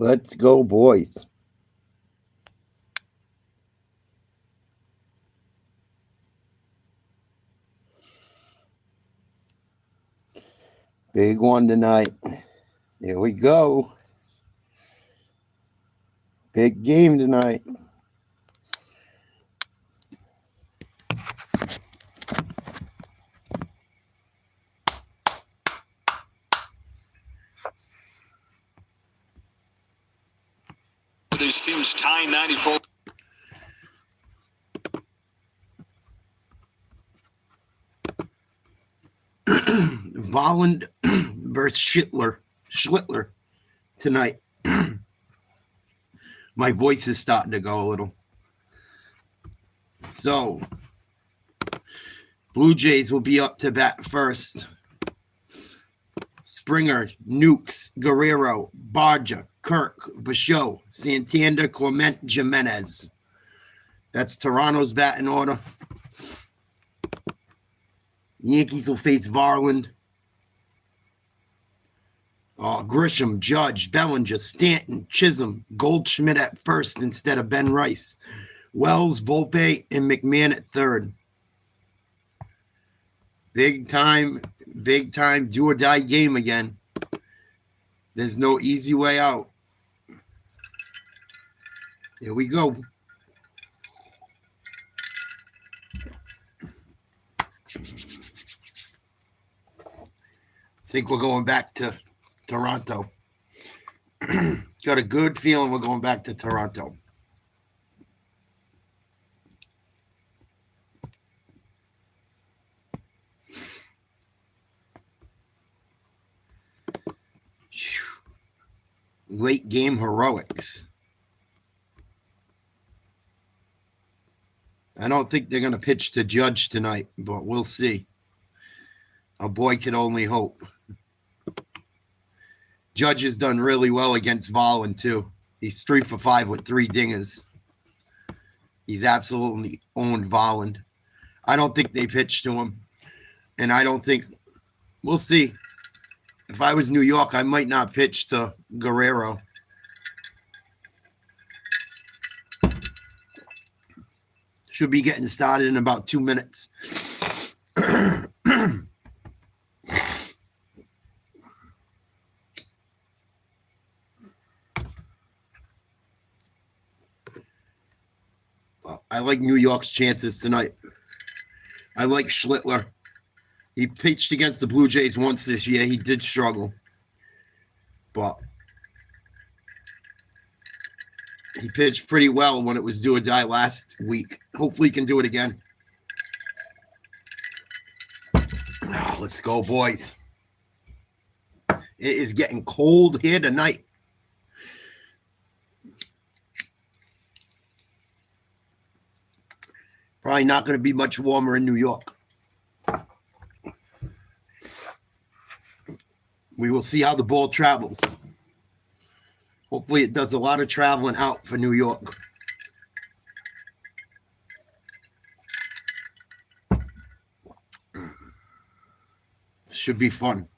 Let's go, boys. Big one tonight. Here we go. Big game tonight. These teams tie 94. Volland versus Schlittler tonight. My voice is starting to go a little. So, Blue Jays will be up to bat first. Springer, Nukes, Guerrero, Barja, Kirk, Vachot, Santander, Clement, Jimenez. That's Toronto's batting order. Yankees will face Varland. Grisham, Judge, Bellinger, Stanton, Chisholm, Goldschmidt at first instead of Ben Rice. Wells, Volpe, and McMahon at third. Big time do or die game again. There's no easy way out. Here we go. I think we're going back to Toronto. Got a good feeling we're going back to Toronto. Late game heroics. I don't think they're going to pitch to Judge tonight, but we'll see. Our boy can only hope. Judge has done really well against Volland, too. He's 3 for 5 with 3 dingers. He's absolutely owned Volland. I don't think they pitch to him. And I don't think – we'll see. If I was New York, I might not pitch to Guerrero. Should be getting started in about 2 minutes. I like New York's chances tonight. I like Schlittler. He pitched against the Blue Jays once this year. He did struggle. But he pitched pretty well when it was do or die last week. Hopefully he can do it again. Let's go, boys. It is getting cold here tonight. Probably not going to be much warmer in New York. We will see how the ball travels. Hopefully it does a lot of traveling out for New York. Should be fun.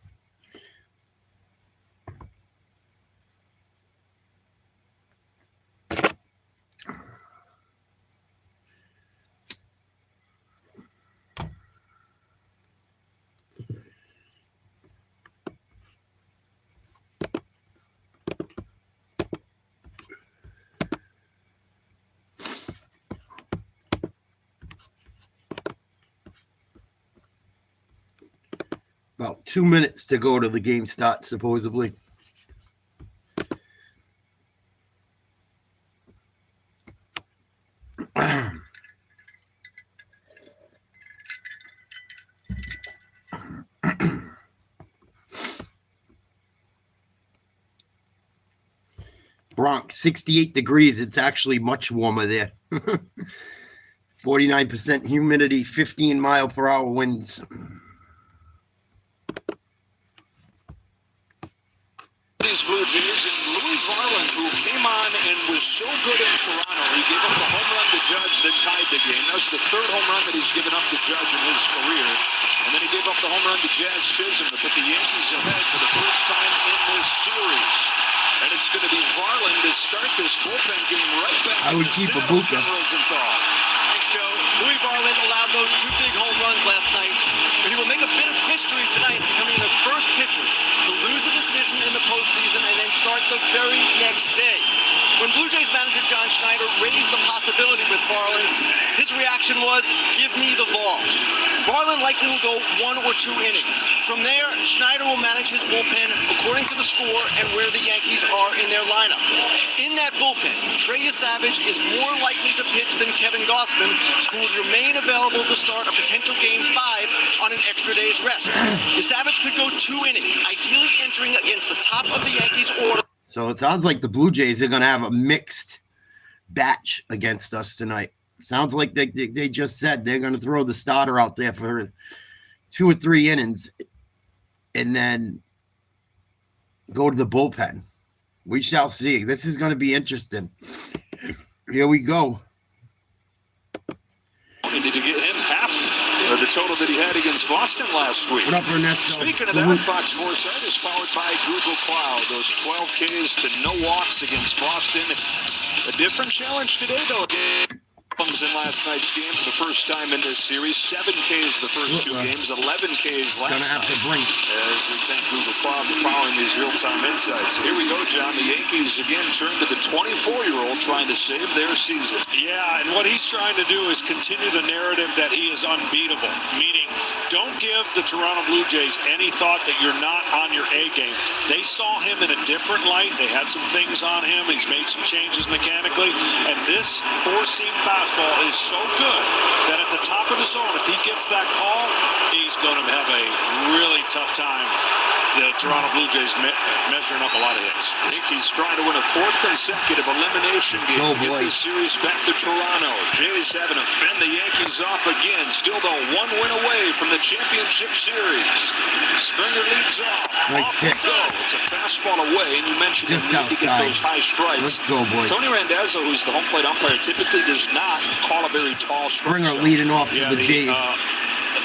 About 2 minutes to go to the game start, supposedly. Bronx, 68 degrees. It's actually much warmer there. 49% humidity, 15-mile-per-hour winds. These Blue Jays and Louis Varland, who came on and was so good in Toronto. He gave up the home run to Judge that tied the game. That's the third home run that he's given up to Judge in his career. And then he gave up the home run to Jazz Chisholm to put the Yankees ahead for the first time in this series. And it's going to be Varland to start this bullpen game right back. I would keep a Buka. Rosenthal. Thanks, Joe. Louis Varland allowed those 2 big home runs last night, but he will make a bit of history tonight, becoming the first pitcher to lose a decision in the postseason and then start the very next day. When Blue Jays manager John Schneider raised the possibility with Varland, his reaction was, give me the ball. Varland likely will go 1 or 2 innings. From there, Schneider will manage his bullpen according to the score and where the Yankees are in their lineup. In that bullpen, Trey Savage is more likely to pitch than Kevin Gausman, who would remain available to start a potential Game 5 on an extra day's rest. Savage could go 2 innings, ideally entering against the top of the Yankees order. So it sounds like the Blue Jays are going to have a mixed batch against us tonight. Sounds like they just said they're going to throw the starter out there for 2 or 3 innings and then go to the bullpen. We shall see. This is going to be interesting. Here we go. Did you get him half of the total that he had against Boston last week? What up, Ernesto? Speaking of that, Fox 4 Site is powered by Google Cloud. Those 12 Ks to no walks against Boston. A different challenge today, though. Comes in last night's game for the first time in this series. 7 Ks the first 2 games, 11 Ks last Gonna have to blink. As we thank Google Cloud for powering these real-time insights. Here we go, John. The Yankees again turn to the 24-year-old trying to save their season. Yeah, and what he's trying to do is continue the narrative that he is unbeatable, meaning don't give the Toronto Blue Jays any thought that you're not on your A game. They saw him in a different light. They had some things on him. He's made some changes mechanically, and this 4-seam fastball is so good that at the top of the zone, if he gets that call, he's going to have a really tough time. The Toronto Blue Jays measuring up a lot of hits. Yankees trying to win a 4th consecutive elimination game. Get this series back to Toronto. Jays having to fend the Yankees off again. Still, though, 1 win away from the championship series. Springer leads off. Nice pitch. It's a fastball away, and you mentioned Just the need to get outside. those high strikes. Let's go, boys. Tony Randazzo, who's the home plate umpire, typically does not call a very tall strike. Springer leading off for Yeah, the Jays.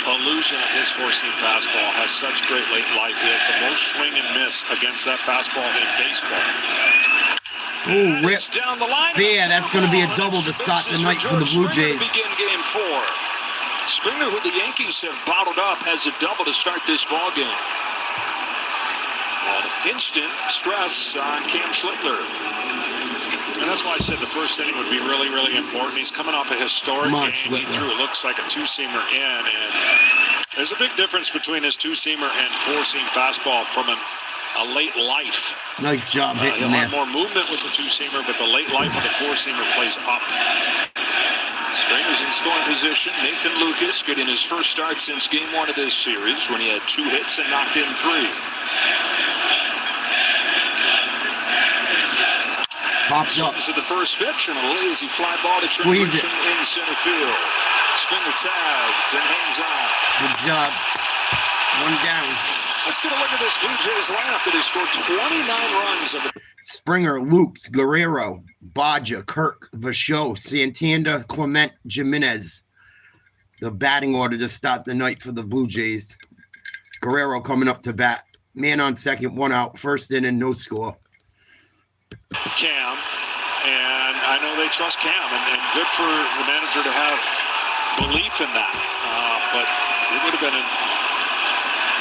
Illusion of his 4-seam fastball has such great late life. He has the most swing and miss against that fastball in baseball. Oh, ripped. Down the line. Fair. That's going to be a double to start the night for the Blue Jays. Begin Game 4. Springer, who the Yankees have bottled up, has a double to start this ball game. Instant stress on Cam Schlittler. And that's why I said the first inning would be really, really important. He's coming off a historic game. He threw, it looks like a 2-seamer in, and there's a big difference between his 2-seamer and 4-seam fastball from a late life. Nice job hitting He'll there. have more movement with the 2-seamer, but the late life of the 4-seamer plays up. Springer's in scoring position. Nathan Lucas getting his first start since Game 1 of this series when he had 2 hits and knocked in 3. Pops up. So the first pitch and a lazy fly ball to Trent Grisham in center field. Springer tags and hangs on. Good job. 1 down. Let's get a look at this Blue Jays lineup that has scored 29 runs. Springer, Lukes, Guerrero, Baja, Kirk, Vachot, Santander, Clement, Jimenez. The batting order to start the night for the Blue Jays. Guerrero coming up to bat. Man on second, 1 out. First inning, no score. Cam, and I know they trust Cam, and good for the manager to have belief in that. But it would have been,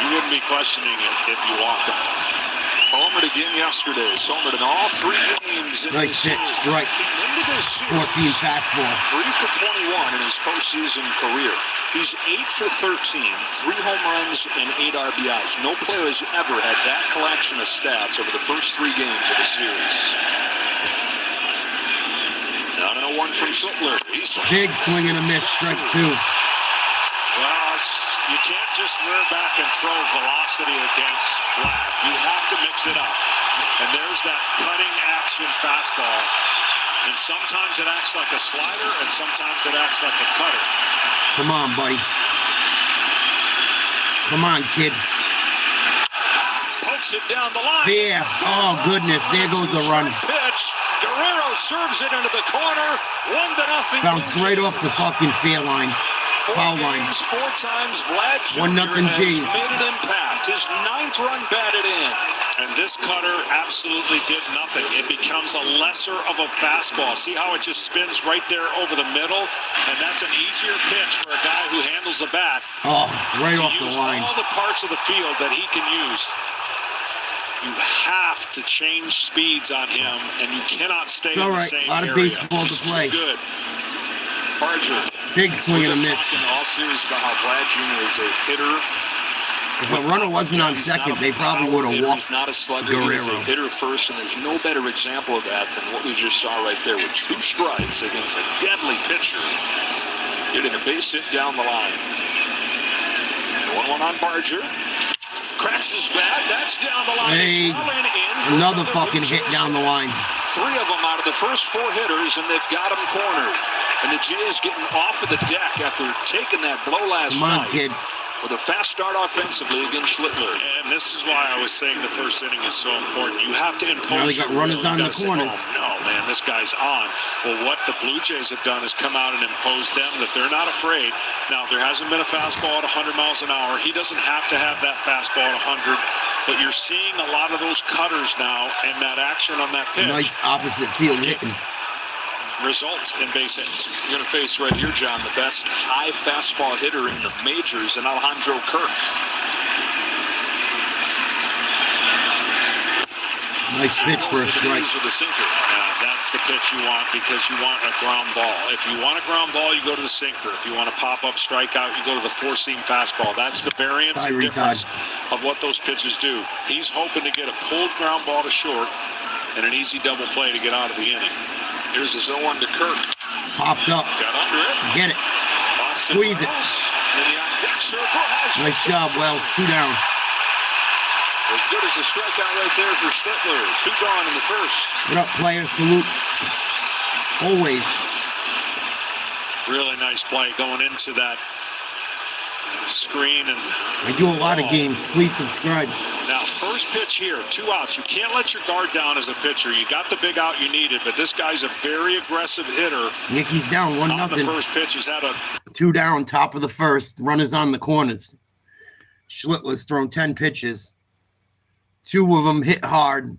you wouldn't be questioning it if you walked him. Homered again yesterday. Homered in all 3 games. Nice pitch, strike. 4-seam fastball. 3 for 21 in his postseason career. He's 8 for 13, 3 home runs and 8 RBIs. No player has ever had that collection of stats over the first 3 games of the series. Down and a 1 from Schlittler. Big swing and a miss, strike 2. Well, you can't just rear back and throw velocity against flat. You have to mix it up. And there's that cutting action fastball. And sometimes it acts like a slider, and sometimes it acts like a cutter. Come on, buddy. Come on, kid. Pokes it down the line. Fair. Oh, goodness. There goes the run. Pitch. Guerrero serves it into the corner. 1-0. Bounced right off the fucking fair line. foul line. 4 times Vlad Jr. 1-0 has Jays. made an impact. His 9th run batted in. And this cutter absolutely did nothing. It becomes a lesser of a fastball. See how it just spins right there over the middle? And that's an easier pitch for a guy who handles the bat. Oh, right to off the use line. all the parts of the field that he can use. You have to change speeds on him, and you cannot stay It's in all the right. same A lot of area. baseball to play. Good. Barger. Big swing We've and a been miss. talking all series about how Vlad Jr. is a hitter. If a runner wasn't on He's second, not a they probably power would have hitter. walked He's not a slugger. He's a Guerrero. hitter first, and there's no better example of that than what we just saw right there with 2 strikes against a deadly pitcher. Getting a base hit down the line. 1-1 on Barger. Cracks his bat. That's down the line. Hey, It's well in for another fucking Blue hit Jays. down the line. 3 of them out of the first 4 hitters, and they've got him cornered. And the Jays getting off of the deck after taking that blow last Come on, night. kid. With a fast start offensively against Schlittler. And this is why I was saying the first inning is so important. You have to impose. Now they got your runners will. on You the gotta say, corners. "Oh, no, man, this guy's on." Well, what the Blue Jays have done is come out and impose them that they're not afraid. Now, there hasn't been a fastball at 100 miles an hour. He doesn't have to have that fastball at 100. But you're seeing a lot of those cutters now, and that action on that pitch Nice opposite field hitting. results in base hits. You're going to face right here, John, the best high fastball hitter in the majors, and Alejandro Kirk. Nice pitch for a strike. With a sinker. That's the pitch you want because you want a ground ball. If you want a ground ball, you go to the sinker. If you want a pop-up strikeout, you go to the 4-seam fastball. That's the variance and difference of what those pitches do. He's hoping to get a pulled ground ball to short and an easy double play to get out of the inning. Here's his 0-1 to Kirk. Popped up. Got under it. Get it. Boston Squeeze it. Wells in the on-deck circle. Has Nice job, Wells. 2 down. as good as a strikeout right there for Schlittler. 2 gone in the first. What up, player? Salute. Always. Really nice play going into that screen. And I do a lot of games. Please subscribe. now, first pitch here, 2 outs. You can't let your guard down as a pitcher. You got the big out you needed, but this guy's a very aggressive hitter. Yankees down 1-0. On the first pitch, he's had a 2 down, top of the first. Runners on the corners. Schlittler's thrown 10 pitches. 2 of them hit hard.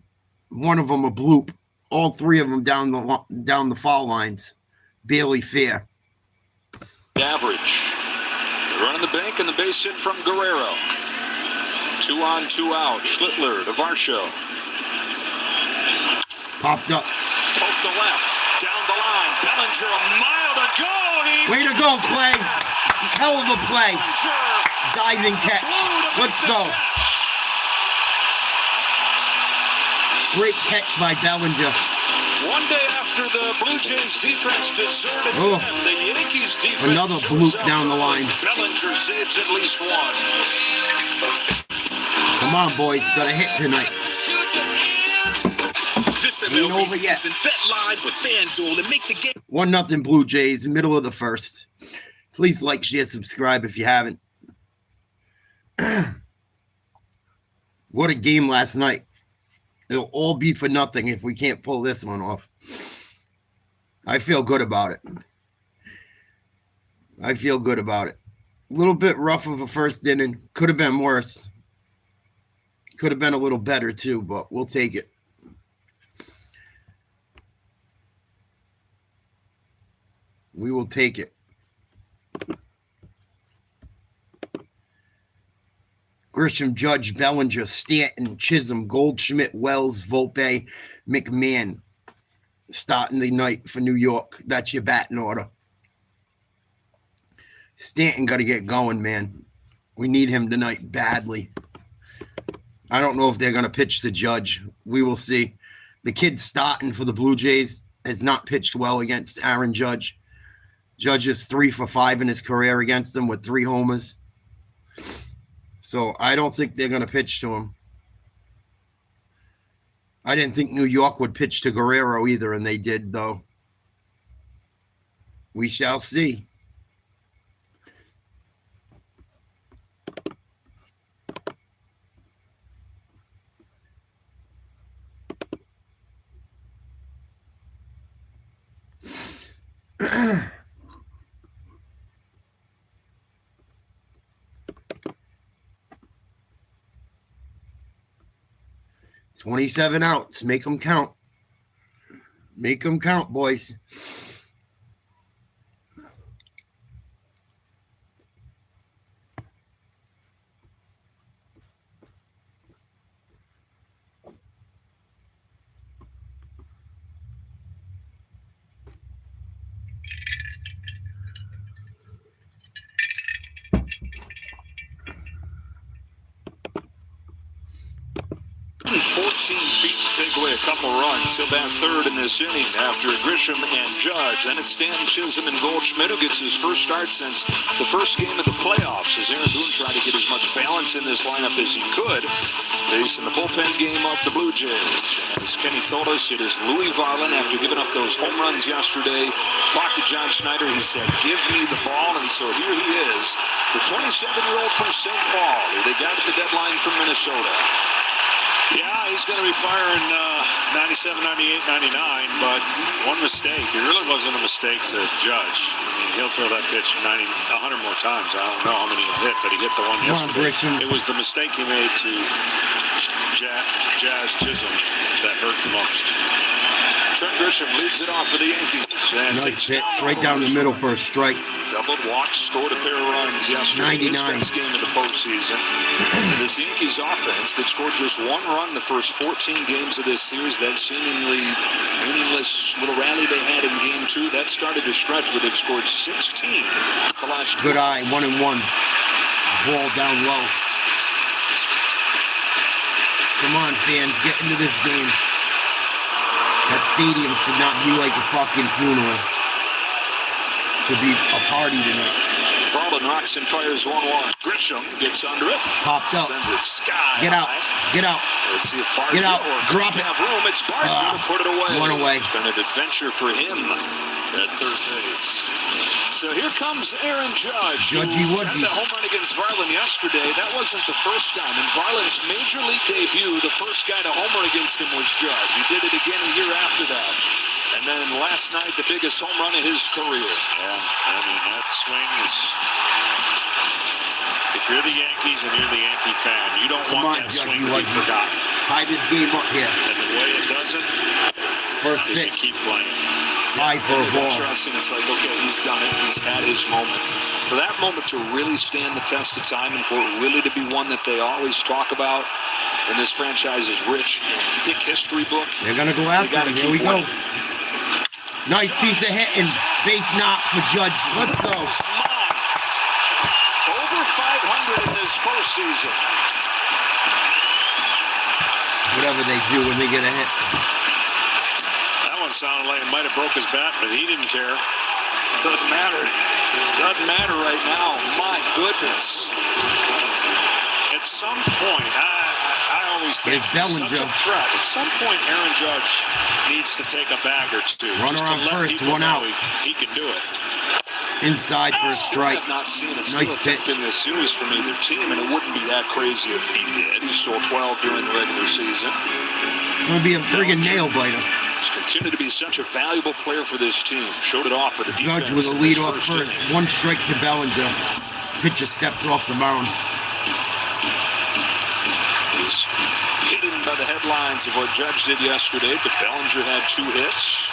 1 of them a bloop. All 3 of them down the foul lines. Barely fair. Average. Running the bank and the base hit from Guerrero. 2 on, 2 out. Schlittler to Varsho. Popped up. Poke to left. Down the line. Bellinger a mile to go. Way to go, Clay. Hell of a play. Bellinger. Diving catch. Let's go. Great catch by Bellinger. One day after the Blue Jays defense deserted Oh. them, the Yankees defense Another shows bloop up down the early. line. Bellinger saves at least 1. Come on, boys. Got a hit tonight. This Ain't MLB over yet. season, bet live with FanDuel and make the game. 1-0 Blue Jays, middle of the first. Please like, share, subscribe if you haven't. What a game last night. It'll all be for nothing if we can't pull this one off. I feel good about it. I feel good about it. A little bit rough of a first inning. Could have been worse. Could have been a little better too, but we'll take it. We will take it. Grisham, Judge, Bellinger, Stanton, Chisholm, Goldschmidt, Wells, Volpe, McMahon. Starting the night for New York. That's your batting order. Stanton got to get going, man. We need him tonight badly. I don't know if they're going to pitch to Judge. We will see. The kid starting for the Blue Jays has not pitched well against Aaron Judge. Judge is 3 for 5 in his career against him with 3 homers. So I don't think they're going to pitch to him. I didn't think New York would pitch to Guerrero either, and they did, though. We shall see. 27 outs. Make them count. Make them count, boys. Only 14 feet to take away a couple runs. He'll bat third in this inning after Grisham and Judge. Then it's Stan Chisholm and Goldschmidt, who gets his first start since the first game of the playoffs, as Aaron Boone tried to get as much balance in this lineup as he could, facing the bullpen game of the Blue Jays. As Kenny told us, it is Louis Varland, after giving up those home runs yesterday, talked to John Schneider. He said, give me the ball. And so here he is, the 27-year-old from St. Paul, who they got at the deadline from Minnesota. Yeah, he's going to be firing 97, 98, 99, but one mistake. It really wasn't a mistake to Judge. I mean, he'll throw that pitch 100 more times. I don't know how many he'll hit, but he hit the one yesterday. It was the mistake he made to Jazz Chisholm that hurt the most. Trent Grisham leads it off for the Yankees. And nice pitch right down the middle for a strike. Doubled, walked, scored a pair of runs yesterday. 99. His best game of the postseason. And this Yankees offense that scored just one run the first 14 games of this series, that seemingly meaningless little rally they had in game 2, that started to stretch where they've scored 16 the last 12. Good eye, 1-1. Ball down low. Come on, fans, get into this game. That stadium should not be like a fucking funeral. Should be a party tonight. Varland rocks and fires 1-1. Grisham gets under it. Popped up. Sends it sky Get out. high. Get out. Let's see if Barger Get out. or Drop it. have room. It's Barger to put it away. One away. It's been an adventure for him at third base. So here comes Aaron Judge. Judgy who Wudgy. had that home run against Varland yesterday. That wasn't the first time. In Varland's major league debut, the first guy to homer against him was Judge. He did it again a year after that. And then last night, the biggest home run of his career. Yeah, I mean, that swing is... If you're the Yankees and you're the Yankee fan, you don't want that swing to be forgotten. Tie this game up here. And the way it does it, First is you pitch. keep playing. High for a ball. Interesting. It's like, okay, he's done it. He's had his moment. For that moment to really stand the test of time and for it really to be one that they always talk about, and this franchise's rich and thick history book. They're going to go after him. Here we go. Nice piece of hitting. Base knock for Judge. Let's go. Over 500 in this postseason. Whatever they do when they get a hit. That one sounded like it might have broke his bat, but he didn't care. Doesn't matter. Doesn't matter right now. My goodness. At some point, I always think There's such a threat. At some point, Aaron Judge needs to take a bag or two. Runner just to on let first, people one know out. He can do it. Inside for a strike. I have not seen a Nice steal attempt pitch. in this series from either team, and it wouldn't be that crazy if he did. He stole 12 during the regular season. It's going to be a friggin' nail biter. He's continued to be such a valuable player for this team. Showed it off with the defense. Judge with a in lead his off first. inning. One strike to Bellinger. Pitcher steps off the mound. He's hidden by the headlines of what Judge did yesterday, but Bellinger had 2 hits.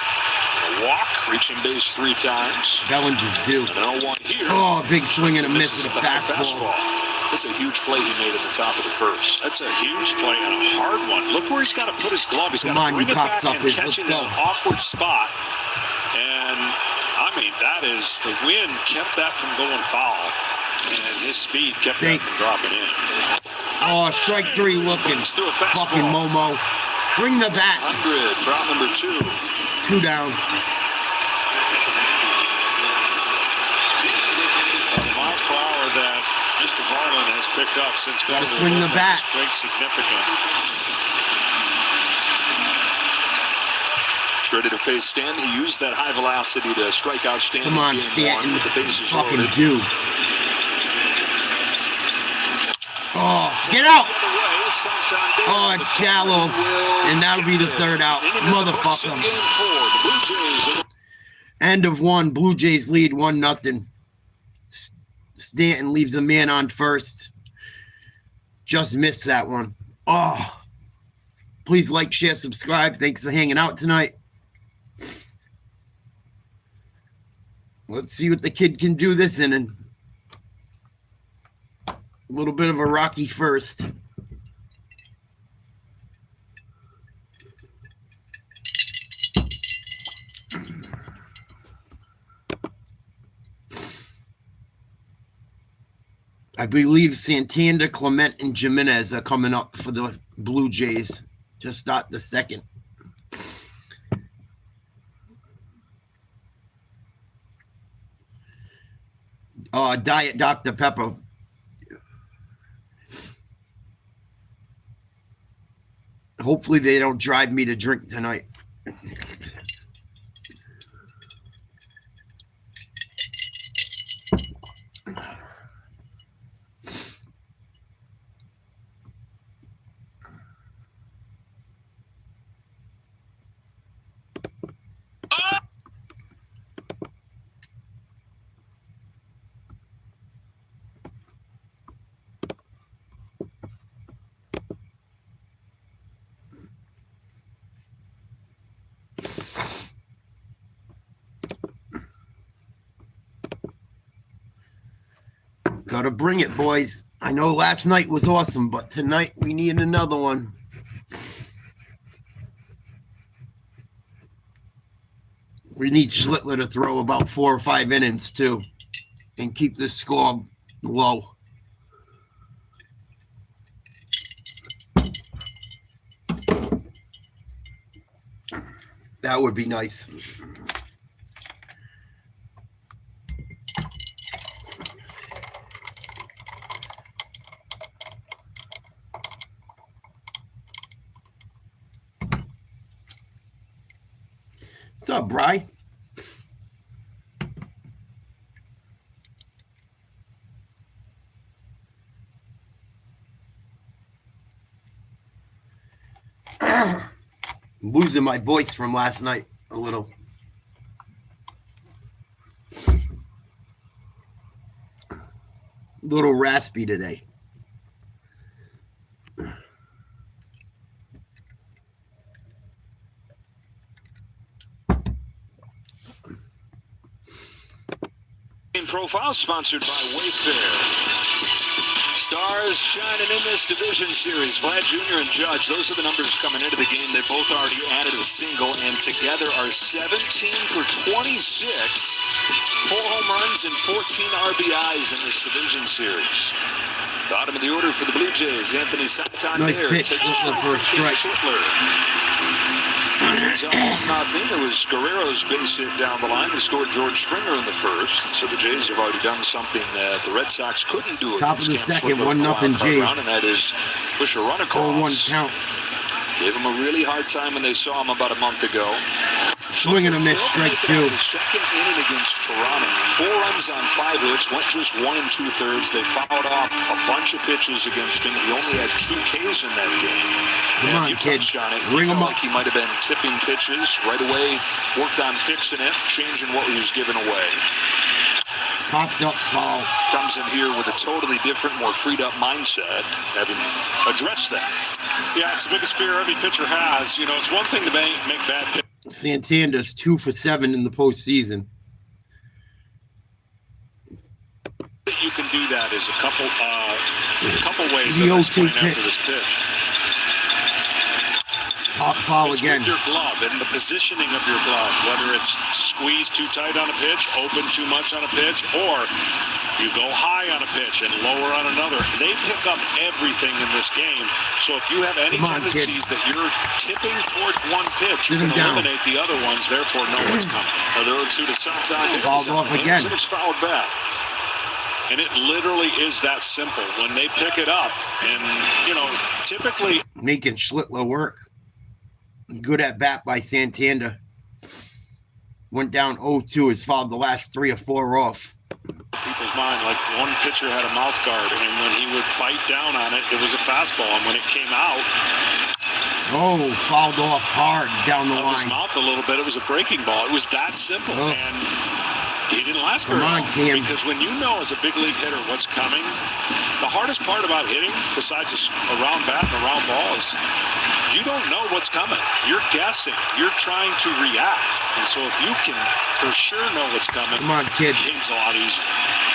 A walk, reaching base 3 times. Bellinger's due. And 0-1 here. Oh, big swing and a miss Misses with a at the high fastball. That's a huge play he made at the top of the first. That's a huge play and a hard one. Look where he's got to put his glove. He's got Come on, to bring you it back and cocksuckers. catch it Let's in go. an awkward spot. And, I mean, that is, the wind kept that from going foul. And his speed kept that from dropping in. Oh, strike 3 looking. Threw a fastball. Fucking Momo. Swing the bat. 100 for out number 2. 2 down. The miles per hour that Mr. Varland has picked up since going Gotta to swing the bullpen bat. is quite significant. Ready to face Stanton. He used that high velocity to strike out Stanton. Come on, in game Stanton. 1 with the bases Fucking loaded. dude. Oh, get out. Oh, it's shallow. And that'll be the 3rd out. Motherfucker. End of 1. Blue Jays lead 1-0. Stanton leaves a man on first. Just missed that one. Oh. Please like, share, subscribe. Thanks for hanging out tonight. Let's see what the kid can do this inning. A little bit of a rocky first. I believe Santander, Clement, and Jimenez are coming up for the Blue Jays to start the second. Diet Dr. Pepper. Hopefully they don't drive me to drink tonight. Gotta bring it, boys. I know last night was awesome, but tonight we need another one. We need Schlittler to throw about 4 or 5 innings, too, and keep the score low. That would be nice. What's up, Bri? I'm losing my voice from last night a little. A little raspy today. Profile sponsored by Wayfair. Stars shining in this division series. Vlad Jr. and Judge, those are the numbers coming into the game. They both already added a single and together are 17 for 26. 4 home runs and 14 RBIs in this division series. Bottom of the order for the Blue Jays, Anthony Santander. Nice pitch. This is the first strike. It was Guerrero's base hit down the line that scored George Springer in the first. So the Jays have already done something that the Red Sox couldn't do. Top of the second, 1-0 Jays. And that is push a run across. 4-1 count. Gave him a really hard time when they saw him about a month ago. Swing and a miss, strike 2. The second inning against Toronto. 4 runs on 5 hits, went just 1 2/3. They fouled off a bunch of pitches against him. He only had 2 Ks in that game. Come on, kid. Ring him up. Like he might have been tipping pitches right away. Worked on fixing it, changing what he was giving away. Popped up foul. Comes in here with a totally different, more freed up mindset, having addressed that. Yeah, it's the biggest fear every pitcher has. You know, it's one thing to make bad pitches. Santander's 2 for 7 in the postseason. You can do that is a couple ways The that 0-2 explain after this pitch. Pop foul It's again. with your glove and the positioning of your glove, whether it's squeezed too tight on a pitch, open too much on a pitch, or you go high on a pitch and lower on another. They pick up everything in this game. So if you have any tendencies that you're tipping towards one pitch, you can eliminate the other ones, therefore know what's coming. Another 0-2 to Santander. Fouled off again. It's fouled back. And it literally is that simple. When they pick it up, and, you know, typically... Making Schlittler work. Good at bat by Santander. Went down 0-2. Has fouled the last 3 or 4 off. People's mind, like one pitcher had a mouth guard, and when he would bite down on it, it was a fastball. And when it came out... Oh, fouled off hard down the line. His mouth a little bit. It was a breaking ball. It was that simple. Oh. And He didn't last very long. Because when you know as a big league hitter what's coming, the hardest part about hitting, besides a round bat and a round ball, is you don't know what's coming. You're guessing. You're trying to react. And so if you can for sure know what's coming, come on, kid. The game's a lot easier.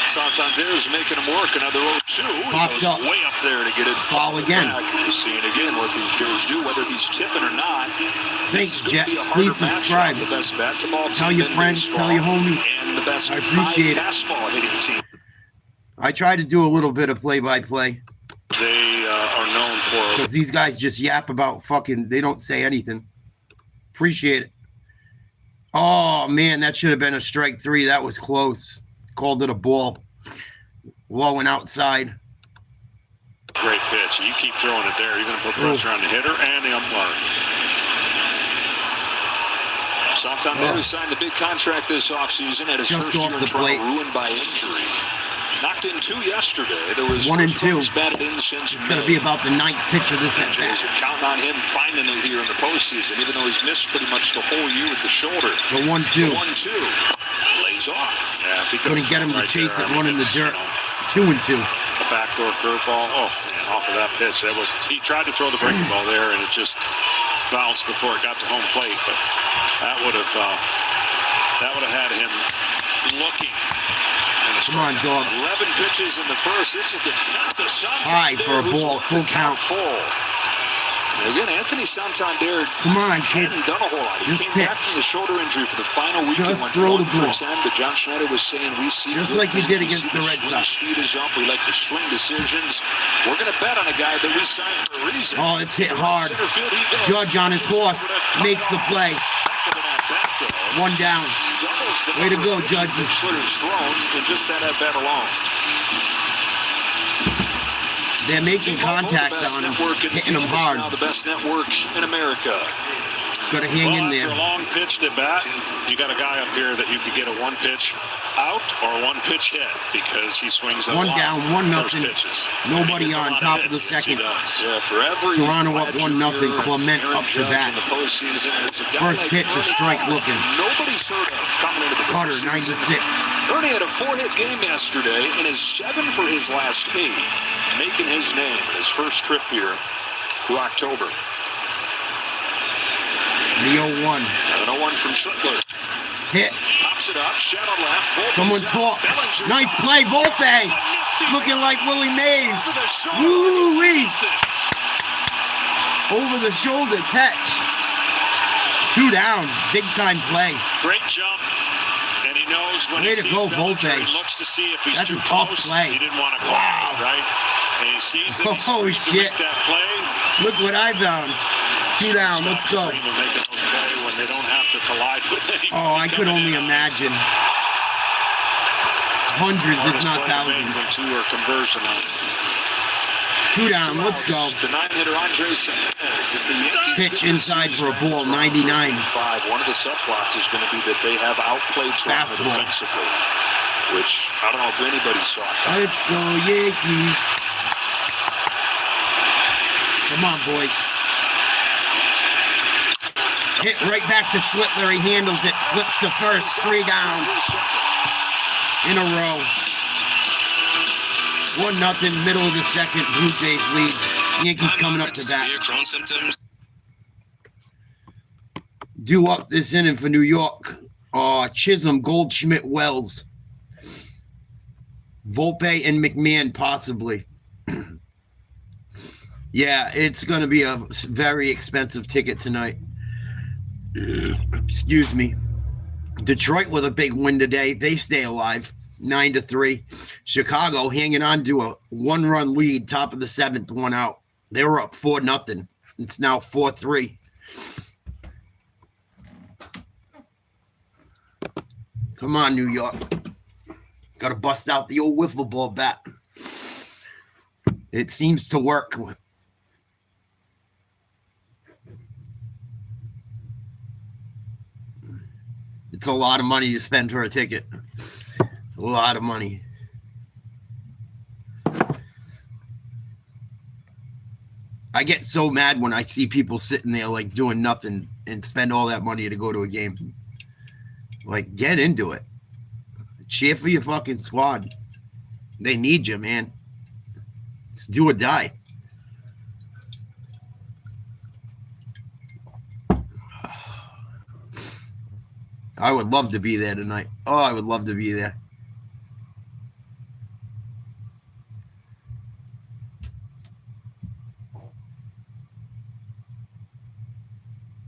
Santander is making him work. Another 0-2. He goes way up there to get it. Foul again. We'll see it again what these Jays do, whether he's tipping or not. Thanks, Jets. Please subscribe. The best bat to ball tell your friends, tell your homies. And the best I appreciate it. Fastball hitting team. I try to do a little bit of play-by-play. They are known for because these guys just yap about fucking. They don't say anything. Appreciate it. Oh man, that should have been a strike 3. That was close. Called it a ball. Low and outside. Great pitch. You keep throwing it there. You're going to put pressure on the hitter and the umpire. Santander signed a big contract this offseason at his first year in Toronto, ruined by injury. Knocked in 2 yesterday. There was 1 and 2. Batted in since it's going to be about the 9th pitch of this at bat. You're counting on him finding it here in the postseason, even though he's missed pretty much the whole year with the shoulder. The 1-2. The 1-2. Lays off. Yeah, if he couldn't get him to chase it. 1 in the dirt. 2 and 2. A backdoor curveball. Oh, man, off of that pitch. He tried to throw the breaking ball there, and it just bounced before it got to home plate. But that would have had him looking. Come on, dog. 11 pitches in the first. This is the 10th of Santander. High for a ball. Full count. Full. Again, Anthony Santander hadn't done a whole lot. He came back from the shoulder injury for the final week. Just throw the ball. But John Schneider was saying we see just like he did against the Red Sox. Speed is up. We like the swing decisions. We're going to bet on a guy that we signed for a reason. Oh, it's hit hard. Judge on his horse makes the play. 1 down. Way to go, Judge. Slitter's thrown in just that at bat alone. They're making contact on him, hitting him hard. Now the best network in America. Got to hang in there. After a long pitch to bat, you got a guy up here that you could get a 1 pitch out or a 1 pitch hit because he swings a 1 down, 1-0. Nobody on top of the second. Yeah, for every Toronto up 1-0. Clement up to bat. First pitch, a strike looking. Nobody's heard of coming into the Carter, 96. Ernie had a 4-hit game yesterday and is 7 for his last 8, making his name in his first trip here to October. The 0-1. An 0-1 from Schlittler. Hit. Pops it up, shadow left. Someone talk. Nice play, Volpe. Looking like Willie Mays. Woo-wee. Over the shoulder catch. 2 down. Big time play. Great jump. And he knows when he sees Bellinger, he looks to see if he's too close. Play. He didn't want to call it, right? And he sees that he's holy shit. Make that play. Look what I found. 2 down. Let's go. When they don't have to collide with anybody. Oh, I could only imagine. Hundreds, if not thousands. 2 or conversion on 2 down. Let's go. The 9-hitter Andre Sanchez. Pitch inside for a ball. 99. 5. One of the subplots is going to be that they have outplayed Toronto defensively, which I don't know if anybody saw. Let's go, Yankees. Come on, boys. Hit right back to Schlittler. He handles it. Flips to first. 3 down. In a row. 1-0. Middle of the second. Blue Jays lead. Yankees coming up to bat. Due up this inning for New York. Chisholm, Goldschmidt, Wells. Volpe and McMahon possibly. Yeah, it's going to be a very expensive ticket tonight. Excuse me. Detroit with a big win today. They stay alive. 9-3. Chicago hanging on to a 1-run lead, top of the 7th, 1 out. They were up 4-0. It's now 4-3. Come on, New York. Got to bust out the old wiffle ball bat. It seems to work. It's a lot of money to spend for a ticket. A lot of money. I get so mad when I see people sitting there like doing nothing and spend all that money to go to a game. Like, get into it. cheer for your fucking squad. They need you, man. It's do or die. I would love to be there tonight. Oh, I would love to be there.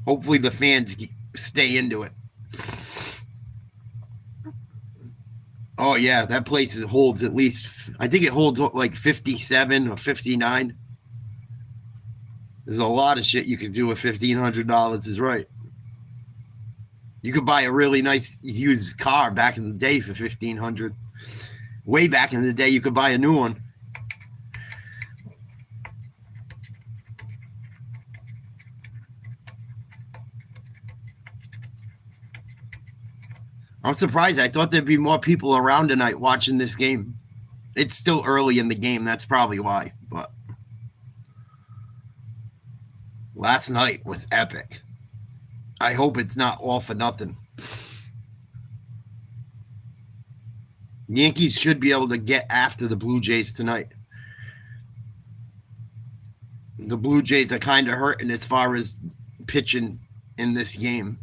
Hopefully the fans stay into it. Oh, yeah, that place holds at least, I think it holds like 57 or 59. There's a lot of shit you can do with $1,500 is right. You could buy a really nice used car back in the day for $1,500. Way back in the day, you could buy a new one. I'm surprised. I thought there'd be more people around tonight watching this game. It's still early in the game. That's probably why. But last night was epic. I hope it's not all for nothing. Yankees should be able to get after the Blue Jays tonight. The Blue Jays are kind of hurting as far as pitching in this game.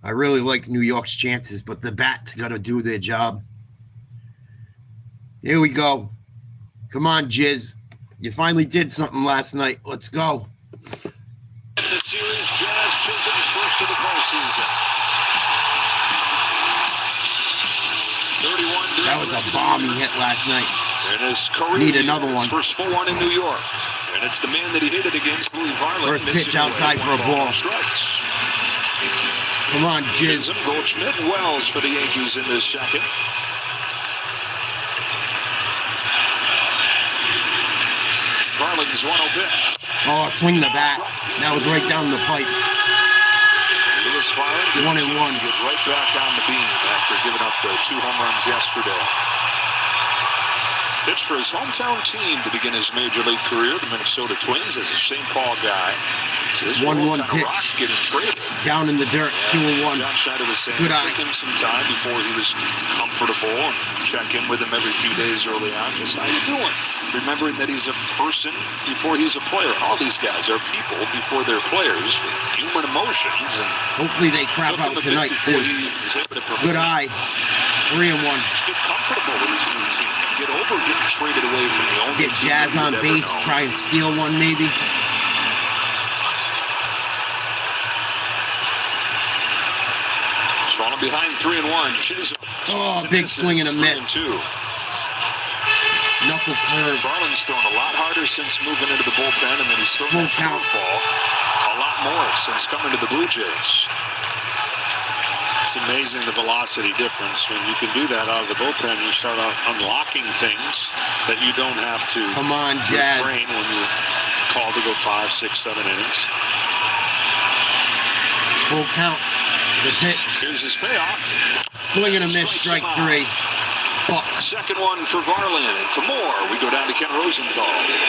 I really like New York's chances, but the bats got to do their job. Here we go. Come on, Jizz. You finally did something last night. Let's go. In the series, Jazz Chisholm's first of the postseason. 31. That was a bomb he hit last night. And his career, Need another one. First full one in New York. And it's the man that he hit it against, Louis Varland. First pitch outside for a ball. Strikes. Come on, Jizz. Chisholm, Goldschmidt, and Wells for the Yankees in this second. Varland's 1-0 pitch. Oh, swing the bat. That was right down the pipe. Lewis firing. 1-1. Get right back on the beam after giving up the 2 home runs yesterday. Pitched for his hometown team to begin his major league career, the Minnesota Twins, as a St. Paul guy. So 1-1 pitch. Getting traded. Down in the dirt, 2-1. John Schneider was saying Good it eye. took him some time before he was comfortable, and check in with him every few days early on. Just how you doing? Remembering that he's a person before he's a player. All these guys are people before they're players with human emotions. And hopefully they crap took him out a bit tonight, before too. he was able to perform. Good eye. 3-1. Just get comfortable with his new team. Get over getting traded away from the only Get team Jazz that on you'd ever base, known. try and steal one maybe. Falling behind 3-1. Chisholm. Oh, big swing and a miss. 3-2. Knuckle curve. Garland's thrown a lot harder since moving into the bullpen, and then he's thrown Full that count. curveball a lot more since coming to the Blue Jays. It's amazing the velocity difference. When you can do that out of the bullpen, you start out unlocking things that you don't have to Come on, Jazz. refrain when you're called to go 5, 6, 7 innings. Full count. The pitch. Here's his payoff. Swing and a miss, strike 3. Buck. Second one for Varland. And for more, we go down to Ken Rosenthal.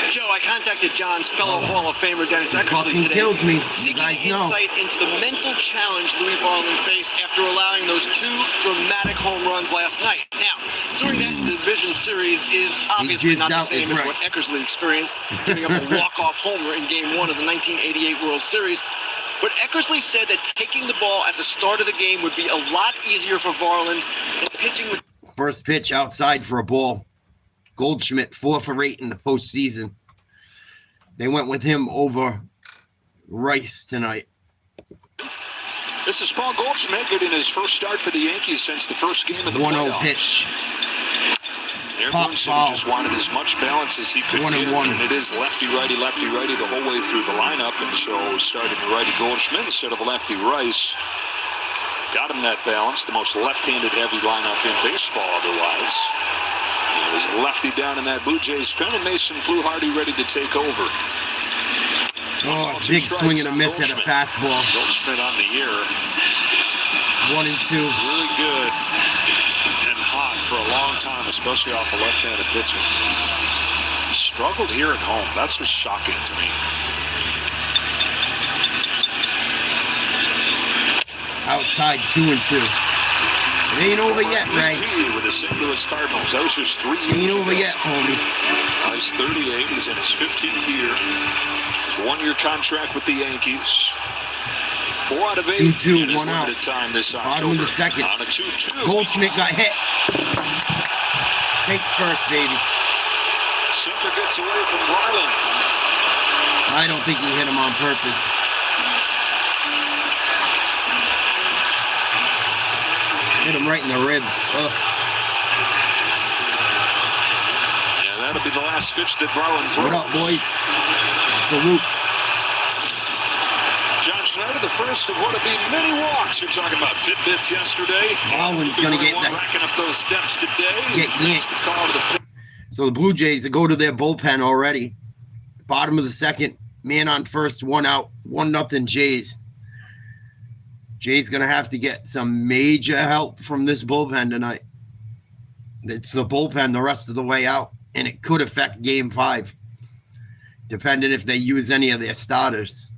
Joe, I contacted John's fellow Hall of Famer Dennis Eckersley Fucking today, kills me. You seeking guys know. insight into the mental challenge Louis Varland faced after allowing those 2 dramatic home runs last night. Now, during that division series is obviously jizzed not the out same his as right. what Eckersley experienced, giving up a walk-off homer in Game 1 of the 1988 World Series. But Eckersley said that taking the ball at the start of the game would be a lot easier for Varland and pitching with First pitch outside for a ball. Goldschmidt 4 for 8 in the postseason. They went with him over Rice tonight. This is Paul Goldschmidt getting his first start for the Yankees since the first game of the 1-0 playoffs. pitch. Aaron Pop Boone said foul. he just wanted as much balance as he could 1-1. get, and it is lefty-righty the whole way through the lineup, and so starting the righty Goldschmidt instead of lefty Rice. Got him that balance, the most left-handed heavy lineup in baseball otherwise. There's a lefty down in that Blue Jays pen, and Mason Fluharty ready to take over. Oh, 2 big strikes swing and a on miss at a Goldschmidt. fastball. Goldschmidt on the year. 1-2. Really good and hot for a long time, especially off a left-handed pitcher. Struggled here at home. That's what's shocking to me. Outside 2-2. It ain't over yet, Ray. With the St. Louis Cardinals. That was just 3 years Ain't ago. over yet, homie. Now he's 38. He's in his 15th year. His 1-year contract with the Yankees. 4 out of 8 2-2, in his 1 out. limited time this Bottom October. of the second. On a 2-2. Goldschmidt got hit. Take first, baby. Sinker gets away from Varland. I don't think he hit him on purpose. Hit him right in the ribs. Ugh. Yeah, that'll be the last pitch that Varland throws. What up, boys? Salute. John Schneider, the first of what would be many walks. You're talking about Fitbits yesterday. Varland's gonna get that. Racking up those steps today. Get yanked. The call to the So the Blue Jays go to their bullpen already. Bottom of the second, man on first, 1 out, 1-0 Jays. Jays gonna have to get some major help from this bullpen tonight. It's the bullpen the rest of the way out, and it could affect Game 5, depending if they use any of their starters.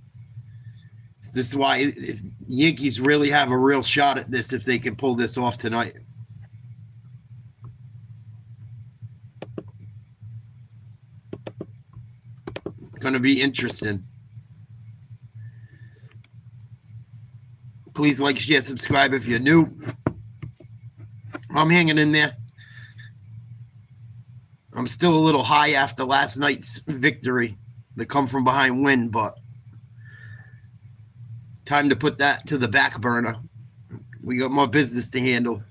This is why if Yankees really have a real shot at this if they can pull this off tonight. Going to be interesting. Please like, share, subscribe if you're new. I'm hanging in there. I'm still a little high after last night's victory, the come from behind win, but time to put that to the back burner. We got more business to handle.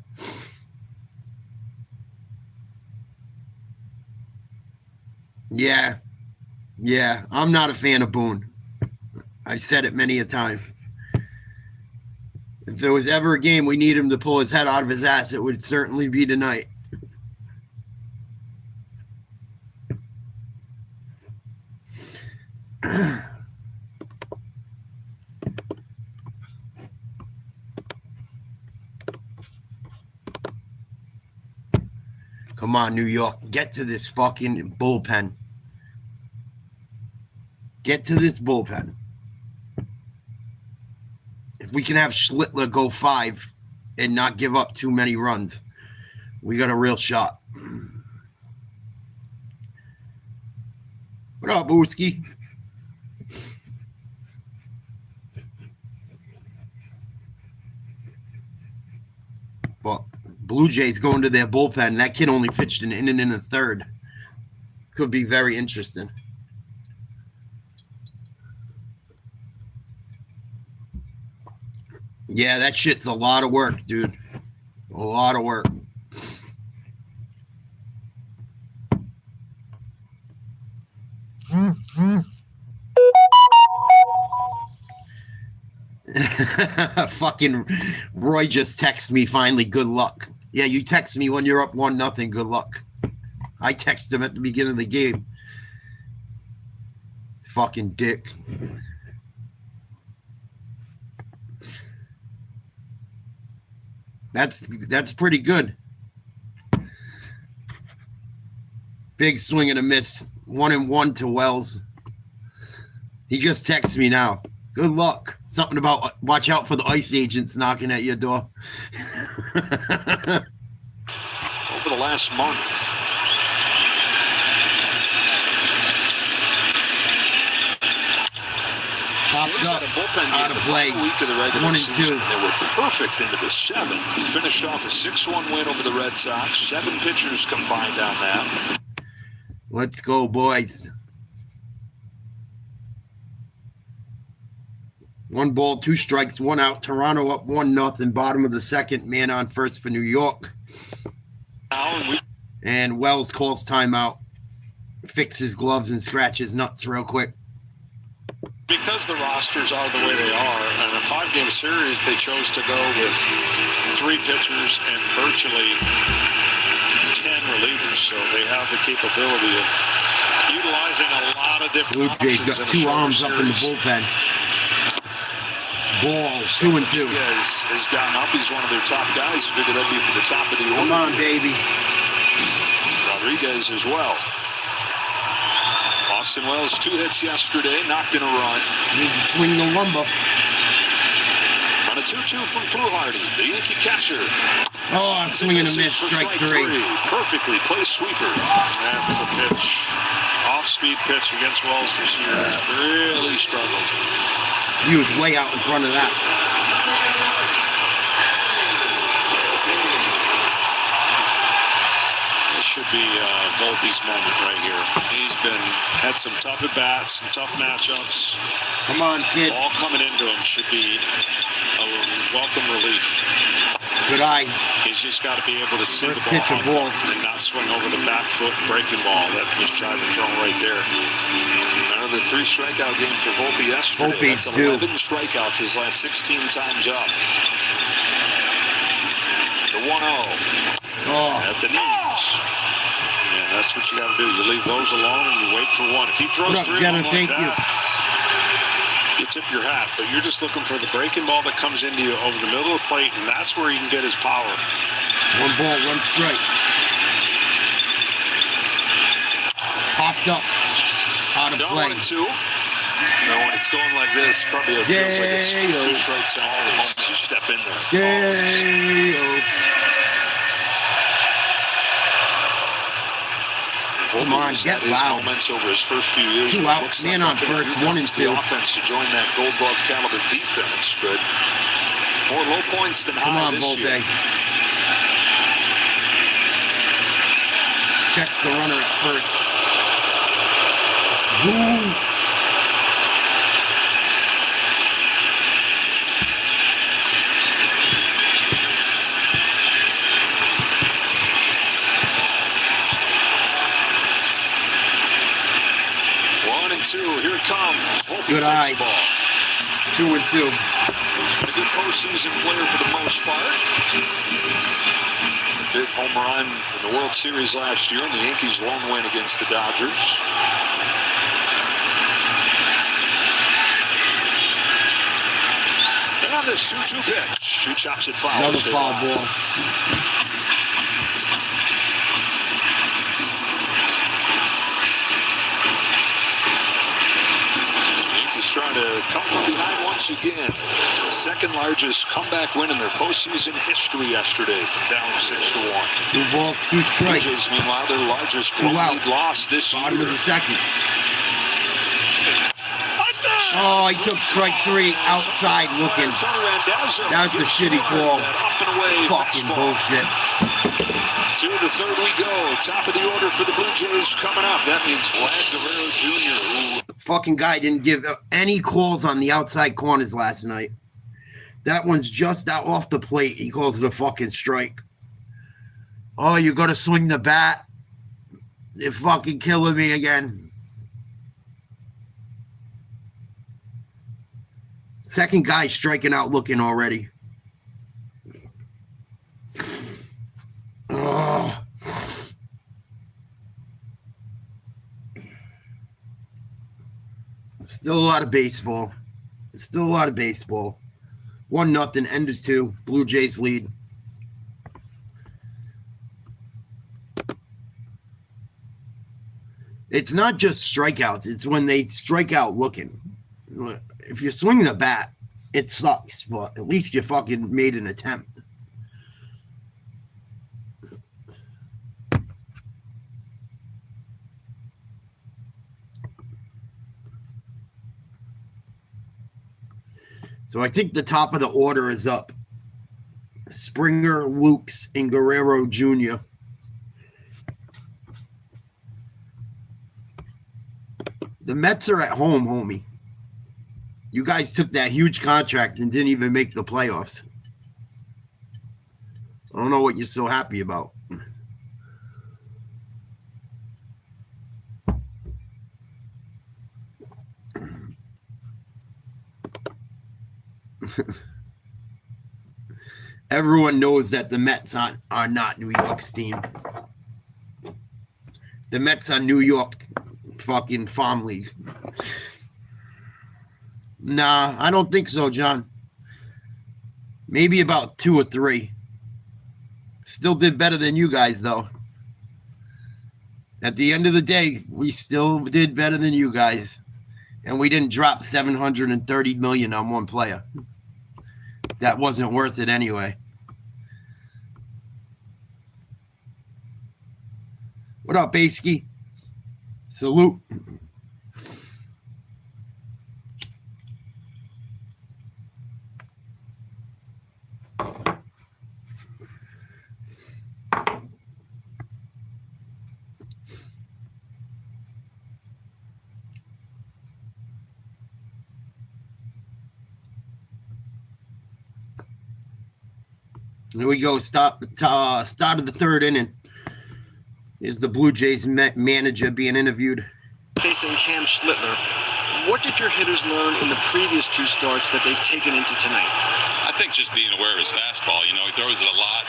Yeah, I'm not a fan of Boone. I've said it many a time. If there was ever a game we need him to pull his head out of his ass, it would certainly be tonight. Come on, New York. Get to this fucking bullpen. Get to this bullpen. If we can have Schlittler go 5 and not give up too many runs, we got a real shot. What up, Booski? But Blue Jays going to their bullpen. That kid only pitched an inning in the third. Could be very interesting. Yeah, that shit's a lot of work, dude. A lot of work. Fucking Roy just texted me finally, good luck. Yeah, you text me when you're up 1-0, good luck. I text him at the beginning of the game. Fucking dick. That's pretty good. Big swing and a miss. 1-1 to Wells. He just texted me now. Good luck. Something about watch out for the ICE agents knocking at your door. over the last month. Popped up, out of play. 1-2. They were perfect into the 7th. Finished off a 6-1 win over the Red Sox. 7 pitchers combined on that. Let's go, boys. 1 ball, 2 strikes, 1 out. Toronto up 1-0. Bottom of the second. Man on first for New York. And Wells calls timeout. Fixes gloves and scratches nuts real quick. Because the rosters are the way they are, in a 5-game series, they chose to go with 3 pitchers and virtually 10 relievers. So they have the capability of utilizing a lot of different Blue Jays options got in a 2 arms shorter up in the series. bullpen. Ball, 2-2. Has gotten up. He's one of their top guys. Figured that'd be for the top of the order. Come on, baby. Rodriguez as well. Austin Wells, 2 hits yesterday, knocked in a run. Need to swing the lumber. On a 2-2 from Fluharty, the Yankee catcher. Oh, swing and a miss, strike three. Perfectly placed sweeper. That's a pitch. Off-speed pitch against Wells this year. Really struggled. He was way out in front of that. This should be Volpe's moment right here. He's had some tough at-bats, some tough matchups. Come on, kid. All coming into him should be a welcome relief. Good eye. He's just got to be able to see First the pitch of ball ball. and not swing over the back foot breaking ball that was trying to throw right there. Another 3 strikeout game for Volpe yesterday. Volpe's That's due. 11 strikeouts his last 16 times up. The 1-0 at the knees. And that's what you got to do. You leave those alone and you wait for one. If he throws What up, 3 Jenna? of them Thank like you. that, you tip your hat, but you're just looking for the breaking ball that comes into you over the middle of the plate, and that's where he can get his power. 1 ball, 1 strike. Popped up. Out of down play. 1-2. No, when it's going like this, probably it feels like it's 2 strikes and always you step in there. Come on, get loud. Moments over his first few years. 2 outs, man on first, 1 and 2. The offense to join that Gold Glove caliber defense, but more low points than Come high on, this Volpe. year. Checks the runner at first. Boom. Here it comes. Volpe Good takes eye. the ball. 2 and 2. He's been a good postseason player for the most part. A big home run in the World Series last year, and the Yankees' lone win against the Dodgers. And on this 2-2 pitch, he chops it foul. Another foul ball. Trying to come from behind once again. Second largest comeback win in their postseason history yesterday from down 6-1. 2 balls, 2 strikes. BlueJays, meanwhile, their largest 2 out. lead loss this Bottom year. of the second. Oh, he took strike 3 outside looking. That's a shitty call. Fucking bullshit. To the third we go. Top of the order for the Blue Jays coming up. That means Vlad Guerrero Jr., who Fucking guy didn't give any calls on the outside corners last night. That one's just out off the plate. He calls it a fucking strike. Oh, you got to swing the bat. They're fucking killing me again. Second guy striking out looking already. Ugh. Still a lot of baseball. 1-0, end of 2. Blue Jays lead. It's not just strikeouts. It's when they strike out looking. If you're swinging a bat, it sucks, but at least you fucking made an attempt. So I think the top of the order is up. Springer, Lukes, and Guerrero Jr. The Mets are at home, homie. You guys took that huge contract and didn't even make the playoffs. I don't know what you're so happy about. Everyone knows that the Mets are not New York's team. The Mets are New York fucking farm league. Nah, I don't think so, John. Maybe about 2 or 3. Still did better than you guys, though. At the end of the day, we still did better than you guys. And we didn't drop $730 million on one player. That wasn't worth it anyway. What up, Baski? Salute. Here we go. Start of the third inning. Is the Blue Jays manager being interviewed? Facing Cam Schlittler. What did your hitters learn in the previous two starts that they've taken into tonight? I think just being aware of his fastball. You know, he throws it a lot.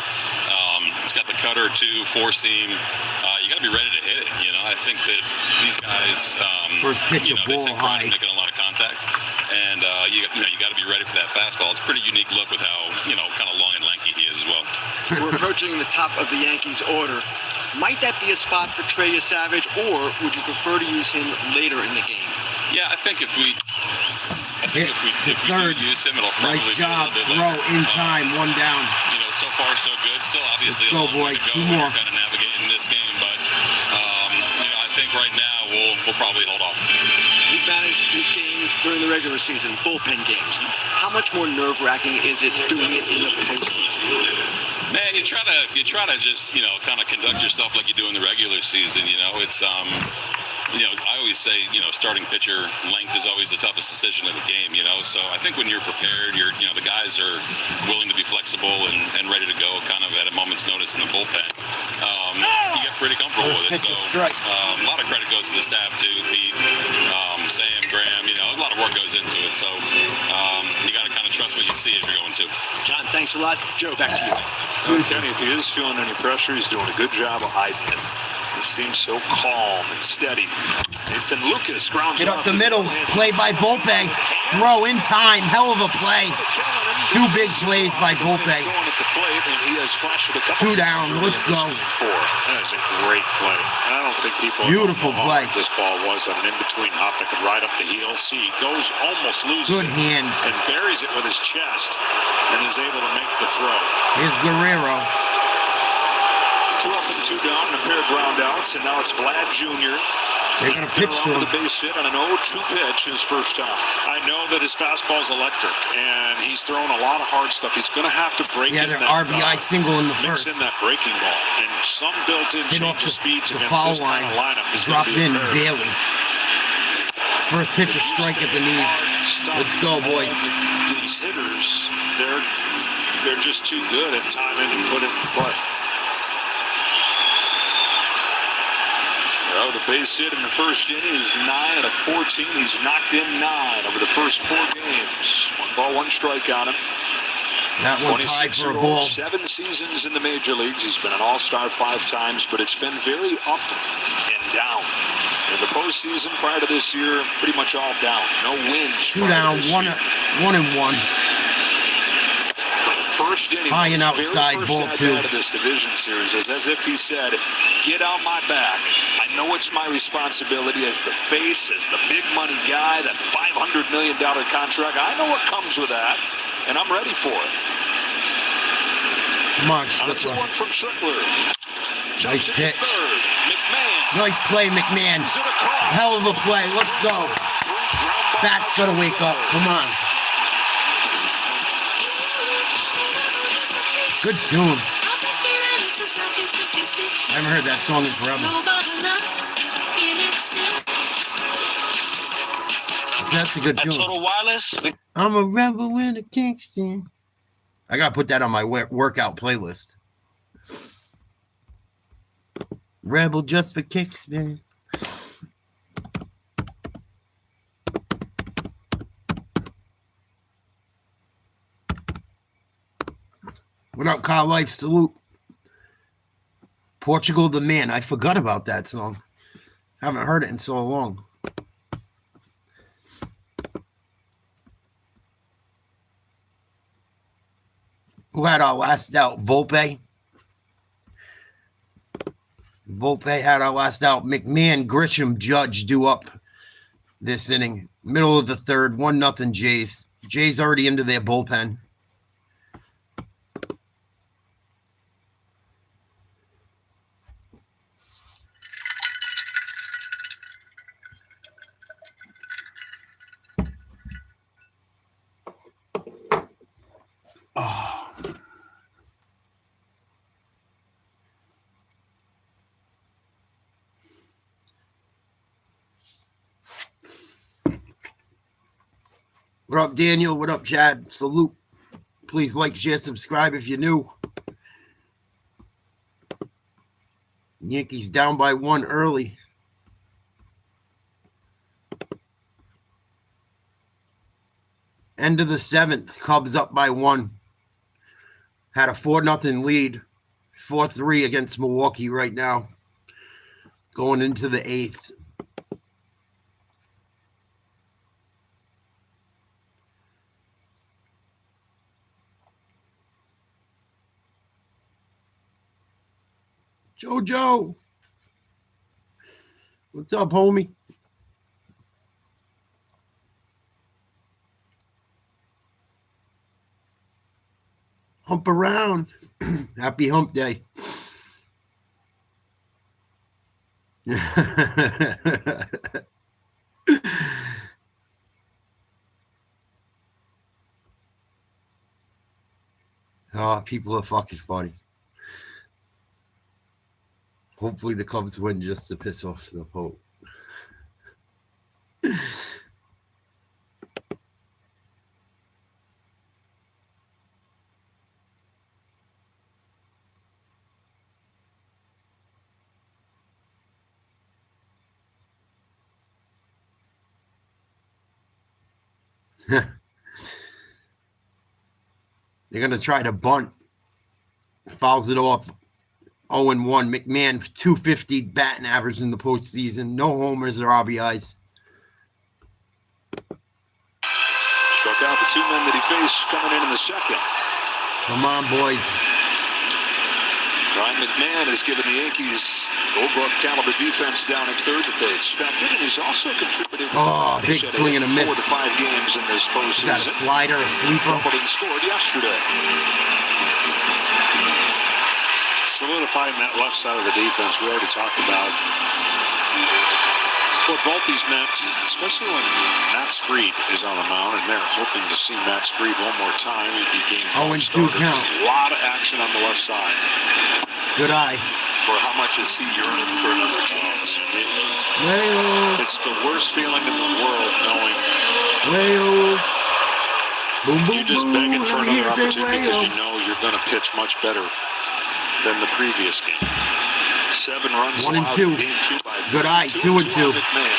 He's got the cutter too, four seam. You got to be ready to hit it. You know, I think that these guys, First pitch, you know, a ball they take pride high. in making a lot of contact, and you got to be ready for that fastball. It's a pretty unique look with how kind of long and lanky he is as well. We're approaching the top of the Yankees order. Might that be a spot for Trey Savage, or would you prefer to use him later in the game? Yeah, I think if we do use him, it'll probably Nice be a job. little bit Throw later. in time. One down. You know, so far so good. Still, obviously, Let's go, a long way boys. to go. Two more. We're kind of navigating this game, but I think right now we'll probably hold off. You've managed these games during the regular season, bullpen games. How much more nerve-wracking is it doing it in the postseason? Man, you try to just kind of conduct yourself like you do in the regular season. You know, it's I always say starting pitcher length is always the toughest decision of the game. You know, so I think when you're prepared, the guys are willing to be flexible and ready to go, kind of at a moment's notice in the bullpen. You get pretty comfortable with it. So a lot of credit goes to the staff too, Pete, Sam, Graham. A lot of work goes into it. So you got to kind of trust what you see as you're going to. John, thanks a lot. Joe, back to you. Kenny, if he is feeling any pressure, he's doing a good job of hiding it. He seems so calm and steady. Nathan Lucas grounds Get up the middle. Play by Volpe. Throw in time. Hell of a play. Two big plays by Volpe. Two down. Let's go. That is a great play. And I don't think people Beautiful know how play. hard this ball was on an in-between hop that could ride up the heel. See, he goes, almost loses Good it, hands. and buries it with his chest and is able to make the throw. Here's Guerrero. 2 up and 2 down, and a pair of ground outs, and now it's Vlad Jr. They're going to pitch to him. The base hit on an 0-2 pitch his first time. I know that his fastball's electric, and he's thrown a lot of hard stuff. He's going to have to break He had in an that RBI single in the mix first. in that breaking ball, and some built-in Hit off change of speeds the against foul this line. kind of lineup is Dropped going to be in imperative. barely. First pitch, a strike at the knees. Let's go, boys. These hitters, they're just too good at timing and put it in play. Well, the base hit in the first inning is 9 out of 14. He's knocked in 9 over the first 4 games. 1 ball, 1 strike on him. That one's high for a ball. 7 seasons in the major leagues. He's been an all-star 5 times, but it's been very up and down. In the postseason prior to this year, pretty much all down. No wins. 2 down, 1 and 1. First inning, high and his outside, very ball first 2. Out of this division series is as if he said, "Get on my back. I know it's my responsibility as the face, as the big money guy, that $500 million contract. I know what comes with that, and I'm ready for it." Come on, That's Schlittler. 1 from Schlittler. Nice pitch. Third. McMahon. Nice play, McMahon. Is it across? Hell of a play. Let's go. Bat's got to wake up. Come on. Good tune. I haven't heard that song in forever. That's a good tune. Total Wireless. I'm a rebel in a Kingston. I got to put that on my workout playlist. Rebel just for kicks, man. What up, Car Life? Salute. Portugal the Man. I forgot about that song. Haven't heard it in so long. Who had our last out? Volpe. Volpe had our last out. McMahon, Grisham, Judge due up this inning. Middle of the third. 1-0 Jays. Jays already into their bullpen. What up, Daniel? What up, Chad? Salute. Please like, share, subscribe if you're new. Yankees down by 1 early. End of the 7th. Cubs up by 1. Had a 4-0 lead. 4-3 against Milwaukee right now. Going into the 8th. Jojo. What's up, homie? Hump around. Happy hump day. Oh, people are fucking funny. Hopefully the Cubs win just to piss off the Pope. They're going to try to bunt. Fouls it off. 0-1. McMahon, 250 batting average in the postseason. No homers or RBIs. Struck out the 2 men that he faced coming in the 2nd. Come on, boys. Ryan McMahon has given the Yankees Gold Glove caliber defense down at 3rd that they expected, and he's also contributed. Oh, big swing and a miss. 4 to 5 games in this postseason. Got a slider, a sleeper. Wimbledon scored yesterday. Solidifying that left side of the defense, we already talked about what Volpe's meant, especially when Max Fried is on the mound, and they're hoping to see Max Fried one more time. He'd be game 0-2 count. There's a lot of action on the left side. Good eye. For how much is he yearning for another chance? It's the worst feeling in the world knowing you're just begging for another opportunity because you know you're going to pitch much better than the previous game. 7 runs 1-2. Game 2 by Good eye. 2-2. McMahon.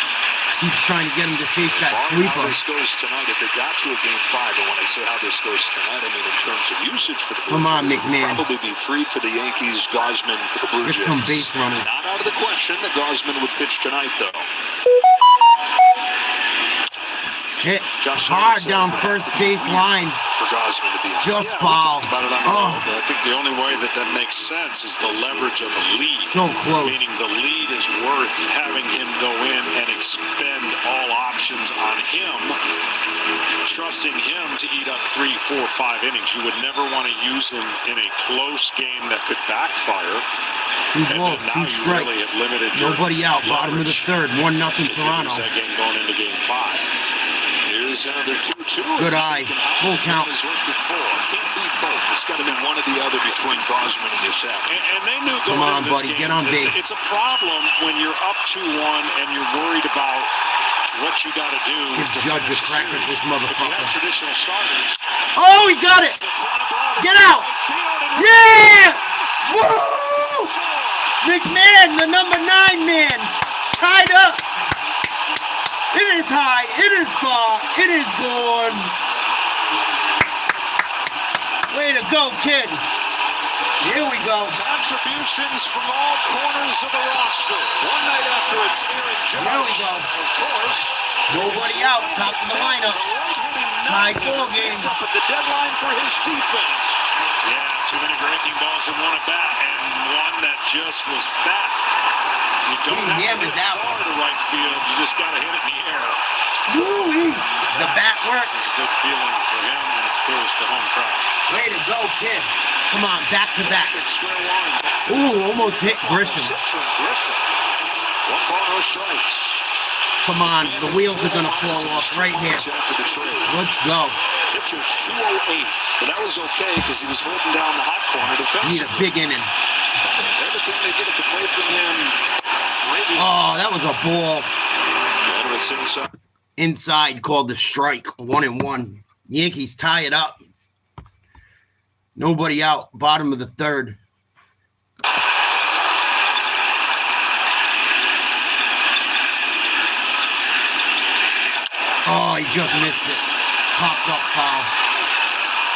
Keeps trying to get him to chase that How sweeper. this goes tonight, if it got to a game 5, and when I say how this goes tonight, I mean in terms of usage for the Blue Come on, Jays, McMahon. it would probably be Fried for the Yankees, Gosman for the Blue Jays. Get some base runners. Not out of the question that Gosman would pitch tonight, though. Hit hard down first base line. For Gosman to be Just foul. About it on the road, but I think the only way that makes sense is the leverage of the lead. So close. Meaning the lead is worth having him go in and expend all options on him, trusting him to eat up 3, 4, 5 innings. You would never want to use him in a close game that could backfire. 2 balls, 2 strikes. Really Nobody out. Bottom of the 3rd. 1-0 Toronto. That game going into game 5. Here's another 2-2. Good eye. Full count. Can't beat both. It's got to be one or the other between Gosman and yourself. And they knew Come going on, into this buddy. game, Get on base. It's a problem when you're up 2-1 and you're worried about what you got to do. Give to Judge a finish the crack at series. this If you motherfucker. have traditional starters, Oh, he got it. Get out. Yeah. Woo! McMahon, the number 9 man. Tied up. It is high. It is far. It is gone. Way to go, kid. Here we go. Contributions from all corners of the roster. One night after it's Aaron Judge. There we go. Of course. Nobody out. Top of the lineup. Tied ball game. Up at the deadline for his defense. yeah, too many breaking balls in one at bat, and one that just was fat. You don't He have to hammered hit that far to right field. You just got to hit it in the air. Woo-wee. The bat works. Good feeling for him, and of course the home crowd. Way to go, kid. Come on, back to back. It's square one. Ooh, almost hit Grisham. 1 ball, no strikes. Come on, the wheels are going to fall off right here. After the trade. Let's go. Pitcher's 208, but that was okay because he was holding down the hot corner Need defensively. a big inning. Everything they get at the plate from him. Oh, that was a ball. Generous inside. Inside called the strike, 1-1. Yankees tie it up. Nobody out, bottom of the third. Oh, he just missed it. Popped up foul.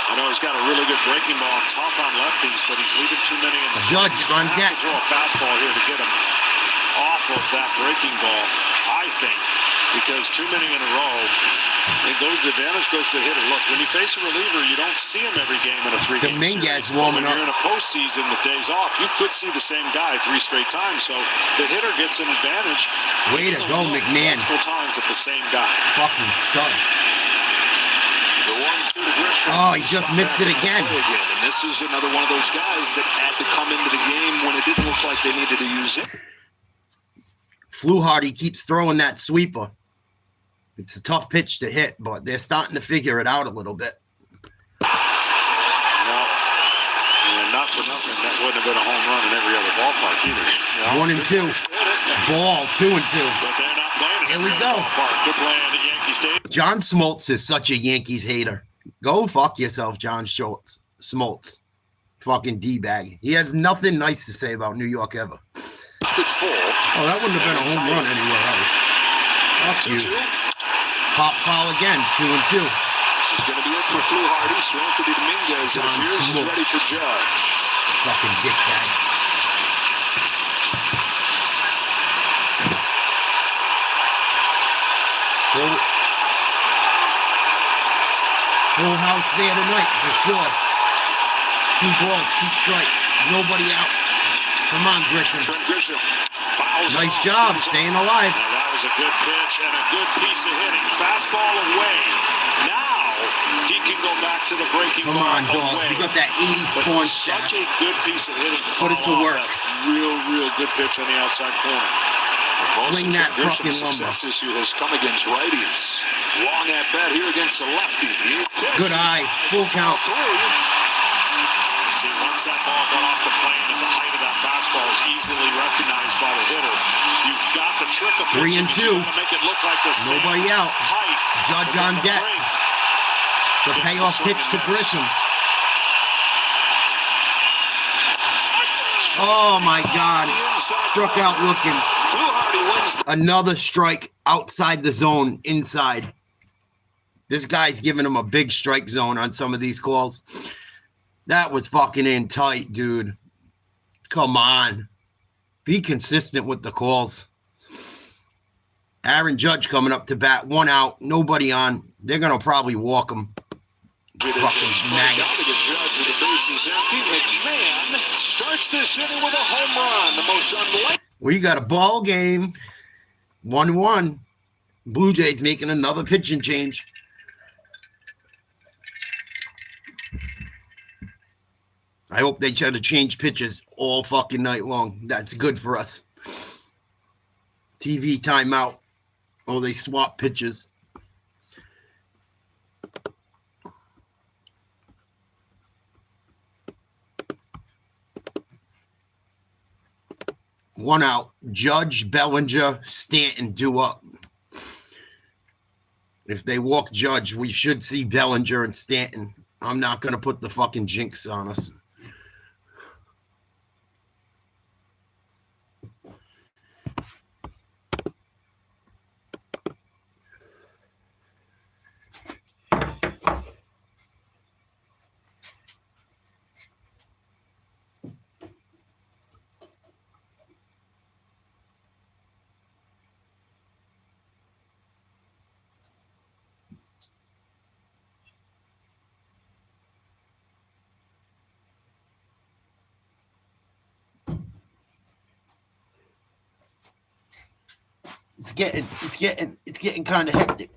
I know he's got a really good breaking ball, tough on lefties, but he's leaving too many in the Judge He's gonna on have deck. to throw a fastball here to get him off of that breaking ball, I think, because too many in a row. The advantage goes to the hitter. Look, when you face a reliever, you don't see him every game in a 3-game Dominguez series. warming When up. you're in a postseason with days off, you could see the same guy 3 straight times. So the hitter gets an advantage. Way to go, McMahon. Multiple times at the same guy. Fucking stud. The 1-2 to Grisham. Oh, he just missed it again. And this is another one of those guys that had to come into the game when it didn't look like they needed to use it. Fluharty keeps throwing that sweeper. It's a tough pitch to hit, but they're starting to figure it out a little bit. No, and not for nothing, that wouldn't have been a home run in every other ballpark either. You know? 1-2. Ball, 2-2. But they're not playing it. Here we every go. other ballpark. They're playing at Yankee Stadium. John Smoltz is such a Yankees hater. Go fuck yourself, John Smoltz. Fucking D-bag. He has nothing nice to say about New York ever. Good full. Oh, that wouldn't have been a home run anywhere else. Fuck you. 2-2. Pop foul again, 2-2. This is going to be it for Fluharty. So Anthony Dominguez, it John appears, is Smoltz. ready for Judge. Fucking dickbag. Full house there tonight for sure. 2 balls, 2 strikes. Nobody out. Come on, Grisham. Trent Grisham fouls Nice off. job Swings staying alive. Now, that was a good pitch and a good piece of hitting. Fastball away. Now he can go back to the breaking Come ball on, dog. away. You got that 80s But porn such stash. a good piece of hitting. Put it to follow work. off that real good pitch on the outside corner. Swing that fucking lumber. Success issue has come against righties. Long at bat here against the lefty. Good eye. Full count. See, once that ball got off the plane and the height of that fastball is easily recognized by the hitter, you've got the trick of 3 pitching. and 2. You gotta make it look like the same Nobody out. height. Judge But on the deck. break The gets payoff the swing pitch and to miss. Grisham. Oh my God. Struck out looking. Fluharty wins. Another strike outside the zone, inside. This guy's giving him a big strike zone on some of these calls. That was fucking in tight, dude. Come on. Be consistent with the calls. Aaron Judge coming up to bat. 1 out. Nobody on. They're going to probably walk him. Fucking maggot. Down to the Judge with the bases empty. McMahon starts this inning with a home run. The most unlikely. We got a ball game. 1-1. Blue Jays making another pitching change. I hope they try to change pitches all fucking night long. That's good for us. TV timeout. Oh, they swap pitches. One out. Judge, Bellinger, Stanton do up. If they walk Judge, we should see Bellinger and Stanton. I'm not going to put the fucking jinx on us. It's getting kind of hectic.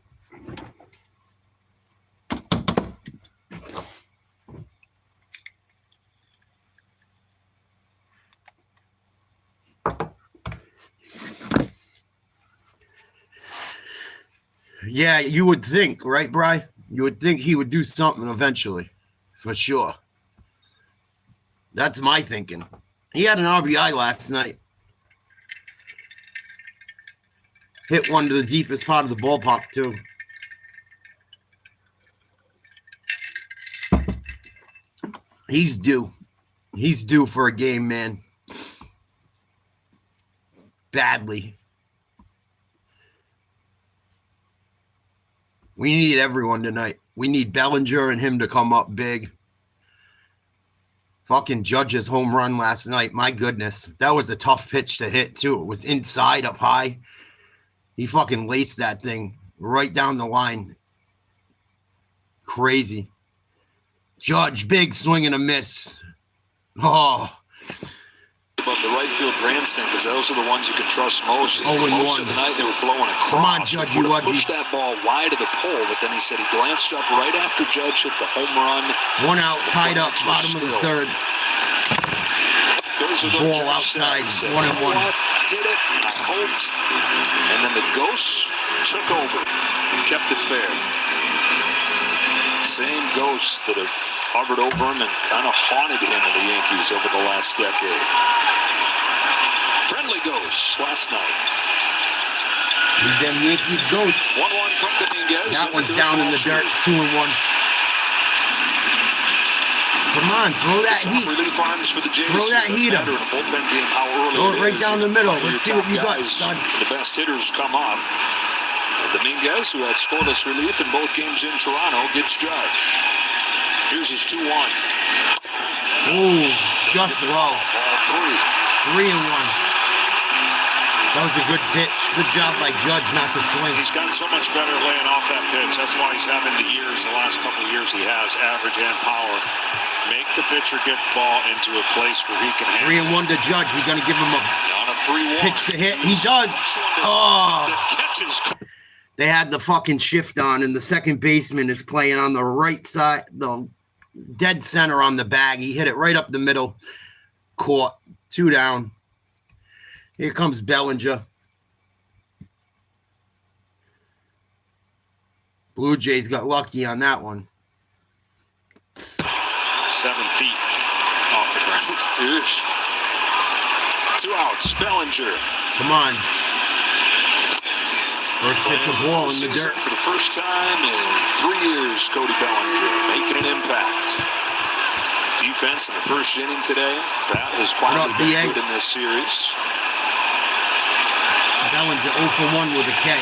Yeah, you would think, right, Bri? You would think he would do something eventually, for sure. That's my thinking. He had an RBI last night. Hit one to the deepest part of the ballpark, too. He's due. He's due for a game, man. Badly. We need everyone tonight. We need Bellinger and him to come up big. Fucking Judge's home run last night. My goodness. That was a tough pitch to hit, too. It was inside up high. He fucking laced that thing right down the line. Crazy. Judge, big swing and a miss. Oh. Above the right field grandstand, because those are the ones you can trust most. Oh, For and most one. of the night, they were blowing across. Come on, Judge, you lucky. Pushed that ball wide of the pole, but then he said he glanced up right after Judge hit the home run. One out, tied up, bottom of the third. Goes with Ball Judge outside, said, 1-1. Hit it, I hoped. And then the Ghosts took over and kept it fair. Same Ghosts that have hovered over him and kind of haunted him in the Yankees over the last decade. Friendly Ghosts last night. Need them Yankees ghosts. 1-1 from Dominguez. That one's down in the dirt, 2-1. Come on, throw that heat. Relief arms for the Jays. Throw that heat up. In a bullpen game, how early Throw it right is. down the middle. Let's see what you got, Guys, stud. The best hitters come up. Dominguez, who had scoreless relief in both games in Toronto, gets Judge. Here's his 2-1. Ooh, just low. Ball 3. 3-1. That was a good pitch. Good job by Judge not to swing. He's gotten so much better laying off that pitch. That's why he's having the last couple of years he has, average and power. Make the pitcher get the ball into a place where he can handle 3-1 to Judge. You're going to give him a On a 3-1. pitch to hit. He does. Oh. They had the fucking shift on, and the second baseman is playing on the right side, the dead center on the bag. He hit it right up the middle. Caught. 2 down. Here comes Bellinger. Blue Jays got lucky on that one. 7 feet off the ground. 2 outs. Bellinger. Come on. First pitch of ball in the dirt. For the first time in 3 years, Cody Bellinger making an impact. Defense in the first inning today. That has quietly been good in this series. Bellinger 0 for 1 with a K.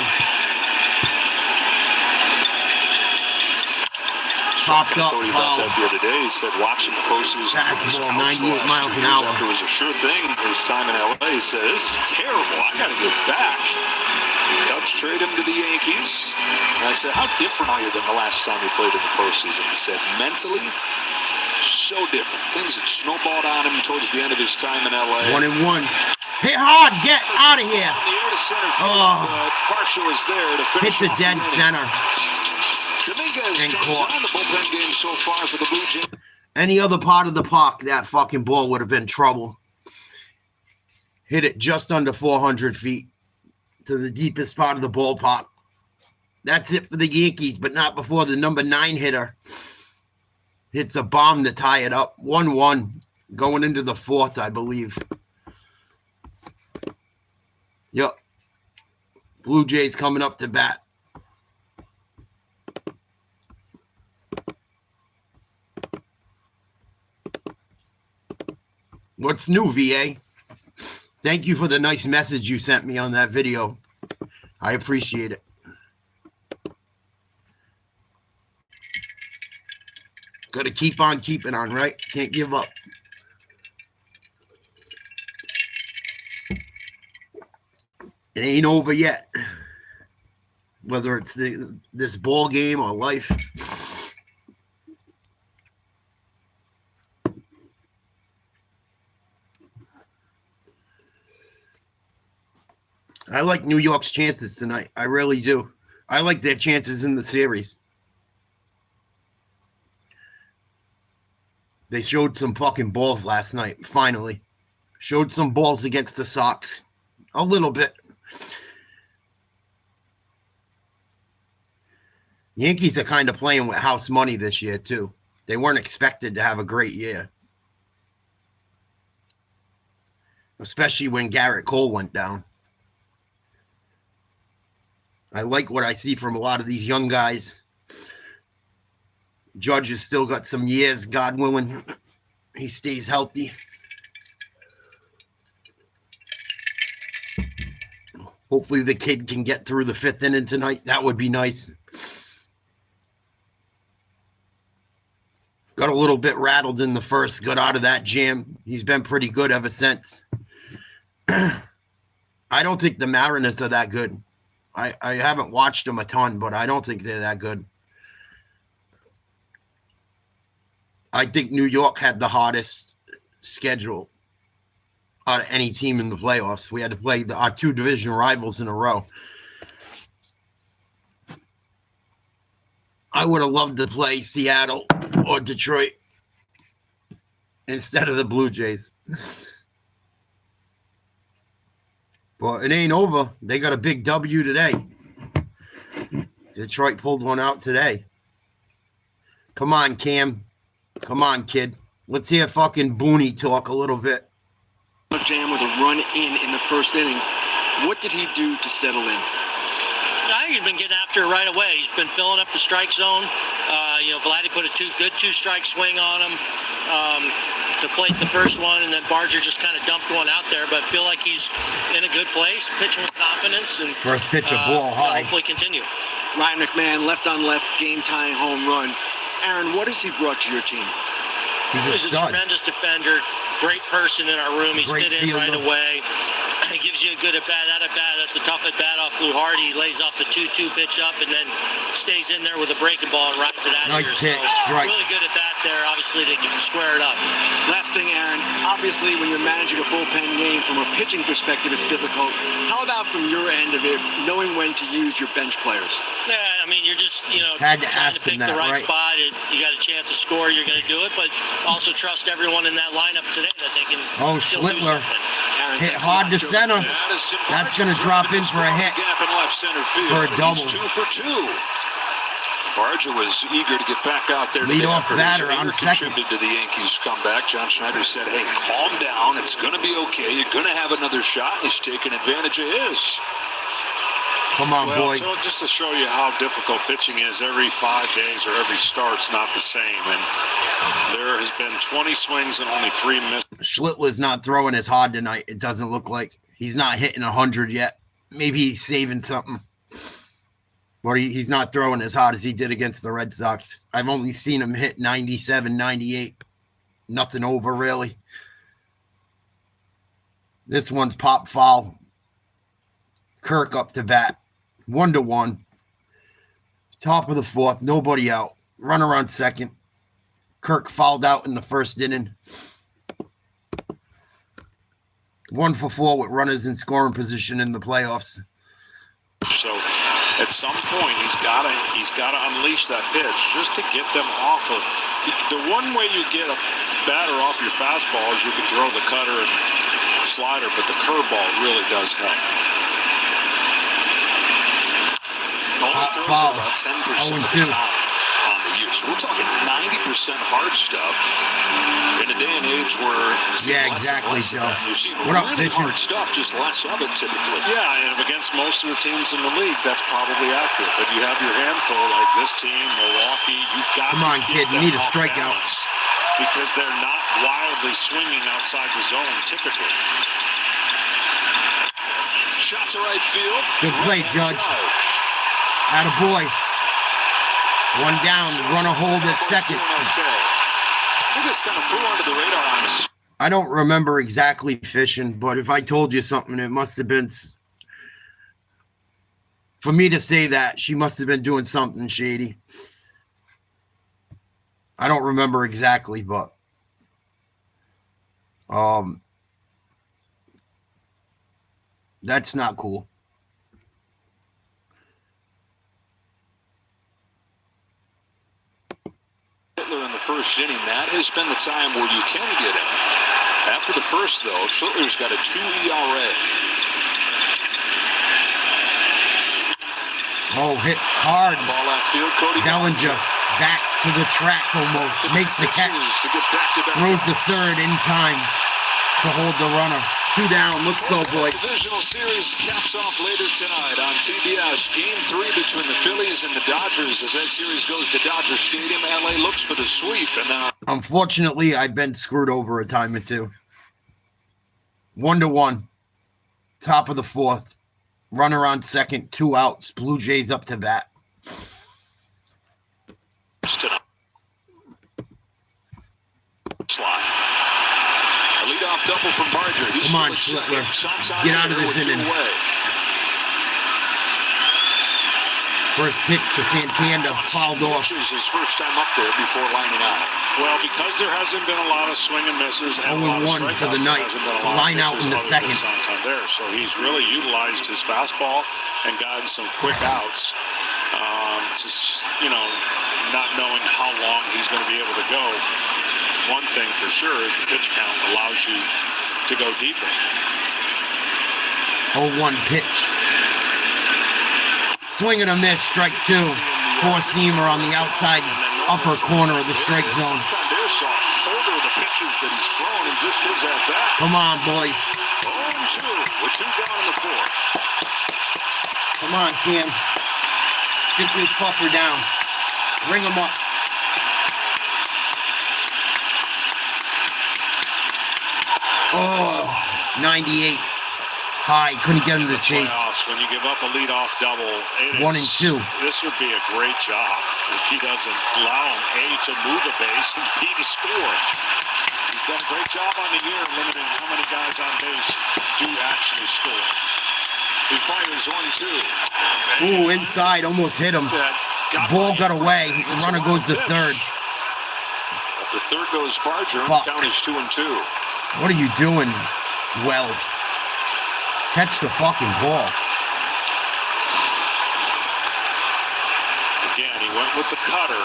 Popped up, Cody foul. about that the other day. He said watching the postseason. Fastball, 98 miles an hour. After it was a sure thing his time in LA. He said, this is terrible. I got to get back. Cubs trade him to the Yankees. And I said, how different are you than the last time you played in the postseason? He said, mentally, so different. Things that snowballed on him towards the end of his time in LA. 1-1. Hit hard. Get out of here. Oh. Varsho is there to finish Hit the dead center. Dominguez And comes caught. on the bullpen game so far for the Blue Jays. Any other part of the park, that fucking ball would have been trouble. Hit it just under 400 feet to the deepest part of the ballpark. That's it for the Yankees, but not before the number 9 hitter hits a bomb to tie it up. 1-1 going into the 4th, I believe. Yep. Blue Jays coming up to bat. What's new, VA? Thank you for the nice message you sent me on that video. I appreciate it. Got to keep on keeping on, right? Can't give up. It ain't over yet. Whether it's this ball game or life. I like New York's chances tonight. I really do. I like their chances in the series. They showed some fucking balls last night, finally. Showed some balls against the Sox. A little bit. Yankees are kind of playing with house money this year, too. They weren't expected to have a great year. Especially when Garrett Cole went down. I like what I see from a lot of these young guys. Judge has still got some years, God willing. He stays healthy. Hopefully the kid can get through the 5th inning tonight. That would be nice. Got a little bit rattled in the first. Got out of that jam. He's been pretty good ever since. I don't think the Mariners are that good. I haven't watched them a ton, but I don't think they're that good. I think New York had the hardest schedule out of any team in the playoffs. We had to play our 2 division rivals in a row. I would have loved to play Seattle or Detroit instead of the Blue Jays. But it ain't over. They got a big W today. Detroit pulled one out today. Come on, Cam. Come on, kid. Let's hear fucking Booney talk a little bit. Jam with a run in the first inning. What did he do to settle in? I think he's been getting after it right away. He's been filling up the strike zone. Vladdy put a good 2-strike swing on him to plate the first one, and then Barger just kind of dumped one out there. But I feel like he's in a good place, pitching with confidence. And first pitch, a ball high. Hopefully continue. Ryan McMahon, left on left, game-tying home run. Aaron, what has he brought to your team? He's a tremendous defender, great person in our room. He's fit in right away. He gives you a good at-bat. That at-bat, that's a tough at-bat off Lou Hardy. He lays off the 2-2 pitch up and then stays in there with a breaking ball and rides it out of here. Nice pitch, right. Really good at-bat there, obviously, to square it up. Last thing, Aaron, obviously when you're managing a bullpen game, from a pitching perspective, it's difficult. How about from your end of it, knowing when to use your bench players? Yeah, I mean, you're just, trying to pick the right spot. You got a chance to score, you're going to do it, but also trust everyone in that lineup today that they can still do something. Aaron, hit hard to center. That's going to drop in for a hit. Gap in left center field. For a double. He's 2 for 2. Barger was eager to get back out there. Lead off batter on second. Contributed to the Yankees' comeback. John Schneider said, hey, calm down. It's going to be okay. You're going to have another shot. He's taking advantage of his. Come on, boys. So just to show you how difficult pitching is, every 5 days or every start's not the same. And there has been 20 swings and only 3 misses. Schlittler's not throwing as hard tonight. It doesn't look like. He's not hitting 100 yet. Maybe he's saving something. But he's not throwing as hard as he did against the Red Sox. I've only seen him hit 97, 98. Nothing over, really. This one's pop foul. Kirk up to bat. 1-1. Top of the 4th. Nobody out. Runner on second. Kirk fouled out in the first inning. 1 for 4 with runners in scoring position in the playoffs. So at some point he's got to unleash that pitch just to get them off of the one way you get a batter off your fastball is you can throw the cutter and slider, but the curveball really does help. Only throws foul. about 10% of the time on the use. We're talking 90% hard stuff in a day and age where exactly, Joe. You see What up, really Fisher? hard stuff, just less of it typically. Yeah, and against most of the teams in the league, that's probably accurate. But you have your handful like this team, Milwaukee. You've got Come on, to kid. keep You need them a off strikeout. balance because they're not wildly swinging outside the zone typically. Shot to right field. Good play, Judge. Attaboy. One down. Runner hold at second. He just kind of flew under the radar on us. I don't remember exactly fishing, but if I told you something, it must have been for me to say that she must have been doing something shady. I don't remember exactly, but that's not cool. In the first inning, that has been the time where you can get him. After the first, though, Schlittler's got a 2 ERA. Oh, hit hard. Ball left field, Cody Bellinger back to the track almost. Makes the catch. To get back to back. Throws the third in time to hold the runner. 2 down. Let's go, boys. Divisional series caps off later tonight on TBS. Game 3 between the Phillies and the Dodgers. As that series goes to Dodger Stadium, LA looks for the sweep. And unfortunately, I've been screwed over a time or two. 1-1. Top of the 4th. Runner on second. 2 outs. Blue Jays up to bat. Slot. A leadoff double from Barger. He's Come on, Schlittler. Get out of this inning. First pitch to Santander, fouled off. His first time up there before lining out. Well, because there hasn't been a lot of swing and misses and 0-1 for the night. Line out in the second. Santander, so he's really utilized his fastball and gotten some quick outs. Just, not knowing how long he's going to be able to go. One thing for sure is the pitch count allows you to go deeper. 0-1 pitch. Swing and a miss, strike 2. 4-seamer on the outside upper corner of the strike zone. Santander saw hold of the pitches that he's thrown and just his at bat. Come on, boys. 0-2 with 2 down in the 4th. Come on, Cam. Sit this fucker down. Ring him up. Oh, 98. High. Couldn't get him to chase. When you give up a leadoff double, 1 and 2. This would be a great job if he doesn't allow him, A, to move a base, and B, to score. He's done a great job on the year limiting how many guys on base do actually score. He fires 1-2. Ooh, inside. Almost hit him. Ball got away. The runner goes to third. At the third goes Barger. Fuck. The count is 2-2. What are you doing, Wells? Catch the fucking ball. Again, he went with the cutter.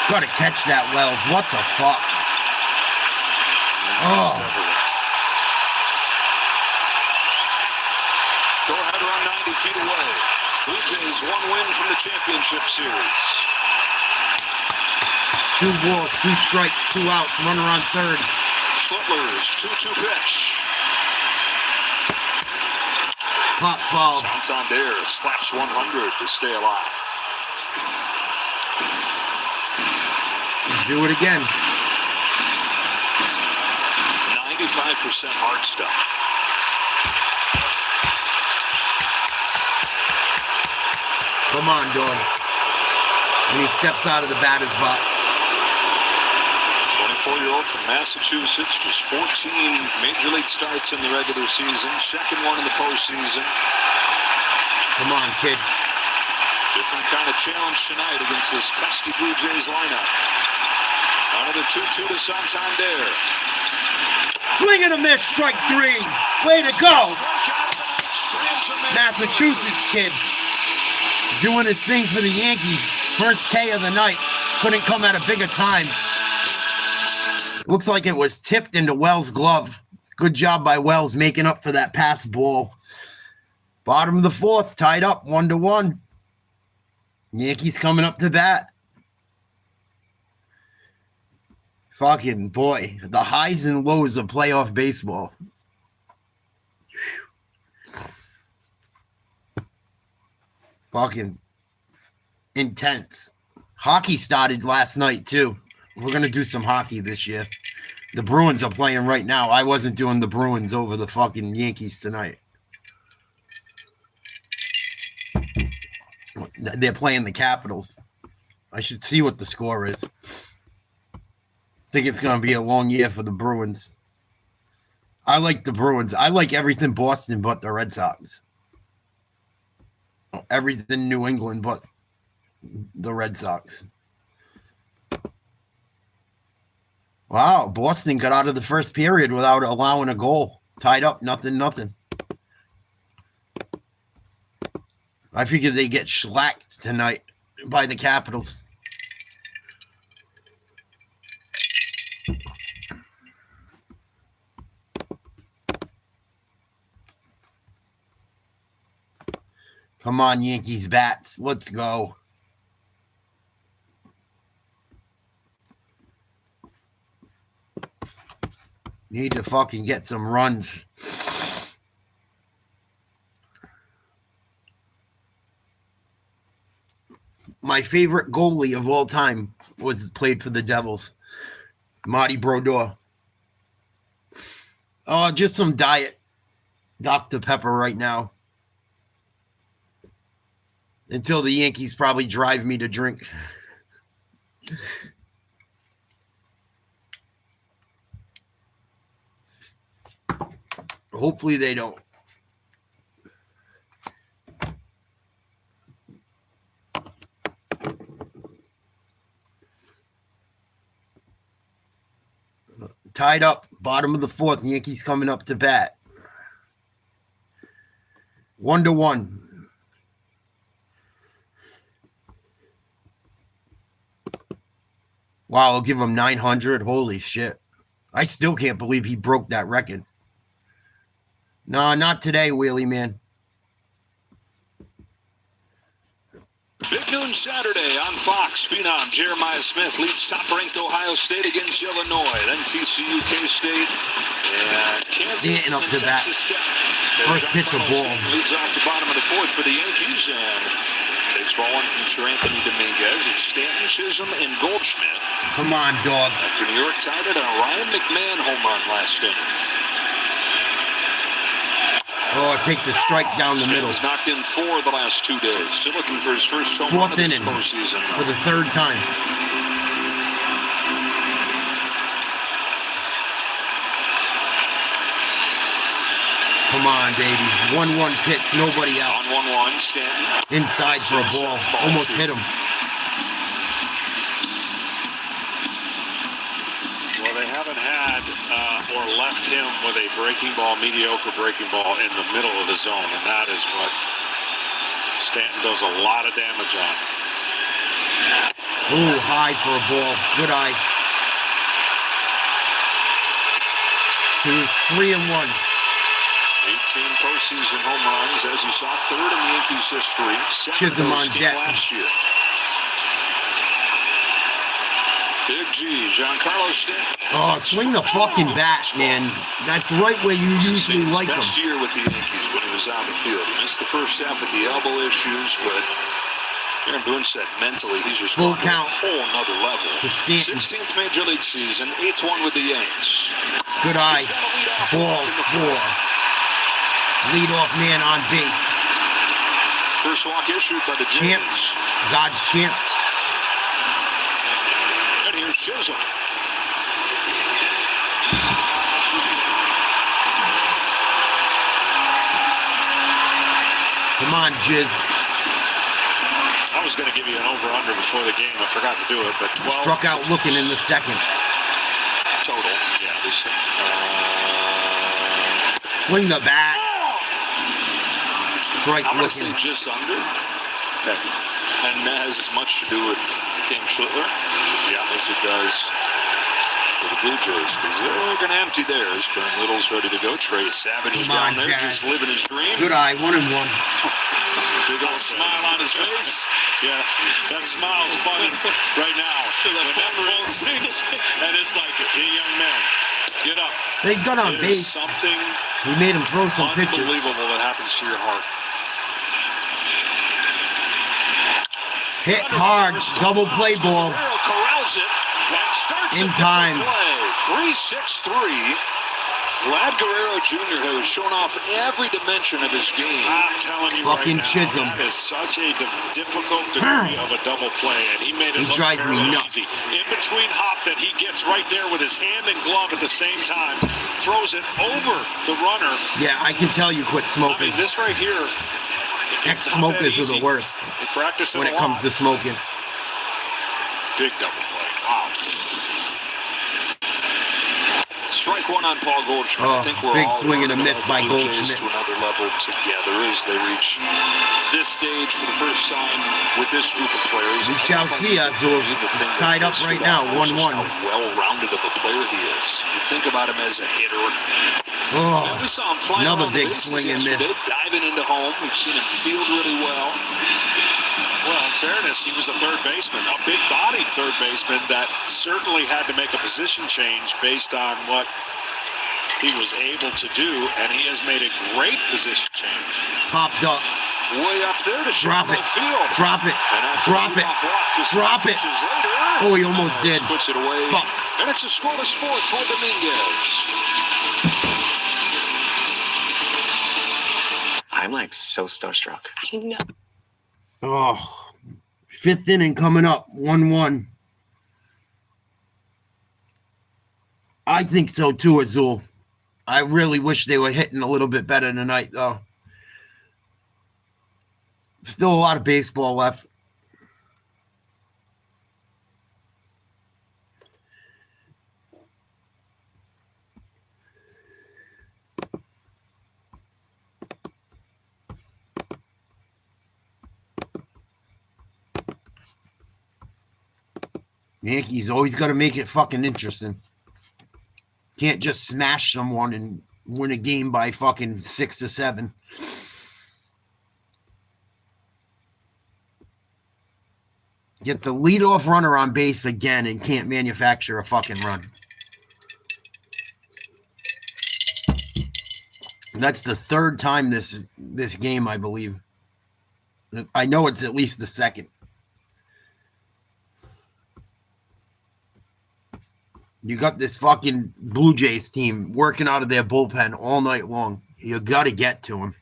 Gotta catch that, Wells. What the fuck? Oh. Go ahead, run 90 feet away. Blue Jays 1 win from the championship series. 2 balls, 2 strikes, 2 outs. Runner on third. Schlittler's 2-2 pitch. Pop foul. Santander slaps 100 to stay alive. Do it again. 95% hard stuff. Come on, dog. And he steps out of the batter's box. 24-year-old from Massachusetts, just 14 major league starts in the regular season, second one in the postseason. Come on, kid. Different kind of challenge tonight against this pesky Blue Jays lineup. Another 2-2 to Santander. Swing and a miss, strike 3. Way to go. Massachusetts kid. Doing his thing for the Yankees. First K of the night. Couldn't come at a bigger time. Looks like it was tipped into Wells' glove. Good job by Wells making up for that pass ball. Bottom of the 4th, tied up 1-1. Yankees coming up to bat. Fucking boy, the highs and lows of playoff baseball. Fucking intense. Hockey started last night too. We're going to do some hockey this year. The Bruins are playing right now. I wasn't doing the Bruins over the fucking Yankees tonight. They're playing the Capitals. I should see what the score is. I think it's going to be a long year for the Bruins. I like the Bruins. I like everything Boston but the Red Sox. Everything New England but the Red Sox. Wow, Boston got out of the first period without allowing a goal. Tied up, 0-0. I figured they get shellacked tonight by the Capitals. Come on, Yankees bats. Let's go. Need to fucking get some runs. My favorite goalie of all time was played for the Devils. Marty Brodeur. Oh, just some diet Dr. Pepper right now. Until the Yankees probably drive me to drink. Hopefully they don't. Tied up, bottom of the fourth. Yankees coming up to bat. 1-1. Wow, I'll give him 900. Holy shit. I still can't believe he broke that record. No, not today, Wheelie Man. Big noon Saturday on Fox. Phenom Jeremiah Smith leads top-ranked Ohio State against Illinois. Then TCU, K-State, and Kansas Stanton up and to bat. Texas Tech. First pitch of ball. Leads off the bottom of the fourth for the Yankees and takes ball one from Sir Anthony Dominguez. It's Stanton, Chisholm, and Goldschmidt. Come on, dog. After New York tied it on a Ryan McMahon home run last inning. Oh, it takes a strike down the middle. Stanton's knocked in 4 the last 2 days. Still looking for his first home run of this postseason. For the third time. Come on, baby. 1-1 pitch, nobody out. On 1-1, Stanton. Inside for a ball. Almost hit him. Well, they haven't had or left him with a breaking ball, mediocre breaking ball in the middle of the zone, and that is what Stanton does a lot of damage on. Ooh, high for a ball. Good eye. 2, 3 and 1. 18 postseason home runs, as you saw, third in the Yankees' history. Chisholm on deck. Last year. Big G, Giancarlo Stanton. Oh, swing the fucking bat, man. That's right where you usually like him. Best year with the Yankees when he was out of the field. He missed the first half with the elbow issues, but Aaron Boone said mentally he's just full gone count to a whole nother level. to Stanton. 16th Major League season, 8th one with the Yanks. Good eye. Ball 4. Leadoff man on base. First walk issued by the Champ. Jays. God's champ. And here's Chisholm. Come on, Jizz. I was going to give you an over-under before the game. I forgot to do it, but 12. Struck out looking in the second. Total. Yeah, this, Swing the bat. Strike I'm going to say looking. just under. Okay. And that has as much to do with King Schlittler, as it does with the Blue Jays, because they're going to empty theirs. But Little's ready to go. Trey Savage is down there, Jazz. just living his dream. Good eye, 1 and 1. Big old smile on his face. Yeah, that smile's funny right now. When that phone sings, and it's like, hey, young man, get up. They got on There's base. something We made him throw some pitches. unbelievable that happens to your heart. Hit hard. Double play ball. Corrals it. That starts In it. time. Play. 3-6-3. Vlad Guerrero Jr. has shown off every dimension of his game. I'm telling you Fucking right now, Chisholm. that is such a difficult degree of a double play, and he made it He look drives me fairly nuts. easy. In between hop that he gets right there with his hand and glove at the same time, throws it over the runner. Yeah, I can tell you quit I smoking. mean, this right here, it's not that Ex-smokers are the easy. worst They practice when a it comes lot. to smoking. Big double play. Wow. Strike one on Paul Goldschmidt. Oh, I think we're big all swing and a learning miss about by the Blue Jays Goldschmidt. to another level together as they reach this stage for the first time with this group of players. We shall see, Azul. It's tied up right now, 1-1. How well-rounded of a player he is. You think about him as a hitter. Oh, We saw him flying another around the big bases swing and yesterday, miss. diving into home. We've seen him field really well. Well, in fairness, he was a third baseman, a big-bodied third baseman that certainly had to make a position change based on what he was able to do, and he has made a great position change. Popped up. Way up there to Drop it. field. Drop it. Drop it. Drop it. Oh, he almost did. Puts it away. Fuck. And it's a scoreless fourth for Dominguez. I'm like so starstruck. Oh, fifth inning coming up, 1-1. I think so too, Azul. I really wish they were hitting a little bit better tonight, though. Still a lot of baseball left. Yankees always got to make it fucking interesting. Can't just smash someone and win a game by fucking 6 to 7. Get the leadoff runner on base again and can't manufacture a fucking run. And that's the third time this game, I believe. I know it's at least the second. You got this fucking Blue Jays team working out of their bullpen all night long. You got to get to them.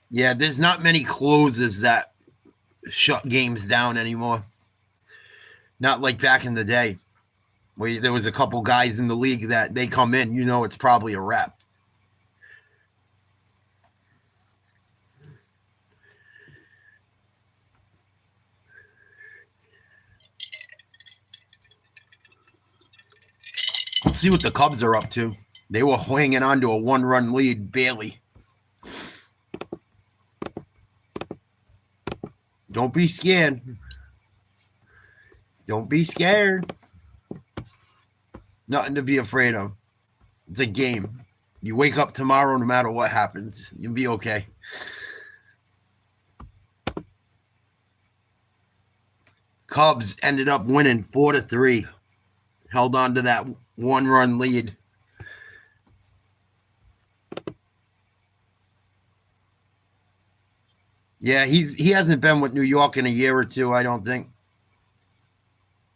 Yeah, there's not many closes that shut games down anymore. Not like back in the day, where there was a couple guys in the league that they come in, you know it's probably a wrap. Let's see what the Cubs are up to. They were hanging on to a 1-run lead, barely. Don't be scared. Don't be scared. Nothing to be afraid of. It's a game. You wake up tomorrow, no matter what happens, you'll be okay. Cubs ended up winning 4-3. Held on to that 1-run lead. Yeah, he hasn't been with New York in a year or two, I don't think.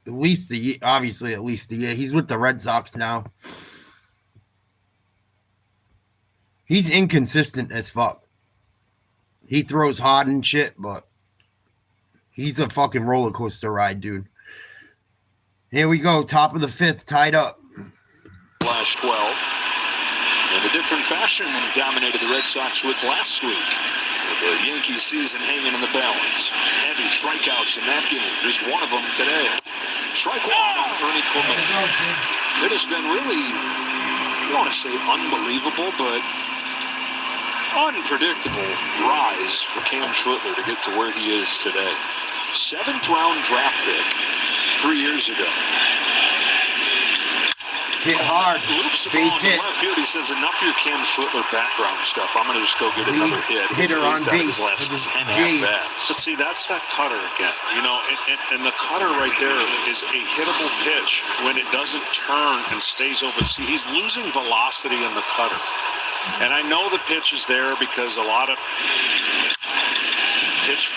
At least a year, obviously at least a year. He's with the Red Sox now. He's inconsistent as fuck. He throws hard and shit, but he's a fucking roller coaster ride, dude. Here we go, top of the fifth, tied up. Last 12. In a different fashion than he dominated the Red Sox with last week. The Yankees season hanging in the balance. Some heavy strikeouts in that game. Just one of them today. Strike one on Ernie Clement. It has been really, I don't want to say unbelievable, but unpredictable rise for Cam Schlittler to get to where he is today. 7th round draft pick 3 years ago. Hit hard. Base hit. Left field. He says, enough of your Cam Schlittler background stuff. I'm going to just go get another hit. Hitter on base for the Jays. But see, that's that cutter again. You know, and the cutter right there is a hittable pitch when it doesn't turn and stays open. See, he's losing velocity in the cutter. And I know the pitch is there because a lot of pitch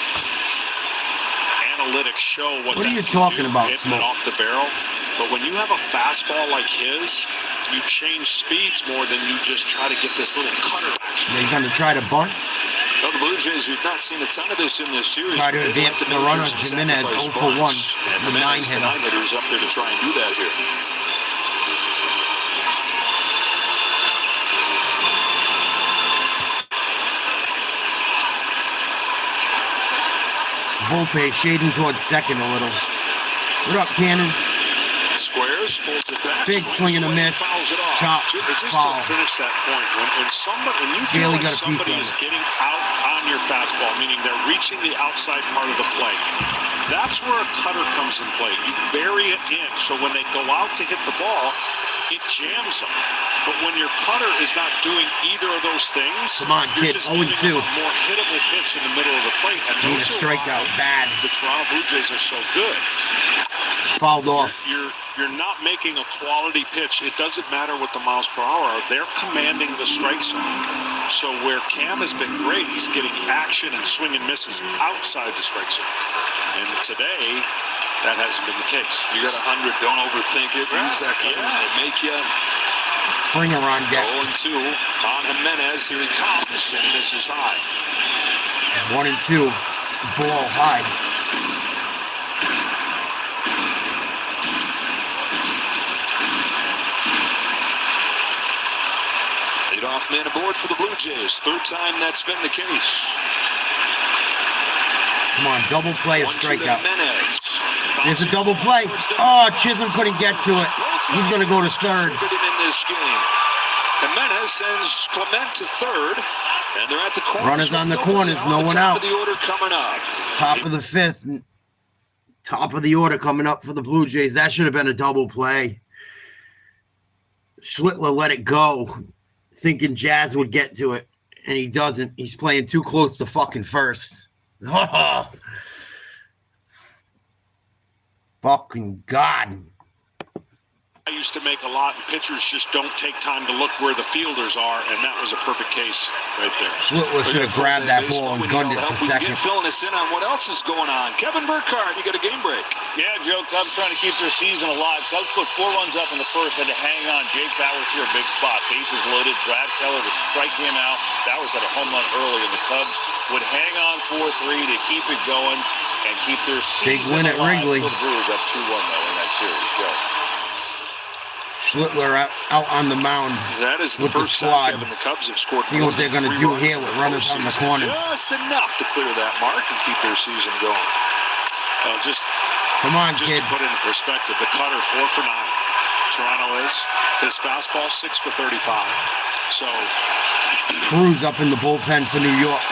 analytics show what are you talking about, hitting it off the barrel. But when you have a fastball like his, you change speeds more than you just try to get this little cutter action. They're going to try to bunt. Well, the Blue Jays, we've not seen a ton of this in this series. Try to advance the runner. Jimenez 0 for 1. The 9-hitter. The 9-hitter's up there to try and do that here. Volpe shading towards second a little. What up, Cannon? Squares, pulls it back. Big swing and a miss. Chop, foul. Finish that point. When you feel like somebody is getting out on your fastball, meaning they're reaching the outside part of the plate, that's where a cutter comes in play. You bury it in, so when they go out to hit the ball, it jams them. But when your cutter is not doing either of those things, Come on, you're kid. just 0-2. giving them a more hittable pitch in the middle of the plate. And Need a those are strikeout why bad. The Toronto Blue Jays are so good. Fouled off. You're not making a quality pitch. It doesn't matter what the miles per hour are. They're commanding the strike zone. So where Cam has been great, he's getting action and swing and misses outside the strike zone. And today, that hasn't been the case. You got 100. Don't overthink it. Use that cutter. It'll make you. Springer on deck. 0-2 on Jimenez. Here he comes, and this is high. 1-2. Ball high. Leadoff man aboard for the Blue Jays. Third time that's been the case. Come on, double play, a 1-2 to strikeout. Jimenez. There's a double play. Oh, Chisholm couldn't get to it. He's going to go to third. In this game. Jimenez sends Clement to third, and they're at the corners. Runners on the corners, no one top out. of the order coming up. Top of the fifth. Top of the order coming up for the Blue Jays. That should have been a double play. Schlittler let it go, thinking Jazz would get to it, and he doesn't. He's playing too close to fucking first. Oh, fucking God. I used to make a lot, and pitchers just don't take time to look where the fielders are, and that was a perfect case right there. Schlittler should have grabbed that ball and gunned it to second. Filling us in on what else is going on. Kevin Burkhardt, you got a game break. Yeah, Joe, Cubs trying to keep their season alive. Cubs put 4 runs up in the first, had to hang on. Jake Bauers here, a big spot. Bases loaded. Brad Keller to strike him out. Bauers had a home run early, and the Cubs would hang on 4-3 to keep it going and keep their season Big win at alive. Wrigley. Still the Brewers up 2-1, though, in that series. Joe. Schlittler out on the mound That is the with the first squad. time, Kevin, the Cubs have scored. See what they're going to do here with runners on the corners. Just enough to clear that mark and keep their season going. Come on, Just kid. to put it in perspective, the cutter 4 for 9. Toronto is. His fastball 6 for 35. So Cruz up in the bullpen for New York.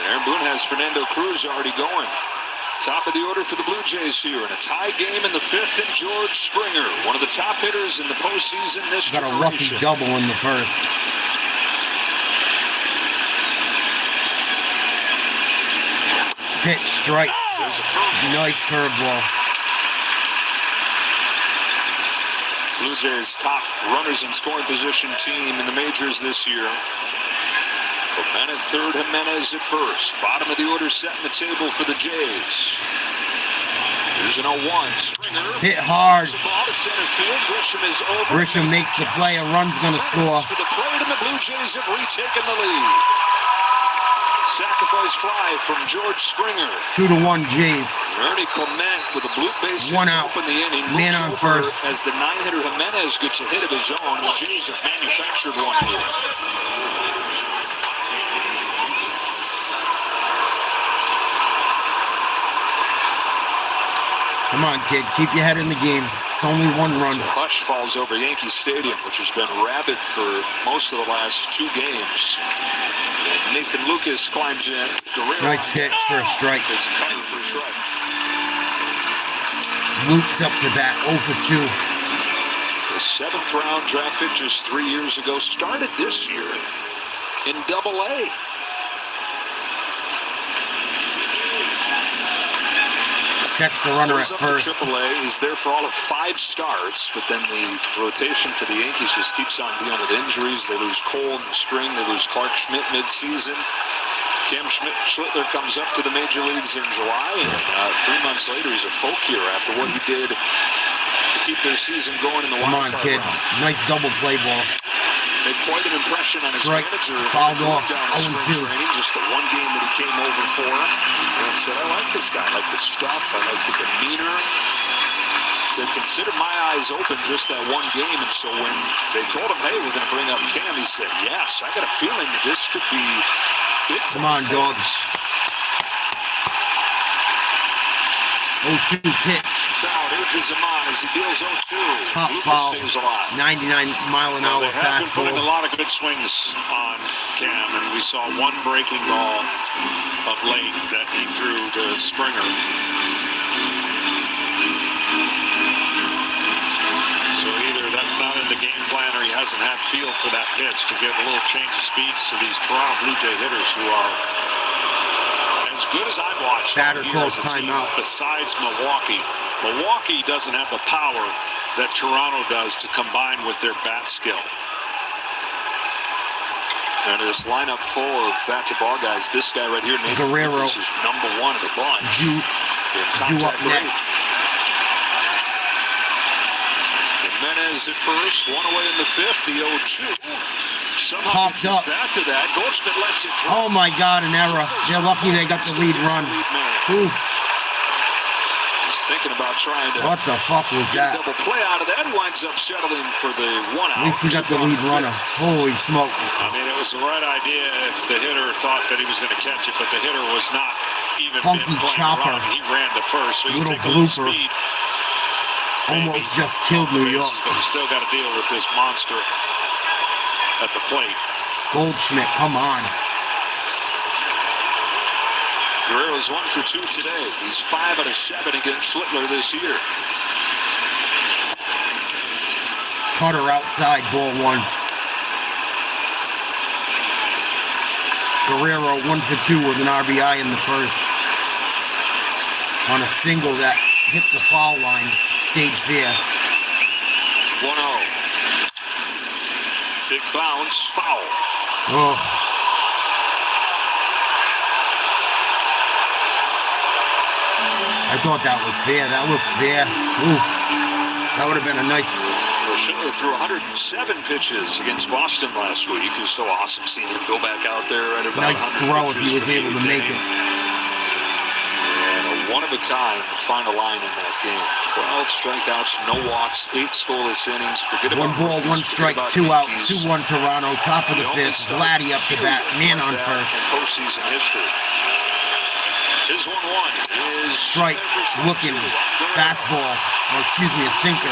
And Aaron Boone has Fernando Cruz already going. Top of the order for the Blue Jays here in a tie game in the 5th, and George Springer, one of the top hitters in the postseason this Got a lucky generation. double in the first. Pitch, strike. There's a curve. Nice curveball. Blue Jays top runners in scoring position team in the majors this year. Clement at third, Jimenez at first. Bottom of the order setting the table for the Jays. Here's an 0-1. Springer Hit hard. hits the ball to center field. Grisham is over. Grisham makes the play. A run's going to score. For the plate, and the Blue Jays have retaken the lead. Sacrifice fly from George Springer. 2-1 Jays. Ernie Clement with a blue base One hits out. open the inning. Man Moves on over first. as the 9-hitter Jimenez gets a hit of his own. The Jays have manufactured one here. Come on, kid. Keep your head in the game. It's only 1 run. Hush falls over Yankee Stadium, which has been rabid for most of the last 2 games. And Nathan Lucas climbs in. Guerrero Nice pitch for a strike. takes a cover for a strike. Luke's up to bat. 0 for 2. The 7th round draft pick just 3 years ago started this year in Double-A. Checks the runner at Goes up to first. AAA. He's there for all of 5 starts, but then the rotation for the Yankees just keeps on dealing with injuries. They lose Cole in the spring. They lose Clark Schmidt mid-season. Cam Schlittler comes up to the major leagues in July, and 3 months later, he's a folk here after what he did to keep their season going in the Come wild on, card kid. round. Nice double play ball. Made quite an impression on his Strike. manager. Fouled Down off. in spring 0-2. training, just the one game that he came over for. And said, I like this guy. I like the stuff. I like the demeanor. Said, consider my eyes open just that one game. And so when they told him, hey, we're going to bring up Cam, he said, yes, I got a feeling that this could be big time. Come on, dogs. 0-2 pitch. Crowd urges him on as he deals 0-2. Pop Lucas foul. stays alive. 99-mile-an-hour they have been putting a fastball. lot of good swings on Cam, and we saw one breaking ball of late that he threw to Springer. So either that's not doesn't have feel for that pitch to give a little change of speeds to these Toronto Blue Jay hitters who are as good as I've watched. Batter here calls as a team timeout. besides Milwaukee. Milwaukee doesn't have the power that Toronto does to combine with their bat skill. And this lineup full of bat-to-ball guys. This guy right here, Nathan Guerrero. Lucas, is number one of the bunch. Due up Contact rate. next. Jimenez at first, one away in the fifth, the 0-2. Somehow Popped gets up. back to that. Goldschmidt lets it drop. Oh my God, an error. They're lucky they got the lead run. Ooh, He's thinking about trying to what the fuck was get a that? double play out of that. He winds up settling for the one out. At least we got the lead runner. Holy smokes. I mean, it was the right idea if the hitter thought that he was going to catch it, but the hitter was not even Funky been playing chopper. around. He ran to first, so you Little take a little blooper. speed. Almost maybe just killed off the New York. bases, but you still got to deal with this monster at the plate. Goldschmidt, come on. Guerrero's 1 for 2 today. He's 5 out of 7 against Schlittler this year. Cutter outside, ball one. Guerrero 1 for 2 with an RBI in the first. On a single that hit the foul line, stayed fair. 1-0. Big bounce, foul. Oh. I thought that was fair. That looked fair. Oof. That would have been a nice. Schlittler threw 107 pitches against Boston last week. It was so awesome seeing him go back out there at about Nice 100 throw if pitches he was for the able to eighth make inning. it. And a one-of-a-kind final line in that game. 12 strikeouts, no walks, 8 scoreless innings. Forget One about ball, one Yankees, strike, forget 2 about out, Yankees. 2-1 Toronto, top of the The only fifth. start Vladdy up to bat, man on like that first. in postseason history. His 1-1 is Strike, looking, fastball, or excuse me, a sinker.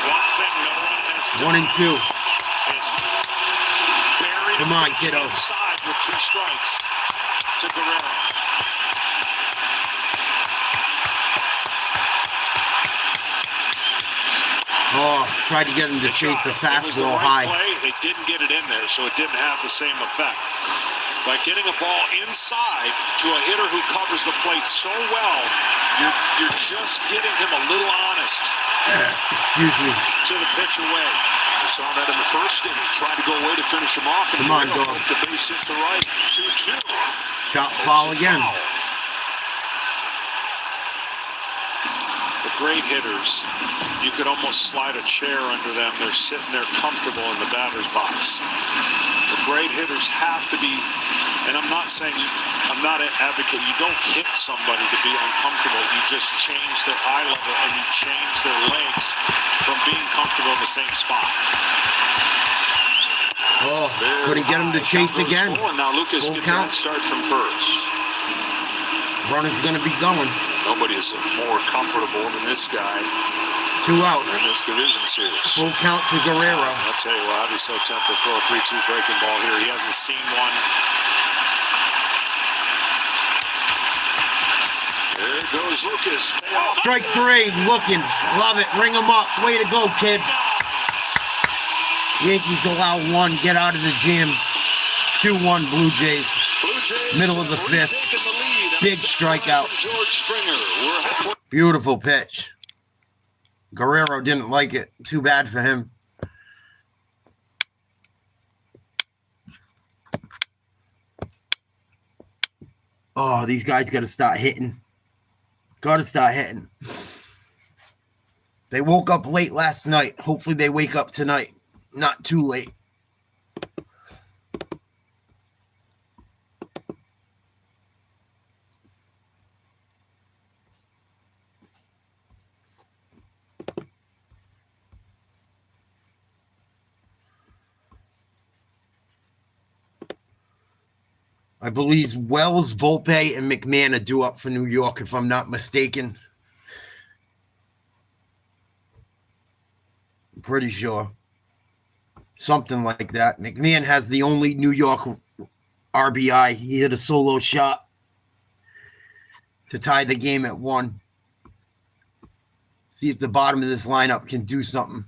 One thing no one has done 1 and 2. is buried Come a on, pitch kiddo. inside with 2 strikes to Guerrero. Oh, tried to get him to chase a It was the fastball right high. play. They didn't get it in there, so it didn't have the same effect. By getting a ball inside to a hitter who covers the plate so well, you're just getting him a little honest Excuse me. to the pitch away. We saw that in the first inning. Tried to go away to finish him off. And Come on, Guerrero dog. poked the base hit to right. 2-2. Chop foul again. The great hitters, you could almost slide a chair under them. They're sitting there comfortable in the batter's box. The great hitters have to be, and I'm not saying, I'm not an advocate, you don't hit somebody to be uncomfortable. You just change their eye level and you change their legs from being comfortable in the same spot. Oh, couldn't get him to chase again. And now Lucas Full gets count. that start from first. Runner's going to be going. Nobody is more comfortable than this guy 2 outs. in this division series. Full count to Guerrero. I'll tell you what, I'd be so tempted to throw a 3-2 breaking ball here. He hasn't seen one. There goes Lucas. Payoff. Strike 3, looking. Love it. Ring him up. Way to go, kid. Yankees allow 1. Get out of the gym. 2-1 Blue Jays. Blue Jays Middle of the fifth. retaking the lead. Big strikeout. George Springer. We're halfway. Beautiful pitch. Guerrero didn't like it. Too bad for him. Oh, these guys got to start hitting. Got to start hitting. They woke up late last night. Hopefully they wake up tonight. Not too late. I believe Wells, Volpe, and McMahon are due up for New York, if I'm not mistaken. I'm pretty sure. Something like that. McMahon has the only New York RBI. He hit a solo shot to tie the game at 1. See if the bottom of this lineup can do something.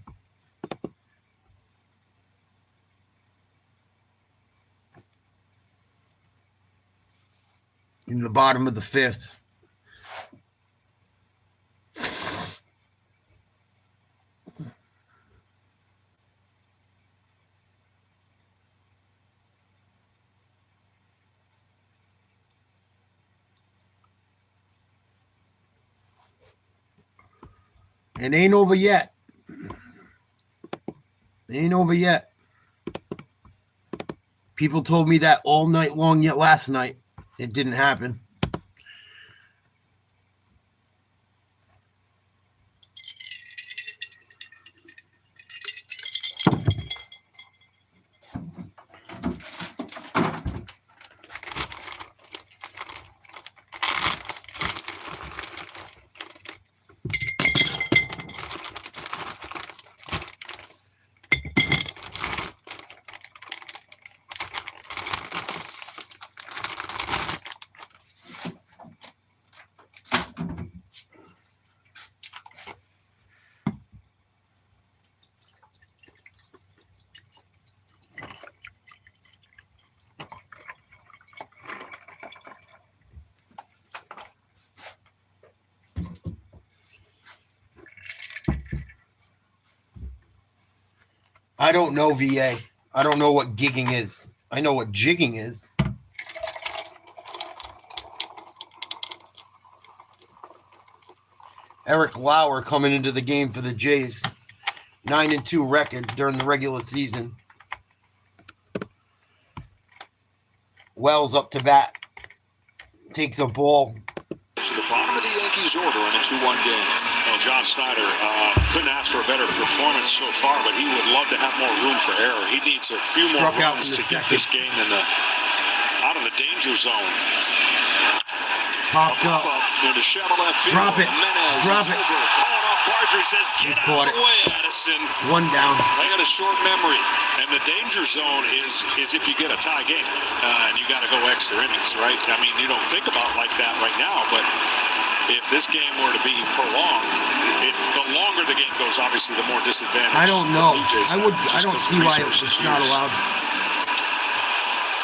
in the bottom of the 5th. It ain't over yet. It ain't over yet. People told me that all night long yet last night. It didn't happen. I don't know, VA. I don't know what gigging is. I know what jigging is. Eric Lauer coming into the game for the Jays. 9-2 record during the regular season. Wells up to bat. Takes a ball. To the bottom of the Yankees order in a 2-1 game. Well, John Snyder couldn't ask for a better performance so far, but he would love to have more room for error. He needs a few more runs to get this game out of the danger zone. Popped up. Into shallow left field. Drop it. Jimenez Drop is it. over. Calling off Barger, says, get out of the way, Addison. One down. I got a short memory, and the danger zone is if you get a tie game and you got to go extra innings, right? I mean, you don't think about it like that right now, but if this game were to be prolonged, the longer the game goes, obviously, the more disadvantage. I don't know. The Blue Jays I don't see why it's not allowed.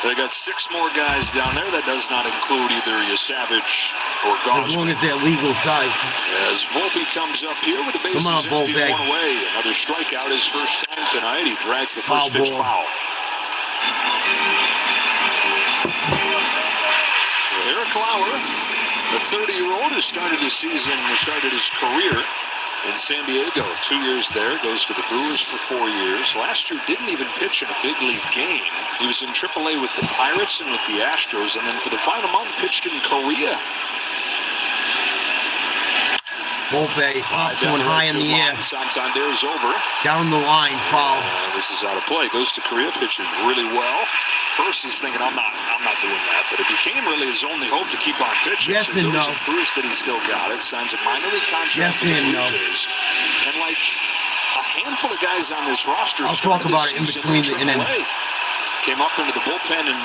They got 6 more guys down there. That does not include either your Savage or Gosman. As long as they're legal size. As Volpe comes up here with the bases empty, one away. Another strikeout his first time tonight. He drags the first pitch foul. Eric Lauer, the 30-year-old, has started his career in San Diego. 2 years there, goes to the Brewers for 4 years. Last year didn't even pitch in a big league game. He was in AAA with the Pirates and with the Astros, and then for the final month pitched in Korea. Volpe pops one high in the air. Santander's over. Down the line, foul. This is out of play. Goes to Korea, pitches really well. First he's thinking, I'm not doing that, but it became really his only hope to keep on pitching. Yes and no. Proves that he still got it. Signs a minor league contract with the Blue Jays. And like a handful of guys on this roster. I'll talk about it in between the innings. Came up into the bullpen and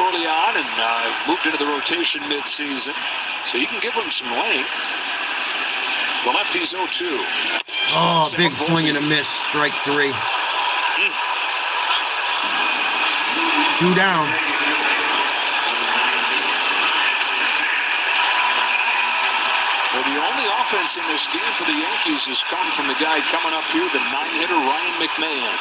early on and moved into the rotation mid-season. So you can give him some length. The lefty's 0-2. Oh, big swing and a miss. Strike 3. 2 down. Well, the only offense in this game for the Yankees has come from the guy coming up here, the 9-hitter Ryan McMahon.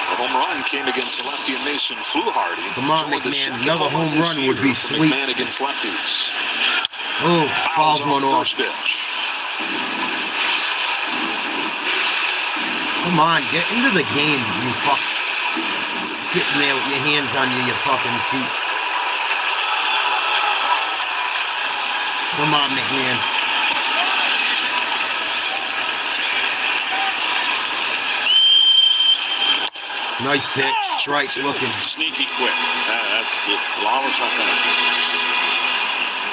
The home run came against the lefty and Mason Fluharty. Come on, McMahon. Another home run would be sweet. McMahon against lefties. Oh, fouls one off. First pitch. Come on, get into the game, you fucks. Sitting there with your hands under your fucking feet. Come on, McMahon. Nice pitch. Strike looking. Sneaky quick. Lauer's not going to...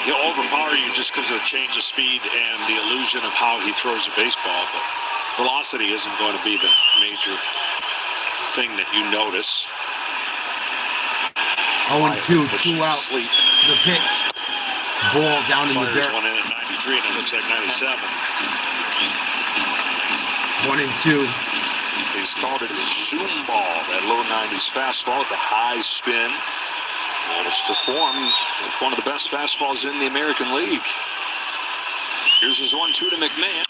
He'll overpower you just because of the change of speed and the illusion of how he throws a baseball, but velocity isn't going to be the major thing that you notice. 0-2, 2 outs. The pitch. Ball down in the dirt. One in at 93 and it looks like 97. 1-2. He's called it a zoom ball, that low 90s fastball with the high spin. And it's performed like one of the best fastballs in the American League. Here's his 1-2 to McMahon.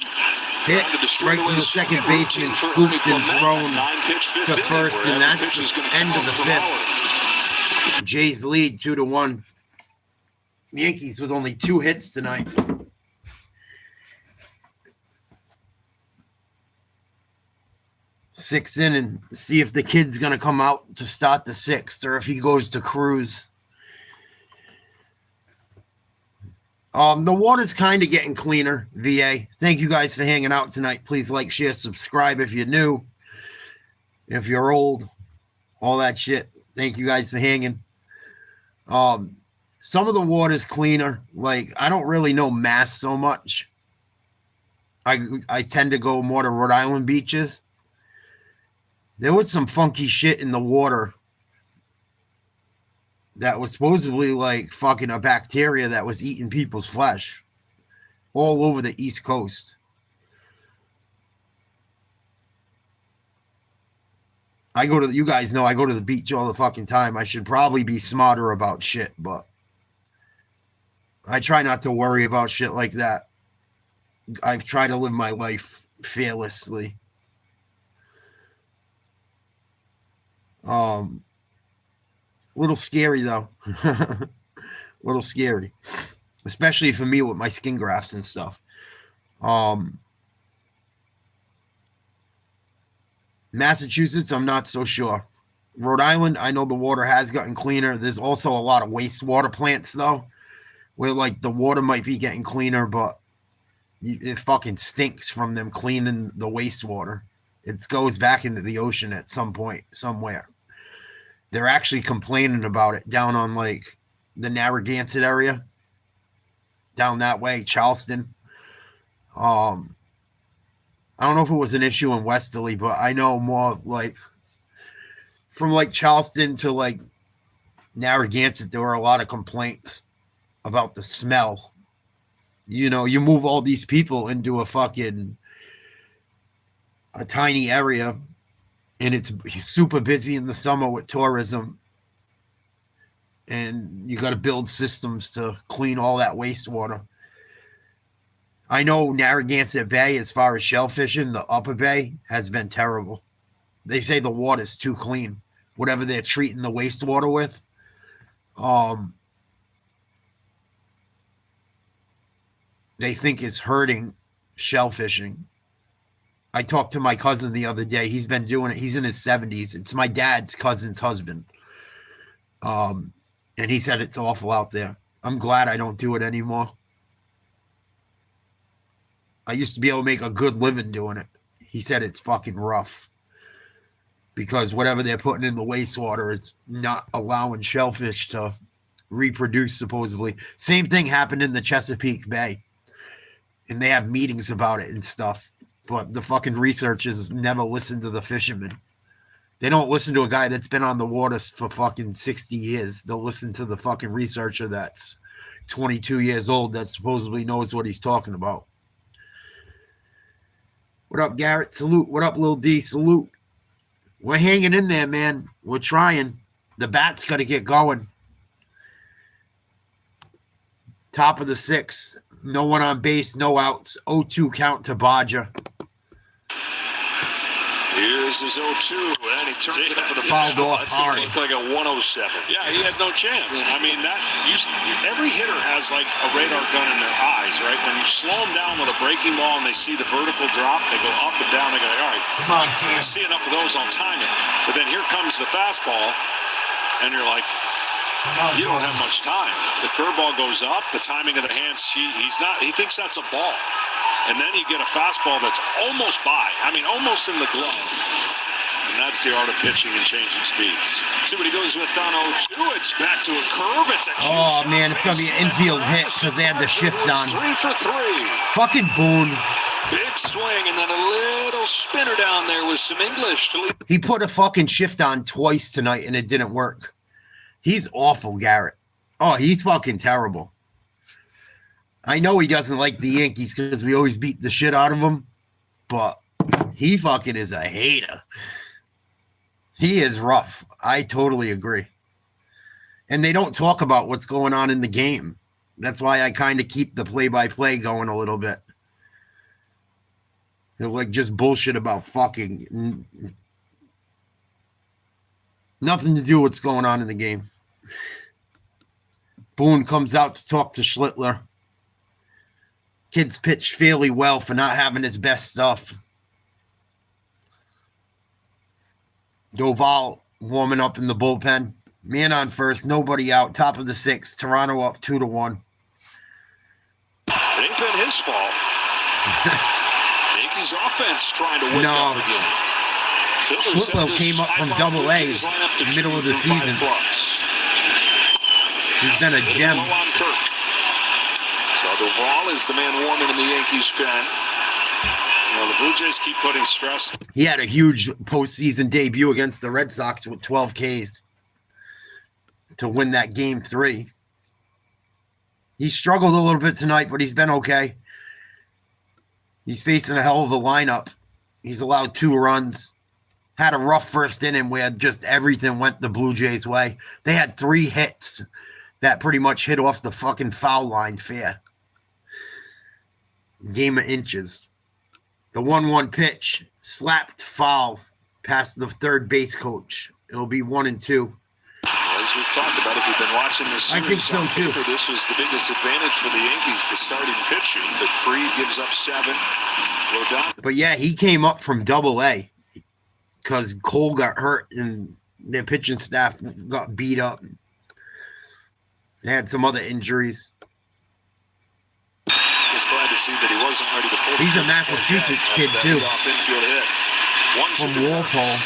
Hit right to the second baseman, scooped and thrown to first, and that's the end of the fifth. Jays lead 2-1. Yankees with only 2 hits tonight. Sixth inning. See if the kid's gonna come out to start the sixth, or if he goes to cruise. The water's kind of getting cleaner, VA. Thank you guys for hanging out tonight. Please like, share, subscribe if you're new. If you're old, all that shit. Thank you guys for hanging. Some of the water's cleaner. Like, I don't really know Mass so much. I tend to go more to Rhode Island beaches. There was some funky shit in the water that was supposedly like fucking a bacteria that was eating people's flesh all over the East Coast. You guys know I go to the beach all the fucking time. I should probably be smarter about shit, but I try not to worry about shit like that. I've tried to live my life fearlessly. Little scary though. Little scary, especially for me with my skin grafts and stuff. Massachusetts, I'm not so sure. Rhode Island, I know the water has gotten cleaner. There's also a lot of wastewater plants though, where like the water might be getting cleaner, but it fucking stinks from them cleaning the wastewater. It goes back into the ocean at some point somewhere. They're actually complaining about it down on like the Narragansett area, down that way, Charleston. I don't know if it was an issue in Westerly, but I know more like from like Charleston to like Narragansett, there were a lot of complaints about the smell. You know, you move all these people into a tiny area, and it's super busy in the summer with tourism. And you got to build systems to clean all that wastewater. I know Narragansett Bay, as far as shellfishing, the upper bay has been terrible. They say the water's too clean. Whatever they're treating the wastewater with. They think it's hurting shellfishing. I talked to my cousin the other day. He's been doing it. He's in his 70s. It's my dad's cousin's husband. And he said it's awful out there. I'm glad I don't do it anymore. I used to be able to make a good living doing it. He said it's fucking rough because whatever they're putting in the wastewater is not allowing shellfish to reproduce, supposedly. Same thing happened in the Chesapeake Bay. And they have meetings about it and stuff. But the fucking researchers never listen to the fishermen. They don't listen to a guy that's been on the water for fucking 60 years. They'll listen to the fucking researcher that's 22 years old that supposedly knows what he's talking about. What up, Garrett? Salute. What up, Lil D? Salute. We're hanging in there, man. We're trying. The bat's got to get going. Top of the sixth. No one on base, no outs. 0-2 count to Bodger. Here's his 0-2, and he turns it up for the fouled off hard. Looked like a 107. Yeah, he had no chance. I mean, every hitter has like a radar gun in their eyes, right? When you slow them down with a breaking ball and they see the vertical drop, they go up and down. They go, all right, come on, Cam. I see enough of those, I'll time it. But then here comes the fastball, and you're like, you don't have much time. The curveball goes up, the timing of the hands, he thinks that's a ball. And then you get a fastball that's almost by. I mean, almost in the glove. And that's the art of pitching and changing speeds. See what he goes with on 0-2. It's back to a curve. It's a oh, man, it's going to be an infield hit because they had the shift on. 3 for 3. Fucking Boone. Big swing and then a little spinner down there with some English to lead. He put a fucking shift on twice tonight and it didn't work. He's awful, Garrett. Oh, he's fucking terrible. I know he doesn't like the Yankees because we always beat the shit out of him, but He fucking is a hater. He is rough. I totally agree. And they don't talk about what's going on in the game. That's why I kind of keep the play-by-play going a little bit. They're like just bullshit about fucking nothing to do with what's going on in the game. Boone comes out to talk to Schlittler. Kid's pitched fairly well for not having his best stuff. Doval warming up in the bullpen. Man on first, nobody out. Top of the sixth. Toronto up 2-1. It ain't been his fault. Yankees offense trying to wake up again. Schlittler came up from Double A middle of the season. He's been a gem. So Doval is the man warming in the Yankees pen. Well, the Blue Jays keep putting stress. He had a huge postseason debut against the Red Sox with 12 Ks to win that game 3. He struggled a little bit tonight, but he's been okay. He's facing a hell of a lineup. He's allowed 2 runs. Had a rough first inning where just everything went the Blue Jays' way. They had 3 hits that pretty much hit off the fucking foul line fair. Game of inches. The 1-1 pitch, slapped foul past the third base coach. It'll be 1-2. As we've talked about, if you've been watching this series, I think so too. This was the biggest advantage for the Yankees, the starting pitching. But Fried gives up 7. Rodon. But yeah, he came up from Double A because Cole got hurt and their pitching staff got beat up. They had some other injuries. Just glad to see that he wasn't ready to pull. He's a Massachusetts kid too. From Walpole.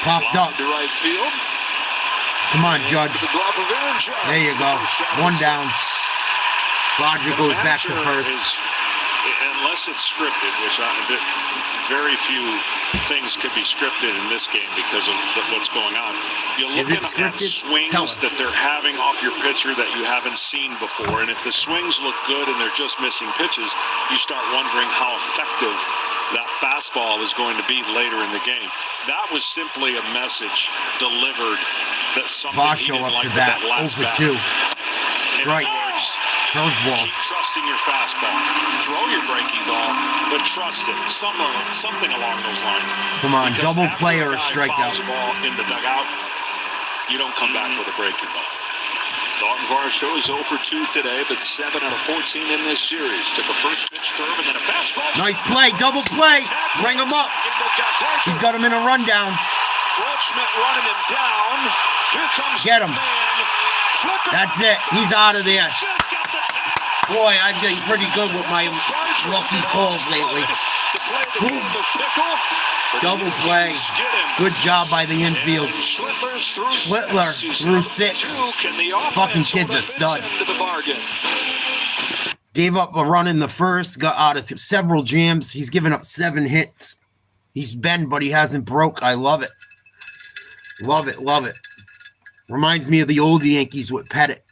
Popped up. To right field. Come on, Judge. There you go. 1 down. Roger goes back to first. Unless it's scripted, which very few things could be scripted in this game because of what's going on. You're looking at swings that they're having off your pitcher that you haven't seen before, and if the swings look good and they're just missing pitches, you start wondering how effective that fastball is going to be later in the game. That was simply a message delivered that something he didn't like with that last bat. 0 for 2. Strike. Curveball. Keep trusting your fastball. Throw your breaking ball, but trust it. Something along those lines. Come on, because double play or a after strikeout. the ball in the dugout, you don't come back with a breaking ball. Dalton Varsho is 0 for 2 today, but 7 out of 14 in this series. Took a first pitch curve and then a fastball. Nice play, double play. Bring him up. He's got him in a rundown. Goldschmidt running him down. Here comes Get him. That's it. He's out of there. Boy, I've been pretty good with my lucky calls lately. Double play. Good job by the infield. Schlittler threw 6. Fucking kid's a stud. Gave up a run in the first. Got out of several jams. He's given up 7 hits. He's bent, but he hasn't broke. I love it. Love it. Love it. Reminds me of the old Yankees with Pettit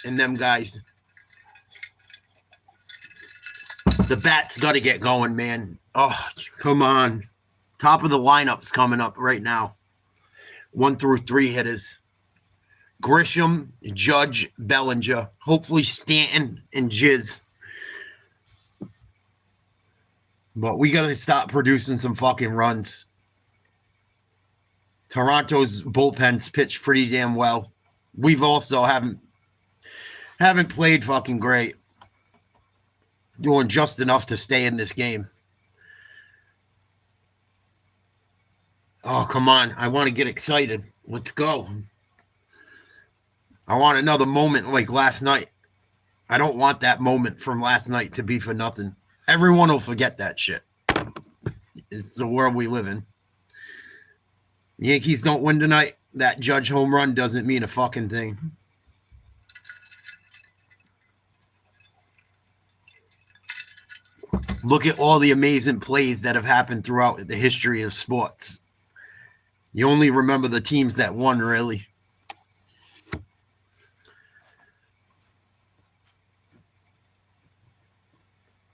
and them guys. The bat's got to get going, man. Oh, come on. Top of the lineup's coming up right now. 1 through 3 hitters. Grisham, Judge, Bellinger. Hopefully Stanton and Jizz. But we got to stop producing some fucking runs. Toronto's bullpen's pitched pretty damn well. We've also haven't played fucking great. Doing just enough to stay in this game. Oh, come on. I want to get excited. Let's go. I want another moment like last night. I don't want that moment from last night to be for nothing. Everyone will forget that shit. It's the world we live in. Yankees don't win tonight. That Judge home run doesn't mean a fucking thing. Look at all the amazing plays that have happened throughout the history of sports. You only remember the teams that won, really.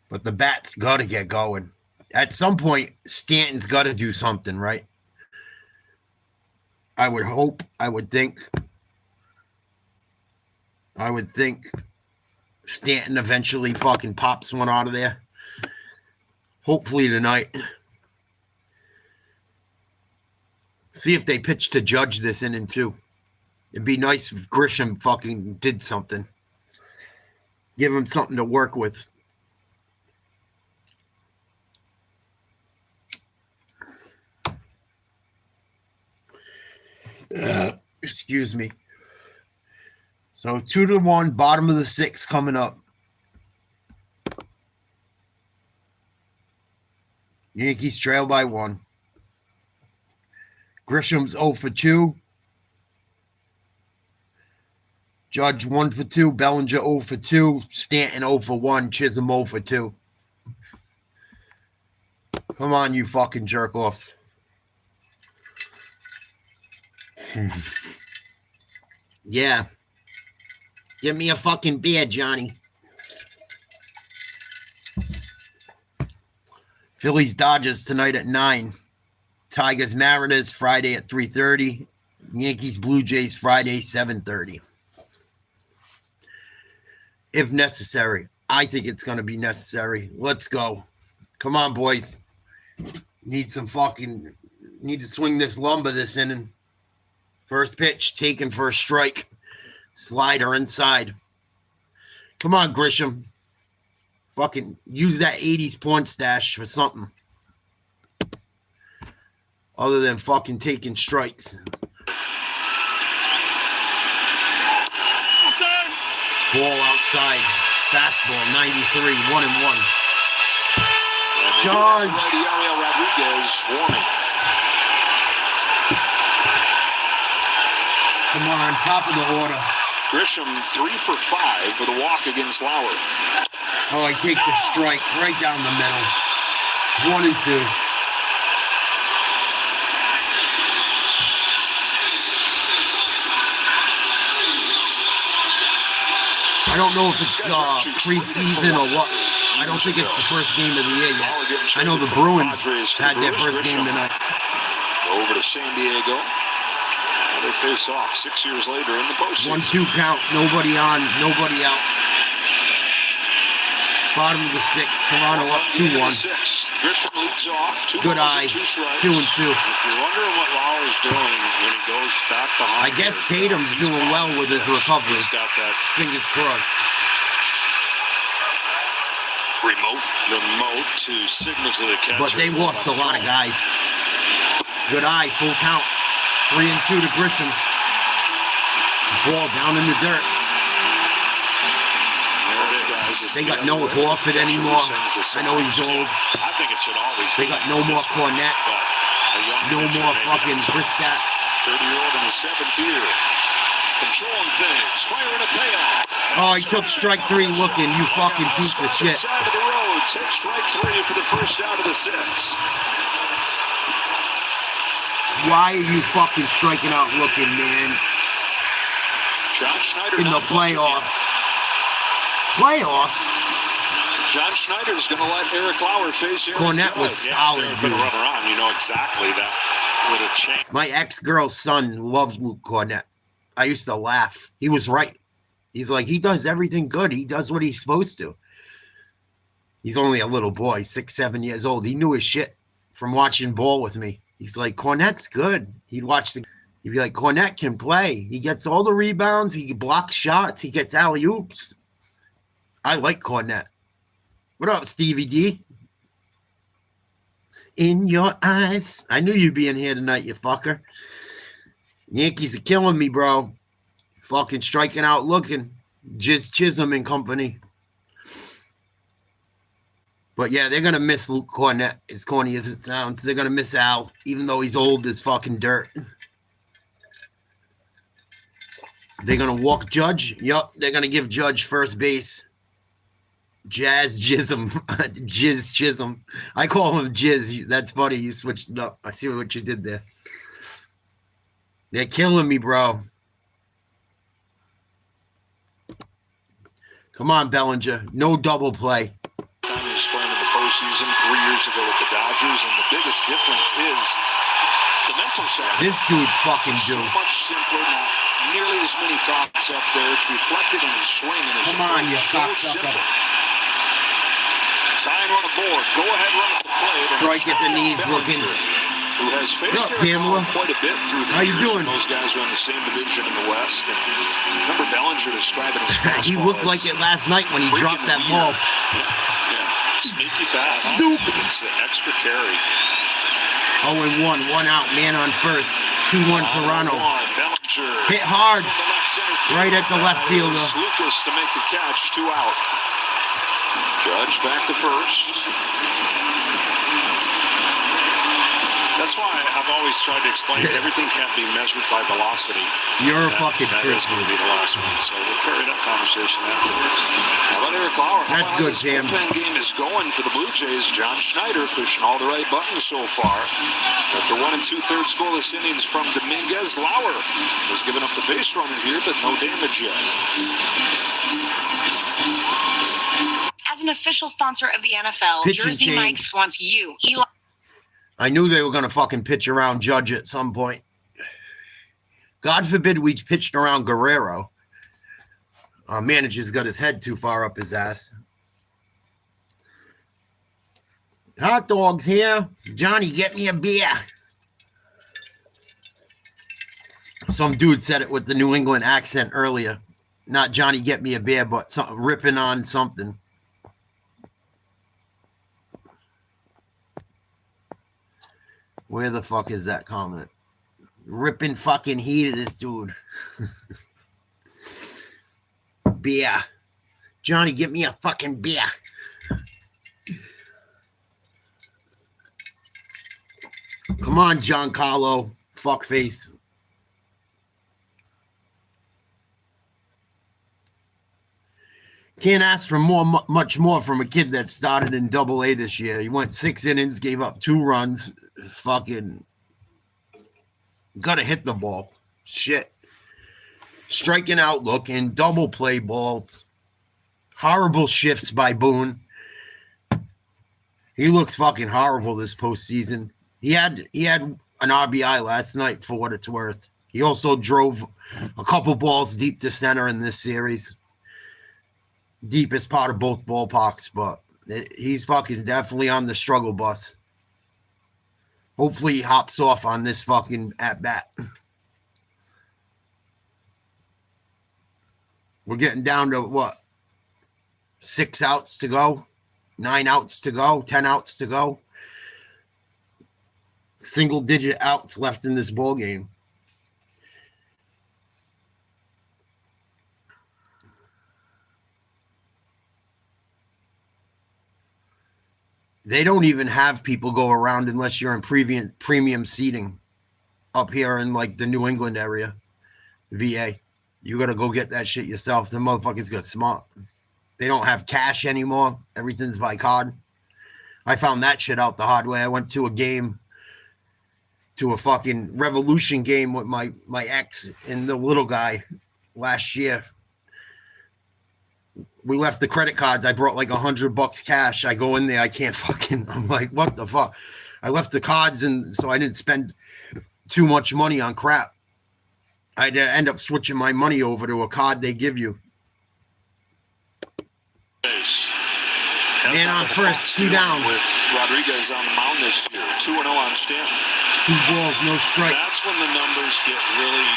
But the bat's got to get going. At some point, Stanton's got to do something, right? I would hope. I would think Stanton eventually fucking pops one out of there. Hopefully tonight. See if they pitch to Judge this inning too. It'd be nice if Grisham fucking did something. Give him something to work with. Excuse me. So 2-1, bottom of the 6th coming up. Yankees trail by 1. Grisham's 0 for 2. Judge 1 for 2. Bellinger 0 for 2. Stanton 0 for 1. Chisholm 0 for 2. Come on, you fucking jerk-offs. Yeah. Give me a fucking beer, Johnny. Phillies Dodgers tonight at 9. Tigers Mariners Friday at 3:30. Yankees Blue Jays Friday 7:30. If necessary. I think it's going to be necessary. Let's go. Come on, boys. Need to swing this lumber this inning. First pitch taken for a strike. Slider inside. Come on, Grisham. Fucking use that 80s porn stash for something. Other than fucking taking strikes. Ball outside. Fastball, 93, 1-1. Charge. Ariel Rodriguez swarming. Come on, top of the order. Grisham 3 for 5 for the walk against Lauer. Oh, he takes a strike right down the middle. 1-2. I don't know if it's preseason or what. I don't think it's the first game of the year yet. I know the Bruins had their first game tonight. Over to San Diego. Now they face off 6 years later in the postseason. 1-2 count. Nobody on. Nobody out. Bottom of the 6th. Toronto up 2-1. Grisham leads off. Good eye. 2-2. If you're wondering what Lauer's doing when he goes back behind, I guess Tatum's doing well with his recovery. He's got that Fingers crossed. remote to signal to the catcher. But they lost a lot of guys. Good eye. Full count. 3-2 to Grisham. Ball down in the dirt. They got no Horford anymore. I know he's old. I think it should always They got no more Cornette. No more fucking Bristaps. 30-year-old in his 7th year. Controlling things. Firing a payoff. Oh, he took strike 3 looking, you fucking piece of shit. Side of the road. Take strike 3 for the first out of the 6. Why are you fucking striking out looking, man? John Schneider In the playoffs. Playoffs? John Schneider's going to let Eric Lauer face Aaron Cornette was Judge. solid, If dude. they're running around, you know exactly that would have changed. My ex-girl's son loved Luke Cornette. I used to laugh. He was right. He's like, he does everything good. He does what he's supposed to. He's only a little boy, 6, 7 years old. He knew his shit from watching ball with me. He's like, Cornette's good. He'd be like, Cornette can play. He gets all the rebounds. He blocks shots. He gets alley-oops. I like Cornette. What up, Stevie D? In your eyes. I knew you'd be in here tonight, you fucker. Yankees are killing me, bro. Fucking striking out looking. Chisholm and company. But yeah, they're going to miss Luke Cornette, as corny as it sounds. They're going to miss Al, even though he's old as fucking dirt. They're going to walk Judge. Yup, they're going to give Judge first base. Jazz Chisholm. Jizz Chisholm. I call him Jizz. That's funny. You switched it up. I see what you did there. They're killing me, bro. Come on, Bellinger. No double play. Time he's playing in the postseason. postseason 3 years ago with the Dodgers, and the biggest difference is the mental side. This dude's fucking so dude. much simpler, not nearly as many thoughts up there. It's reflected in his swing and his Come on, you approach. So cocksucker. simple. Tying on the board. Go ahead, run at the plate. Strike at the knees looking. Who has faced What up, Eric Pamela? Allen quite a bit through the How you years. doing? Those guys are in the same division in the West. And remember Bellinger describing his fastball. He looked like it last night when he dropped that ball. Yeah. Sneaky fast. Nope. It's an extra carry. 0-1, 1 out, man on first. 2-1 Toronto. Bellinger Hit hard. from the left center field. Right at the left fielder. Lucas to make the catch. 2 out. Judge back to first. That's why I've always tried to explain everything can't be measured by velocity. You're a fucking That prick. is going to be the last one. So we'll carry that conversation afterwards. How about Eric Lauer? How That's about good, this Sam. bullpen game is going for the Blue Jays. John Schneider pushing all the right buttons so far. After 1 2/3 scoreless innings from Dominguez, Lauer has given up the base runner here, but no damage yet. As an official sponsor of the NFL, Pitch and Jersey change. Mike's wants you, Eli. I knew they were going to fucking pitch around Judge at some point. God forbid we pitched around Guerrero. Our manager's got his head too far up his ass. Hot dogs here. Johnny, get me a beer. Some dude said it with the New England accent earlier. Not Johnny, get me a beer, but ripping on something. Where the fuck is that comment? Ripping fucking heat of this dude. Beer. Johnny, get me a fucking beer. Come on, Giancarlo. Fuckface. Can't ask for much more from a kid that started in Double-A this year. He went 6 innings, gave up 2 runs. Fucking gotta hit the ball. Shit. Striking out looking, double play balls. Horrible shifts by Boone. He looks fucking horrible this postseason. He had an RBI last night for what it's worth. He also drove a couple balls deep to center in this series. Deepest part of both ballparks, but he's fucking definitely on the struggle bus. Hopefully he hops off on this fucking at-bat. We're getting down to what? 6 outs to go? 9 outs to go? 10 outs to go? Single-digit outs left in this ball game. They don't even have people go around unless you're in premium seating up here in like the New England area, VA. You got to go get that shit yourself. The motherfuckers got smart. They don't have cash anymore. Everything's by card. I found that shit out the hard way. I went to a game, to a fucking Revolution game with my ex and the little guy last year. We left the credit cards. I brought like $100 cash. I go in there. I can't fucking, I'm like, what the fuck? I left the cards, and so I didn't spend too much money on crap. I had to end up switching my money over to a card they give you. Man on first, 2 down. With Rodriguez on the mound this year. 2-0 on Stanton. 2 balls, no strikes. That's when the numbers get really...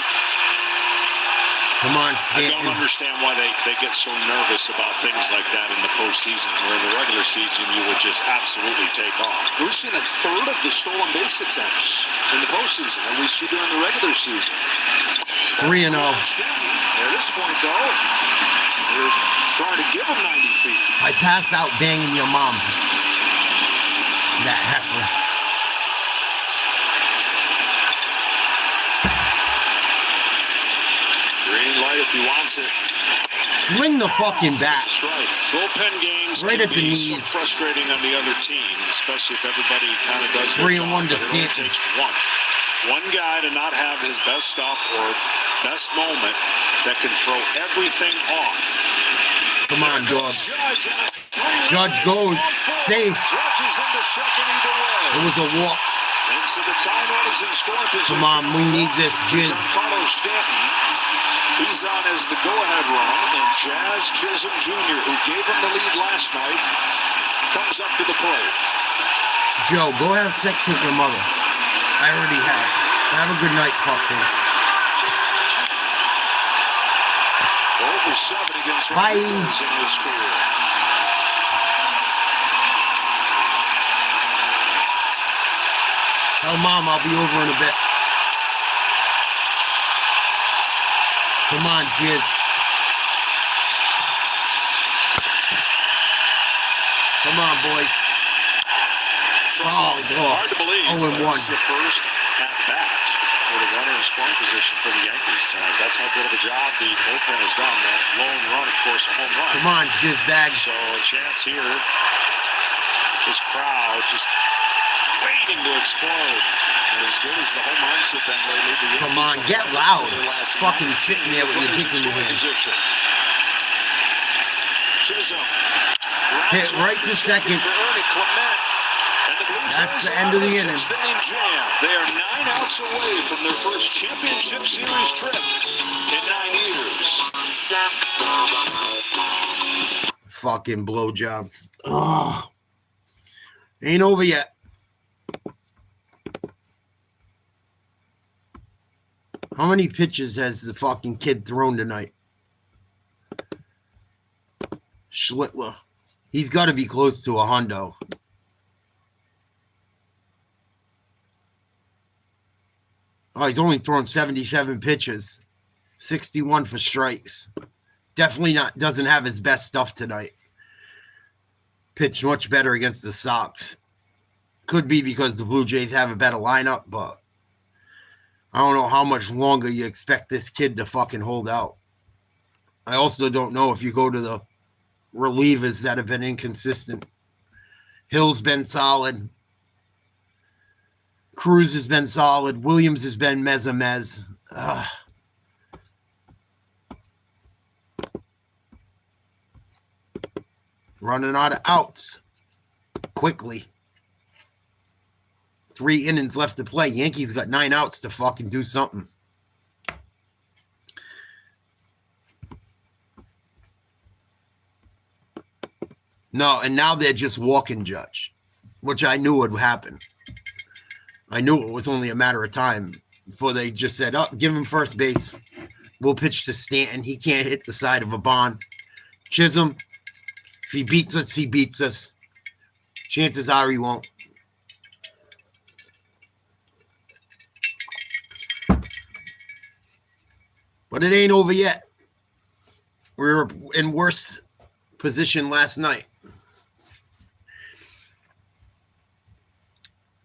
Come on, I Stanton. don't understand why they get so nervous about things like that in the postseason, where in the regular season you would just absolutely take off. We've seen a third of the stolen base attempts in the postseason than we see during the regular season. 3-0. At this point, though, we're trying to give him 90 feet. I pass out banging your mom. That heifer. Green light if he wants it. Swing the fucking bat. That's right. Bullpen games Right can at the be so knees. frustrating on the other team, especially if everybody kind of does their 3-1 job, to but it only Stanton. takes one guy to not have his best stuff or best moment that can throw everything off. Come on, dog. Judge, and a Judge goes safe. Judge is into second either way. It was a walk. And so the time runners in scoring position. Come on, we need this jizz. Carlos Stanton. He's on as the go-ahead run, and Jazz Chisholm Jr., who gave him the lead last night, comes up to the plate. Joe, go have sex with your mother. I already have. Have a good night, fuckface. 0 for 7 against Bye. Rodriguez in his career. Tell Mom I'll be over in a bit. Come on, Jizz. Come on, boys. Fouled off. Hard to believe. 0-1. It's the first at bat with a runner in scoring position for the Yankees tonight. That's how good of a job the bullpen has done. That lone run, of course, a home run. Come on, Jizz bag. So a chance here. This crowd just waiting to explode. And as good as the home runs have been lately, the Yankees Come on, get loud. Fucking sitting there with your dick in your hand. Hit right to second. That's the end of the inning. They are 9 outs away from their first championship series trip in 9 years. Fucking blowjobs. Oh, ain't over yet. How many pitches has the fucking kid thrown tonight? Schlittler. He's got to be close to a hundo. Oh, he's only thrown 77 pitches. 61 for strikes. Definitely not, doesn't have his best stuff tonight. Pitched much better against the Sox. Could be because the Blue Jays have a better lineup, but I don't know how much longer you expect this kid to fucking hold out. I also don't know if you go to the relievers that have been inconsistent. Hill's been solid. Cruz has been solid. Williams has been mez-a-mez. Running out of outs quickly. 3 innings left to play. Yankees got 9 outs to fucking do something. No, and now they're just walking Judge, which I knew would happen. I knew it was only a matter of time before they just said, oh, give him first base. We'll pitch to Stanton. He can't hit the side of a bond. Chisholm, if he beats us, he beats us. Chances are he won't. But it ain't over yet. We were in worse position last night.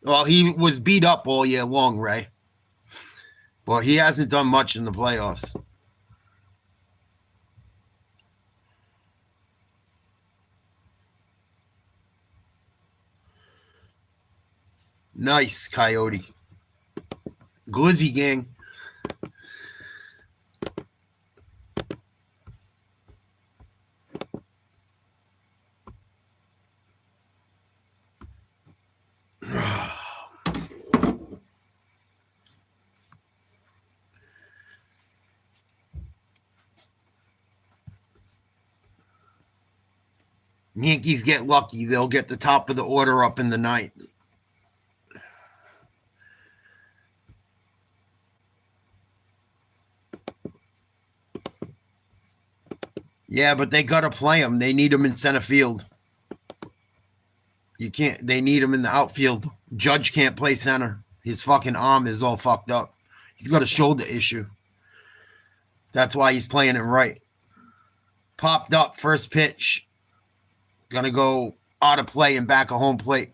Well, he was beat up all year long, Ray. Well, he hasn't done much in the playoffs. Nice, Coyote. Glizzy gang. Yankees get lucky. They'll get the top of the order up in the ninth. Yeah, but they got to play him. They need him in center field. You can't. They need him in the outfield. Judge can't play center. His fucking arm is all fucked up. He's got a shoulder issue. That's why he's playing it right. Popped up, first pitch. Gonna go out of play and back a home plate.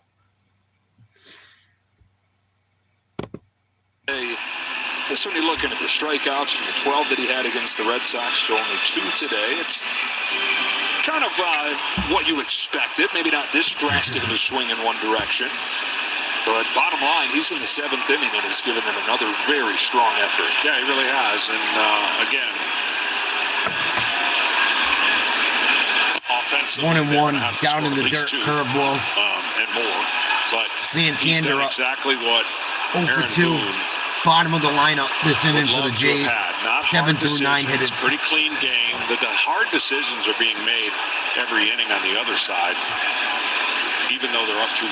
Just when you're looking at the strikeouts from the 12 that he had against the Red Sox to only 2 today, it's kind of what you expected. Maybe not this drastic of a swing in one direction. But bottom line, he's in the 7th inning and he's given them another very strong effort. Yeah, he really has. And again, So 1-1 have to down score in at the least dirt 2, curveball. and more. But he's Santander done up exactly what 0 for Aaron 2. Boone Bottom of the lineup this would inning for the love to have Jays. had. Not 7 hard through 9 decisions, hitters. pretty clean game. The hard decisions are being made every inning on the other side, even though they're up 2-1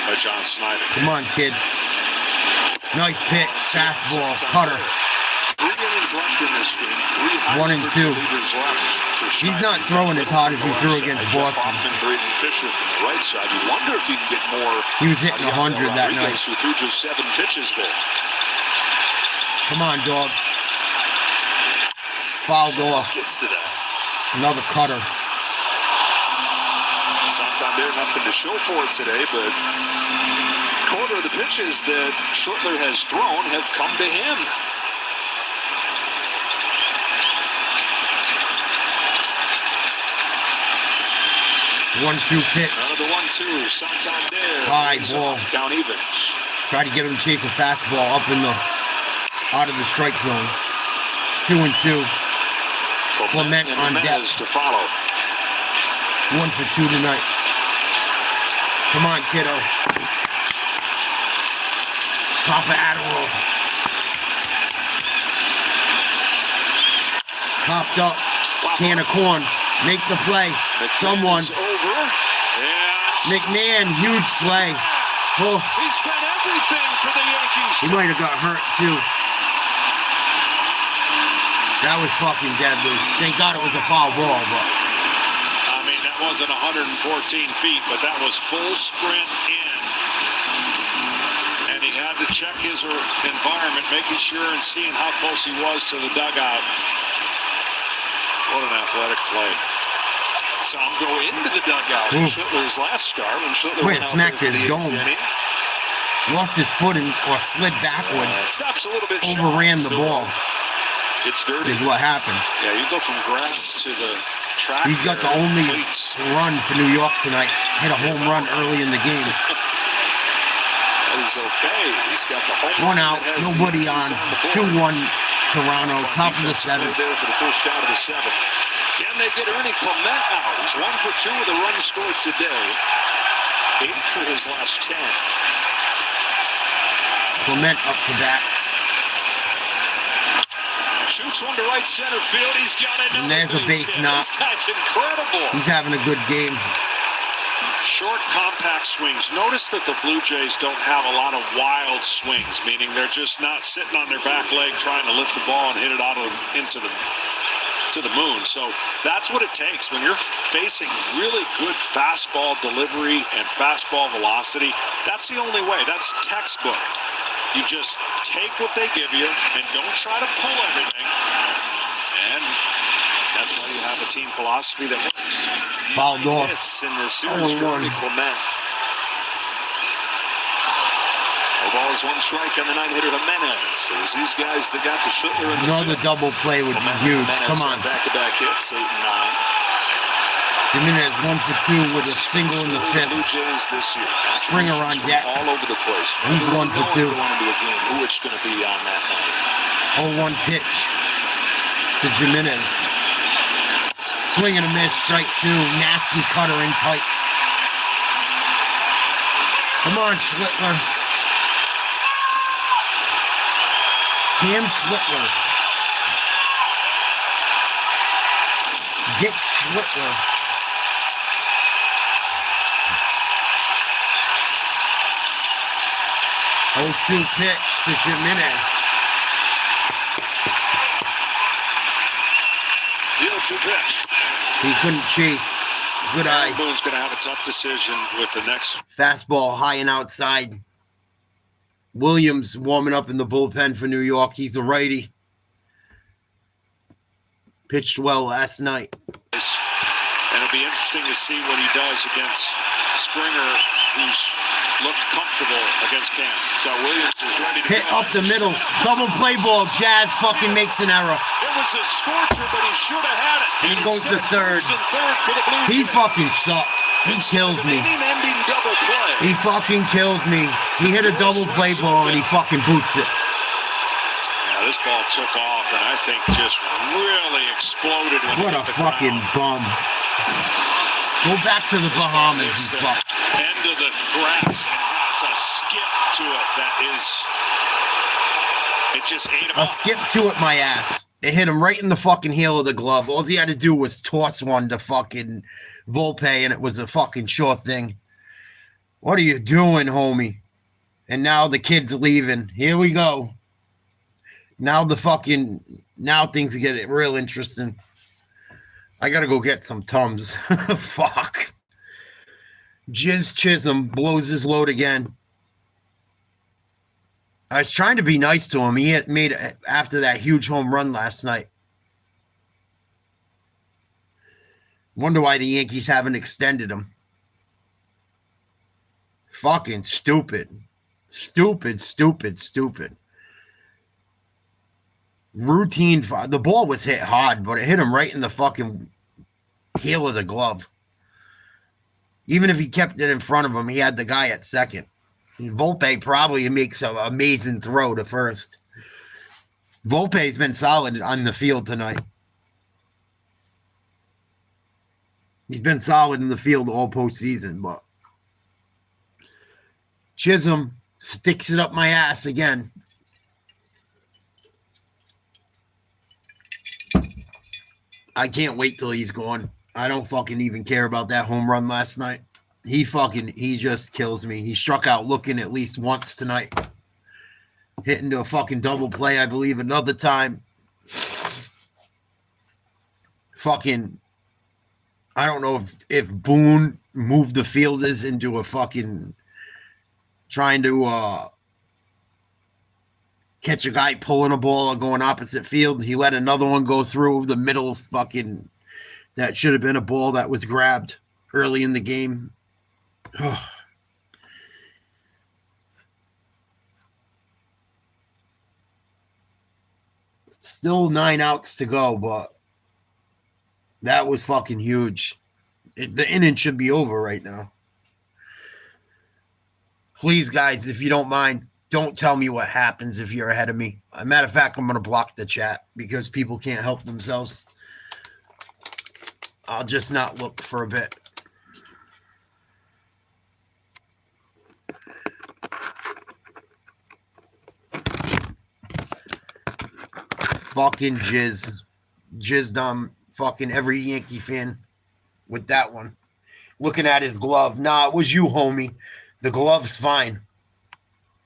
by John Snyder. Come on, kid. Nice pitch, fastball, cutter. 3 innings left in this game. 1 and 2. Leaders left for He's Schneider. not throwing as hard as he threw against Jeff Boston. Hoffman, Braden Fisher from the right side. You wonder if he can get more. He was hitting 100 that night. Who threw just 7 pitches there. Come on, dog. Fouled off. Gets to that. Another cutter. Santander, nothing to show for it today, but quarter of the pitches that Schlittler has thrown have come to him. One-two pitch. Another 1-2. Santander. High Lays ball. off. Count evens. Tried to get him to chase a fastball up in the out of the strike zone. 2-2. Clement and on deck. Jimenez to follow. 1 for 2 tonight. Come on, kiddo. Papa Adderall. Popped up. Can of corn. Make the play. Someone. Over. And McMahon, huge play. Oh, he spent everything for the Yankees. he might have got hurt too. That was fucking deadly. Thank God it was a foul ball, but I mean, that wasn't 114 feet, but that was full sprint in. And he had to check his environment, making sure and seeing how close he was to the dugout. What an athletic play. Saw him go into the dugout. Oof. Schlittler's last start when Schlittler Wait, went out smacked there for his the dome. 8th inning. lost his foot or slid backwards. Stops a little bit Overran the short, ball. It's dirty. Is what happened. Yeah, you go from grass to the track. He's got the there, only cleats. run for New York tonight. Hit a home run early in the game. That is okay. He's got the home One run out, that has nobody the on. the board. 2-1 Toronto, top of the Defense seventh. there for the first out of the seventh. Can they get Ernie Clement out? He's 1 for 2 with a run scored today. 8 for his last 10. Clement up to bat. Shoots one to right center field. He's got another. And there's a base hit. knock. This guy's incredible. He's having a good game. Short, compact swings. Notice that the Blue Jays don't have a lot of wild swings, meaning they're just not sitting on their back leg trying to lift the ball and hit it out of into the moon. So that's what it takes when you're facing really good fastball delivery and fastball velocity. That's the only way. That's textbook. You just take what they give you and don't try to pull everything. And that's why you have a team philosophy that works. Fouled off. Hits in the series for 0-1. Ernie Clement. No balls, 1 strike on the 9-hitter Jimenez. So it's these guys that got to Schlittler in the Another fifth. double play would be huge. Come on. Back-to-back hits, 8 and 9. Jimenez 1 for 2 with a single in the fifth. Blue Jays this year. Springer on deck. All over the place. He's 1 for 2. Going into a game, who it's going to be on that night. 0-1 pitch to Jimenez. Swing and a miss, strike 2. Nasty cutter in tight. Come on, Schlittler. Cam Schlittler. Dick Schlittler. 0-2 pitch to Jimenez. The 0-2 pitch. He couldn't chase. Good eye. Boone's going to have a tough decision with the next. Fastball high and outside. Williams warming up in the bullpen for New York. He's a righty. Pitched well last night. And it'll be interesting to see what he does against Springer, who's looked comfortable against Cam. So Williams is ready to Hit go. up the middle. Double play ball. Jazz fucking makes an error. It was a scorcher, but he should have had it. And he goes to Instead, third. first and third for the Blue He Jays. fucking sucks. He kills me. Inning-ending double play. He fucking kills me. He hit a double play ball and he fucking boots it. Yeah, this ball took off and I think just really exploded when What it a hit the fucking ground. bum. Go back to the Bahamas, you fuck. End of the grass and has a skip to it that is. It just ate him A up. skip to it, my ass. It hit him right in the fucking heel of the glove. All he had to do was toss one to fucking Volpe, and it was a fucking sure thing. What are you doing, homie? And now the kid's leaving. Here we go. Now things get real interesting. I gotta go get some Tums. Fuck. Jizz Chisholm blows his load again. I was trying to be nice to him. He had made after that huge home run last night. Wonder why the Yankees haven't extended him. Fucking stupid. Stupid. Routine. The ball was hit hard, but it hit him right in the fucking heel of the glove. Even if he kept it in front of him, he had the guy at second. Volpe probably makes an amazing throw to first. Volpe's been solid on the field tonight. He's been solid in the field all postseason, but Chisholm sticks it up my ass again. I can't wait till he's gone. I don't fucking even care about that home run last night. He just kills me. He struck out looking at least once tonight. Hit into a fucking double play, I believe, another time. Fucking, I don't know if Boone moved the fielders into a fucking trying to catch a guy pulling a ball or going opposite field. He let another one go through the middle fucking, that should have been a ball that was grabbed early in the game. Still 9 outs to go, but that was fucking huge. The inning should be over right now. Please, guys, if you don't mind, don't tell me what happens if you're ahead of me. As a matter of fact, I'm going to block the chat because people can't help themselves. I'll just not look for a bit. Fucking jizzed on fucking every Yankee fan with that one. Looking at his glove. Nah, it was you, homie. The glove's fine.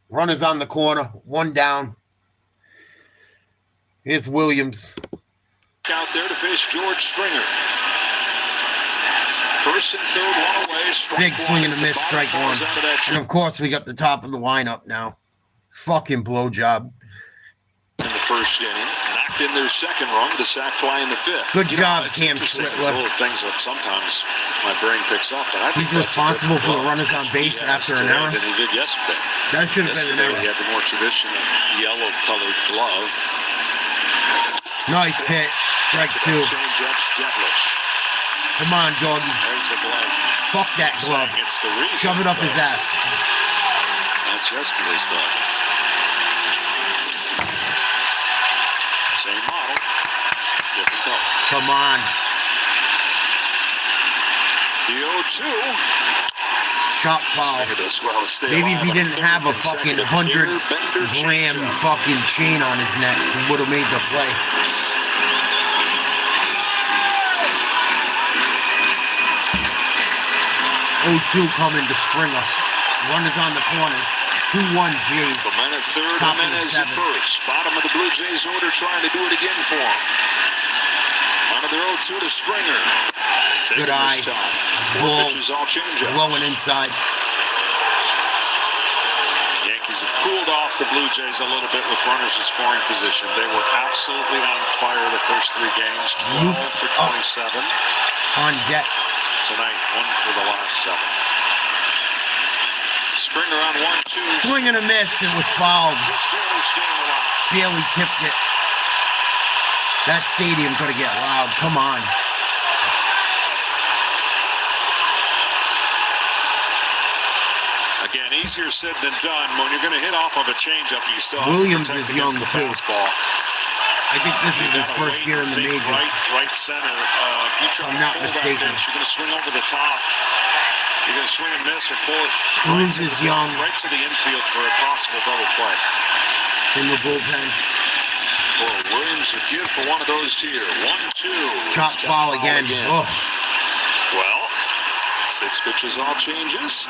Runners on the corner. One down. Here's Williams. Out there to face George Springer. First and third, one away. Big swing and a miss, strike one. And of course, we got the top of the lineup now. Fucking blowjob. In the first inning, knocked in their second run, the sac fly in the fifth. Good job, Cam Schlittler. Little things that sometimes my brain picks up. But I think he's responsible for the runners on base after an error. Than he did yesterday. That should have been an error. He had the more traditional yellow-colored glove. Nice pitch, strike two. Change-ups, devilish. Come on, doggy. There's the glove. Fuck that glove. Shove it up his ass. That's yesterday's glove. Same model, different color. Come on. The 0-2. Chop foul. Maybe if he didn't have a fucking 100-gram fucking chain on his neck, he would have made the play. Oh, 2 coming to Springer. Runners on the corners. 2-1 Jays. The man at third, Top and then of the as at first. Bottom of the Blue Jays order, trying to do it again for him. On their 0-2 to Springer. Good eye. Four pitches, all change-ups. Blowing inside. Yankees have cooled off the Blue Jays a little bit with runners in scoring position. They were absolutely on fire the first 3 games. 12 for 27. On deck. Tonight, 1 for the last 7. Springer on 1-2. Swing and a miss. It was fouled. Barely tipped it. That stadium could have get loud. Come on. Again, easier said than done. When you're going to hit off of a changeup, you still have Williams to is protect young against the too. fastball. I think this is his first year in the majors. Right center. If you try I'm to not pull mistaken. that pitch, you're going to swing over the top. You're going to swing and miss or pull it Cruz is young. right to the infield for a possible double play. In the bullpen. Well, Williams would give for one of those here. 1-2. Chop foul again. Oh. Well, 6 pitches, all changes.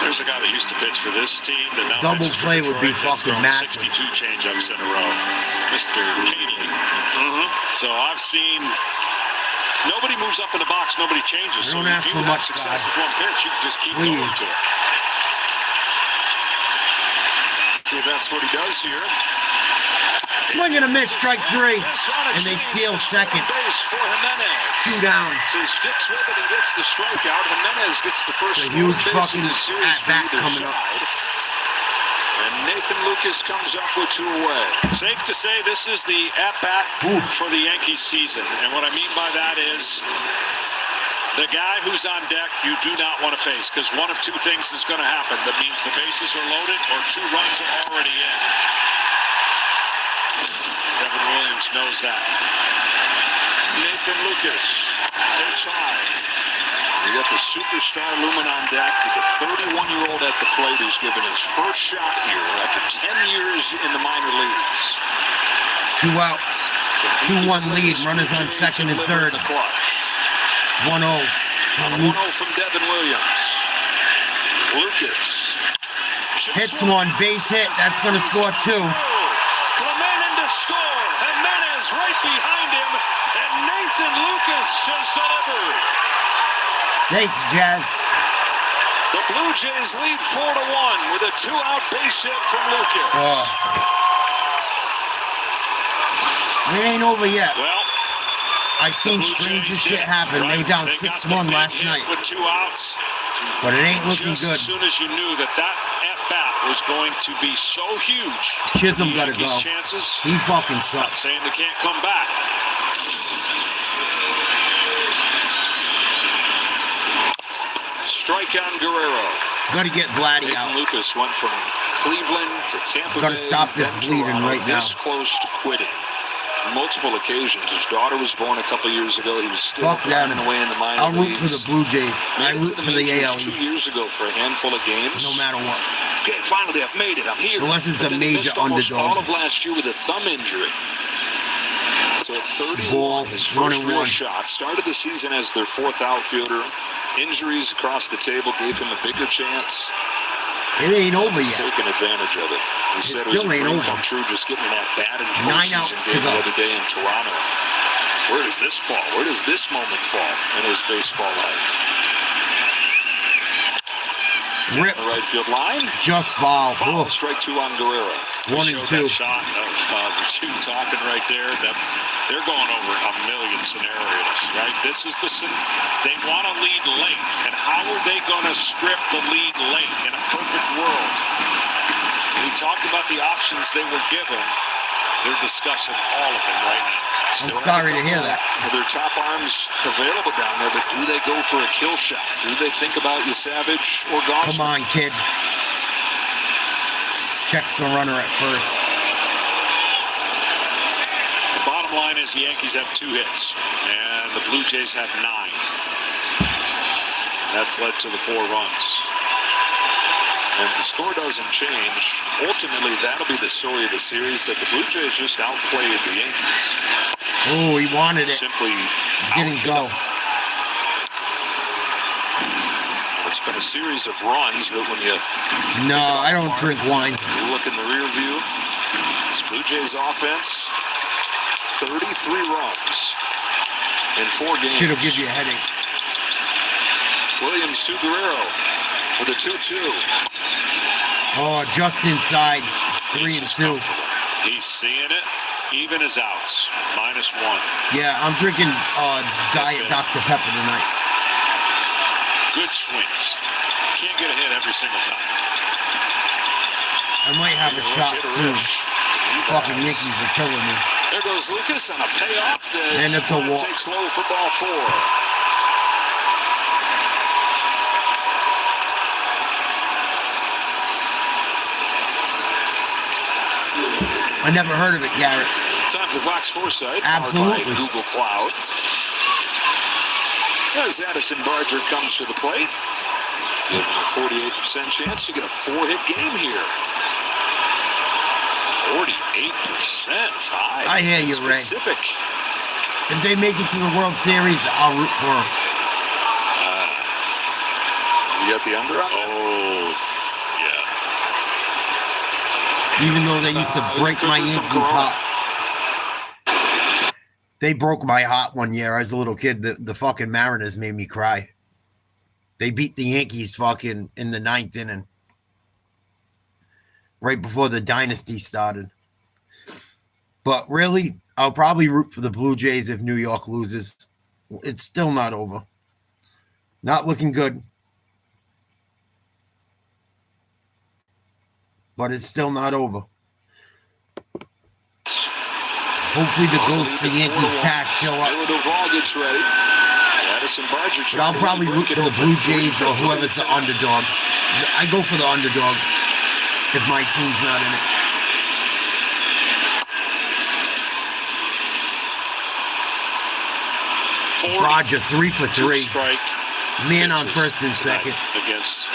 There's a guy that used to pitch for this team. That now Double pitches for play would be Detroit, that's fucking thrown massive. 62 change-ups in a row. Mr. Katie. So I've seen nobody moves up in the box, nobody changes. So Don't if ask you for have much, success God. with one pitch, you can just keep going to it. See if that's what he does here. Swing and a miss, strike 3. And they steal second. Base for Jimenez. 2 down. So he sticks with it and gets the strikeout. Jimenez gets the first It's a huge base fucking of the series at-bat for either coming up. side. And Nathan Lucas comes up with 2 away. Safe to say this is the at-bat for the Yankees season. And what I mean by that is the guy who's on deck you do not want to face, because one of 2 things is going to happen. That means the bases are loaded or 2 runs are already in. Devin Williams knows that. Nathan Lucas takes high. We got the superstar looming on deck with the 31-year-old at the plate who's given his first shot here after 10 years in the minor leagues. 2 outs. 2-1 lead. Runners on second and third. 1-0 to 1-0 Lucas. from Devin Williams. Lucas Hits 1. Base hit. That's going to score 2. Clemente to score. Jimenez right behind him, and Nathan Lucas has delivered. Thanks, Jazz. The Blue Jays lead 4-1 with a 2-out base hit from Lucas. It ain't over yet. Well, I've seen stranger shit happen. They were down 6-1 last night. With 2 outs. But it ain't looking Just good. as soon as you knew that at-bat was going to be so huge. Chisholm the got to go. Yankees' chances, He fucking not sucks. saying they can't come back. Strike on Guerrero. Got to get Vladdy Nathan out. Lucas went from Cleveland to Tampa Gotta Bay. stop this then bleeding Toronto, right now. This close to quitting. On multiple occasions. His daughter was born a couple years ago. He was still Fuck them. grinding away in the minor I'll root leagues. for the Blue Jays. I Made it to root for the majors AL 2 East. years ago for a handful of games. No matter what. Okay, finally I've made it. I'm here. Unless it's But a then he major missed almost underdog. all of last year with a thumb injury. So at 31, Ball, his first 1-1. real shot. Started the season as their 4th outfielder. Injuries across the table gave him a bigger chance. It ain't over He's yet. taking advantage of it. He said it was still a ain't dream over. come true just getting that bat in the 9 postseason outs to game the go. other day in Toronto. Where does this fall? Where does this moment fall in his baseball life? Ripped. The right field line. Just foul. Foul. Oof. Strike 2 on Guerrero. 1 Showed and 2. that shot of the 2 talking right there. That they're going over a million scenarios, right? This is they want to lead late, and how are they going to script the lead late in a perfect world? We talked about the options they were given. They're discussing all of them right now. I'm sorry to hear that. Their top arms available down there, but do they go for a kill shot? Do they think about Savage or Gosman? Come on, kid. Checks the runner at first. The bottom line is the Yankees have 2 hits, and the Blue Jays have 9. That's led to the 4 runs. And if the score doesn't change, ultimately that'll be the story of the series, that the Blue Jays just outplayed the Yankees. Oh, he wanted it. Simply Didn't go. It's been a series of runs, but when you No, I don't drink wine. you look in the rear view, this Blue Jays offense, 33 runs in 4 games. Shit'll give you a headache. Williams to Guerrero with a 2-2. Oh, just inside. 3 and 2. He's seeing it. Even as outs. -1. Yeah, I'm drinking Diet Dr. Pepper tonight. Good swings. Can't get a hit every single time. I might have a shot soon. Fucking Yankees are killing me. There goes Lucas on a payoff. And it's a walk. Takes low for ball 4. I never heard of it, Garrett. Time for Fox Foresight. Absolutely. Powered by Google Cloud. As Addison Barger comes to the plate. Giving a 48% chance to get a 4-hit game here. 48% high. I hear you, Specific. Ray. If they make it to the World Series, I'll root for them. You got the under on that? Oh, yeah. Even though they used to break my Yankees' hearts. They broke my heart one year as a little kid. The fucking Mariners made me cry. They beat the Yankees fucking in the 9th inning. Right before the dynasty started. But really, I'll probably root for the Blue Jays if New York loses. It's still not over. Not looking good. But it's still not over. Hopefully the ghosts of Yankees past show up. Duvall gets ready. Addison Barger. But I'll probably root for the Blue Jays or whoever's the underdog. I go for the underdog if my team's not in it. Barger 3 for 3. Man on first and second. Against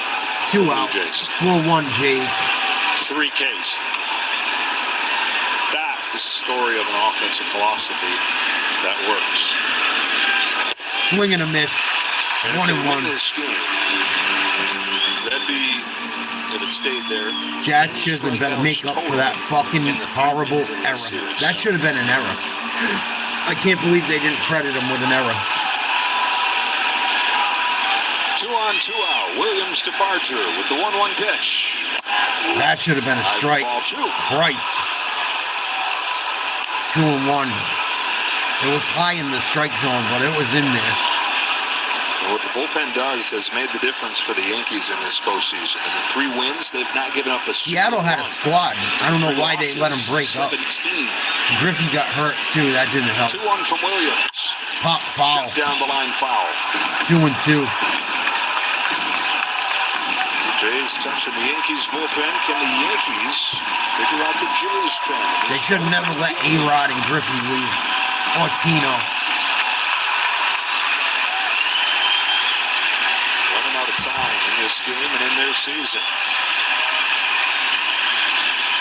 2 outs. 4-1 Jays. 3 Ks. That is the story of an offensive philosophy that works. Swing and a miss. 1-1. That'd be if it stayed there. Jazz Chisholm better make up for that fucking horrible error. That should have been an error. I can't believe they didn't credit him with an error. 2 on, 2 out. Williams to Barger with the 1-1 pitch. That should have been a strike. Christ. 2-1. It was high in the strike zone, but it was in there. What the bullpen does has made the difference for the Yankees in this postseason. In the 3 wins, they've not given up a Seattle had a squad. I don't know why they let him break up. Griffey got hurt, too. That didn't help. 2-1 from Williams. Pop foul. Shut down the line foul. 2-2. Jays touching the Yankees bullpen. Can the Yankees figure out the Jays pen? They should have never let A-Rod and Griffey leave. Or Tino. Running out of time in this game and in their season.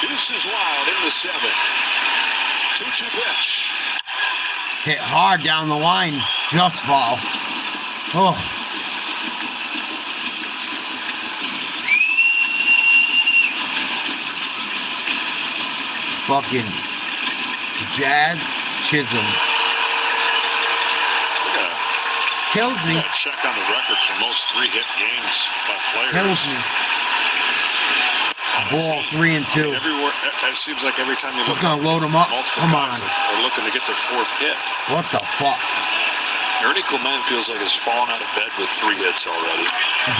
Deuces wild in the 7th. 2-2 pitch. Hit hard down the line. Just foul. Oh. Fucking Jazz Chisholm. Kills me. Check on the record for most 3-hit games by players. Kills me. Ball 3 and 2. Everywhere, it seems like every time you look, he's gonna load him up. Come on. They're looking to get their 4th hit. What the fuck? Ernie Clement feels like he's fallen out of bed with 3 hits already.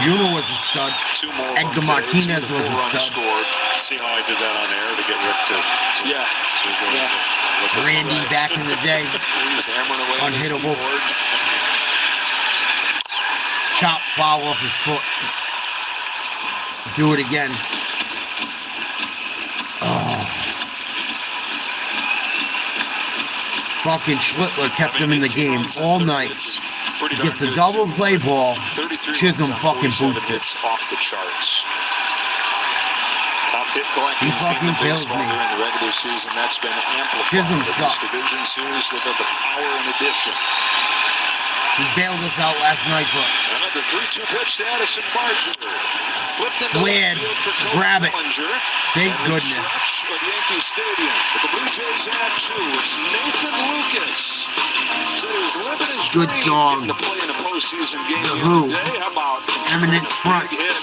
Bueller was a stud. 2 more. Edgar Martinez was a stud. Scored. See how I did that on air to get Rick to Randy back in the day. He's hammering away on his Unhittable. keyboard. Chop foul off his foot. Do it again. Oh. Fucking Schlittler kept him in the game all night. Gets a double play ball. Chisholm fucking boots it. Off the charts. Top hit collecting. He fucking kills me. During the regular season, that's been amplified. Chisholm This sucks. division series, they've got the power in addition. He bailed us out last night, but Another 3-2 pitch to Addison Barger. Flipped into Flared. left field for Cody Grab it. Bellinger. Thank And the goodness. stretch of Yankee Stadium. But the Blue Jays add 2. It's Nathan Lucas. So he's living his Good dream song. getting to play in a postseason game The here Who. today. How about Eminent a front. big hit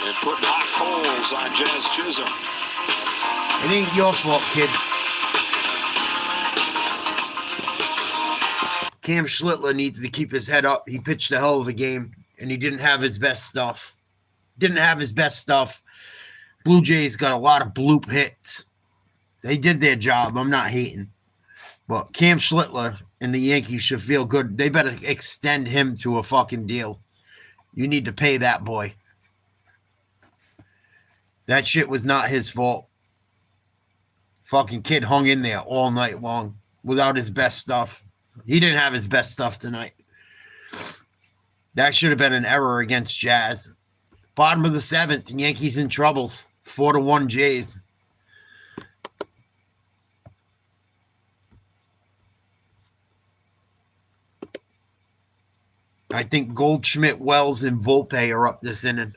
and putting hot coals on Jazz Chisholm? it ain't your fault, kid. Cam Schlittler needs to keep his head up. He pitched a hell of a game, and he didn't have his best stuff. Blue Jays got a lot of bloop hits. They did their job. I'm not hating. But Cam Schlittler and the Yankees should feel good. They better extend him to a fucking deal. You need to pay that boy. That shit was not his fault. Fucking kid hung in there all night long without his best stuff. He didn't have his best stuff tonight. That should have been an error against Jazz. Bottom of the 7th, Yankees in trouble. 4-1 Jays. I think Goldschmidt, Wells, and Volpe are up this inning,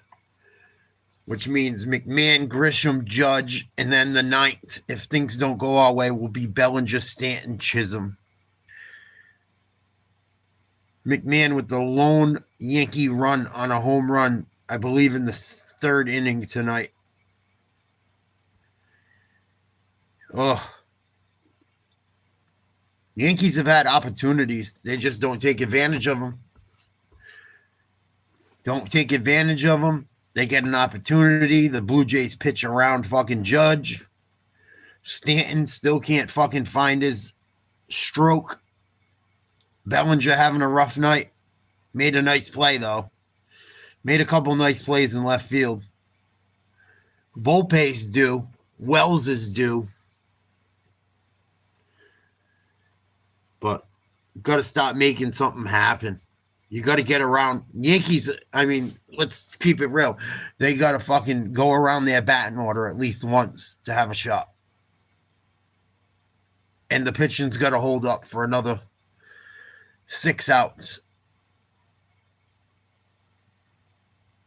which means McMahon, Grisham, Judge, and then the 9th, if things don't go our way, will be Bellinger, Stanton, Chisholm. McMahon with the lone Yankee run on a home run, I believe, in the 3rd inning tonight. Ugh. Yankees have had opportunities. They just don't take advantage of them. Don't take advantage of them. They get an opportunity. The Blue Jays pitch around fucking Judge. Stanton still can't fucking find his stroke. Bellinger having a rough night. Made a nice play, though. Made a couple nice plays in left field. Volpe's due. Wells is due. But got to stop making something happen. You got to get around. Yankees, I mean, let's keep it real. They got to fucking go around their batting order at least once to have a shot. And the pitching's got to hold up for another 6 outs.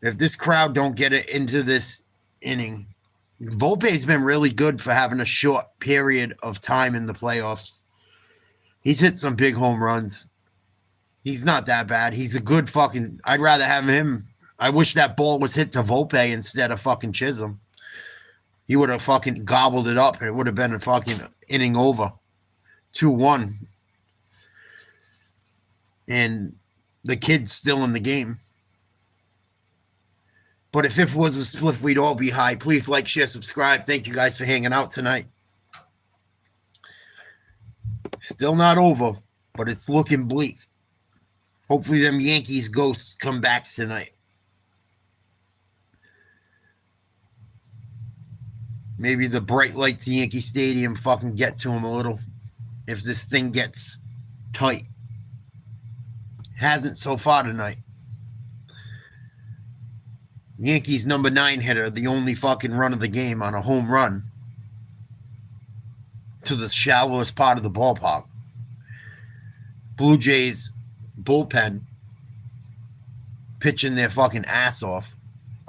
If this crowd don't get it into this inning, Volpe's been really good for having a short period of time in the playoffs. He's hit some big home runs. He's not that bad. He's a good fucking... I'd rather have him. I wish that ball was hit to Volpe instead of fucking Chisholm. He would have fucking gobbled it up. It would have been a fucking inning over. 2-1. And the kid's still in the game. But if it was a split, we'd all be high. Please like, share, subscribe. Thank you guys for hanging out tonight. Still not over, but it's looking bleak. Hopefully them Yankees ghosts come back tonight. Maybe the bright lights of Yankee Stadium fucking get to them a little if this thing gets tight. Hasn't so far tonight. Yankees number 9 hitter, the only fucking run of the game on a home run to the shallowest part of the ballpark. Blue Jays bullpen pitching their fucking ass off.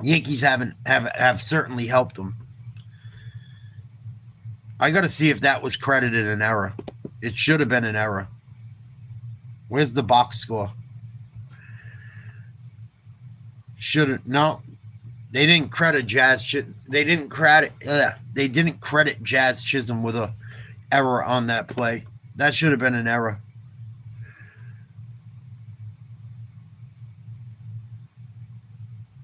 Yankees have certainly helped them. I got to see if that was credited an error. It should have been an error. Where's the box score? Should have no. They didn't credit Jazz. They didn't credit Jazz Chisholm with a error on that play. That should have been an error.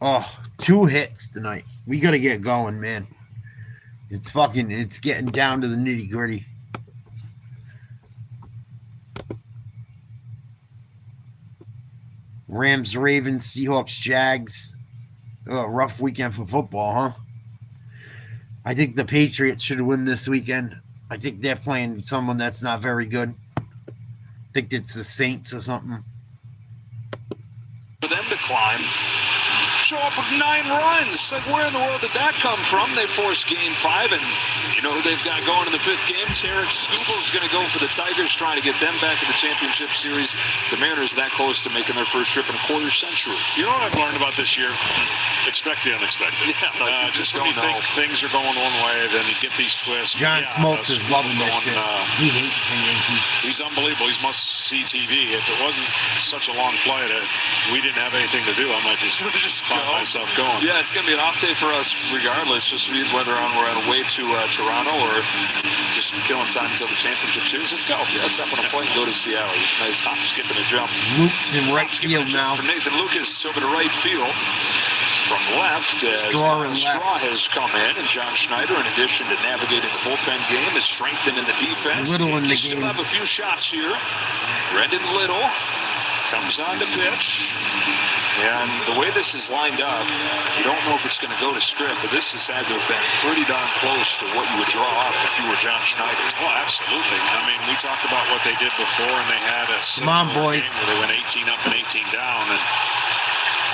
Oh, 2 hits tonight. We got to get going, man. It's getting down to the nitty gritty. Rams, Ravens, Seahawks, Jags. Oh, rough weekend for football, huh? I think the Patriots should win this weekend. I think they're playing someone that's not very good. I think it's the Saints or something. For them to climb. Show up with 9 runs. Like, where in the world did that come from? They forced Game 5, and you know who they've got going in the 5th game? Terrence Scooble's going to go for the Tigers, trying to get them back in the championship series. The Mariners that close to making their first trip in a quarter century. You know what I've learned about this year? Expect the unexpected. Yeah, just when you think things are going one way, then you get these twists. John Smoltz is loving this shit. He hates the Yankees. He's unbelievable. He's must-see TV. If it wasn't such a long flight, we didn't have anything to do. I might just find myself going. Yeah, it's going to be an off day for us regardless, just whether we're on our way to Toronto or just killing time until the championship series. Let's go. Yeah, let's hop on a plane and go to Seattle. It's a nice hop, skip, and a jump. Luke's in right field now. From Nathan Lucas over to right field. From left, as Straw has come in, and John Schneider, in addition to navigating the bullpen game, is strengthening the defense. Little in the game. Still have a few shots here. Brendan Little comes on to pitch. And the way this is lined up, you don't know if it's going to go to script, but this has had to have been pretty darn close to what you would draw up if you were John Schneider. Oh, absolutely. I mean, we talked about what they did before, and they had a Come on, boys. game where they went 18 up and 18 down, and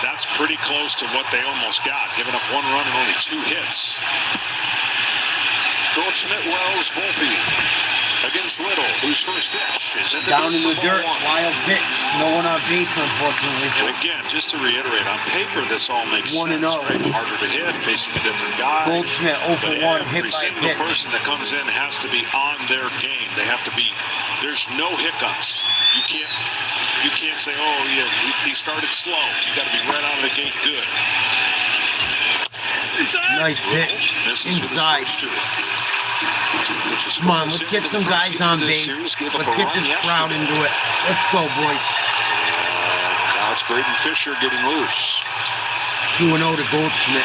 that's pretty close to what they almost got, giving up 1 run and only 2 hits. Goldschmidt, Wells, Volpe against Little, whose first pitch is in the Down in dirt the for dirt, ball 1. wild pitch. No one on base, unfortunately. And again, just to reiterate, on paper, this all makes 1-0. sense, right? Harder to hit, facing a different guy. Goldschmidt 0 for But 1, hit every by a single pitch. person that comes in has to be on their game. They have to be. There's no hiccups. You can't say, oh yeah, he started slow. You got to be right out of the gate good. Nice pitch. Misses with his Inside. first 2. Come on, let's get some guys on base. Let's get this crowd into it. Let's go, boys. Now it's Braden Fisher getting loose. 2-0 to Goldschmidt.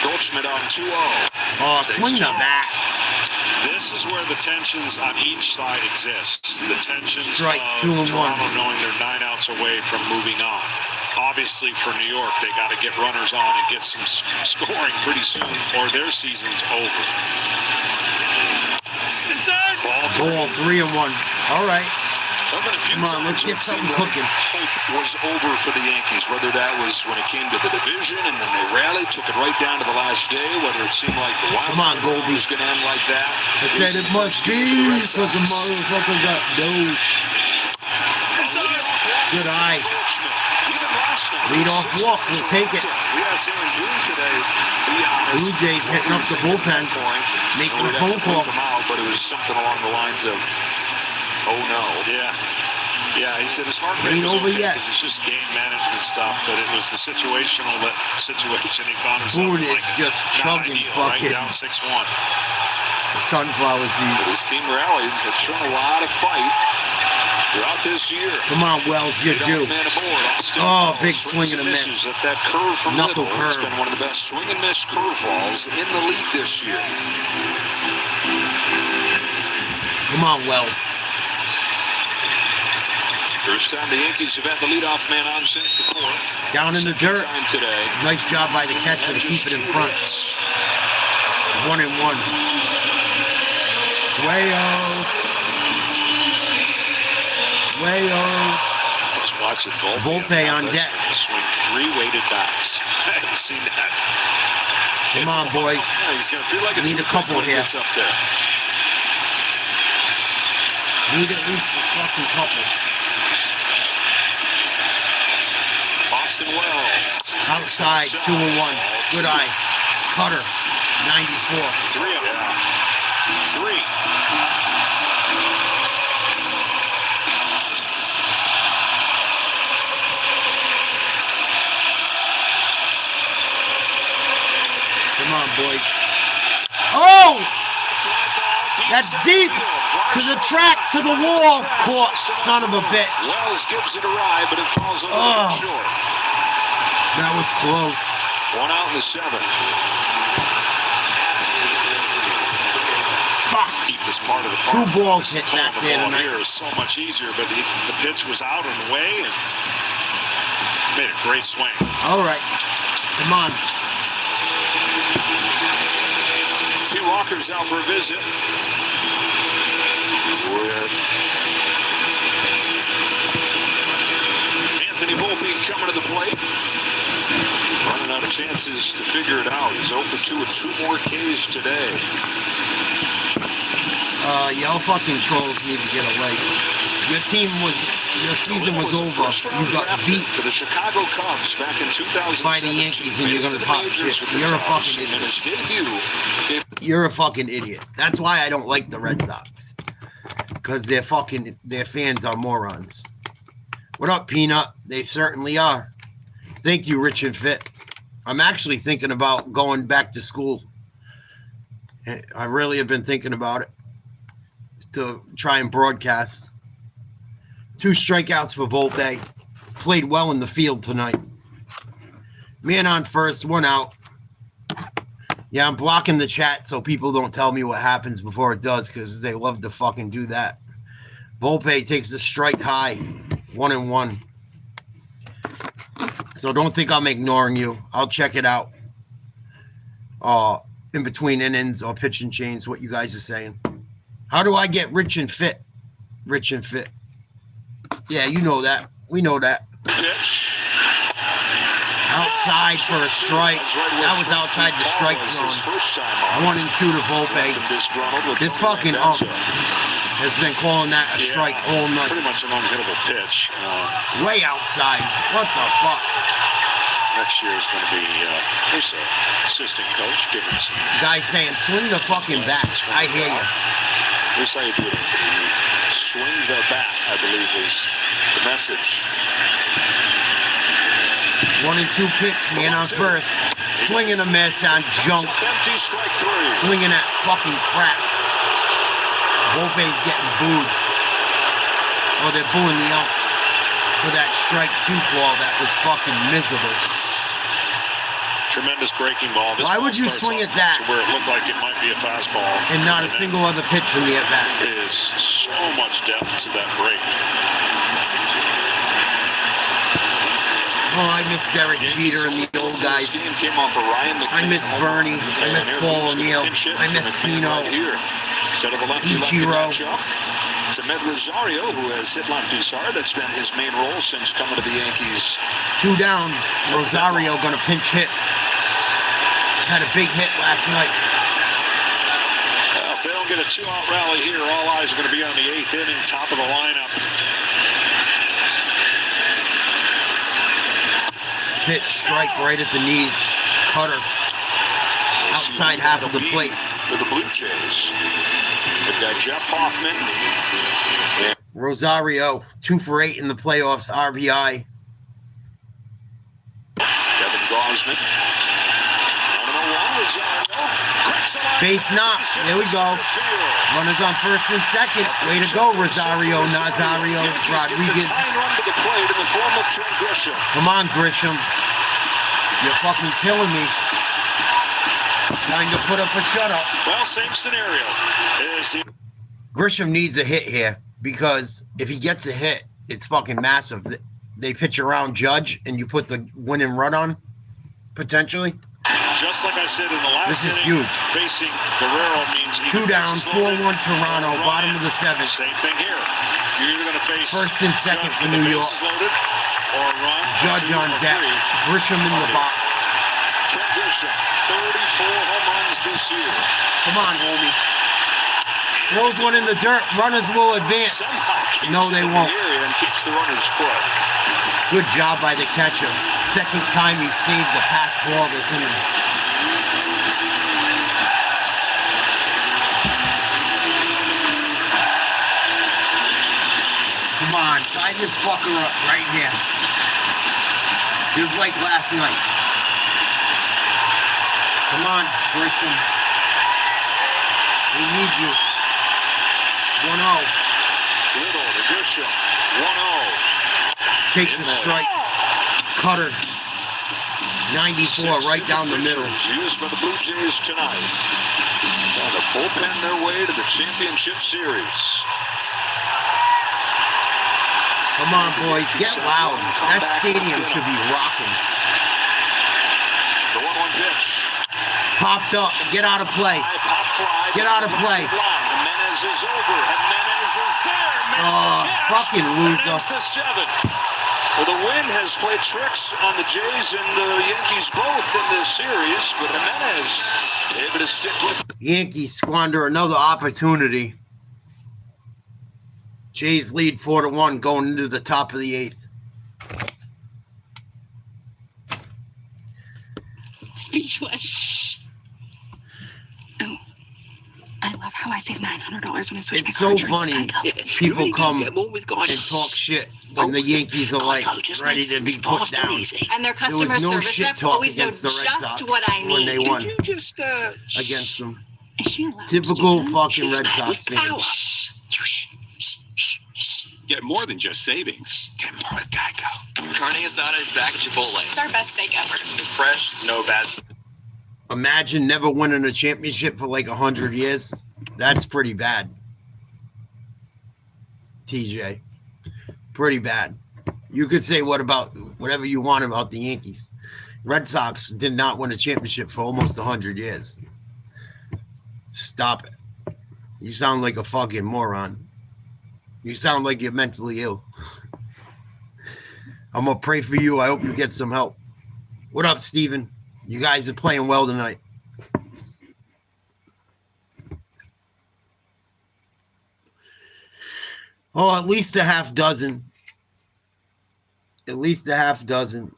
Goldschmidt on 2-0. Oh, swing the bat. This is where the tensions on each side exist. The tensions Strike, of 2 and 1. Toronto knowing they're 9 outs away from moving on. Obviously, for New York, they got to get runners on and get some scoring pretty soon, or their season's over. Inside. Ball 3 and 1. All right. Come on, let's get something cooking. Hope was over for the Yankees, whether that was when it came to the division and then they rallied, took it right down to the last day, whether it seemed like the Wild Come on, Goldie. was going to end like that. I said it must be because the motherfucker got no. Good eye. Lead off walk. We'll take it. We got Aaron Boone today. BlueJays hitting up the bullpen, making a phone call. But it was something along the lines of, oh no. Yeah, he said his heart rate Ain't was over okay yet. because it's just game management stuff, but it was the situation he found himself Boone in, is like, just not chugging ideal, fucking right? Down 6-1. sunflower seeds. This team rallied. They've shown a lot of fight throughout this year. Come on, Wells, you do. Oh, big swing and a miss. At that curve from Knuckle Little. It's curve. been one of the best swing and miss curveballs in the league this year. Come on, Wells. First time the Yankees have had the leadoff man on since the 4th. Down in the dirt. Time today. Nice job by the catcher to keep it in front. 1 and 1. Wayo. Just watch it. Volpe on deck. Swing 3 weighted bats. I haven't seen that. Come on, boys. Yeah, he's going to feel like it's Need a couple here. up there. Need at least a fucking couple. Boston Wells. Outside, 2 and 1. Good eye. Cutter, 94. 3 of them. 3. Come on, boys. Oh! That's deep. To the track, to the wall. Caught, son of a bitch. Wells gives it a ride, but it falls a little bit short. That was close. 1 out in the 7th. Fuck. Keep this part of the 2 park. balls hit back The there ball tonight. here is so much easier, but the pitch was out and away and made a great swing. All right. Come on. Pete Walker's out for a visit. With Anthony Volpe coming to the plate. Running out of chances to figure it out. He's 0 for 2 with 2 more Ks today. Y'all fucking trolls need to get away. Your season was over. You got beat to the Chicago Cubs back in 2000 by the Yankees, and you're gonna pop shit. You're a fucking in his debut. You're a fucking idiot. That's why I don't like the Red Sox. Because their fans are morons. What up, Peanut? They certainly are. Thank you, Rich and Fit. I'm actually thinking about going back to school. I really have been thinking about it. To try and broadcast. 2 strikeouts for Volpe. Played well in the field tonight. Man on first, 1 out. Yeah, I'm blocking the chat so people don't tell me what happens before it does because they love to fucking do that. Volpe takes the strike high. 1 and 1. So don't think I'm ignoring you. I'll check it out. In between innings or pitching chains, what you guys are saying. How do I get rich and fit? Rich and fit. Yeah, you know that. We know that. Pitch. Outside for a strike. That was outside the strike zone. 1 and 2 to Volpe. This fucking has been calling that a strike all night. Pretty much an unhittable pitch. Way outside. What the fuck? Next year is going to be there's an assistant coach giving some. Guy saying, swing the fucking bat. I hear you. Here's how you do it. Swing the bat, I believe, is the message. 1 and 2 pitch, man on first. Swinging a miss on junk. Empty, strike 3. Swinging that fucking crap. Volpe's getting booed. Oh, they're booing the ump for that strike 2 call that was fucking miserable. Tremendous breaking ball. This Why ball would you starts swing off at that? to where it looked like it might be a fastball. And not a single other pitch in the at-bat. There is so much depth to that break. Oh, I miss Derek Jeter and the old guys. Came off of Ryan I miss Bernie. I miss Paul O'Neill. I miss Tino. Instead of a lefty-lefty matchup, it's Ahmed Rosario, who has hit lefties hard. That's been his main role since coming to the Yankees. 2 down. Rosario gonna pinch hit. Had a big hit last night. Well, if they don't get a 2-out rally here, all eyes are going to be on the 8th inning, top of the lineup. Pitch, strike right at the knees. Cutter. Outside half of the plate. For the Blue Jays. They've got Jeff Hoffman. Rosario, 2 for 8 in the playoffs, RBI. Kevin Gausman. 1-0-1, Rosario. Base knock. There we go. Runners on first and second. Way to go, Rosario, Nazario, Rodriguez. Run to the plate in the form of Trent Grisham. Come on, Grisham. You're fucking killing me. Trying to put up a shutout. Well, same scenario. Grisham needs a hit here because if he gets a hit, it's fucking massive. They pitch around Judge and you put the winning run on, potentially. Just like I said in the last This is inning, huge. Facing Guerrero means 2 down, 4-1 Toronto, bottom of the 7th. Same thing here. You're either going to face First and second Judge for with New the York. bases loaded, or run Judge 2 on or deck. 3. Grisham in the box. Trent Grisham, 34 home runs this year. Come on, homie. Throws one in the dirt. Runners will advance. No, they won't. And keeps the runners put. Good job by the catcher. Second time he saved the pass ball this inning. Come on, tie this fucker up right here. Just like last night. Come on, Grisham. We need you. 1-0. Little to Grisham. 1-0. Takes a strike. Cutter. 94 right down the middle. Used by the Blue Jays tonight. Trying to bullpen their way to the championship series. Come on, boys. Get loud. That stadium should be rocking. The 1-1 pitch. Popped up. Get out of play. Get out of play. Jimenez is over. Jimenez is there. Oh, fucking loser. That's the 7th. Well, the wind has played tricks on the Jays and the Yankees both in this series, but Jimenez able to stick with. Yankees squander another opportunity. Jays lead 4-1 going into the top of the 8th. Speechless. Oh, I love how I saved $900 when I switched my It's car so insurance to funny. Geico. People come Get more with and guys. talk shit when the Yankees are like ready to be put down. And their There was customer no service shit reps talk always know against the Red just Sox what I when they need. won Did you just against them. Is she allowed to Typical do that? fucking Red Sox with power. fans. Get more than just savings. Get more with Geico. Carne asada is back at Chipotle. It's our best steak ever. It's fresh, no bad. Imagine never winning a championship for like 100 years. That's pretty bad. TJ. Pretty bad. You could say, what about whatever you want about the Yankees. Red Sox did not win a championship for almost 100 years. Stop it. You sound like a fucking moron. You sound like you're mentally ill. I'm going to pray for you. I hope you get some help. What up, Steven? You guys are playing well tonight. Oh, at least a half dozen. At least a half dozen.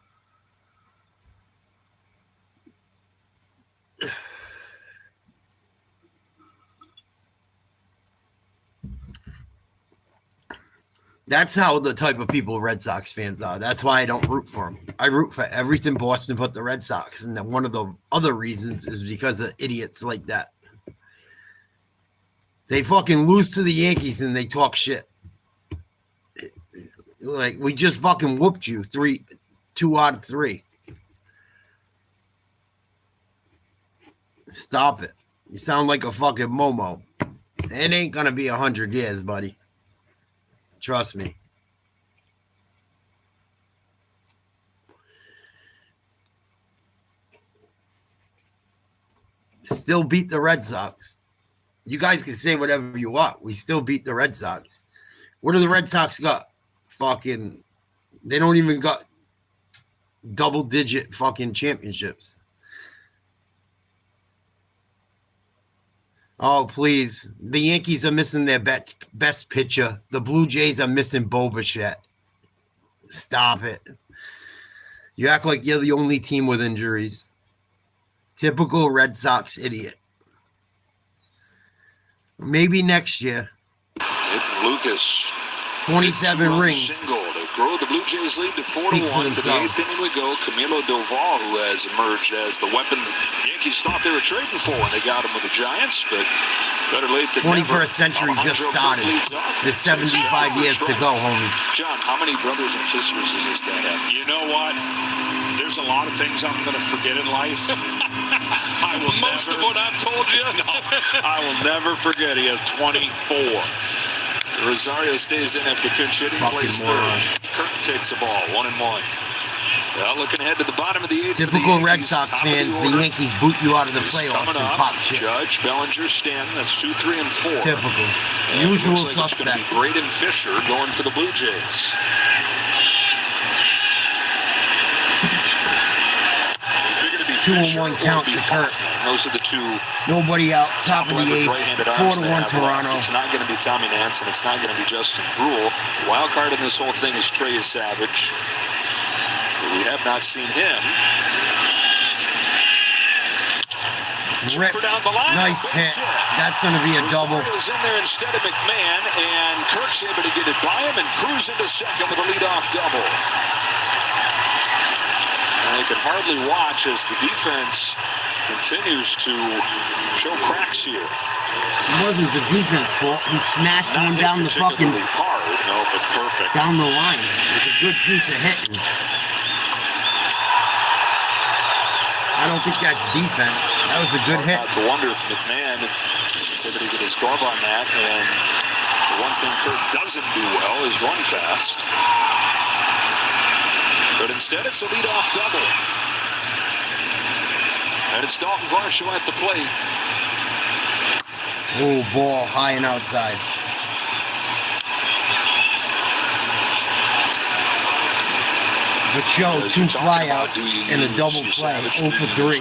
That's how the type of people Red Sox fans are. That's why I don't root for them. I root for everything Boston but the Red Sox. And then one of the other reasons is because of idiots like that. They fucking lose to the Yankees and they talk shit. Like, we just fucking whooped you 2 out of 3. Stop it. You sound like a fucking Momo. It ain't gonna be 100 years, buddy. Trust me. Still beat the Red Sox. You guys can say whatever you want. We still beat the Red Sox. What do the Red Sox got? Fucking, they don't even got double-digit fucking championships. Oh, please. The Yankees are missing their best pitcher. The Blue Jays are missing Bo Bichette. Stop it. You act like you're the only team with injuries. Typical Red Sox idiot. Maybe next year. Nathan Lucas. 27 rings. Single to grow the Blue Jays lead to 4-1. To the 8th inning we go. Camilo Doval, who has emerged as the weapon the Yankees thought they were trading for when they got him with the Giants, but better late than 21st never. century just started. There's 75 years to go, homie. John, how many brothers and sisters does this guy have? You know what? There's a lot of things I'm going to forget in life. Most of what I've told you? No, I will never forget. He has 24. Rosario stays in after pinch hitting, plays third. Kirk takes the ball, 1-1. Well, looking ahead to the bottom of the 8th. Typical Red Sox fans, the Yankees boot you out of the playoffs and pop shit. Judge, Bellinger, Stanton, that's 2, 3, and 4. Typical. And Usual looks like suspect. It's going to be Braden Fisher going for the Blue Jays. Two and 1 count to Kurt. Those are the two. Nobody out. Top of the 8th. 4-1 Toronto. It's not going to be Tommy Nance, and it's not going to be Justin Brule. The wild card in this whole thing is Trey Savage. But we have not seen him. Ripped. Nice hit. That's going to be a double. Rosario's in there instead of McMahon, and Kirk's able to get it by him and cruise into second with a leadoff double. And they can hardly watch as the defense continues to show cracks here. It wasn't the defense fault. He smashed one down the fucking hard, no, but perfect down the line. It was a good piece of hitting. I don't think that's defense. That was a good hit. To wonder if McMahon is able to get his glove on that. And the one thing Kirk doesn't do well is run fast. But instead, it's a leadoff double. And it's Dalton Varsho at the plate. Oh, ball high and outside. But show 2 flyouts and a double play, 0 for 3.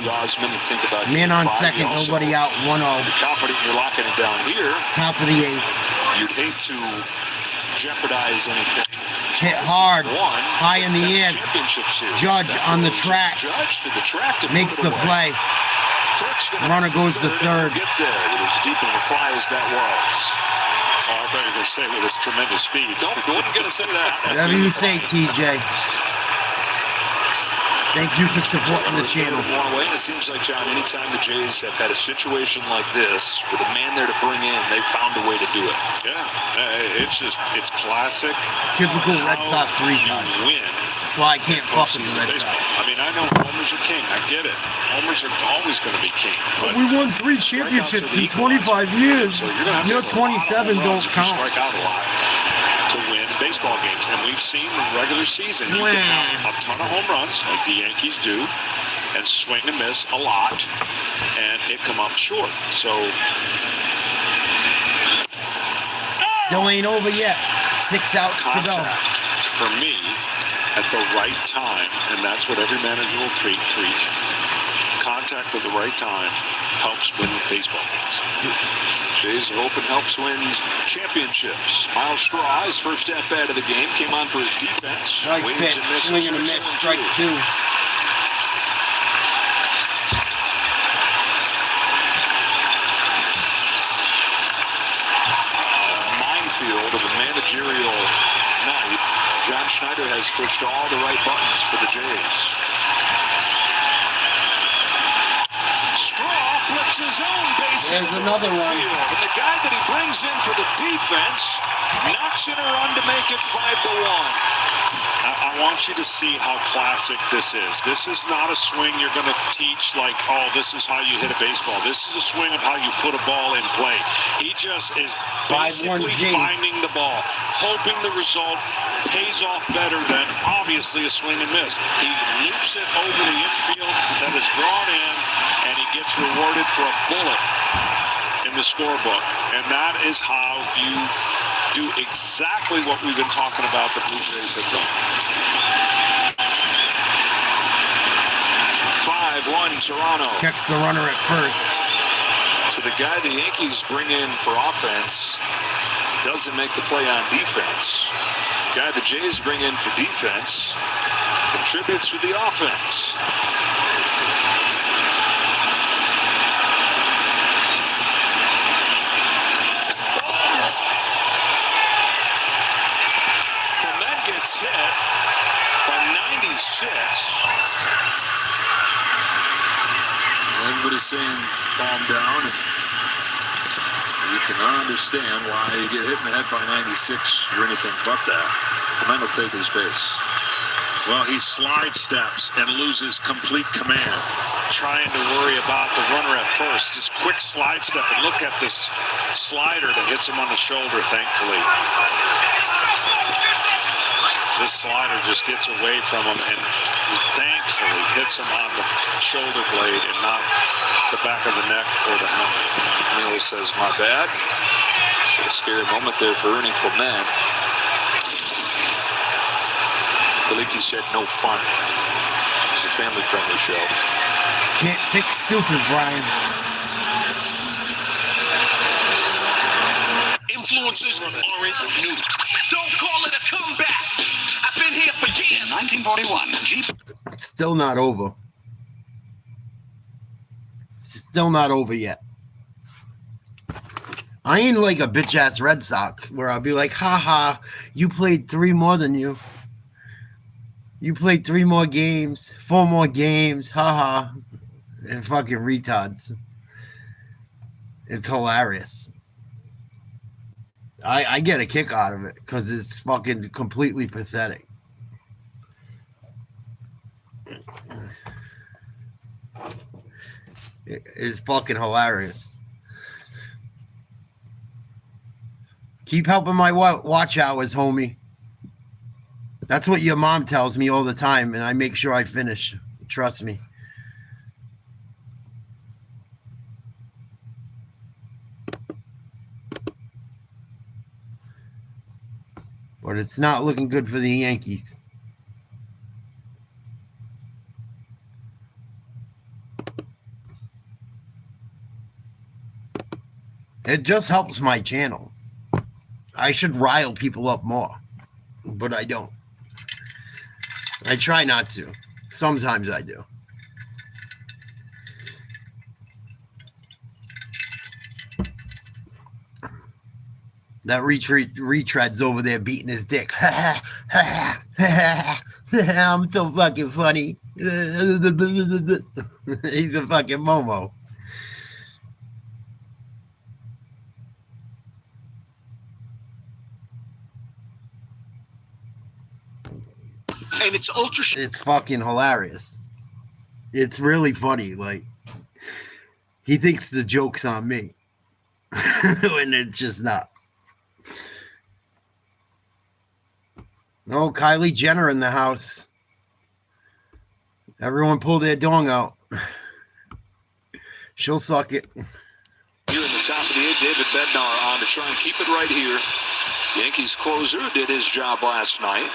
Man on second, nobody out, 1-0. Confident you're locking it down here. Top of the 8th. You'd hate to jeopardize anything. Hit hard, high in the air. Judge on the track. Makes the play. Runner goes to third. Get there with as deep of a fly as that was. Oh, I thought you were going to say with his tremendous speed. Nope, I wasn't going to say that. Whatever you say, TJ. Thank you for supporting the channel. It seems like, John, anytime the Jays have had a situation like this with a man there to bring in, they've found a way to do it. Yeah, it's classic. Typical Red Sox retard. Win. That's why I can't fuck with the Red Sox. I mean, I know homers are king. I get it. Homers are always going to be king. But we won 3 championships in 25 years. So you're 27 don't count. Strike out a lot to win. baseball games. And we've seen in the regular season, you can have a ton of home runs like the Yankees do and swing and miss a lot and it come up short. So Still ain't over yet. 6 outs to go. contact for me at the right time, and that's what every manager will preach. Contact at the right time helps win baseball games. Jays hope it helps win championships. Miles Straw, his first at-bat of the game, came on for his defense. Nice Waves pitch. and misses. Swing and a miss. Strike 2. Minefield of a managerial night. John Schneider has pushed all the right buttons for the Jays. Straw flips his own base. There's another one. And the guy that he brings in for the defense knocks in a run to make it 5-1. I want you to see how classic this is. This is not a swing you're going to teach like, oh, this is how you hit a baseball. This is a swing of how you put a ball in play. He just is basically finding the ball, hoping the result pays off better than obviously a swing and miss. He loops it over the infield that is drawn in, and he gets rewarded for a bullet in the scorebook. And that is how you do exactly what we've been talking about the Blue Jays have done. 5-1 Toronto. Checks the runner at first. So the guy the Yankees bring in for offense doesn't make the play on defense. The guy the Jays bring in for defense contributes to the offense. Gets hit by 96. Everybody's saying calm down, and you can understand why you get hit in the head by 96. You're anything but that. Clement will take his base. Well, he slide steps and loses complete command, trying to worry about the runner at first. This quick slide step, and look at this slider that hits him on the shoulder, thankfully. This slider just gets away from him and thankfully hits him on the shoulder blade and not the back of the neck or the helmet. Camilo says, my bad. So a scary moment there for Ernie Clement. I believe he said no fun. It's a family-friendly show. Can't fix stupid, Brian. Influences aren't new. Don't call it a comeback. I've been here for years. In 1941, It's still not over. It's still not over yet. I ain't like a bitch-ass Red Sox where I'll be like, ha, you played 3 more than you. You played 3 more games, 4 more games, ha. And fucking retards. It's hilarious. I get a kick out of it because it's fucking completely pathetic. It's fucking hilarious. Keep helping my watch hours, homie. That's what your mom tells me all the time, and I make sure I finish. Trust me. But it's not looking good for the Yankees. It just helps my channel. I should rile people up more, but I don't. I try not to. Sometimes I do. That retread's over there beating his dick. I'm so fucking funny. He's a fucking Momo. And it's ultra. It's fucking hilarious. It's really funny. Like, he thinks the joke's on me. And it's just not. Oh, Kylie Jenner in the house. Everyone pull their dong out. She'll suck it. Here in the top of the 8th, David Bednar on to try and keep it right here. Yankees closer did his job last night.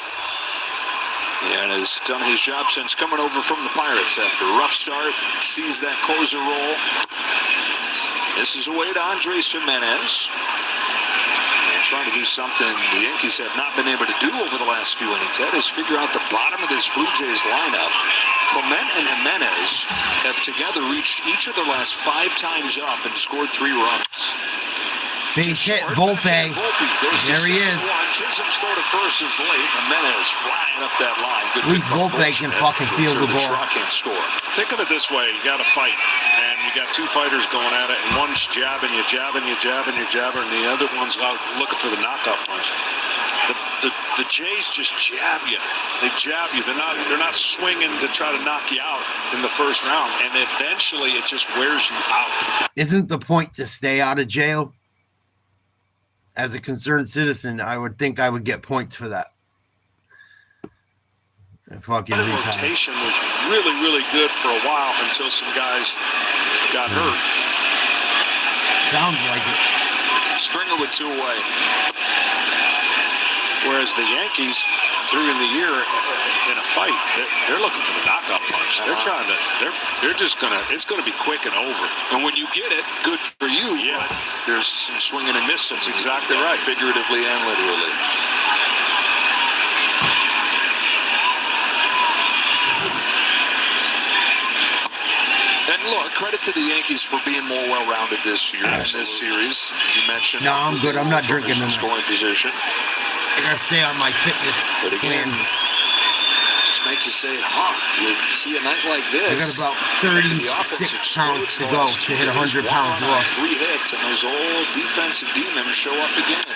And has done his job since coming over from the Pirates after a rough start. Sees that closer roll. This is away to Andres Jimenez. And trying to do something the Yankees have not been able to do over the last few innings. That is figure out the bottom of this Blue Jays lineup. Clement and Jimenez have together reached each of their last 5 times up and scored 3 runs. Base hit, Volpe. There he is. Chisholm's throw to first is late. Jimenez flying up that line. At least Volpe can fucking field the ball. Can't score. Think of it this way: you got to fight, and you got 2 fighters going at it, and one's jabbing you, and the other one's out looking for the knockout punch. The Jays just jab you. They jab you. They're not swinging to try to knock you out in the first round, and eventually it just wears you out. Isn't the point to stay out of jail? As a concerned citizen, I would think I would get points for that. Fucking rotation was really, really good for a while until some guys got hurt. Sounds like it. Springer with 2 away. Whereas the Yankees, through in the year in a fight, they're looking for the knockout punch. They're trying to. They're just gonna. It's gonna be quick and over. And when you get it, good for you. Yeah. There's some swinging and missing. That's exactly right. Figuratively and literally. And look, credit to the Yankees for being more well-rounded this year in this series. You mentioned. No, I'm good. I'm not drinking in scoring position. I gotta stay on my fitness plan. Just makes you say, you see a night like this. I got about 36 pounds to go to hit 100 pounds lost. 3 hits, and those old defensive demons show up again.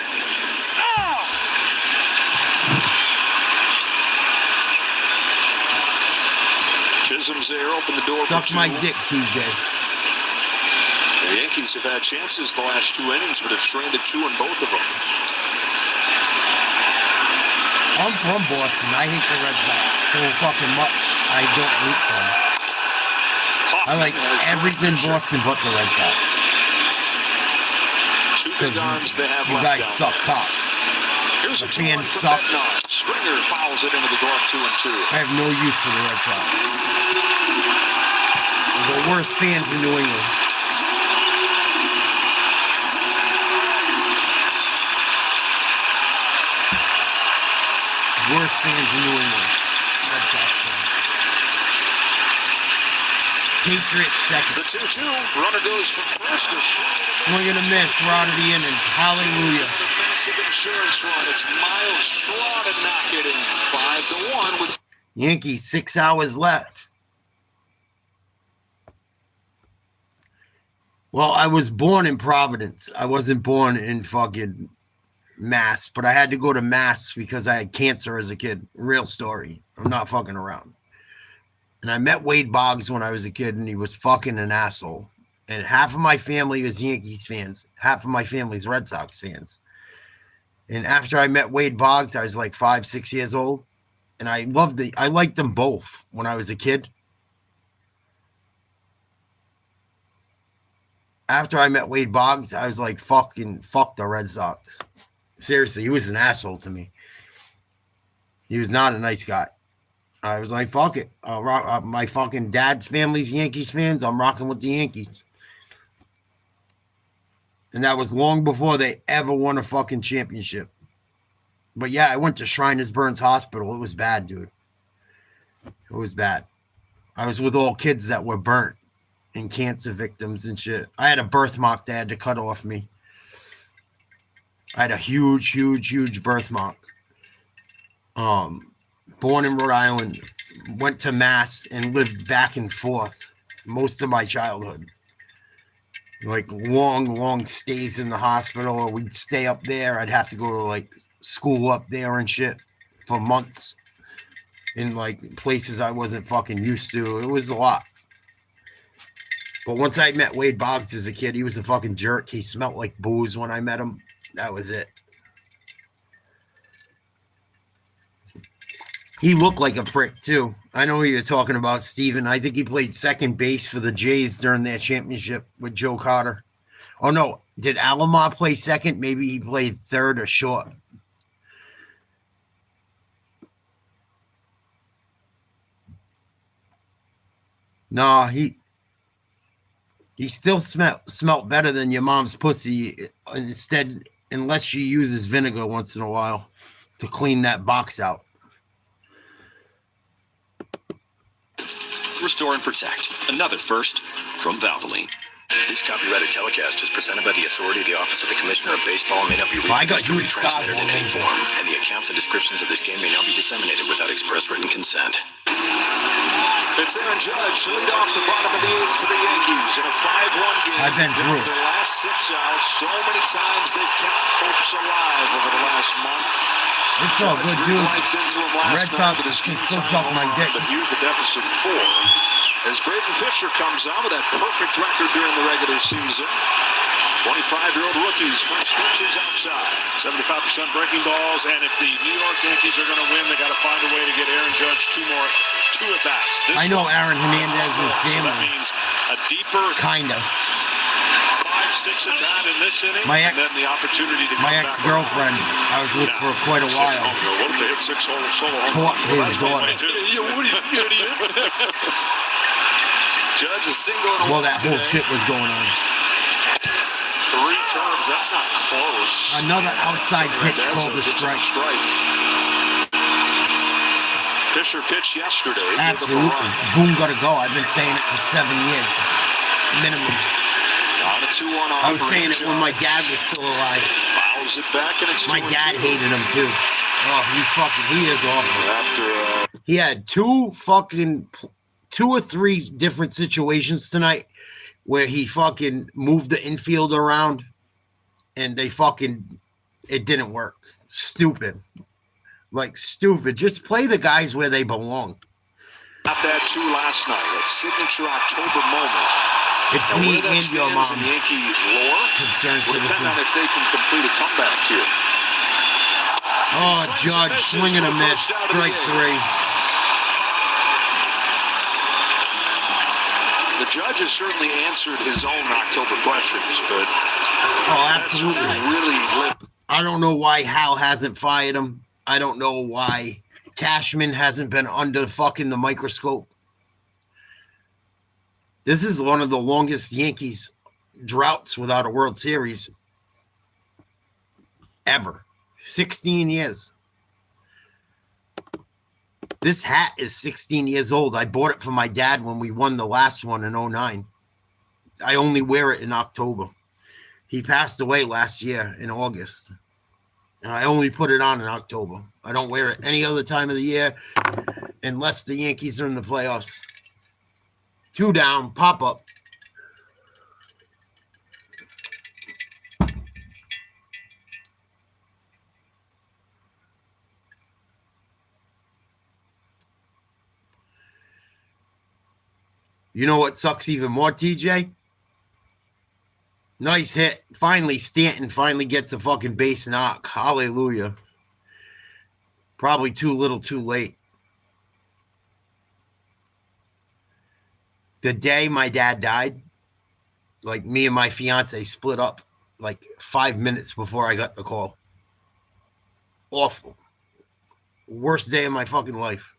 Chisholm's there, open the door. Suck my dick, TJ. The Yankees have had chances the last 2 innings, but have stranded 2 in both of them. I'm from Boston. I hate the Red Sox so fucking much. I don't root for them. I like everything Boston but the Red Sox. 2 big arms they have you left. guys suck cock. Here's the fans suck. Springer fouls it into the door 2-2. I have no use for the Red Sox. They're the worst fans in New England. Worst fans in New England. Red Sox fans. Patriots second. The 2-2. Runner goes from first to swing and a miss. We're out of the inning. Hallelujah. Massive insurance run. It's Miles Straw to knock it in. 5-1 with Yankees, 6 hours left. Well, I was born in Providence. I wasn't born in fucking Mass, but I had to go to Mass because I had cancer as a kid. Real story. I'm not fucking around. And I met Wade Boggs when I was a kid, and he was fucking an asshole. And half of my family is Yankees fans. Half of my family's Red Sox fans. And after I met Wade Boggs, I was like 5, 6 years old. And I liked them both when I was a kid. After I met Wade Boggs, I was like, fuck the Red Sox. Seriously, he was an asshole to me. He was not a nice guy. I was like, fuck it. My fucking dad's family's Yankees fans. I'm rocking with the Yankees. And that was long before they ever won a fucking championship. But yeah, I went to Shriners Burns Hospital. It was bad, dude. It was bad. I was with all kids that were burnt and cancer victims and shit. I had a birthmark they had to cut off me. I had a huge birthmark. Born in Rhode Island, went to Mass and lived back and forth most of my childhood. Like long stays in the hospital, or we'd stay up there. I'd have to go to like school up there and shit for months in like places I wasn't fucking used to. It was a lot. But once I met Wade Boggs as a kid, he was a fucking jerk. He smelled like booze when I met him. That was it. He looked like a prick, too. I know who you're talking about, Steven. I think he played second base for the Jays during their championship with Joe Carter. Oh, no. Did Alomar play second? Maybe he played third or short. No, he still smelt better than your mom's pussy. Instead, unless she uses vinegar once in a while to clean that box out. Restore and protect. Another first from Valvoline. This copyrighted telecast is presented by the authority of the Office of the Commissioner of Baseball and may not be reproduced or retransmitted in any form, and the accounts and descriptions of this game may not be disseminated without express written consent. It's Aaron Judge to lead off the bottom of the eighth for the Yankees in a 5-1 game. I've been through their last 6 outs. So many times they've kept hopes alive over the last month. It's all good, dude. Red Sox can still suck my dick. But here's the deficit 4. As Braden Fisher comes on with that perfect record during the regular season. 25-year-old rookies, first pitch is outside. 75% breaking balls, and if the New York Yankees are going to win, they got to find a way to get Aaron Judge two at bats. I know Aaron Hernandez's family. So that means a deeper kind of 5-6 at bat in this inning, and then the opportunity to my ex-girlfriend, I was with for quite a while. What if they hit 6 solo home taught his daughter. Yeah, what are you, idiot? Judge is single. Well, that whole shit was going on. 3 curves, that's not close. Another outside pitch called a strike. Fisher pitched yesterday. Absolutely. Boom, gotta go. I've been saying it for 7 years. Minimum. On a 2-1 off. I was saying it when my dad was still alive. Fouls it back, and it's my dad hated him too. Oh, he is awful. After he had 2 or 3 different situations tonight where he fucking moved the infield around and it didn't work. Stupid. Like, stupid. Just play the guys where they belong. Got that 2 last night. That signature October moment. It's now, me and your mom's Yankee lore concerned citizen. Depend on if they can complete a comeback here. Oh, Judge, swing and a miss. Strike 3. The Judge has certainly answered his own October questions, but absolutely. I don't know why Hal hasn't fired him. I don't know why Cashman hasn't been under fucking the microscope. This is one of the longest Yankees droughts without a World Series ever. 16 years. This hat is 16 years old. I bought it for my dad when we won the last one in 2009. I only wear it in October. He passed away last year in August. And I only put it on in October. I don't wear it any other time of the year unless the Yankees are in the playoffs. 2 down, pop up. You know what sucks even more, TJ? Nice hit. Finally, Stanton finally gets a fucking base knock. Hallelujah. Probably too little, too late. The day my dad died, like me and my fiance split up like 5 minutes before I got the call. Awful. Worst day of my fucking life.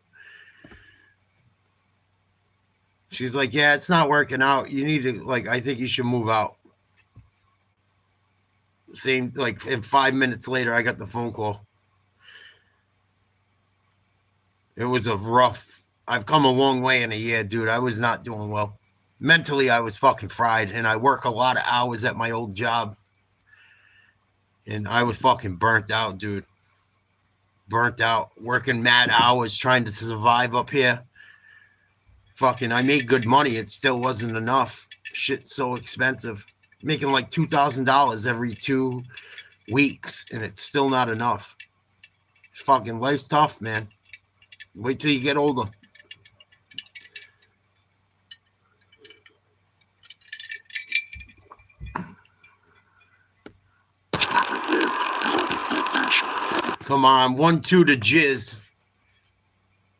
She's like, yeah, it's not working out. You need to, I think you should move out. Same, and 5 minutes later, I got the phone call. It was I've come a long way in a year, dude. I was not doing well. Mentally, I was fucking fried, and I work a lot of hours at my old job. And I was fucking burnt out, dude. Burnt out. Working mad hours, trying to survive up here. I made good money. It still wasn't enough. Shit's so expensive. Making like $2,000 every 2 weeks, and it's still not enough. Fucking life's tough, man. Wait till you get older. Come on, 1-2 to Jizz.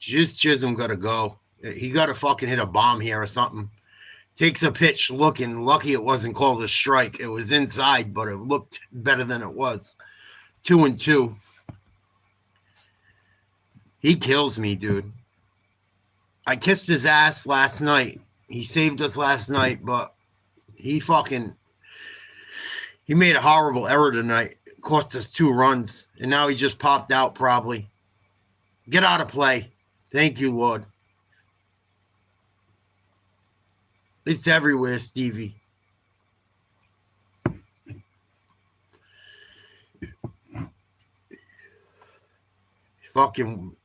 Just Chisholm got to go. He got to fucking hit a bomb here or something. Takes a pitch looking. Lucky it wasn't called a strike. It was inside, but it looked better than it was. 2-2. He kills me, dude. I kissed his ass last night. He saved us last night, but he made a horrible error tonight. It cost us 2 runs, and now he just popped out probably. Get out of play. Thank you, Lord. It's everywhere, Stevie. Fucking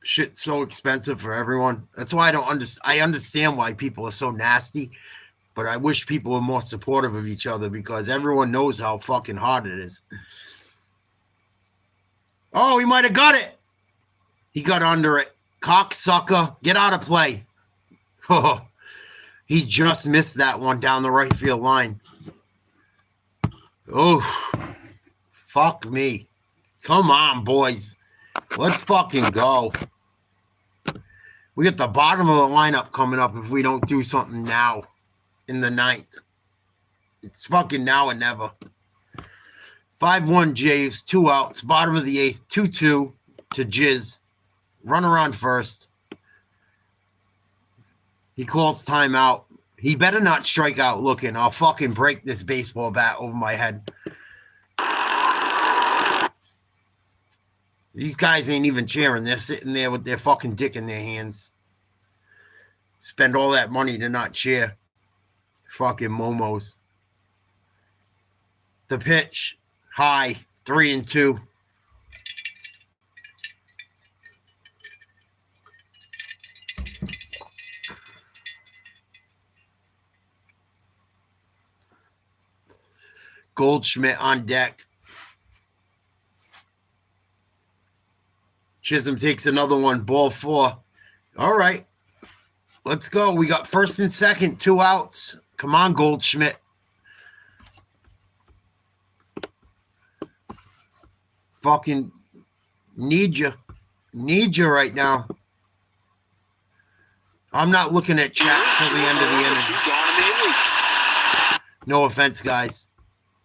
shit's so expensive for everyone. That's why I understand why people are so nasty, but I wish people were more supportive of each other because everyone knows how fucking hard it is. Oh, he might have got it. He got under it. Cocksucker. Get out of play. Oh, he just missed that one down the right field line. Oh, fuck me. Come on, boys. Let's fucking go. We got the bottom of the lineup coming up if we don't do something now in the 9th. It's fucking now and never. 5-1 Jays, 2 outs, bottom of the 8th, 2-2 to Jizz. Runner on first. He calls timeout. He better not strike out looking. I'll fucking break this baseball bat over my head. These guys ain't even cheering. They're sitting there with their fucking dick in their hands. Spend all that money to not cheer. Fucking momos. The pitch. High. 3-2. Goldschmidt on deck. Chisholm takes another one. Ball 4. All right. Let's go. We got first and second. 2 outs. Come on, Goldschmidt. Fucking need you. Need you right now. I'm not looking at chat till the end of the inning. No offense, guys.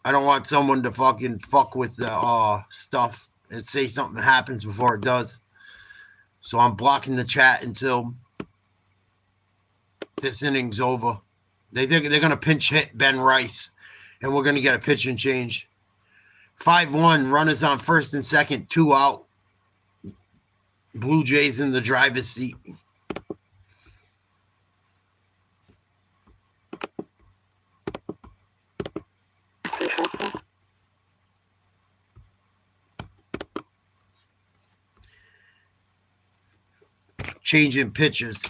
I don't want someone to fucking fuck with the stuff and say something happens before it does. So I'm blocking the chat until this inning's over. They're going to pinch hit Ben Rice, and we're going to get a pitch and change. 5-1, runners on first and second, 2 out. Blue Jays in the driver's seat. Changing pitches.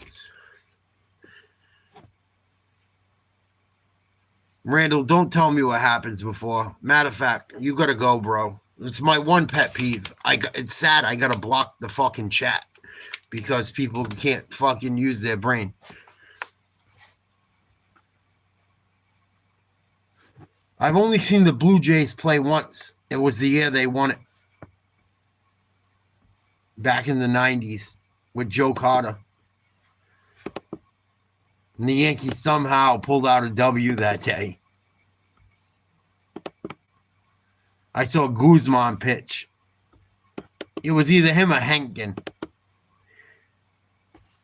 Randall, don't tell me what happens before. Matter of fact, you got to go, bro. It's my one pet peeve. It's sad I got to block the fucking chat because people can't fucking use their brain. I've only seen the Blue Jays play once. It was the year they won it. Back in the 90s. With Joe Carter. And the Yankees somehow pulled out a W that day. I saw Guzman pitch. It was either him or Henkin.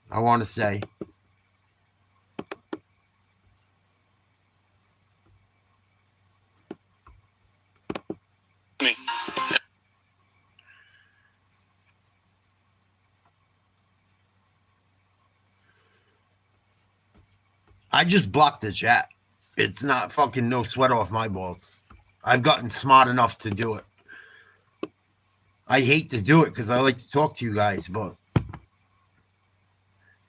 I want to say. Me. I just blocked the chat. It's not fucking no sweat off my balls. I've gotten smart enough to do it. I hate to do it because I like to talk to you guys, but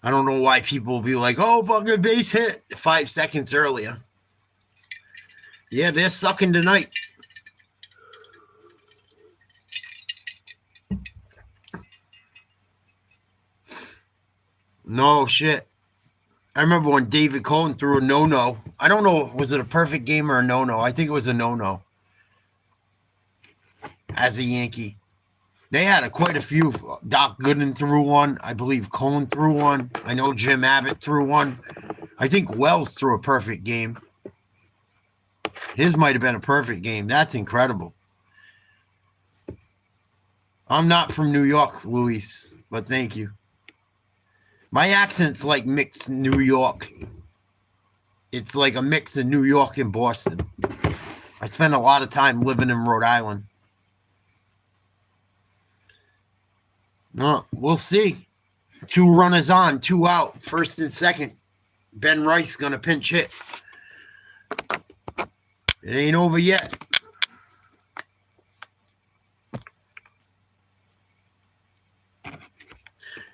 I don't know why people will be like, oh, fucking base hit 5 seconds earlier. Yeah, they're sucking tonight. No shit. I remember when David Cohen threw a no-no. I don't know, was it a perfect game or a no-no? I think it was a no-no. As a Yankee. They had quite a few. Doc Gooden threw one. I believe Cohen threw one. I know Jim Abbott threw one. I think Wells threw a perfect game. His might have been a perfect game. That's incredible. I'm not from New York, Luis, but thank you. My accent's like mixed New York. It's like a mix of New York and Boston. I spent a lot of time living in Rhode Island. No, we'll see. 2 runners on, 2 out, first and second. Ben Rice gonna pinch hit. It ain't over yet.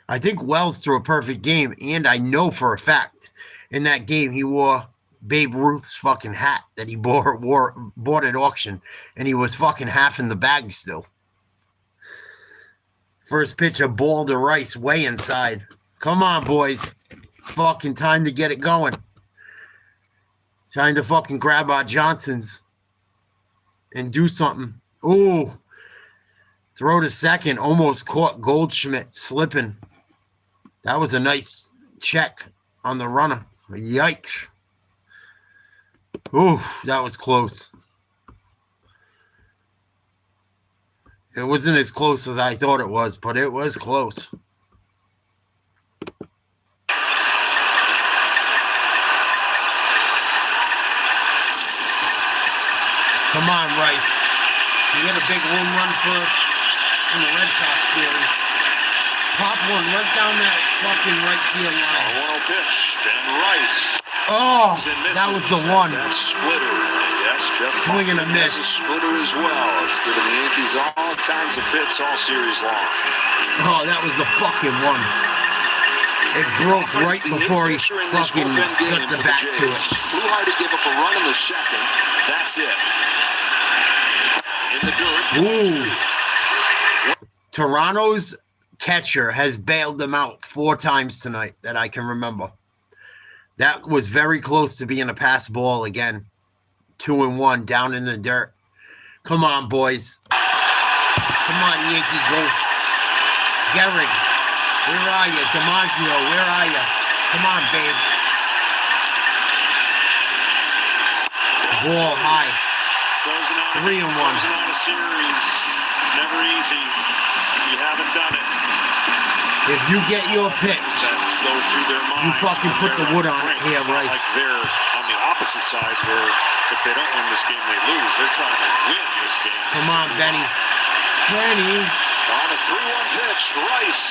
I think Wells threw a perfect game, and I know for a fact in that game he wore Babe Ruth's fucking hat that he bought at auction, and he was fucking half in the bag still. First pitch, a ball to Rice way inside. Come on, boys. It's fucking time to get it going. Time to fucking grab our Johnsons and do something. Ooh. Throw to second. Almost caught Goldschmidt slipping. That was a nice check on the runner. Yikes. Ooh, that was close. It wasn't as close as I thought it was, but it was close. Come on, Rice. You hit a big home run for us in the Red Sox series. Pop one right down that fucking right field line. 1-0 pitch. Ben Rice. Oh, that was the one. That splitter. Yes, Jeff. Swing and a miss. Splitter as well. It's given the Yankees all kinds of fits all series long. Oh, that was the fucking one. It broke right before he fucking got the back to it. Flew hard to give up a run in the second. That's it. In the dirt. Ooh. Toronto's catcher has bailed them out 4 times tonight that I can remember. That was very close to being a pass ball again. 2-1 down in the dirt. Come on, boys. Come on, Yankee ghosts. Gehrig, where are you? DiMaggio, where are you? Come on, babe. Ball high. 3-1. Closing out a series. It's never easy. You haven't done it. If you get your picks, Go through their minds. you fucking put the wood on it here, It's not Rice. like they're on the opposite side where if they don't win this game, they lose. They're trying to win this game. Come on, Benny. Benny. On a 3-1 pitch, Rice.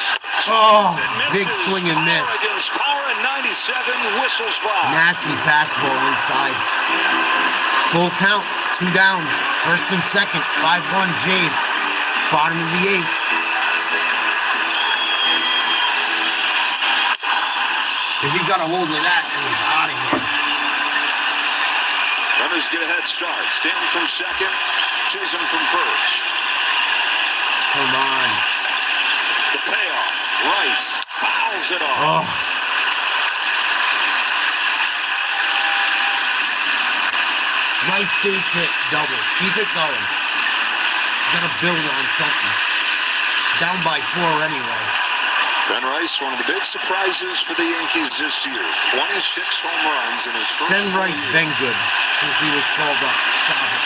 Oh, And big misses. swing and Power miss. against power and 97 whistles by. Nasty fastball inside. Full count, 2 down. First and second, 5-1 Jays. Bottom of the 8th. If he got a hold of that, then he's out of here. Runners get a head start. Stanton from second, Chisholm from first. Come on. The payoff. Rice fouls it off. Oh. Nice base hit, double. Keep it going. Gotta build on something. Down by 4 anyway. Ben Rice, one of the big surprises for the Yankees this year. 26 home runs in his first Ben 4 Rice years. been good since he was called up. Stop it.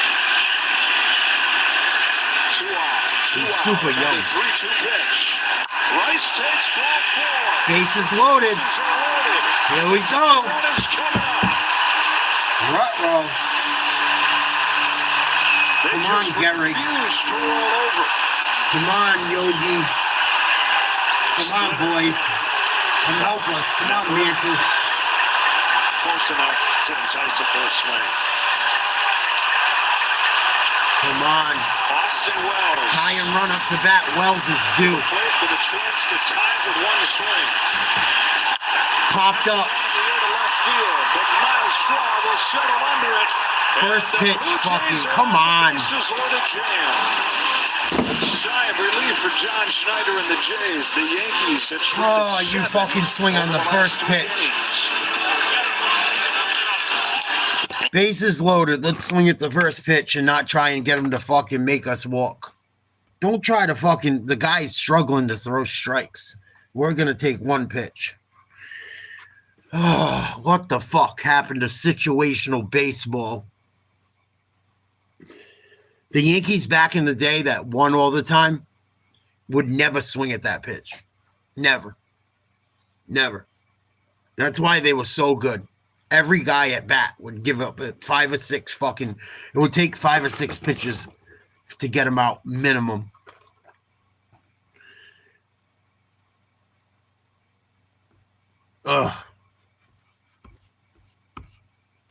2 out. He's super young. 3-2 pitch. Rice takes ball 4. Bases loaded. Bases are loaded. Here we go. Runners coming up. Ruh-roh. They Come on, just Gehrig. refuse to roll over. Come on, Yogi. Come on, boys. Come help us. Come on, Mantle. Close enough to entice a full swing. Come on. Austin Wells. Tie and run up to bat. Wells is due. Played with a chance to tie it with 1 swing. Popped up. On the air to left field, but Miles Straw will settle under it. First And the pitch, Blue Jays fucking, are come on. Bases loaded jam. Sigh of relief for John Schneider and the Jays. The Yankees have Oh, scored you 7 fucking swing on the over first last 3 pitch. innings. Bases loaded. Let's swing at the first pitch and not try and get him to fucking make us walk. Don't try to fucking. The guy's struggling to throw strikes. We're going to take one pitch. Oh, what the fuck happened to situational baseball? The Yankees back in the day that won all the time would never swing at that pitch. Never. Never. That's why they were so good. Every guy at bat would give up 5 or 6 fucking. It would take 5 or 6 pitches to get them out minimum. Ugh.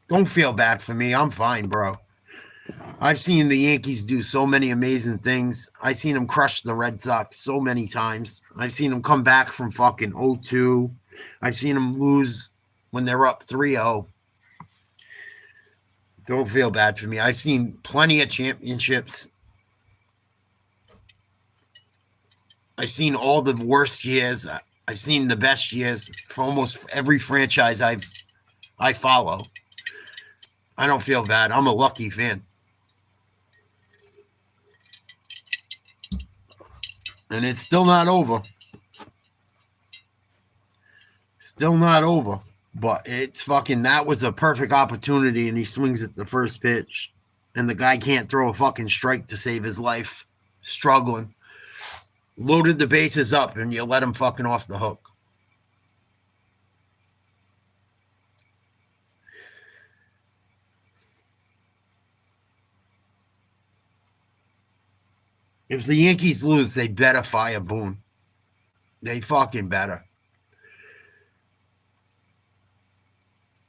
Don't feel bad for me. I'm fine, bro. I've seen the Yankees do so many amazing things. I've seen them crush the Red Sox so many times. I've seen them come back from fucking 0-2. I've seen them lose when they're up 3-0. Don't feel bad for me. I've seen plenty of championships. I've seen all the worst years. I've seen the best years for almost every franchise I follow. I don't feel bad. I'm a lucky fan. And it's still not over. Still not over. But it's fucking, that was a perfect opportunity, and he swings at the first pitch. And the guy can't throw a fucking strike to save his life. Struggling. Loaded the bases up, and you let him fucking off the hook. If the Yankees lose, they better fire Boone. They fucking better.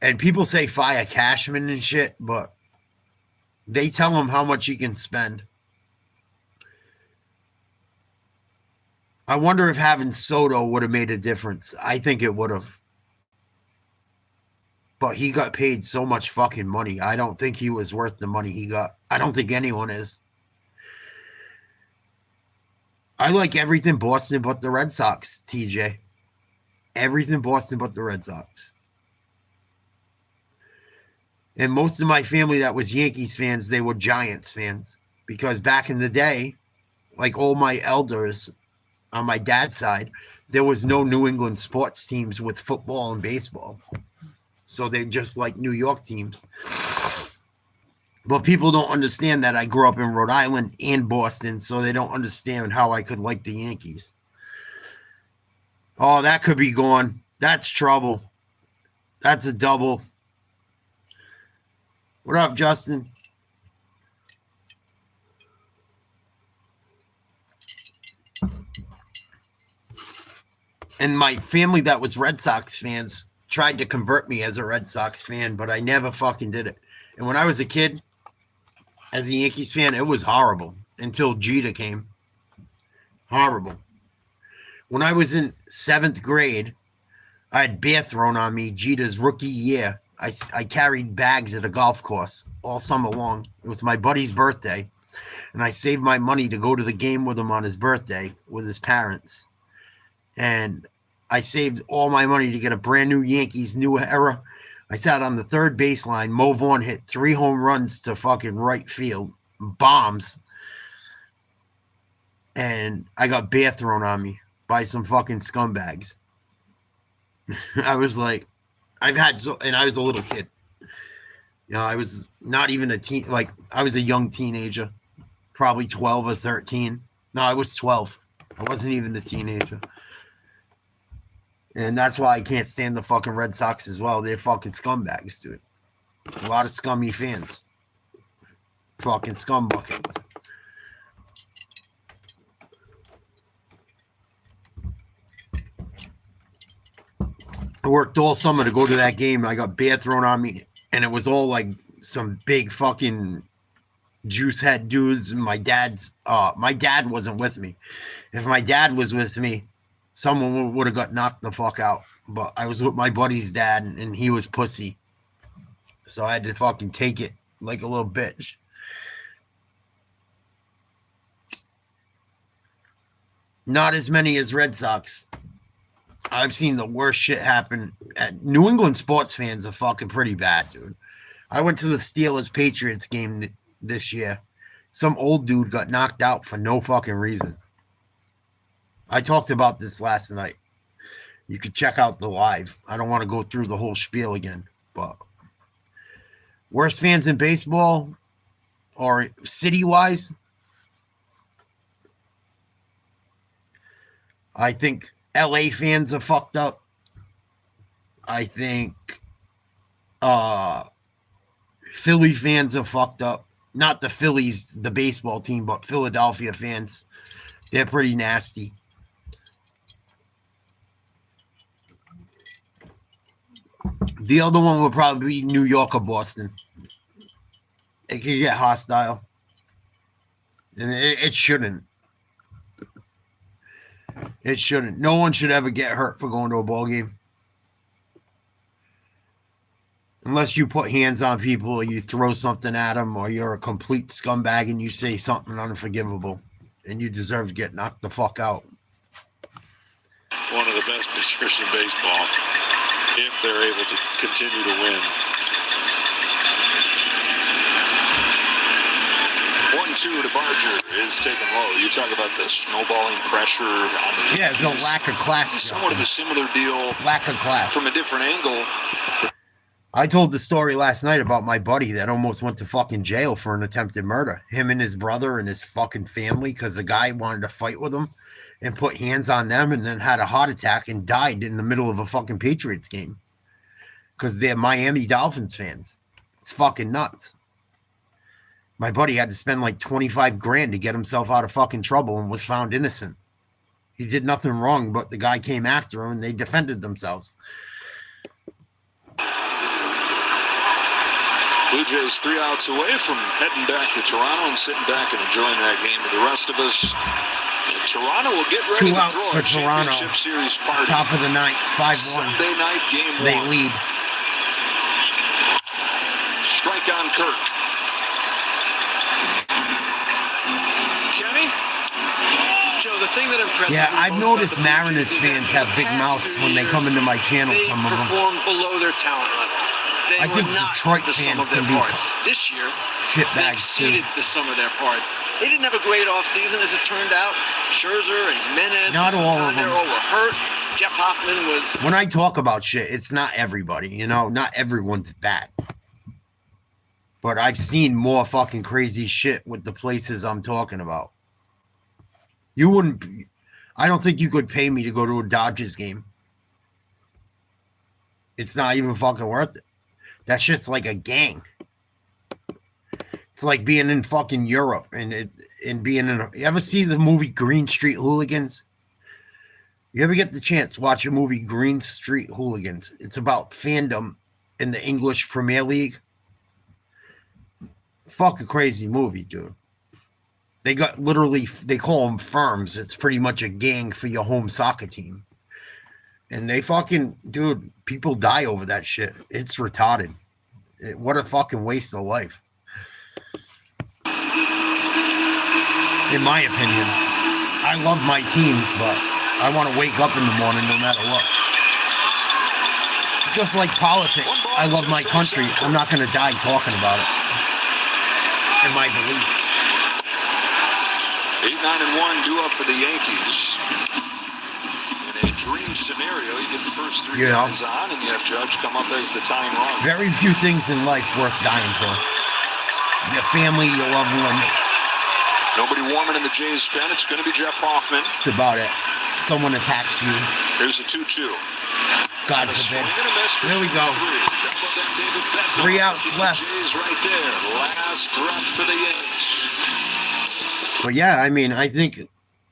And people say fire Cashman and shit, but they tell him how much he can spend. I wonder if having Soto would have made a difference. I think it would have. But he got paid so much fucking money. I don't think he was worth the money he got. I don't think anyone is. I like everything Boston but the Red Sox, TJ. Everything Boston but the Red Sox. And most of my family that was Yankees fans, they were Giants fans. Because back in the day, like all my elders on my dad's side, there was no New England sports teams with football and baseball. So they just like New York teams. But people don't understand that I grew up in Rhode Island and Boston, so they don't understand how I could like the Yankees. Oh, that could be gone. That's trouble. That's a double. What up, Justin? And my family that was Red Sox fans tried to convert me as a Red Sox fan, but I never fucking did it. And when I was a kid, as a Yankees fan, it was horrible until Jeter came. Horrible. When I was in 7th grade, I had beer thrown on me Jeter's rookie year. I carried bags at a golf course all summer long. It was my buddy's birthday, and I saved my money to go to the game with him on his birthday with his parents. And I saved all my money to get a brand new Yankees new era. I sat on the third baseline. Mo Vaughn hit 3 home runs to fucking right field. Bombs. And I got beer thrown on me by some fucking scumbags. I was like, and I was a little kid. You know, I was not even a teen. Like, I was a young teenager. Probably 12 or 13. No, I was 12. I wasn't even a teenager. And that's why I can't stand the fucking Red Sox as well. They're fucking scumbags, dude. A lot of scummy fans. Fucking scumbuckets. I worked all summer to go to that game. I got beer thrown on me. And it was all like some big fucking juice head dudes. My dad wasn't with me. If my dad was with me, someone would have got knocked the fuck out. But I was with my buddy's dad, and he was pussy. So I had to fucking take it like a little bitch. Not as many as Red Sox. I've seen the worst shit happen. New England sports fans are fucking pretty bad, dude. I went to the Steelers-Patriots game this year. Some old dude got knocked out for no fucking reason. I talked about this last night. You could check out the live. I don't want to go through the whole spiel again, but worst fans in baseball or city-wise, I think LA fans are fucked up. I think Philly fans are fucked up. Not the Phillies, the baseball team, but Philadelphia fans. They're pretty nasty. The other one would probably be New York or Boston. It could get hostile. And it shouldn't. It shouldn't. No one should ever get hurt for going to a ball game. Unless you put hands on people or you throw something at them or you're a complete scumbag and you say something unforgivable and you deserve to get knocked the fuck out. One of the best pitchers in baseball, if they're able to continue to win. 1-2 to Barger is taken low. You talk about the snowballing pressure on the Yankees. The lack of class. Somewhat of a similar deal. Lack of class. From a different angle. I told the story last night about my buddy that almost went to fucking jail for an attempted murder. Him and his brother and his fucking family, because the guy wanted to fight with him and put hands on them and then had a heart attack and died in the middle of a fucking Patriots game. Because they're Miami Dolphins fans. It's fucking nuts. My buddy had to spend like 25 grand to get himself out of fucking trouble and was found innocent. He did nothing wrong, but the guy came after him and they defended themselves. Blue Jays 3 outs away from heading back to Toronto and sitting back and enjoying that game with the rest of us. And Toronto will get ready 2 outs to throw for Toronto. Series party. Top of the ninth, 5-1. Sunday night game 1. They lead. Strike on Kirk. Kenny? Joe, the thing that impresses Yeah, me I've most noticed about the Blue Mariners Jays is fans that have big the past mouths few when they come years, into my channel, they some of them. perform below their talent level. They I were think not Detroit the sum fans of their can be parts. This year, they shitbags exceeded too. the sum of their parts. They didn't have a great offseason, as it turned out. Scherzer and Jimenez Not and all of Santana them. all were hurt. Jeff Hoffman was... When I talk about shit, it's not everybody, you know? Not everyone's bad. But I've seen more fucking crazy shit with the places I'm talking about. You wouldn't... I don't think you could pay me to go to a Dodgers game. It's not even fucking worth it. That shit's like a gang. It's like being in fucking Europe and being in... You ever see the movie Green Street Hooligans? You ever get the chance to watch a movie Green Street Hooligans? It's about fandom in the English Premier League. Fucking crazy movie, dude. They got literally, they call them firms. It's pretty much a gang for your home soccer team. And they fucking, dude, people die over that shit. It's retarded. What a fucking waste of life. In my opinion. I love my teams, but I want to wake up in the morning no matter what. Just like politics. I love my country. I'm not going to die talking about it. And my beliefs. 8-9-1 due up for the Yankees. In a dream scenario, you get the first 3 guys on, and you have Judge come up as the tying run. Very few things in life worth dying for. Your family, your loved ones. Nobody warming in the Jays pen. It's going to be Jeff Hoffman. That's about it. Someone attacks you. Here's a 2-2. God forbid. There we go. 3 outs left. Jays right there. Last breath for the Yankees. But yeah, I mean, I think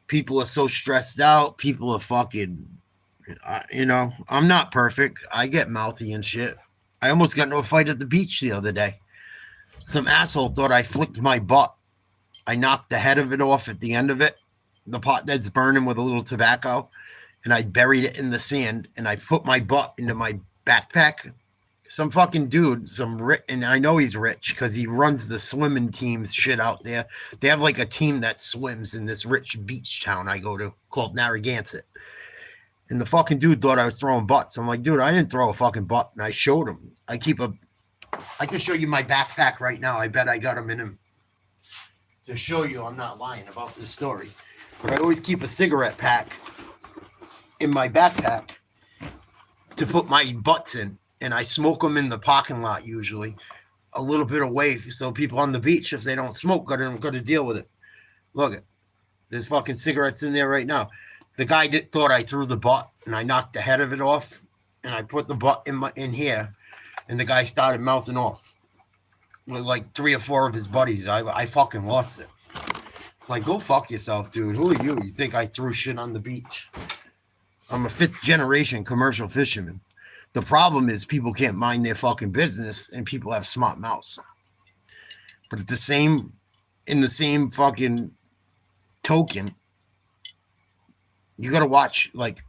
people are so stressed out. People are fucking, you know, I'm not perfect. I get mouthy and shit. I almost got into a fight at the beach the other day. Some asshole thought I flicked my butt. I knocked the head of it off at the end of it, the pot that's burning with a little tobacco, and I buried it in the sand, and I put my butt into my backpack. Some fucking dude, and I know he's rich because he runs the swimming team shit out there. They have like a team that swims in this rich beach town I go to called Narragansett. And the fucking dude thought I was throwing butts. I'm like, dude, I didn't throw a fucking butt. And I showed him. I can show you my backpack right now. I bet I got him in him. to show you I'm not lying about this story. But I always keep a cigarette pack in my backpack to put my butts in, and I smoke them in the parking lot usually, a little bit away, so people on the beach, if they don't smoke, got to deal with it. Look, there's fucking cigarettes in there right now. The guy thought I threw the butt, and I knocked the head of it off, and I put the butt in here, and the guy started mouthing off with like 3 or 4 of his buddies. I fucking lost it. It's like, go fuck yourself, dude. Who are you? You think I threw shit on the beach? I'm a 5th generation commercial fisherman. The problem is people can't mind their fucking business, and people have smart mouths. But in the same fucking token, you got to watch. Like,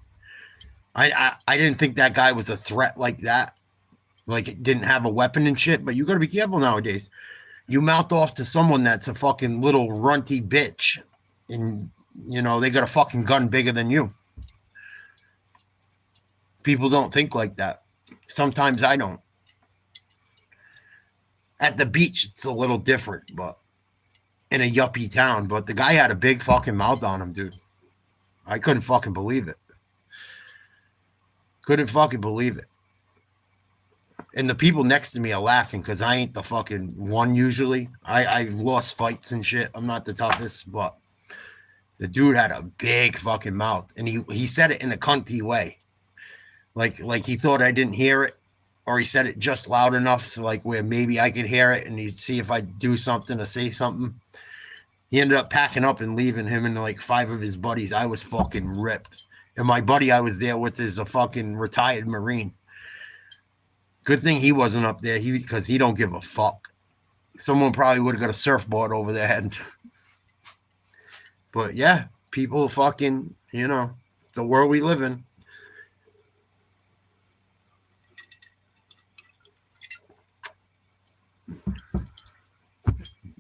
I didn't think that guy was a threat like that. Like, it didn't have a weapon and shit, but you got to be careful nowadays. You mouth off to someone that's a fucking little runty bitch, and, you know, they got a fucking gun bigger than you. People don't think like that. Sometimes I don't. At the beach, it's a little different, but in a yuppie town. But the guy had a big fucking mouth on him, dude. I couldn't fucking believe it. Couldn't fucking believe it. And the people next to me are laughing because I ain't the fucking one usually. I've lost fights and shit. I'm not the toughest, but the dude had a big fucking mouth. And he said it in a cunty way. Like he thought I didn't hear it, or he said it just loud enough so like where maybe I could hear it and he'd see if I'd do something or say something. He ended up packing up and leaving him and like 5 of his buddies. I was fucking ripped. And my buddy I was there with is a fucking retired Marine. Good thing he wasn't up there because he don't give a fuck. Someone probably would have got a surfboard over their head. But yeah, people fucking, you know, it's the world we live in.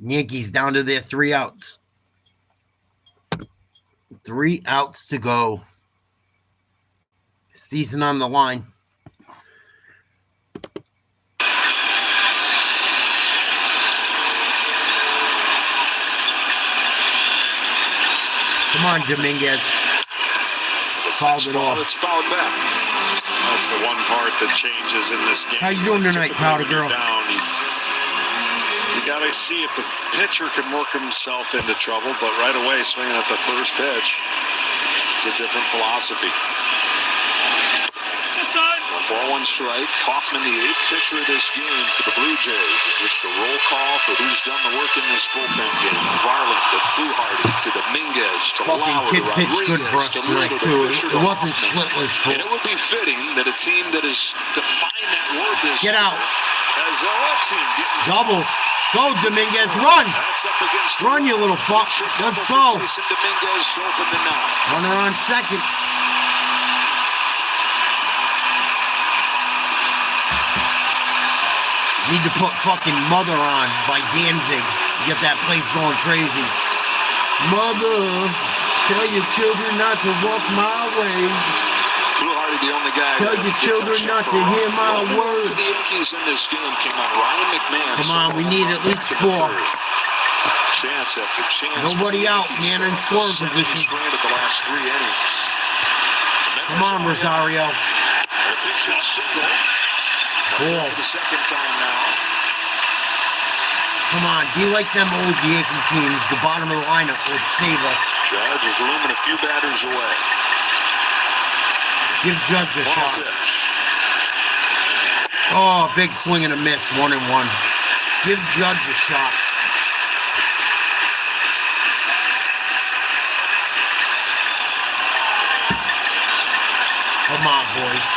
Yankees down to their 3 outs. 3 outs to go. Season on the line. Come on, Dominguez. Fouled it off. It's fouled back. That's the one part that changes in this game. How you doing tonight, Powder Girl? You got to see if the pitcher can work himself into trouble, but right away, swinging at the first pitch, it's a different philosophy. It's on. 1 strike. Hoffman, the 8th pitcher of this game for the Blue Jays. Just a roll call for who's done the work in this bullpen game. Varland to Fluharty to Dominguez to fucking Lauer kid to pitched good for us Rodriguez to tonight, Little too. to Fisher It to wasn't Hoffman. Schlittler's And fault. it would be fitting that a team that has defined that word this Get out. as that team getting Double. Go, Dominguez. Run. that's up against Run, you little fuck. Let's go. Jason Dominguez to open the 9th. Runner on second. Need to put fucking Mother on by Danzig. Get that place going crazy. Mother, tell your children not to walk my way. Fluharty, the only guy. Tell your children not to hear my words. For the Yankees in this game came on Ryan McMahon. Come on, we need at least 4. Chance after chance. Nobody out, man, in scoring position. Stranded the last 3 innings. Come on, Rosario. Pitching single. Ball. For the second time now. Come on, be like them old Yankee teams. The bottom of the lineup would save us. Judge is looming a few batters away. Give Judge a Ball shot. pitch. Oh, big swing and a miss, 1-1. Give Judge a shot. Come on, boys.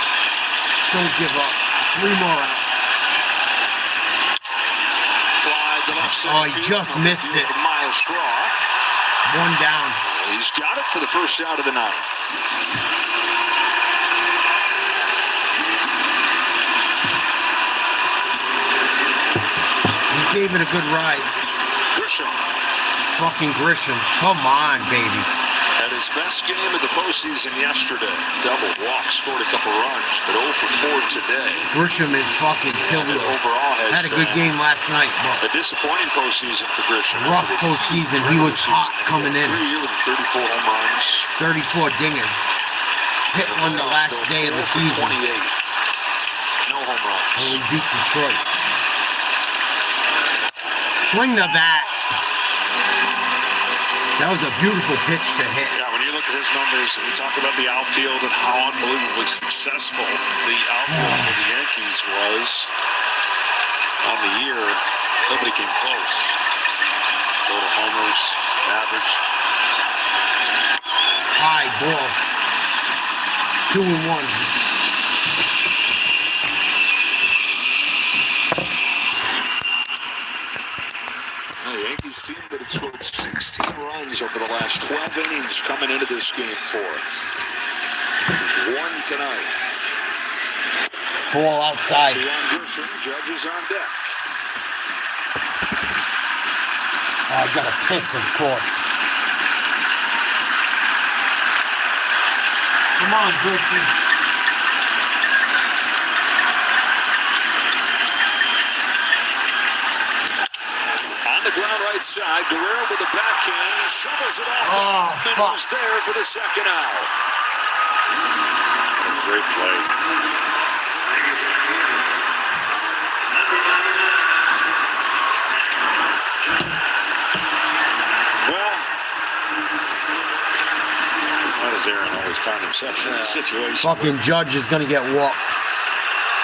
Don't give up. 3 more outs. Fly to left center Oh, he field. just Number missed 2 it. for Miles Straw. 1 down. He's got it for the first out of the night. He gave it a good ride. Grisham Fucking Grisham. Come on, baby. had his best game of the postseason yesterday. Double, walk, scored a couple runs, but 0 for 4 today. Grisham is fucking killing us. Overall has had a good game last night, but a disappointing postseason for Grisham. Rough postseason. He was hot coming in. 3 year with 34 home runs. 34 dingers. Hit one the last day of the season. 28. No home runs. And we beat Detroit. Swing the bat. That was a beautiful pitch to hit. Yeah, when you look at his numbers and you talk about the outfield and how unbelievably successful the outfield for the Yankees was on the year, nobody came close. Total homers, average. High ball. 2-1. The Yankees team that had scored 16 runs over the last 12 innings coming into this game 4. There's 1 tonight. Ball outside. 2 on Grisham, Judge is on deck. Oh, I got a piss, of course. Come on, Grisham. Ground right side, Guerrero with a backhand, shovels it off. Oh, and was there for the second out. Great play. Well, why does Aaron always find himself in this situation? Fucking Judge is going to get walked.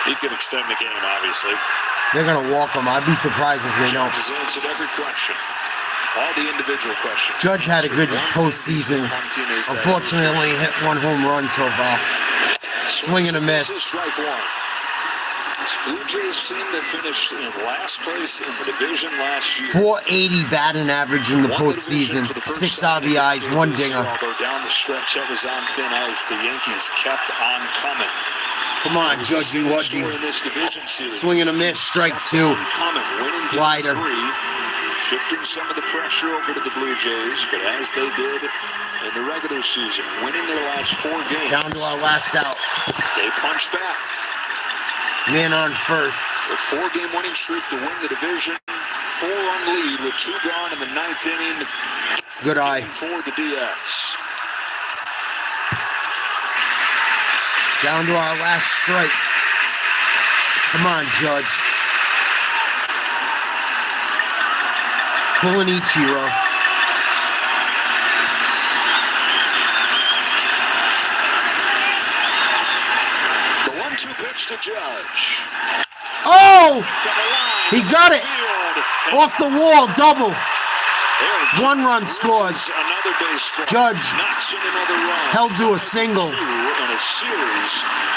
He could extend the game, obviously. They're going to walk him. I'd be surprised if they don't. Judge has answered every question. All the individual questions. Judge had a good postseason. Unfortunately, only hit 1 home run so far. Swing and a miss. Strike 1. This Blue Jays team that finished in last place in the division last year. 480 batting average in the postseason. 6 RBIs, 1 dinger. Although down the stretch that was on thin ice, the Yankees kept on coming. Come on, Judgy Wudgy. Swing and a miss, strike 2. Slider. Shifting some of the pressure over to the Blue Jays, but as they did in the regular season, winning their last 4 games. Down to our last out. They punched back. Man on first. A 4-game winning streak to win the division. 4-run lead with 2 gone in the 9th inning. Good eye. For the DS. Down to our last strike. Come on, Judge. Pulling Ichiro. The 1-2 pitch to Judge. Oh! He got it! Off the wall, double. 1 run scores. Judge held to a single.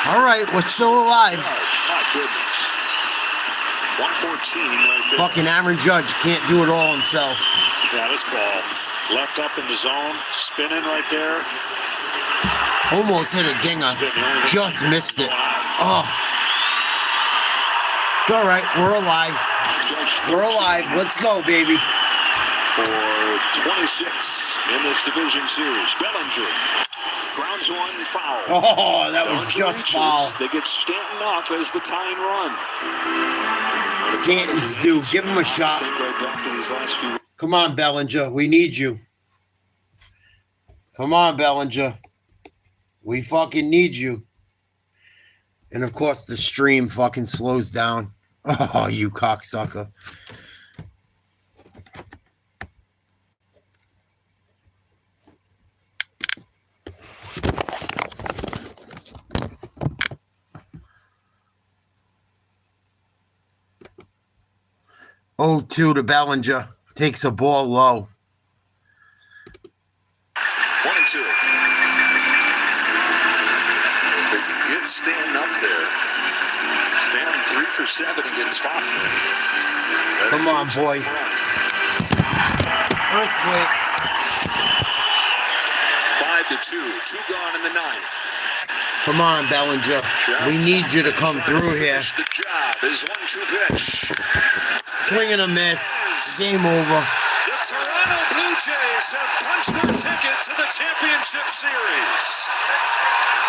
All right, we're still alive. My goodness. 114 right there. Fucking Aaron Judge can't do it all himself. Yeah, this ball left up in the zone, spinning right there. Almost hit a dinger. Just missed it. Oh. It's all right. We're alive. We're alive. Let's go, baby. For 26 in this division series, Bellinger grounds 1 foul. Oh, that was just foul. They get Stanton up as the tying run. Stanton's due. Give him a shot. Come on, Bellinger. We need you. Come on, Bellinger. We fucking need you. And of course, the stream fucking slows down. Oh, you cocksucker. Oh, 2 to Bellinger. Takes a ball low. 1-2. If they can get Stanton up there, Stanton 3 for 7 against Hoffman. Come on, boys. Earthquake. 5-2. 2 gone in the 9th. Come on, Bellinger. We need you to come through here. The job is 1-2 pitch. Swing and a miss. Game over. The Toronto Blue Jays have punched their ticket to the championship series.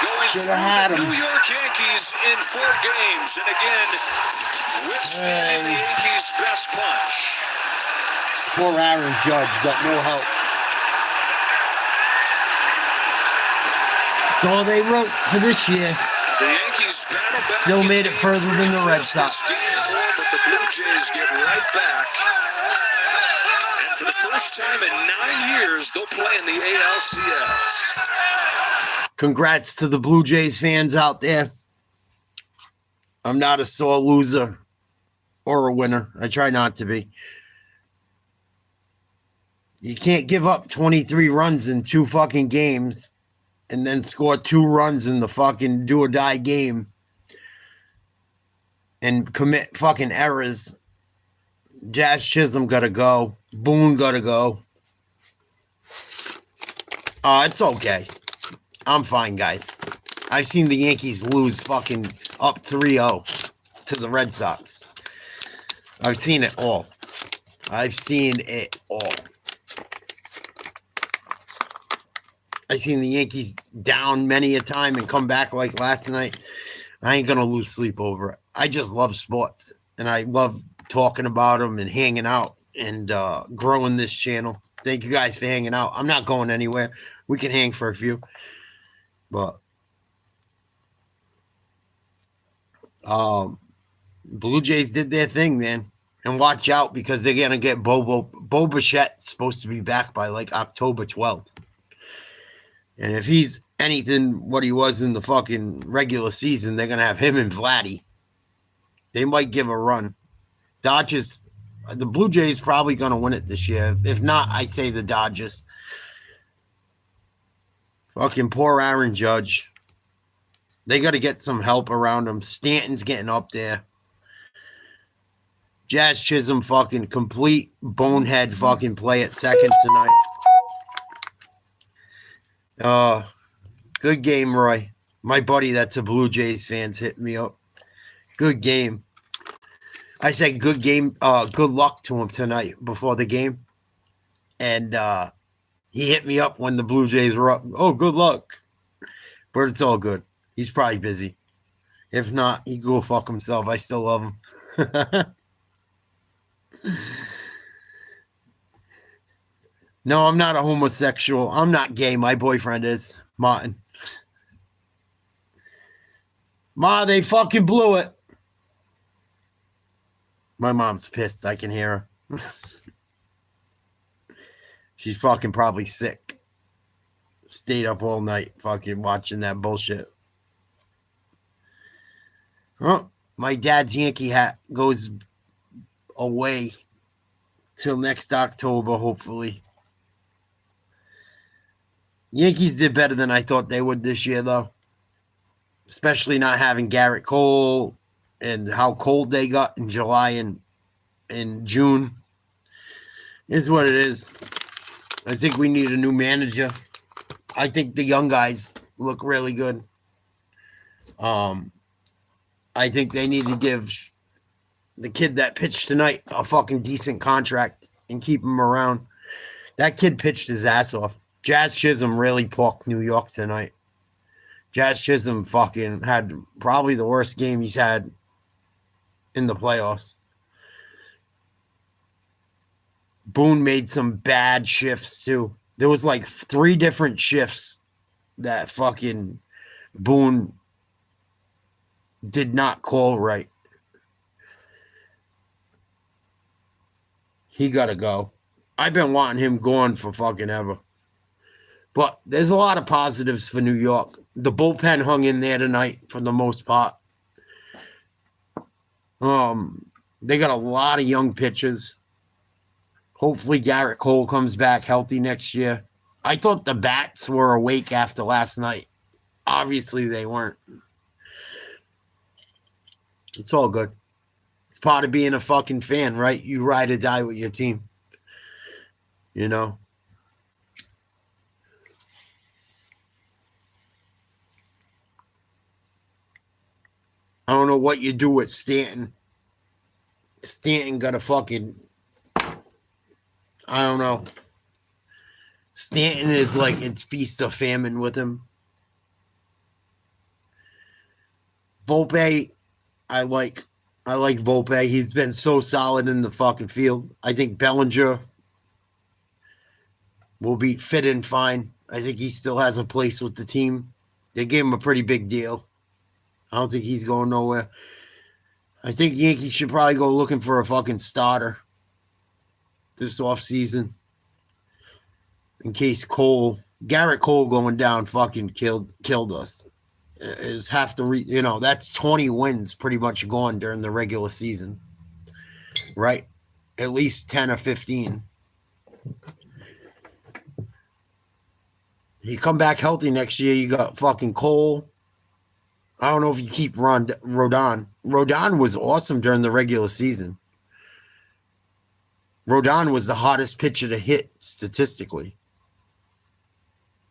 Going Shoulda through had the 'em. New York Yankees in 4 games. And again, withstanding the Yankees' best punch. Poor Aaron Judge got no help. That's all they wrote for this year. The Yankees battle back. Still made it further than the Red Sox. Game 4, but the Blue Jays get right back. And for the first time in 9 years, they'll play in the ALCS. Congrats to the Blue Jays fans out there. I'm not a sore loser or a winner. I try not to be. You can't give up 23 runs in 2 fucking games and then score 2 runs in the fucking do or die game and commit fucking errors. Jazz Chisholm gotta go. Boone gotta go. It's okay. I'm fine, guys. I've seen the Yankees lose fucking up 3-0 to the Red Sox. I've seen it all. I've seen it all. I've seen the Yankees down many a time and come back like last night. I ain't going to lose sleep over it. I just love sports, and I love talking about them and hanging out and growing this channel. Thank you guys for hanging out. I'm not going anywhere. We can hang for a few. But Blue Jays did their thing, man. And watch out because they're going to get Bo Bichette's supposed to be back by like October 12th. And if he's anything what he was in the fucking regular season, they're going to have him and Vladdy. They might give a run. Dodgers, the Blue Jays probably going to win it this year. If not, I say the Dodgers. Fucking poor Aaron Judge. They got to get some help around him. Stanton's getting up there. Jazz Chisholm fucking complete bonehead fucking play at second tonight. Good game, Roy. My buddy that's a Blue Jays fan's hit me up. Good game. I said good game, good luck to him tonight before the game. And he hit me up when the Blue Jays were up. Oh, good luck. But it's all good. He's probably busy. If not, he go fuck himself. I still love him. No, I'm not a homosexual. I'm not gay. My boyfriend is. Martin. Ma, they fucking blew it. My mom's pissed. I can hear her. She's fucking probably sick. Stayed up all night fucking watching that bullshit. Oh, my dad's Yankee hat goes away till next October, hopefully. Yankees did better than I thought they would this year, though. Especially not having Garrett Cole and how cold they got in July and June. It's what it is. I think we need a new manager. I think the young guys look really good. I think they need to give the kid that pitched tonight a fucking decent contract and keep him around. That kid pitched his ass off. Jazz Chisholm really poked New York tonight. Jazz Chisholm fucking had probably the worst game he's had in the playoffs. Boone made some bad shifts too. There was like 3 different shifts that fucking Boone did not call right. He got to go. I've been wanting him gone for fucking ever. But there's a lot of positives for New York. The bullpen hung in there tonight for the most part. They got a lot of young pitchers. Hopefully Garrett Cole comes back healthy next year. I thought the bats were awake after last night. Obviously they weren't. It's all good. It's part of being a fucking fan, right? You ride or die with your team. You know? I don't know what you do with Stanton. Stanton got a fucking I don't know. Stanton is like it's feast or famine with him. Volpe, I like Volpe. He's been so solid in the fucking field. I think Bellinger will be fit and fine. I think he still has a place with the team. They gave him a pretty big deal. I don't think he's going nowhere. I think Yankees should probably go looking for a fucking starter this offseason. In case Garrett Cole going down fucking killed us. Is have to that's 20 wins pretty much gone during the regular season. Right? At least 10 or 15. You come back healthy next year, you got fucking Cole. I don't know if you keep Rodon. Rodon was awesome during the regular season. Rodon was the hottest pitcher to hit statistically.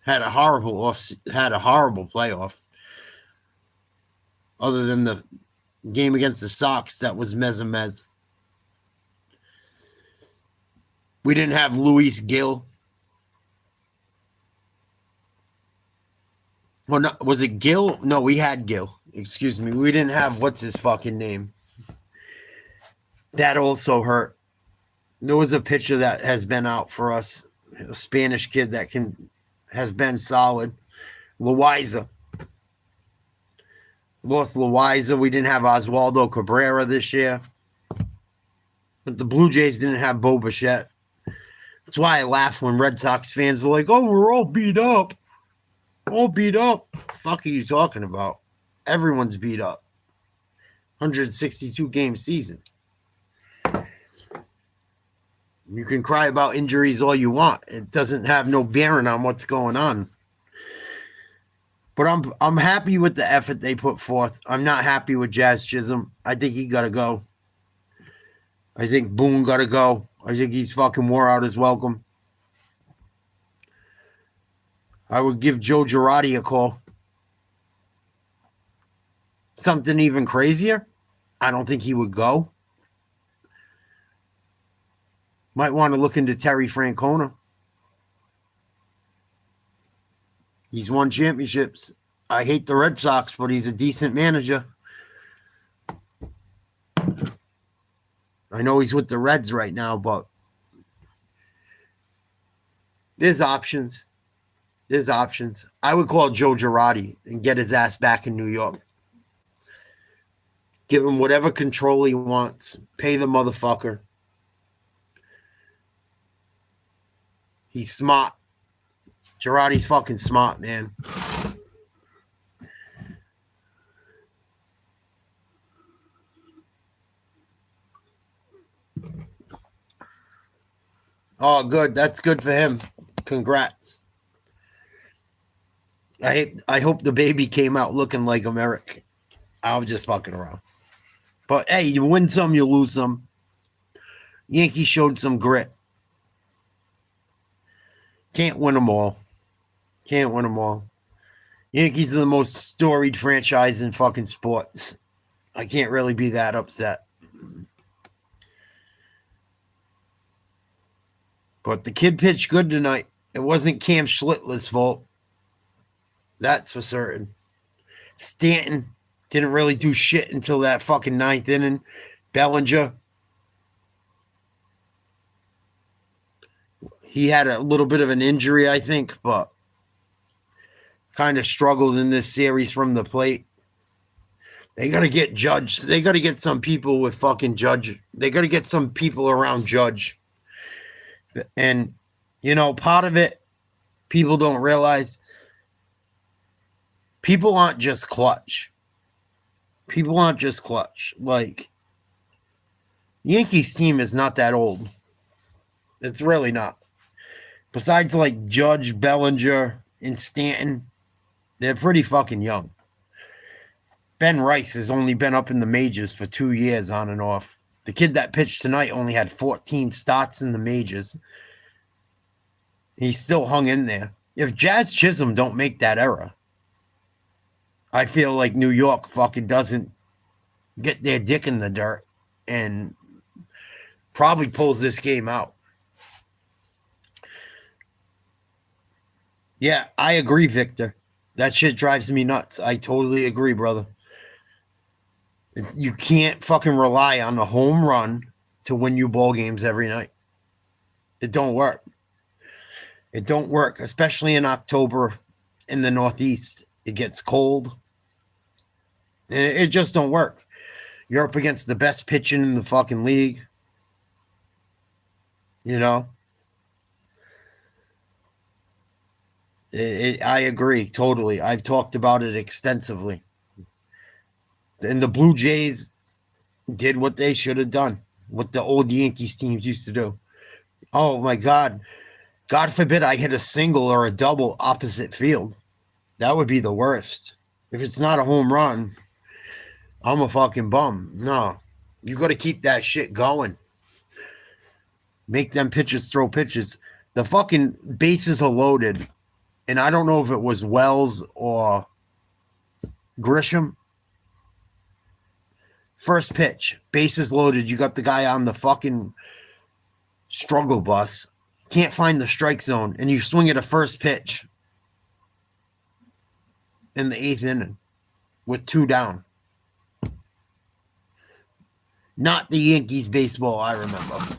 Had a horrible playoff. Other than the game against the Sox, that was mez. We didn't have Luis Gil. Well, no, was it Gil? No, we had Gil. Excuse me. We didn't have what's his fucking name. That also hurt. There was a pitcher that has been out for us, a Spanish kid that has been solid. Loaiza. Lost Loaiza. We didn't have Oswaldo Cabrera this year. But the Blue Jays didn't have Bo Bichette. That's why I laugh when Red Sox fans are like, oh, we're all beat up. All beat up. Fuck are you talking about? Everyone's beat up. 162 game season. You can cry about injuries all you want. It doesn't have no bearing on what's going on. But I'm happy with the effort they put forth. I'm not happy with Jazz Chisholm. I think he got to go. I think Boone got to go. I think he's fucking wore out his welcome. I would give Joe Girardi a call. Something even crazier? I don't think he would go. Might want to look into Terry Francona. He's won championships. I hate the Red Sox, but he's a decent manager. I know he's with the Reds right now, but there's options. There's options. I would call Joe Girardi and get his ass back in New York. Give him whatever control he wants. Pay the motherfucker. He's smart. Girardi's fucking smart, man. Oh, good. That's good for him. Congrats. I hope the baby came out looking like America. I was just fucking around. But hey, you win some, you lose some. Yankees showed some grit. Can't win them all. Can't win them all. Yankees are the most storied franchise in fucking sports. I can't really be that upset. But the kid pitched good tonight. It wasn't Cam Schlittler's fault. That's for certain. Stanton didn't really do shit until that fucking ninth inning. Bellinger. He had a little bit of an injury, I think, but kind of struggled in this series from the plate. They got to get Judge. They got to get some people with fucking Judge. They got to get some people around Judge. And, part of it, people don't realize, people aren't just clutch. People aren't just clutch. Like, Yankees team is not that old. It's really not. Besides, like, Judge, Bellinger, and Stanton, they're pretty fucking young. Ben Rice has only been up in the majors for 2 years on and off. The kid that pitched tonight only had 14 starts in the majors. He still hung in there. If Jazz Chisholm don't make that error, I feel like New York fucking doesn't get their dick in the dirt and probably pulls this game out. Yeah, I agree, Victor. That shit drives me nuts. I totally agree, brother. You can't fucking rely on a home run to win you ball games every night. It don't work. It don't work, especially in October in the Northeast. It gets cold. It just don't work. You're up against the best pitching in the fucking league. You know? I agree totally. I've talked about it extensively. And the Blue Jays did what they should have done, what the old Yankees teams used to do. Oh my God. God forbid I hit a single or a double opposite field. That would be the worst. If it's not a home run, I'm a fucking bum. No. You got to keep that shit going. Make them pitchers throw pitches. The fucking bases are loaded. And I don't know if it was Wells or Grisham. First pitch, bases loaded. You got the guy on the fucking struggle bus. Can't find the strike zone. And you swing at a first pitch in the 8th inning with 2 down. Not the Yankees baseball I remember.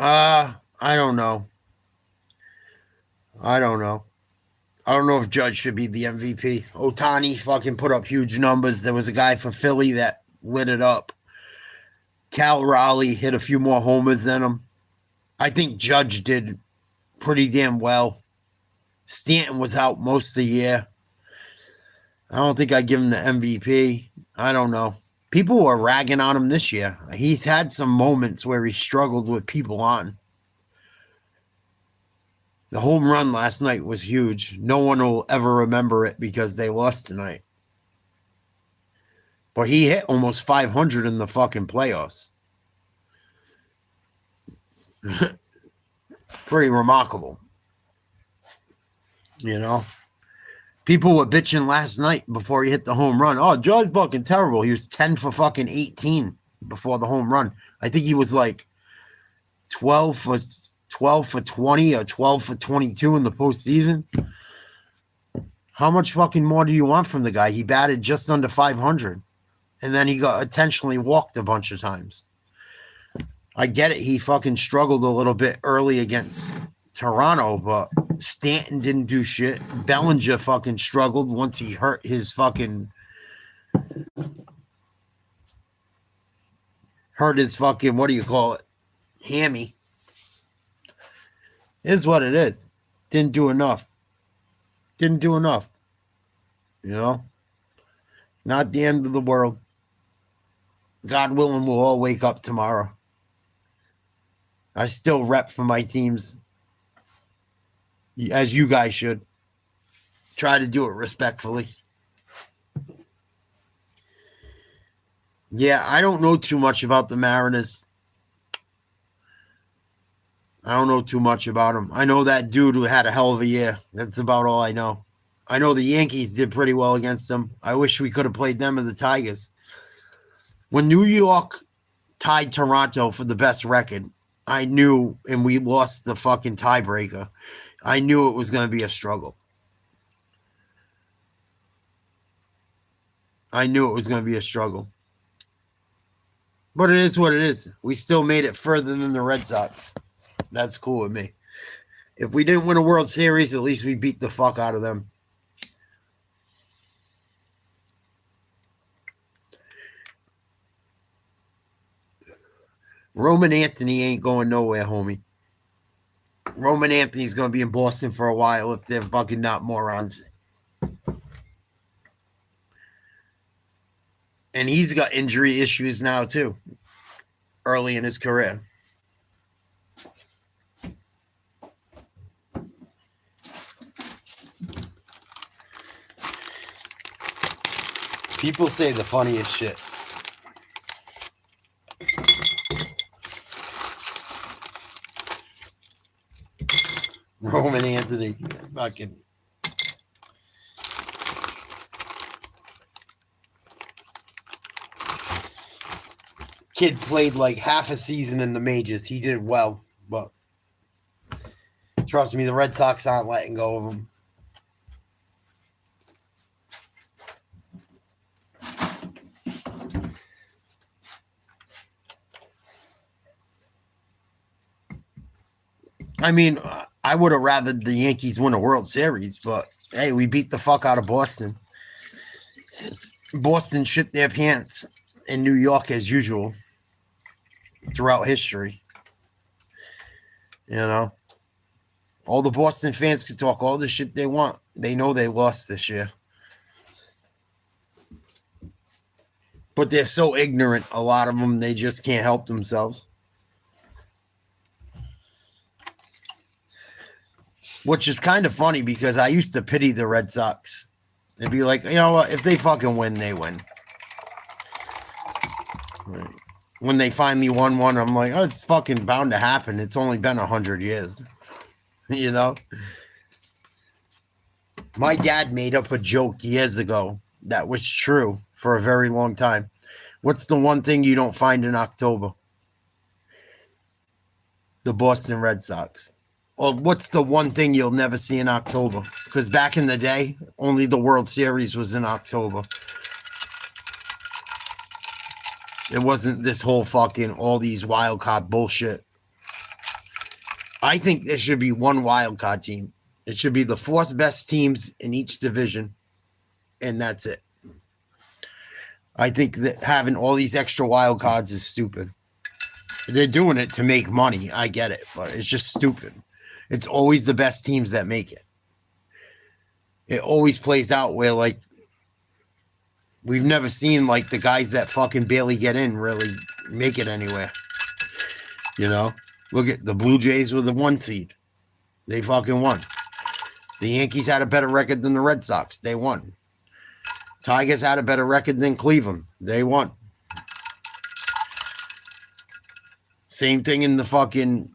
I don't know. I don't know if Judge should be the MVP. Ohtani fucking put up huge numbers. There was a guy for Philly that lit it up. Cal Raleigh hit a few more homers than him. I think Judge did pretty damn well. Stanton was out most of the year. I don't think I give him the MVP. I don't know. People were ragging on him this year. He's had some moments where he struggled with people on. The home run last night was huge. No one will ever remember it because they lost tonight. But he hit almost 500 in the fucking playoffs. Pretty remarkable. You know? People were bitching last night before he hit the home run. Oh, Judge fucking terrible. He was 10 for fucking 18 before the home run. I think he was like 12 for 20 or 12 for 22 in the postseason. How much fucking more do you want from the guy? He batted just under 500. And then he got intentionally walked a bunch of times. I get it. He fucking struggled a little bit early against Toronto, but Stanton didn't do shit. Bellinger fucking struggled once he hurt his fucking what do you call it? Hammy. Is what it is. Didn't do enough. You know? Not the end of the world. God willing, we'll all wake up tomorrow. I still rep for my teams. As you guys should. Try to do it respectfully. Yeah, I don't know too much about the Mariners. I don't know too much about them. I know that dude who had a hell of a year. That's about all I know. I know the Yankees did pretty well against them. I wish we could have played them and the Tigers. When New York tied Toronto for the best record, I knew, and we lost the fucking tiebreaker, I knew it was going to be a struggle. But it is what it is. We still made it further than the Red Sox. That's cool with me. If we didn't win a World Series, at least we beat the fuck out of them. Roman Anthony ain't going nowhere, homie. Roman Anthony's going to be in Boston for a while if they're fucking not morons. And he's got injury issues now, too, early in his career. People say the funniest shit. Roman Anthony, fucking. kid played like half a season in the majors. He did well, but trust me, the Red Sox aren't letting go of him. I mean, I would have rather the Yankees win a World Series, but hey, we beat the fuck out of Boston. Boston shit their pants in New York as usual throughout history. You know, all the Boston fans can talk all the shit they want. They know they lost this year. But they're so ignorant, a lot of them, they just can't help themselves. Which is kind of funny because I used to pity the Red Sox. They'd be like, you know what? If they fucking win, they win. When they finally won one, I'm like, oh, it's fucking bound to happen. It's only been 100 years. You know? My dad made up a joke years ago that was true for a very long time. What's the one thing you don't find in October? The Boston Red Sox. Well, what's the one thing you'll never see in October? Because back in the day, only the World Series was in October. It wasn't this whole fucking, all these wild card bullshit. I think there should be one wild card team. It should be the 4 best teams in each division, and that's it. I think that having all these extra wild cards is stupid. They're doing it to make money. I get it, but it's just stupid. It's always the best teams that make it. It always plays out where, like, we've never seen, like, the guys that fucking barely get in really make it anywhere. You know? Look at the BlueJays with the 1 seed. They fucking won. The Yankees had a better record than the Red Sox. They won. Tigers had a better record than Cleveland. They won. Same thing in the fucking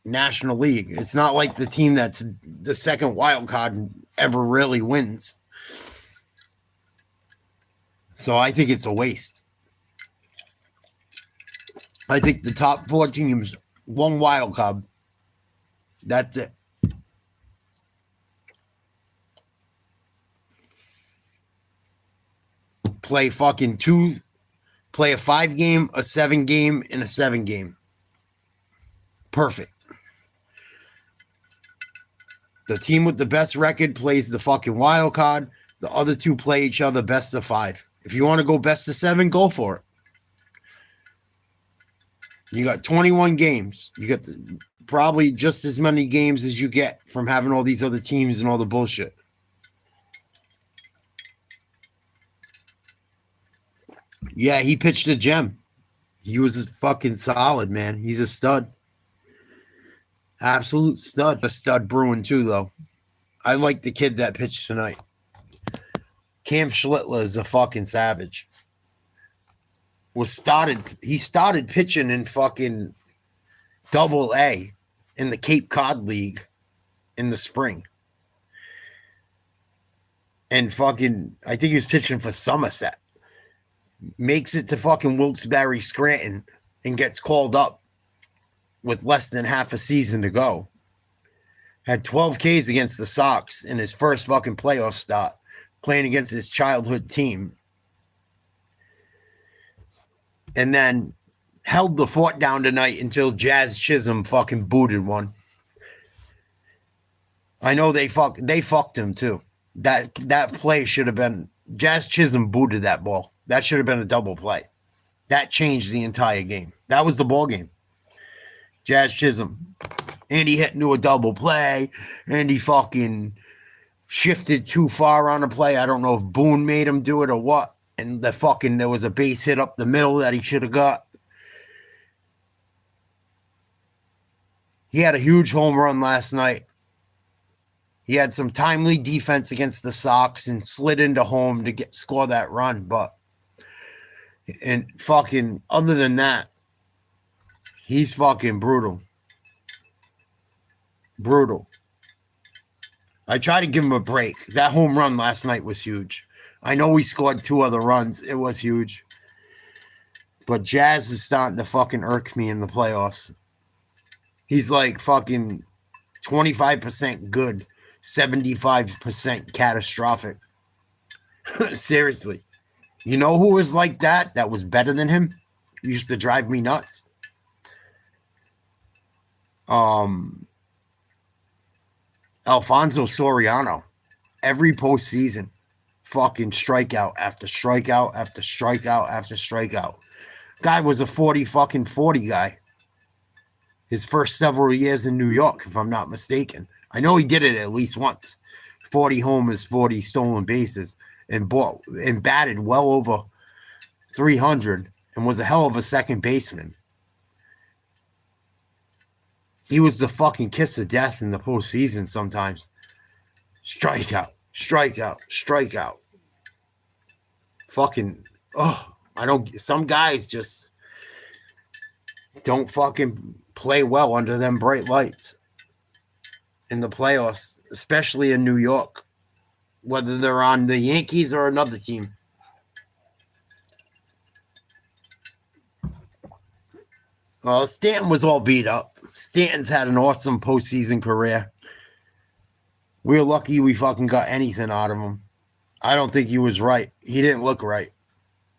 National League. It's not like the team that's the second wild card ever really wins. So I think it's a waste. I think the top 4 teams, 1 wild card. That's it. Play fucking 2, play a 5 game, a 7 game, and a 7 game. Perfect. The team with the best record plays the fucking wild card. The other 2 play each other best of 5. If you want to go best of 7, go for it. You got 21 games. You got probably just as many games as you get from having all these other teams and all the bullshit. Yeah, he pitched a gem. He was fucking solid, man. He's a stud. Absolute stud. A stud Bruin, too, though. I like the kid that pitched tonight. Cam Schlittler is a fucking savage. He started pitching in fucking Double-A in the Cape Cod League in the spring. And fucking, I think he was pitching for Somerset. Makes it to fucking Wilkes-Barre Scranton and gets called up with less than half a season to go. Had 12 Ks against the Sox in his first fucking playoff start, playing against his childhood team. And then held the fort down tonight until Jazz Chisholm fucking booted one. I know they fucked him too. That play should have been, Jazz Chisholm booted that ball. That should have been a double play. That changed the entire game. That was the ball game. Jazz Chisholm. And he hit into a double play. And he fucking shifted too far on a play. I don't know if Boone made him do it or what. And there was a base hit up the middle that he should have got. He had a huge home run last night. He had some timely defense against the Sox and slid into home to score that run. But, and fucking, other than that, he's fucking brutal. Brutal. I try to give him a break. That home run last night was huge. I know we scored 2 other runs. It was huge. But Jazz is starting to fucking irk me in the playoffs. He's like fucking 25% good, 75% catastrophic. Seriously. You know who was like that? That was better than him? Used to drive me nuts. Alfonso Soriano. Every postseason, fucking strikeout after strikeout after strikeout after strikeout. Guy was a 40 guy. His first several years in New York, if I'm not mistaken. I know he did it at least once. 40 homers, 40 stolen bases, and batted well over 300 and was a hell of a second baseman. He was the fucking kiss of death in the postseason sometimes. Strikeout, strikeout, strikeout. Fucking, some guys just don't fucking play well under them bright lights in the playoffs, especially in New York, whether they're on the Yankees or another team. Well, Stanton was all beat up. Stanton's had an awesome postseason career. We were lucky we fucking got anything out of him. I don't think he was right. He didn't look right.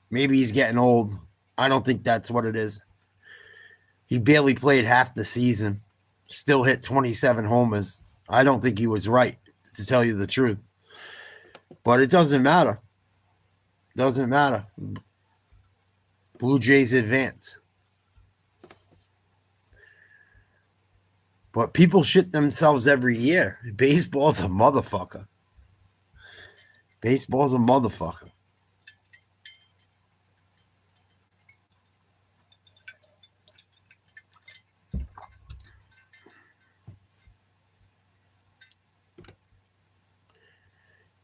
Maybe he's getting old. I don't think that's what it is. He barely played half the season. Still hit 27 homers. I don't think he was right, to tell you the truth. But it doesn't matter. Doesn't matter. Blue Jays advance. But people shit themselves every year. Baseball's a motherfucker. Baseball's a motherfucker.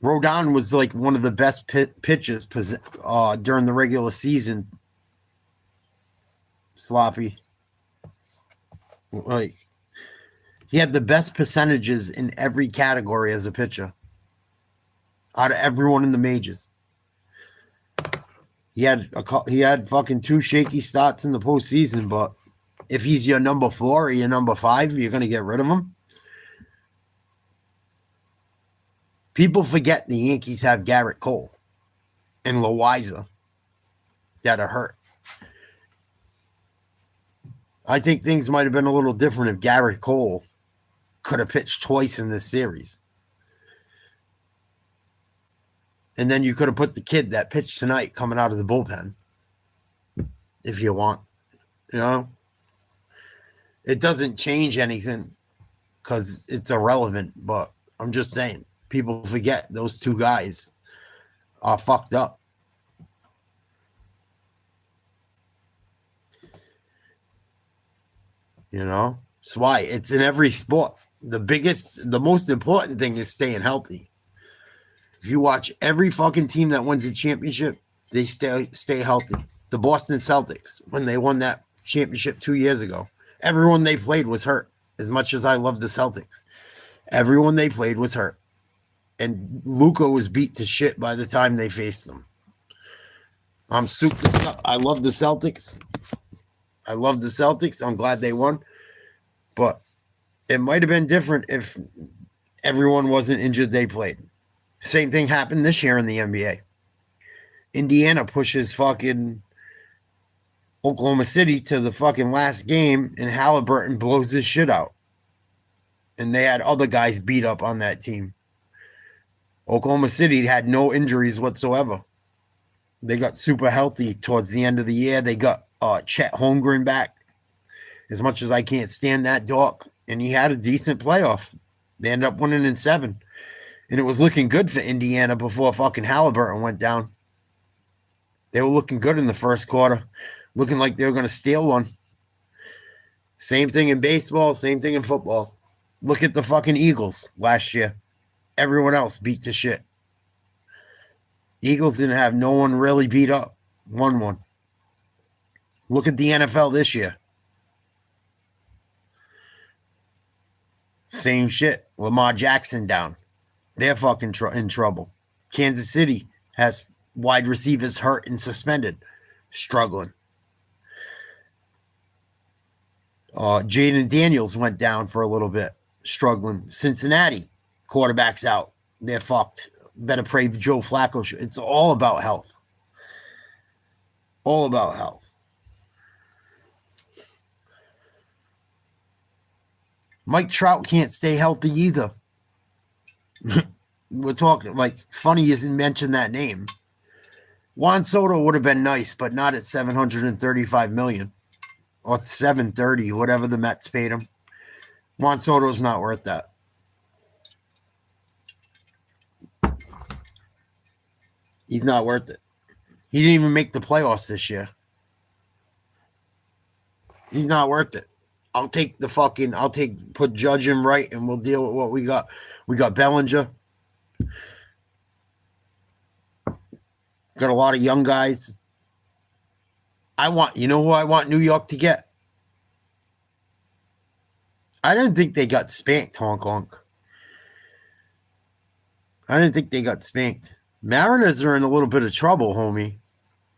Rodon was like one of the best pitches during the regular season. Sloppy. Like, he had the best percentages in every category as a pitcher out of everyone in the majors. He had fucking 2 shaky starts in the postseason, but if he's your number 4 or your number 5, you're going to get rid of him. People forget the Yankees have Garrett Cole and Loaiza that are hurt. I think things might have been a little different if Garrett Cole could have pitched twice in this series. And then you could have put the kid that pitched tonight coming out of the bullpen. If you want. You know? It doesn't change anything because it's irrelevant, but I'm just saying. People forget those 2 guys are fucked up. You know? That's why it's in every sport. The most important thing is staying healthy. If you watch every fucking team that wins a championship, they stay healthy. The Boston Celtics, when they won that championship 2 years ago, everyone they played was hurt. As much as I love the Celtics, everyone they played was hurt. And Luka was beat to shit by the time they faced them. I'm super. I love the Celtics. I'm glad they won. But it might have been different if everyone wasn't injured they played. Same thing happened this year in the NBA. Indiana pushes fucking Oklahoma City to the fucking last game, and Halliburton blows his shit out. And they had other guys beat up on that team. Oklahoma City had no injuries whatsoever. They got super healthy towards the end of the year. They got Chet Holmgren back. As much as I can't stand that dog. And he had a decent playoff. They ended up winning in 7. And it was looking good for Indiana before fucking Halliburton went down. They were looking good in the first quarter. Looking like they were going to steal one. Same thing in baseball. Same thing in football. Look at the fucking Eagles last year. Everyone else beat to shit. Eagles didn't have no one really beat up. Won one. Look at the NFL this year. Same shit. Lamar Jackson down. They're fucking in trouble. Kansas City has wide receivers hurt and suspended. Struggling. Jaden Daniels went down for a little bit, struggling. Cincinnati, quarterback's out. They're fucked. Better pray Joe Flacco. It's all about health. All about health. Mike Trout can't stay healthy either. We're talking like funny you didn't mention that name. Juan Soto would have been nice, but not at $735 million or $730, whatever the Mets paid him. Juan Soto's not worth that. He's not worth it. He didn't even make the playoffs this year. He's not worth it. Put Judge him right, and we'll deal with what we got. We got Bellinger. Got a lot of young guys. You know who I want New York to get? I didn't think they got spanked, honk honk. I didn't think they got spanked. Mariners are in a little bit of trouble, homie.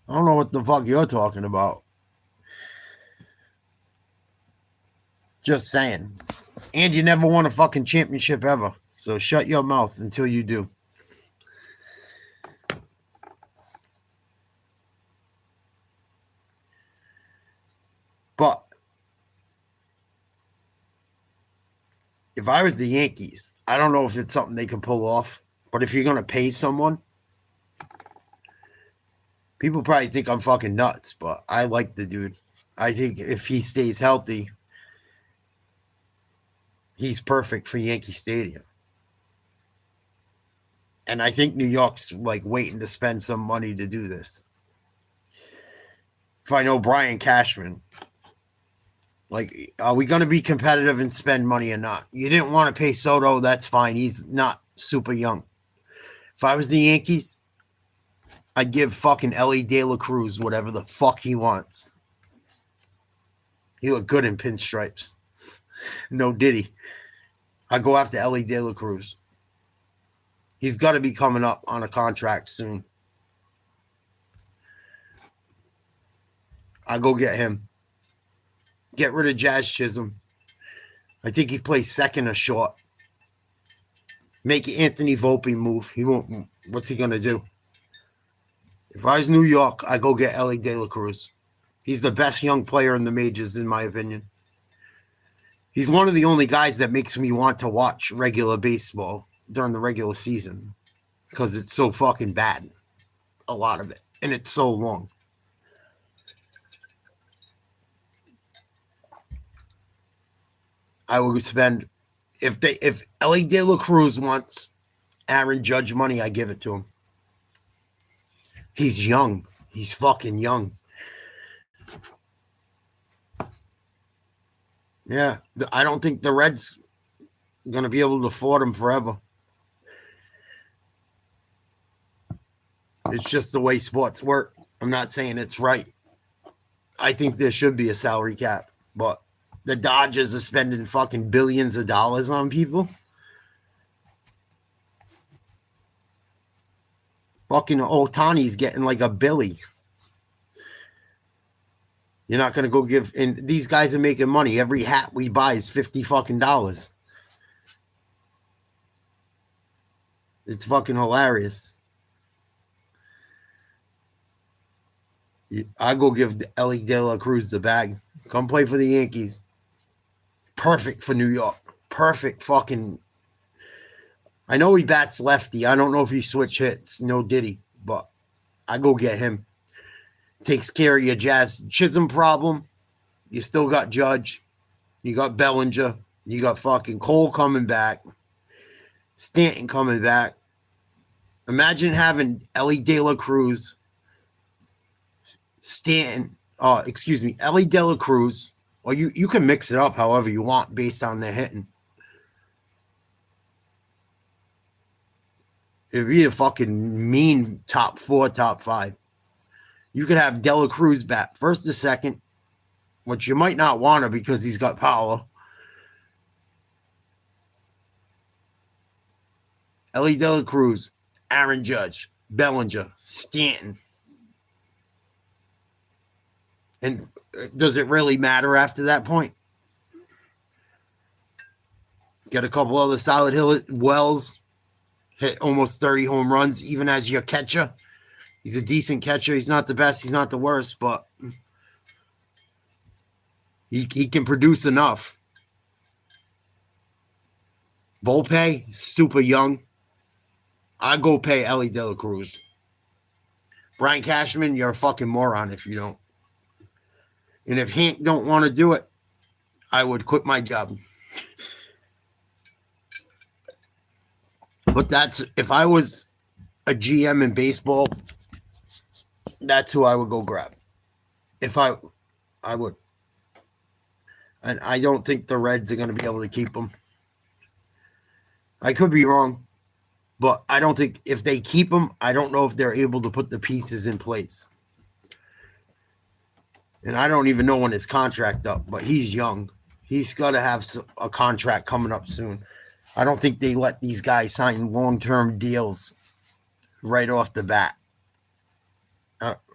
I don't know what the fuck you're talking about. Just saying. And you never won a fucking championship ever. So shut your mouth until you do. But if I was the Yankees, I don't know if it's something they can pull off. But if you're going to pay someone, people probably think I'm fucking nuts, but I like the dude. I think if he stays healthy, he's perfect for Yankee Stadium. And I think New York's like waiting to spend some money to do this. If I know Brian Cashman, like, are we going to be competitive and spend money or not? You didn't want to pay Soto, that's fine. He's not super young. If I was the Yankees, I'd give fucking Ellie De La Cruz whatever the fuck he wants. He looked good in pinstripes. No diddy. I go after Ellie De La Cruz. He's got to be coming up on a contract soon. I go get him. Get rid of Jazz Chisholm. I think he plays second or short. Make Anthony Volpe move. He won't. What's he gonna do? If I was New York, I go get Ellie De La Cruz. He's the best young player in the majors, in my opinion. He's one of the only guys that makes me want to watch regular baseball during the regular season because it's so fucking bad. A lot of it. And it's so long. I will spend if Ellie De La Cruz wants Aaron Judge money, I give it to him. He's young. He's fucking young. Yeah, I don't think the Reds are going to be able to afford him forever. It's just the way sports work. I'm not saying it's right. I think there should be a salary cap, but the Dodgers are spending fucking billions of dollars on people. Fucking Otani's getting like a billy. You're not going to go give, and these guys are making money. Every hat we buy is $50 fucking dollars. It's fucking hilarious. I go give Ellie De La Cruz the bag. Come play for the Yankees. Perfect for New York. Perfect fucking. I know he bats lefty. I don't know if he switch hits. No diddy. But I go get him. Takes care of your Jazz Chisholm problem. You still got Judge. You got Bellinger. You got fucking Cole coming back. Stanton coming back. Imagine having Ellie De La Cruz, Stanton, Ellie De La Cruz, or you can mix it up however you want based on their hitting. It'd be a fucking mean top 4, top 5. You could have De La Cruz bat first to second, which you might not want to because he's got power. Ellie De La Cruz, Aaron Judge, Bellinger, Stanton. And does it really matter after that point? Get a couple other solid Wells. Hit almost 30 home runs, even as your catcher. He's a decent catcher. He's not the best. He's not the worst, but he can produce enough. Volpe, super young. I go pay Ellie De La Cruz. Brian Cashman, you're a fucking moron if you don't. And if Hank don't want to do it, I would quit my job. But that's, if I was a GM in baseball, that's who I would go grab. If I would. And I don't think the Reds are going to be able to keep him. I could be wrong. But I don't think if they keep him, I don't know if they're able to put the pieces in place. And I don't even know when his contract up, but he's young. He's got to have a contract coming up soon. I don't think they let these guys sign long-term deals right off the bat.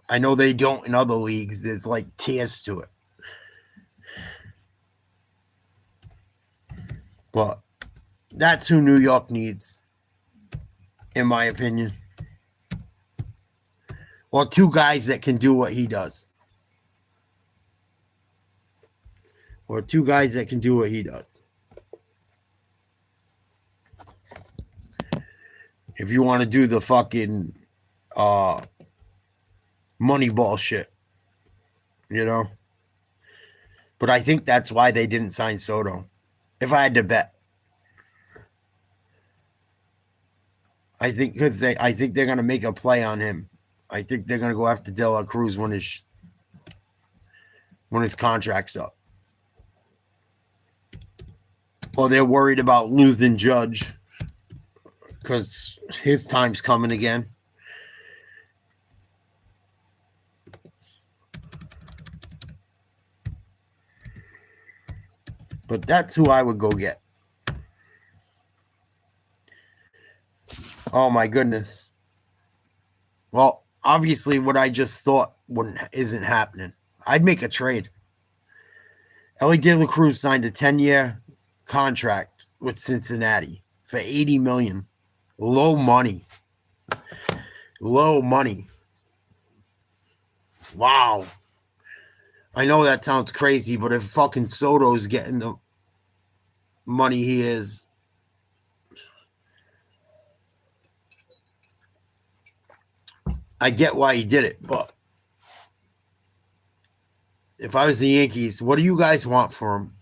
I know they don't in other leagues. There's like tiers to it. But that's who New York needs, in my opinion. Well, two guys that can do what he does. Or two guys that can do what he does. If you want to do the fucking Moneyball shit, you know? But I think that's why they didn't sign Soto. If I had to bet. I think they're going to make a play on him. I think they're going to go after De La Cruz when his contract's up. Well, they're worried about losing Judge because his time's coming again. But that's who I would go get. Oh, my goodness. Well, obviously what I just thought isn't happening. I'd make a trade. Ellie De La Cruz signed a 10-year contract with Cincinnati for $80 million. Low money. Wow. I know that sounds crazy, but if fucking Soto's getting the money he is, I get why he did it, but if I was the Yankees, what do you guys want for him?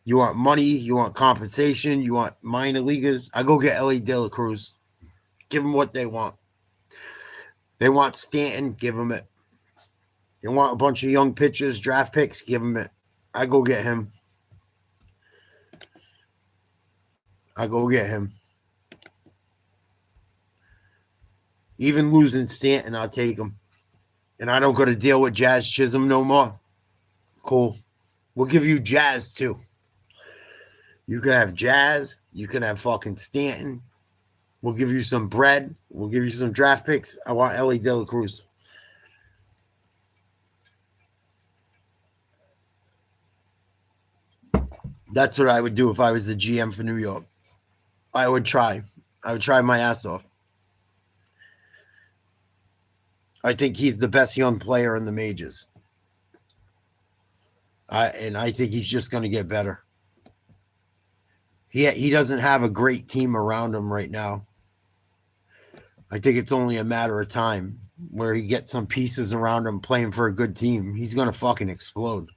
You want money? You want compensation? You want minor leaguers? I go get Ellie De La Cruz. Give them what they want. They want Stanton, give them it. They want a bunch of young pitchers, draft picks, give them it. I go get him. Even losing Stanton, I'll take him. And I don't got to deal with Jazz Chisholm no more. Cool. We'll give you Jazz too. You can have Jazz. You can have fucking Stanton. We'll give you some bread. We'll give you some draft picks. I want Ellie De La Cruz. That's what I would do if I was the GM for New York. I would try my ass off. I think he's the best young player in the majors. And I think he's just going to get better. He doesn't have a great team around him right now. I think it's only a matter of time where he gets some pieces around him playing for a good team. He's going to fucking explode.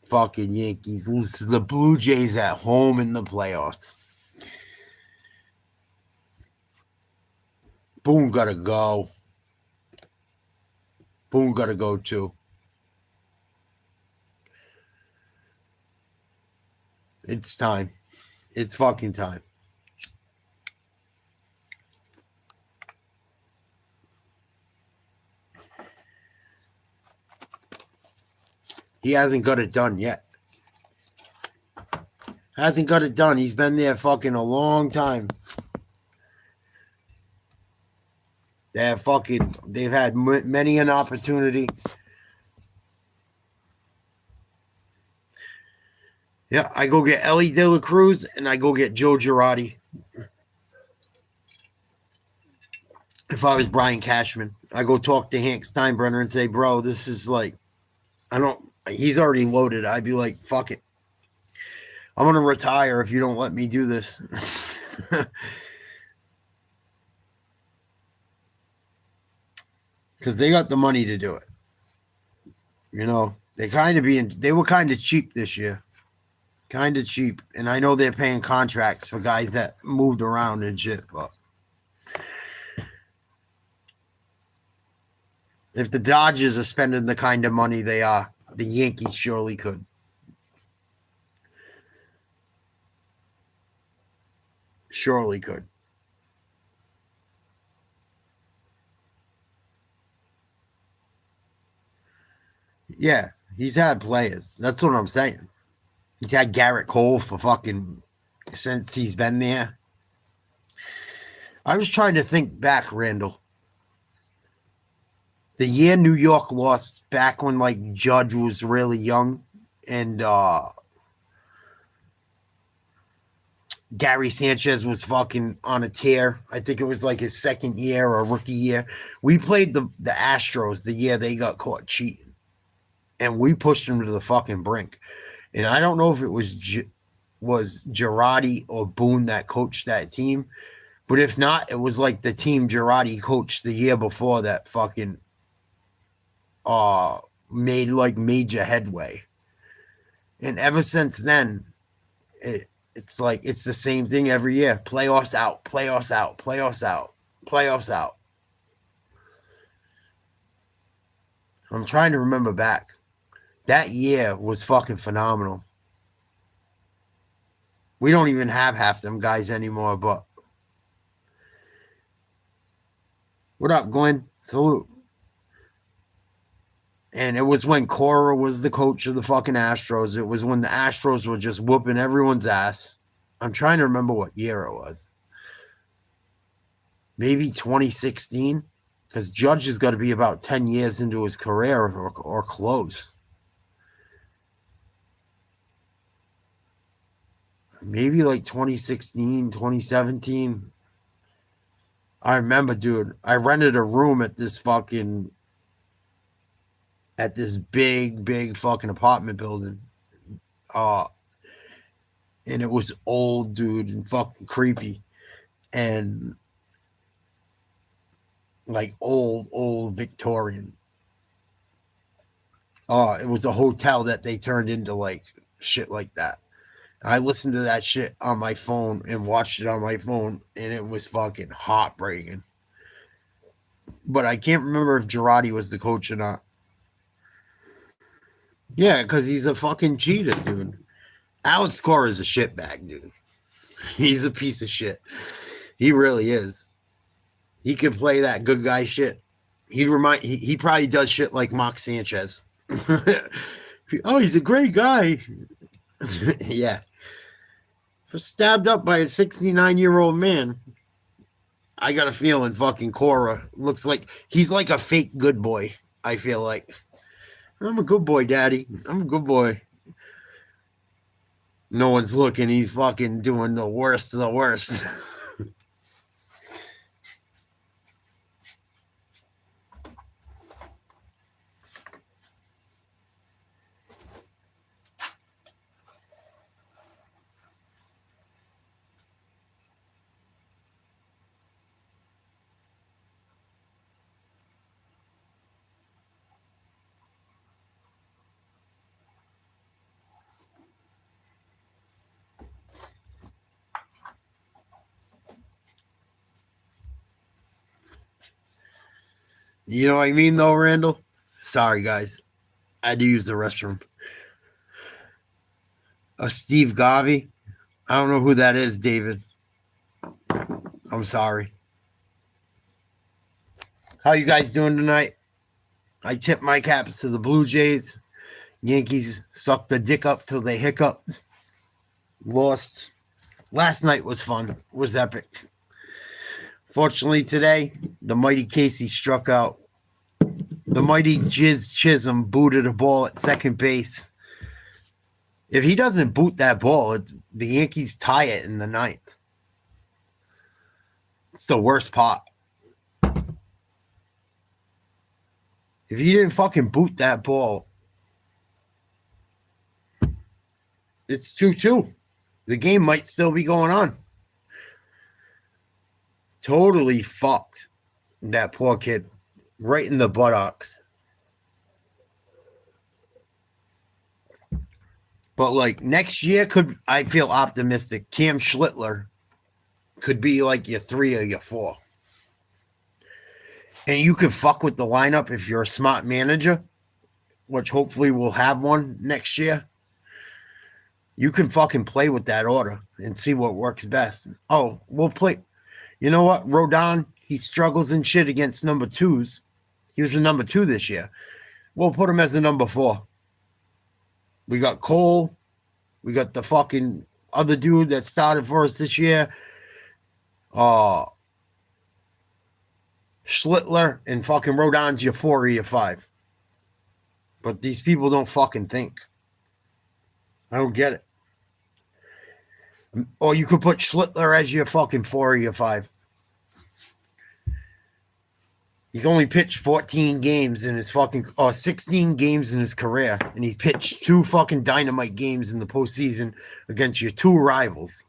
Fucking Yankees lose to the Blue Jays at home in the playoffs. Boone gotta go. Boone gotta go too. It's time. It's fucking time. He hasn't got it done yet. Hasn't got it done. He's been there fucking a long time. They've had many an opportunity. Yeah, I go get Ellie De La Cruz and I go get Joe Girardi. If I was Brian Cashman, I go talk to Hank Steinbrenner and say, bro, this is like, he's already loaded. I'd be like, fuck it. I'm going to retire if you don't let me do this. Because they got the money to do it. You know, they were kind of cheap this year. Kind of cheap. And I know they're paying contracts for guys that moved around and shit, but if the Dodgers are spending the kind of money they are, the Yankees surely could. Surely could. Yeah, he's had players. That's what I'm saying. He's had Garrett Cole for fucking since he's been there. I was trying to think back, Randall. The year New York lost back when like Judge was really young and Gary Sanchez was fucking on a tear. I think it was like his second year or rookie year. We played the Astros the year they got caught cheating. And we pushed them to the fucking brink. And I don't know if it was Girardi or Boone that coached that team. But if not, it was like the team Girardi coached the year before that fucking made like major headway. And ever since then, it's like it's the same thing every year. Playoffs out, playoffs out, playoffs out, playoffs out. I'm trying to remember back. That year was fucking phenomenal. We don't even have half them guys anymore, but what up, Glenn? Salute. And it was when Cora was the coach of the fucking Astros. It was when the Astros were just whooping everyone's ass. I'm trying to remember what year it was. Maybe 2016? Because Judge has got to be about 10 years into his career or close. Maybe like 2016, 2017. I remember, dude, I rented a room at this big fucking apartment building. And it was old, dude, and fucking creepy. And like old Victorian. It was a hotel that they turned into like shit like that. I listened to that shit on my phone and watched it on my phone, and it was fucking heartbreaking. But I can't remember if Girardi was the coach or not. Yeah, because he's a fucking cheater, dude. Alex Cora is a shitbag, dude. He's a piece of shit. He really is. He could play that good guy shit. He probably does shit like Mark Sanchez. Oh, he's a great guy. Yeah. For stabbed up by a 69-year-old man, I got a feeling fucking Cora looks like he's like a fake good boy. I feel like I'm a good boy, Daddy. I'm a good boy. No one's looking. He's fucking doing the worst of the worst. You know what I mean, though, Randall? Sorry, guys. I had to use the restroom. Steve Garvey. I don't know who that is, David. I'm sorry. How you guys doing tonight? I tip my caps to the Blue Jays. Yankees sucked the dick up till they hiccuped. Lost. Last night was fun. It was epic. Fortunately today, the mighty Casey struck out. The mighty Jizz Chisholm booted a ball at second base. If he doesn't boot that ball, the Yankees tie it in the ninth. It's the worst part. If he didn't fucking boot that ball, it's 2-2. The game might still be going on. Totally fucked that poor kid right in the buttocks. But like next year I feel optimistic. Cam Schlittler could be like your 3 or your 4. And you can fuck with the lineup if you're a smart manager, which hopefully we'll have one next year. You can fucking play with that order and see what works best. Oh, we'll play. You know what? Rodon, he struggles and shit against number 2s. He was the number 2 this year. We'll put him as the number 4. We got Cole. We got the fucking other dude that started for us this year. Schlittler and fucking Rodon's your 4 or your 5. But these people don't fucking think. I don't get it. Or you could put Schlittler as your fucking 4 or your 5. He's only pitched 14 games in his 16 games in his career. And he's pitched 2 fucking dynamite games in the postseason against your 2 rivals.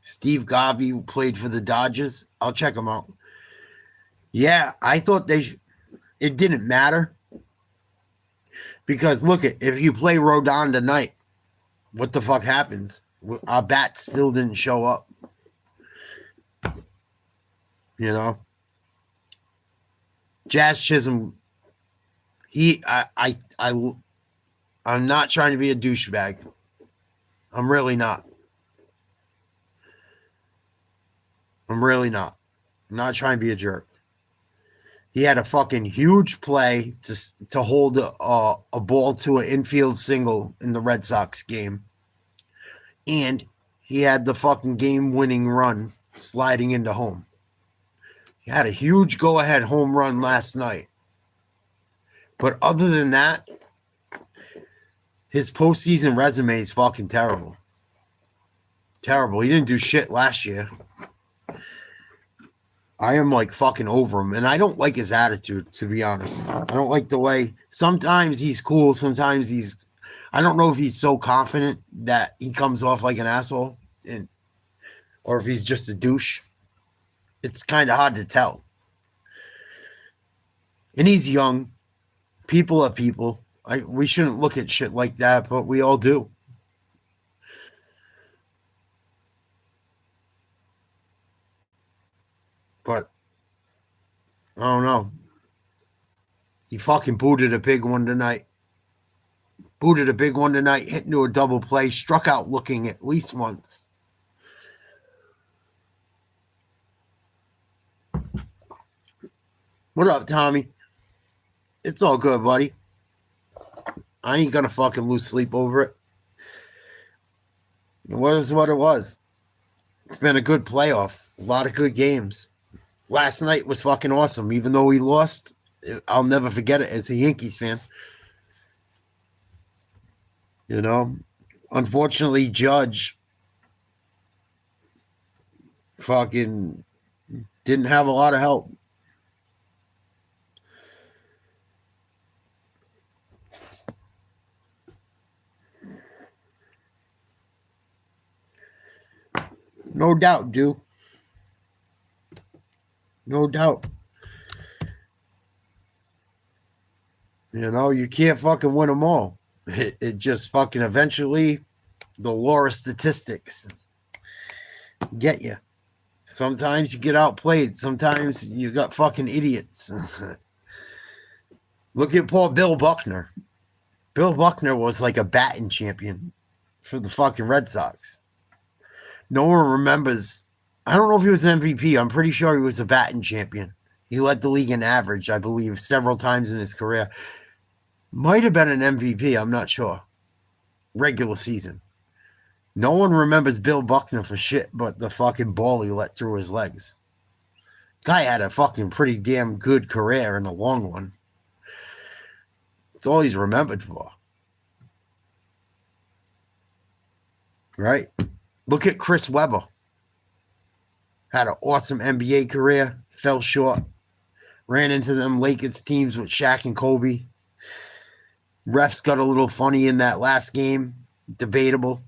Steve Garvey played for the Dodgers. I'll check him out. Yeah, I thought it didn't matter. Because look, if you play Rodon tonight, what the fuck happens? Our bats still didn't show up. You know? Jazz Chisholm, I'm not trying to be a douchebag. I'm really not. I'm not trying to be a jerk. He had a fucking huge play to hold a ball to an infield single in the Red Sox game. And he had the fucking game-winning run sliding into home. He had a huge go-ahead home run last night. But other than that, his postseason resume is fucking terrible. Terrible. He didn't do shit last year. I am like fucking over him. And I don't like his attitude, to be honest. I don't like the way sometimes he's cool. Sometimes I don't know if he's so confident that he comes off like an asshole or if he's just a douche. It's kind of hard to tell. And he's young. People are people. We shouldn't look at shit like that, but we all do. But I don't know. He fucking booted a big one tonight. Hit into a double play, struck out looking at least once. What up, Tommy? It's all good, buddy. I ain't gonna fucking lose sleep over it. It was what it was. It's been a good playoff. A lot of good games. Last night was fucking awesome. Even though we lost, I'll never forget it as a Yankees fan. You know, unfortunately, Judge fucking didn't have a lot of help. No doubt, dude. No doubt. You know, you can't fucking win them all. It just fucking eventually, the law of statistics get you. Sometimes you get outplayed. Sometimes you got fucking idiots. Look at poor Bill Buckner. Bill Buckner was like a batting champion for the fucking Red Sox. No one remembers. I don't know if he was MVP. I'm pretty sure he was a batting champion. He led the league in average, I believe, several times in his career. Might have been an MVP, I'm not sure. Regular season. No one remembers Bill Buckner for shit but the fucking ball he let through his legs. Guy had a fucking pretty damn good career in the long one. It's all he's remembered for. Right? Look at Chris Webber. Had an awesome NBA career. Fell short. Ran into them Lakers teams with Shaq and Kobe. Refs got a little funny in that last game. Debatable.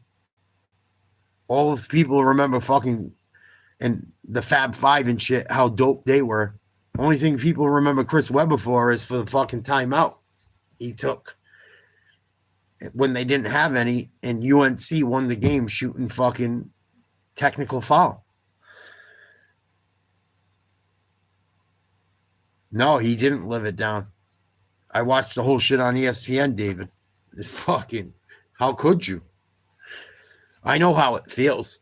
All those people remember fucking and the Fab Five and shit, how dope they were. Only thing people remember Chris Webber for is for the fucking timeout he took when they didn't have any, and UNC won the game shooting fucking technical foul. No, he didn't live it down. I watched the whole shit on ESPN, David. It's fucking, how could you? I know how it feels.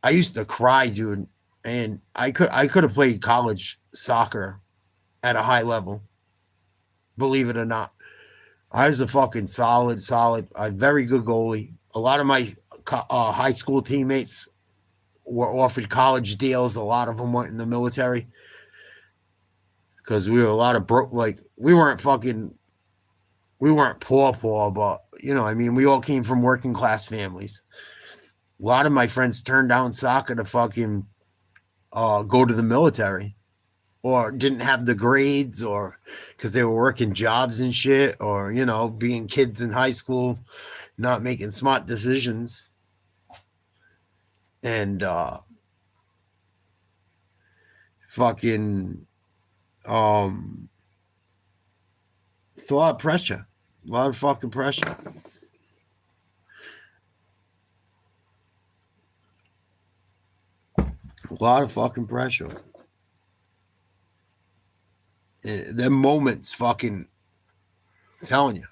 I used to cry, dude, and I could have played college soccer at a high level. Believe it or not. I was a fucking solid, a very good goalie. A lot of my high school teammates were offered college deals. A lot of them went in the military because we were a lot of broke. Like we weren't poor, but you know, I mean, we all came from working class families. A lot of my friends turned down soccer to fucking go to the military, or didn't have the grades, or because they were working jobs and shit, or, you know, being kids in high school, not making smart decisions. And fucking, it's a lot of pressure. A lot of fucking pressure. A lot of fucking pressure. Them moments fucking, I'm telling you,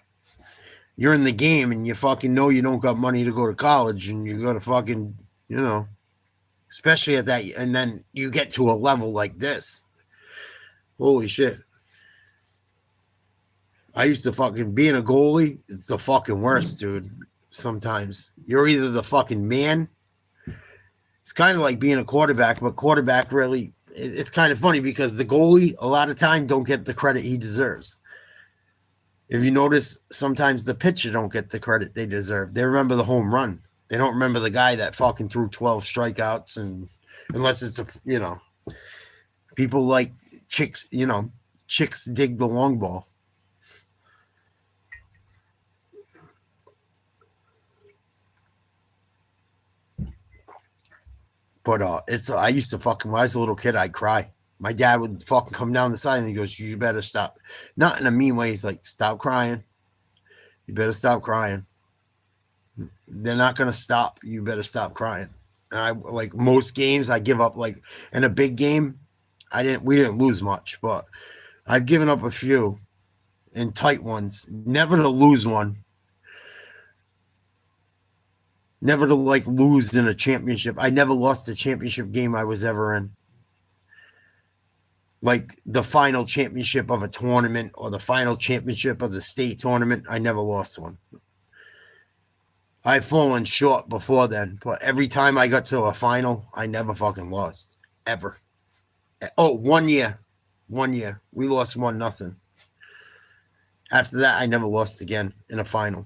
you're in the game and you fucking know you don't got money to go to college and you got to fucking, you know, especially at that, and then you get to a level like this. Holy shit. I used to fucking, being a goalie, it's the fucking worst, dude. Sometimes you're either the fucking man. It's kind of like being a quarterback, but quarterback really, it's kind of funny because the goalie a lot of time don't get the credit he deserves. If you notice, sometimes the pitcher don't get the credit they deserve. They remember the home run. They don't remember the guy that fucking threw 12 strikeouts, and unless it's a, you know, people like chicks, you know, chicks dig the long ball. But it's, I used to fucking, when I was a little kid, I'd cry. My dad would fucking come down the side and he goes, you better stop. Not in a mean way. He's like, stop crying. You better stop crying. They're not going to stop. You better stop crying. And I, like most games, I give up. Like in a big game, we didn't lose much, but I've given up a few in tight ones. Never to lose one. Never to like lose in a championship. I never lost a championship game I was ever in. Like the final championship of a tournament or the final championship of the state tournament, I never lost one. I've fallen short before then, but every time I got to a final, I never fucking lost. Ever. Oh, 1 year. 1 year. We lost 1-0. After that, I never lost again in a final.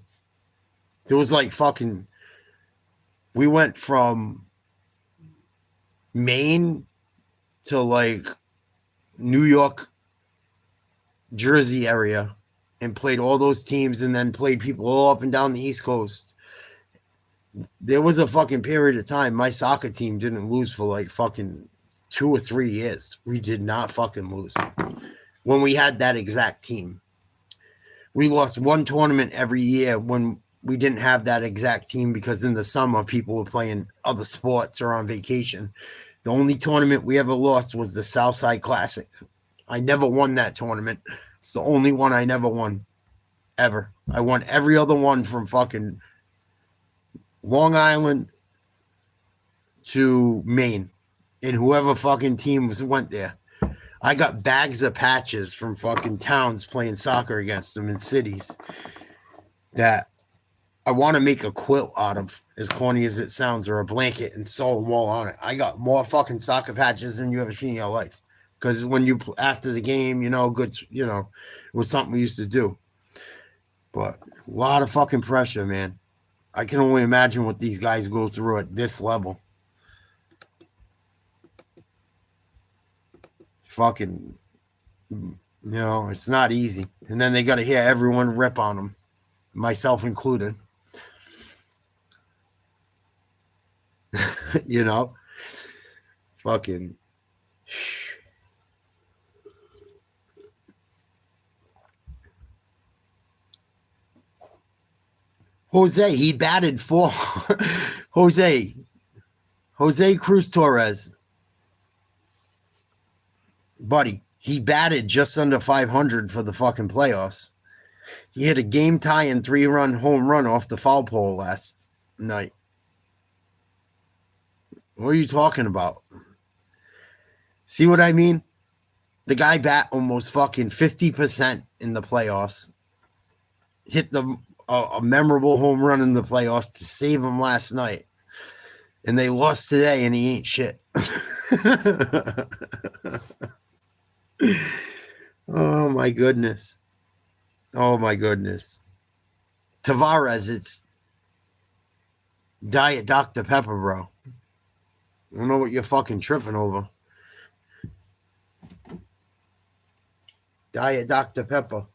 There was like fucking, we went from Maine to like New York, Jersey area and played all those teams and then played people all up and down the East Coast. There was a fucking period of time my soccer team didn't lose for like fucking 2 or 3 years. We did not fucking lose when we had that exact team. We lost one tournament every year when we didn't have that exact team because in the summer people were playing other sports or on vacation. The only tournament we ever lost was the Southside Classic. I never won that tournament. It's the only one I never won, ever. I won every other one from fucking Long Island to Maine, and whoever fucking team went there. I got bags of patches from fucking towns playing soccer against them in cities that I want to make a quilt out of, as corny as it sounds, or a blanket and sew them all on it. I got more fucking soccer patches than you ever seen in your life. Because when you, after the game, good, it was something we used to do. But a lot of fucking pressure, man. I can only imagine what these guys go through at this level. Fucking, it's not easy. And then they got to hear everyone rip on them, myself included. Fucking. Jose, he batted 4. Jose Cruz Torres. Buddy, he batted just under 500 for the fucking playoffs. He hit a game tie and 3-run home run off the foul pole last night. What are you talking about? See what I mean? The guy bat almost fucking 50% in the playoffs. Hit a memorable home run in the playoffs to save him last night. And they lost today and he ain't shit. Oh my goodness. Tavares, it's Diet Dr. Pepper, bro. I don't know what you're fucking tripping over. Diet Dr. Pepper.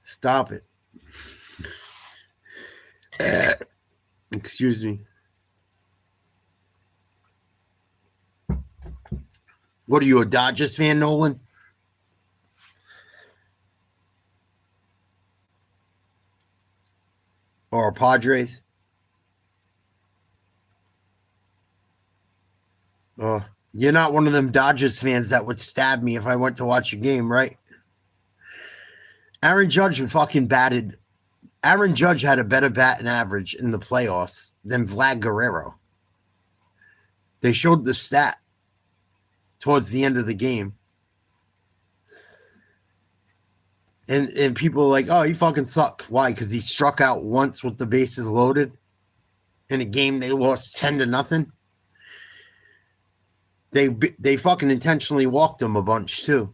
Stop it. Excuse me. What are you, a Dodgers fan, Nolan? Or a Padres? You're not one of them Dodgers fans that would stab me if I went to watch a game, right? Aaron Judge had a better batting average in the playoffs than Vlad Guerrero. They showed the stat towards the end of the game. And people are like, oh, he fucking sucked. Why? Because he struck out once with the bases loaded in a game they lost 10-0. They fucking intentionally walked him a bunch too.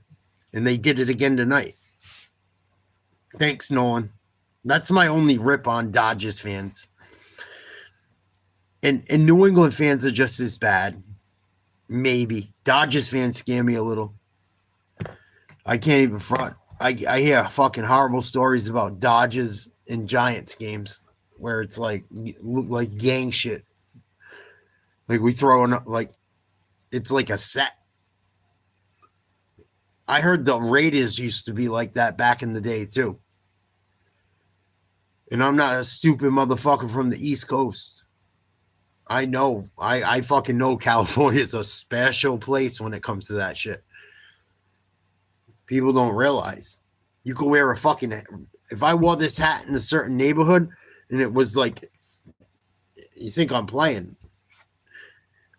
And they did it again tonight. Thanks, Nolan. That's my only rip on Dodgers fans. And New England fans are just as bad. Maybe. Dodgers fans scare me a little. I can't even front. I hear fucking horrible stories about Dodgers and Giants games where it's like gang shit. Like we throw in, like, it's like a set. I heard the Raiders used to be like that back in the day too. And I'm not a stupid motherfucker from the East Coast. I know. I fucking know California's a special place when it comes to that shit. People don't realize. You could wear a fucking... If I wore this hat in a certain neighborhood and it was like... You think I'm playing.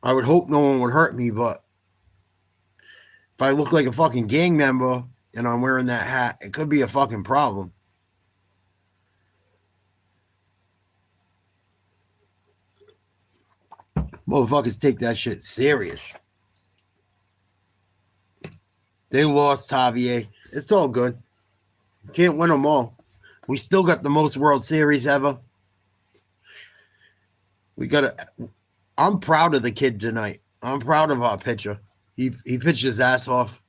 I would hope no one would hurt me, but... If I look like a fucking gang member and I'm wearing that hat, it could be a fucking problem. Motherfuckers take that shit serious. They lost, Javier. It's all good. Can't win them all. We still got the most World Series ever. I'm proud of the kid tonight. I'm proud of our pitcher. He pitched his ass off.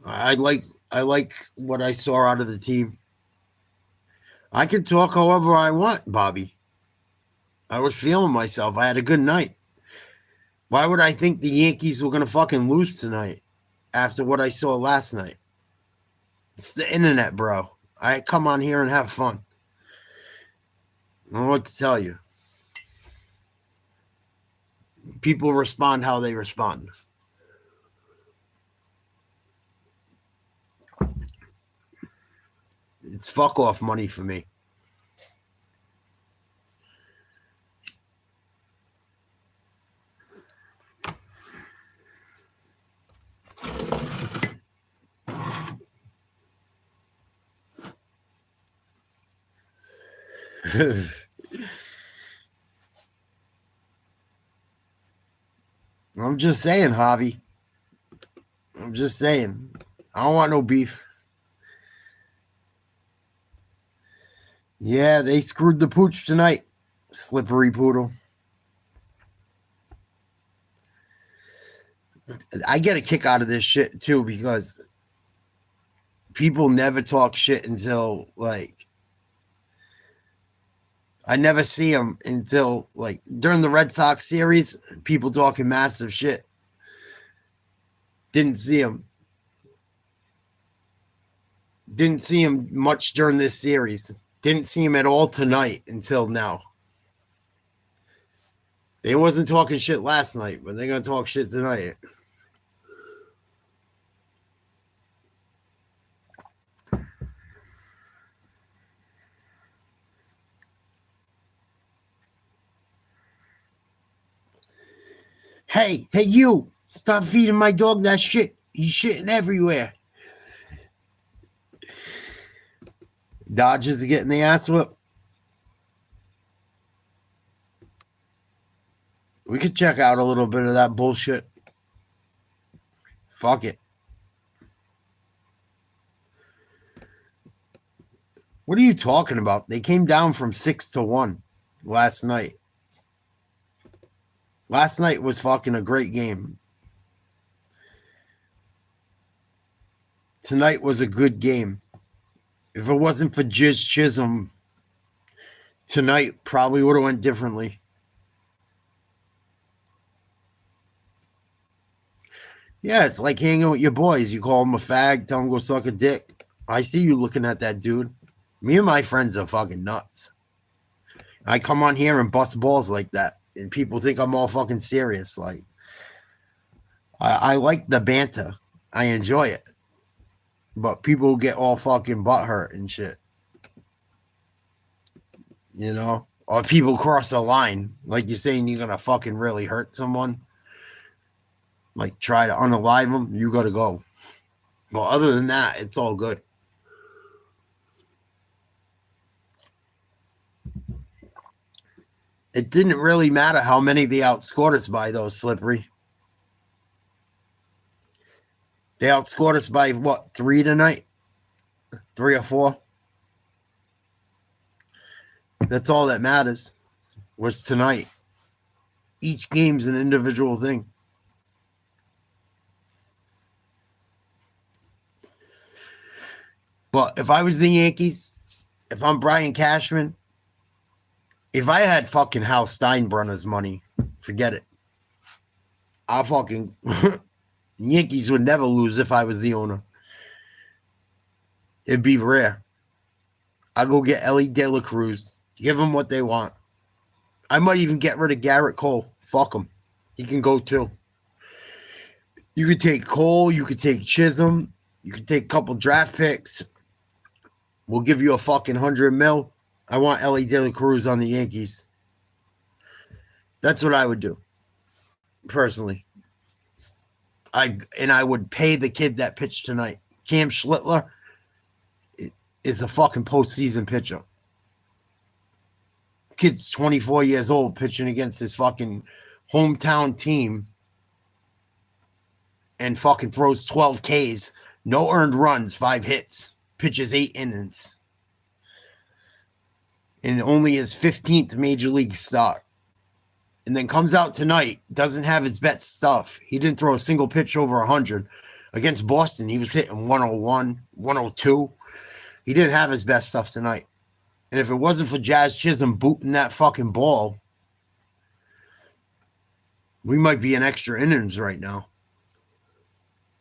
I like what I saw out of the team. I can talk however I want, Bobby. I was feeling myself. I had a good night. Why would I think the Yankees were going to fucking lose tonight after what I saw last night? It's the internet, bro. I come on here and have fun. I don't know what to tell you. People respond how they respond. It's fuck off money for me. I'm just saying, Javi. I'm just saying. I don't want no beef. Yeah, they screwed the pooch tonight. Slippery poodle. I get a kick out of this shit too because people never talk shit until like I never see them until like during the Red Sox series. People talking massive shit. Didn't see them. Didn't see him much during this series. Didn't see him at all tonight until now. They wasn't talking shit last night, but they're going to talk shit tonight. Hey, you. Stop feeding my dog that shit. He's shitting everywhere. Dodgers are getting the ass whipped. We could check out a little bit of that bullshit. Fuck it. What are you talking about? They came down from 6-1 last night. Last night was fucking a great game. Tonight was a good game. If it wasn't for Jizz Chisholm, tonight probably would have went differently. Yeah, it's like hanging with your boys. You call them a fag, tell them go suck a dick. I see you looking at that dude. Me and my friends are fucking nuts. I come on here and bust balls like that, and people think I'm all fucking serious. Like, I like the banter. I enjoy it. But people get all fucking butthurt and shit. You know? Or people cross the line. Like you're saying you're going to fucking really hurt someone. Like try to unalive them. You got to go. Well, other than that, it's all good. It didn't really matter how many they outscored us by, though, Slippery. They outscored us by, what, 3 tonight? 3 or 4? That's all that matters, was tonight. Each game's an individual thing. But if I was the Yankees, if I'm Brian Cashman, if I had fucking Hal Steinbrenner's money, forget it. I'll fucking... Yankees would never lose if I was the owner. It'd be rare. I'll go get Ellie De La Cruz. Give them what they want. I might even get rid of Garrett Cole. Fuck him. He can go too. You could take Cole. You could take Chisholm. You could take a couple draft picks. We'll give you a fucking $100 million. I want Ellie De La Cruz on the Yankees. That's what I would do. Personally. I would pay the kid that pitched tonight. Cam Schlittler is a fucking postseason pitcher. Kid's 24 years old pitching against his fucking hometown team and fucking throws 12 Ks, no earned runs, 5 hits, pitches 8 innings. And only his 15th major league start. And then comes out tonight, doesn't have his best stuff. He didn't throw a single pitch over 100. Against Boston, he was hitting 101, 102. He didn't have his best stuff tonight. And if it wasn't for Jazz Chisholm booting that fucking ball, we might be in extra innings right now.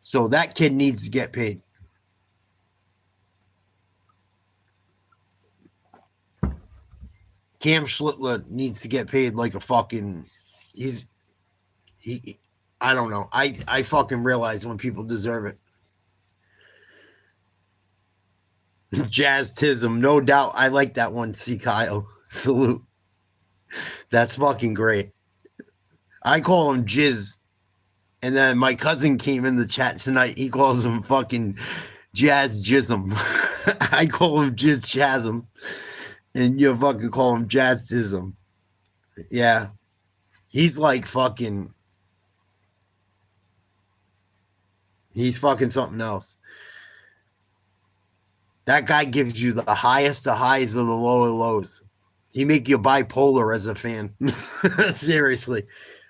So that kid needs to get paid. Cam Schlittler needs to get paid like a fucking... I don't know. I fucking realize when people deserve it. Jazz Tism, no doubt. I like that one, C. Kyle. Salute. That's fucking great. I call him Jizz. And then my cousin came in the chat tonight. He calls him fucking Jazz Jism. I call him Jizz Chasm. And you fucking call him Jazzism. Yeah. He's like fucking. He's fucking something else. That guy gives you the highest of highs of the lower lows. He make you bipolar as a fan. Seriously.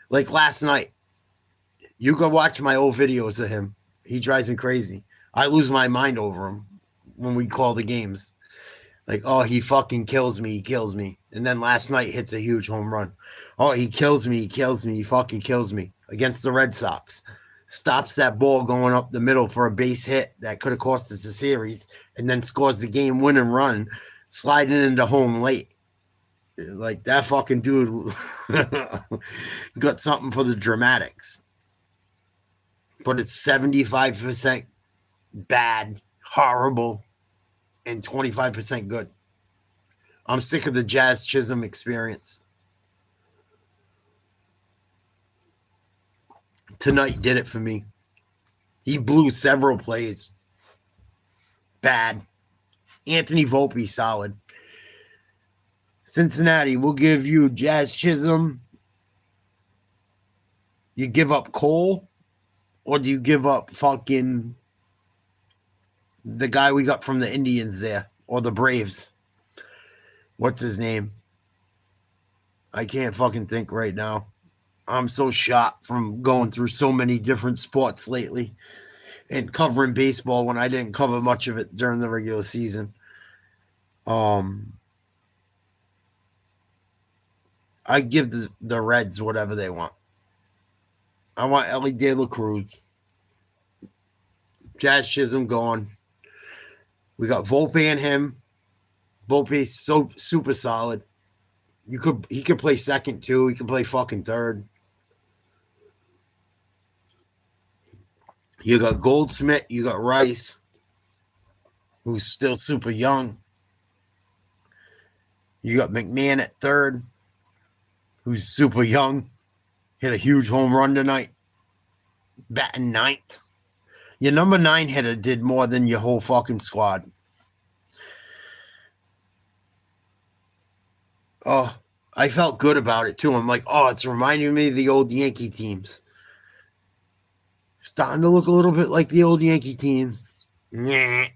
Like last night. You can watch my old videos of him. He drives me crazy. I lose my mind over him when we call the games. Like, oh, he fucking kills me. He kills me. And then last night hits a huge home run. Oh, he kills me. He kills me. He fucking kills me against the Red Sox. Stops that ball going up the middle for a base hit that could have cost us a series, and then scores the game winning run, sliding into home late. Like that fucking dude got something for the dramatics. But it's 75% bad, horrible, and 25% good. I'm sick of the Jazz Chisholm experience. Tonight did it for me. He blew several plays. Bad. Anthony Volpe, solid. Cincinnati, we'll give you Jazz Chisholm. You give up Cole, or do you give up fucking the guy we got from the Indians there, or the Braves? What's his name? I can't fucking think right now. I'm so shot from going through so many different sports lately and covering baseball when I didn't cover much of it during the regular season. I give the Reds whatever they want. I want Ellie De La Cruz. Jazz Chisholm gone. We got Volpe and him. Volpe's so super solid. He could play second too. He can play fucking third. You got Goldsmith. You got Rice, who's still super young. You got McMahon at third, who's super young. Hit a huge home run tonight. Batting ninth. Your number 9 hitter did more than your whole fucking squad. Oh, I felt good about it too. I'm like, oh, it's reminding me of the old Yankee teams. Starting to look a little bit like the old Yankee teams. Nah.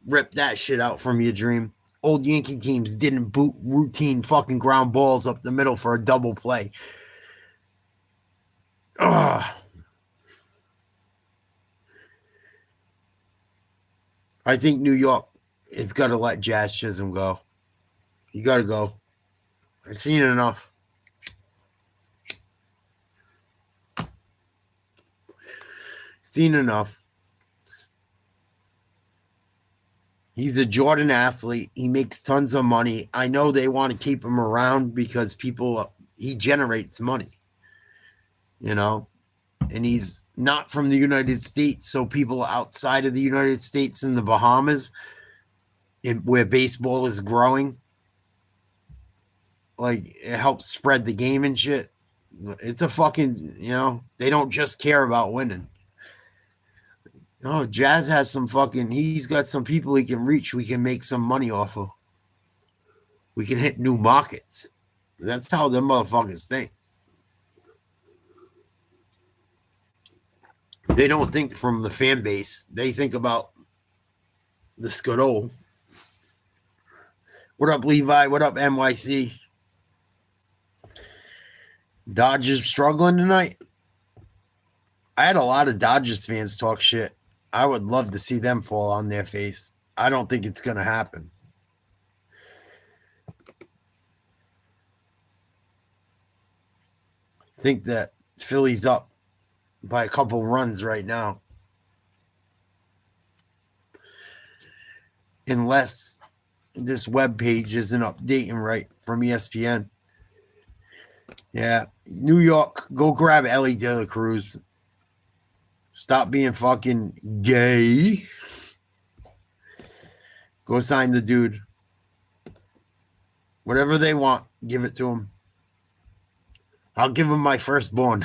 Rip that shit out from your dream. Old Yankee teams didn't boot routine fucking ground balls up the middle for a double play. Ugh. I think New York is got to let Jazz Chisholm go. You got to go. I've seen enough. Seen enough. He's a Jordan athlete. He makes tons of money. I know they want to keep him around because he generates money. You know? And he's not from the United States, so people outside of the United States in the Bahamas, where baseball is growing, like, it helps spread the game and shit. It's a fucking, they don't just care about winning. No, Jazz has some fucking, he's got some people he can reach, we can make some money off of. We can hit new markets. That's how them motherfuckers think. They don't think from the fan base. They think about the Scudol. What up, Levi? What up, NYC? Dodgers struggling tonight? I had a lot of Dodgers fans talk shit. I would love to see them fall on their face. I don't think it's going to happen. I think that Philly's up by a couple runs right now. Unless this webpage isn't updating right from ESPN. Yeah. New York, go grab Ellie De La Cruz. Stop being fucking gay. Go sign the dude. Whatever they want, give it to him. I'll give him my firstborn.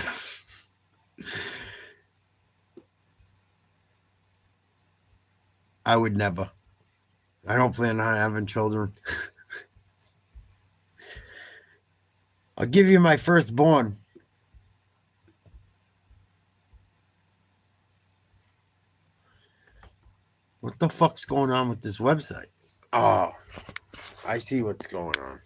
I would never. I don't plan on having children. I'll give you my firstborn. What the fuck's going on with this website? Oh, I see what's going on.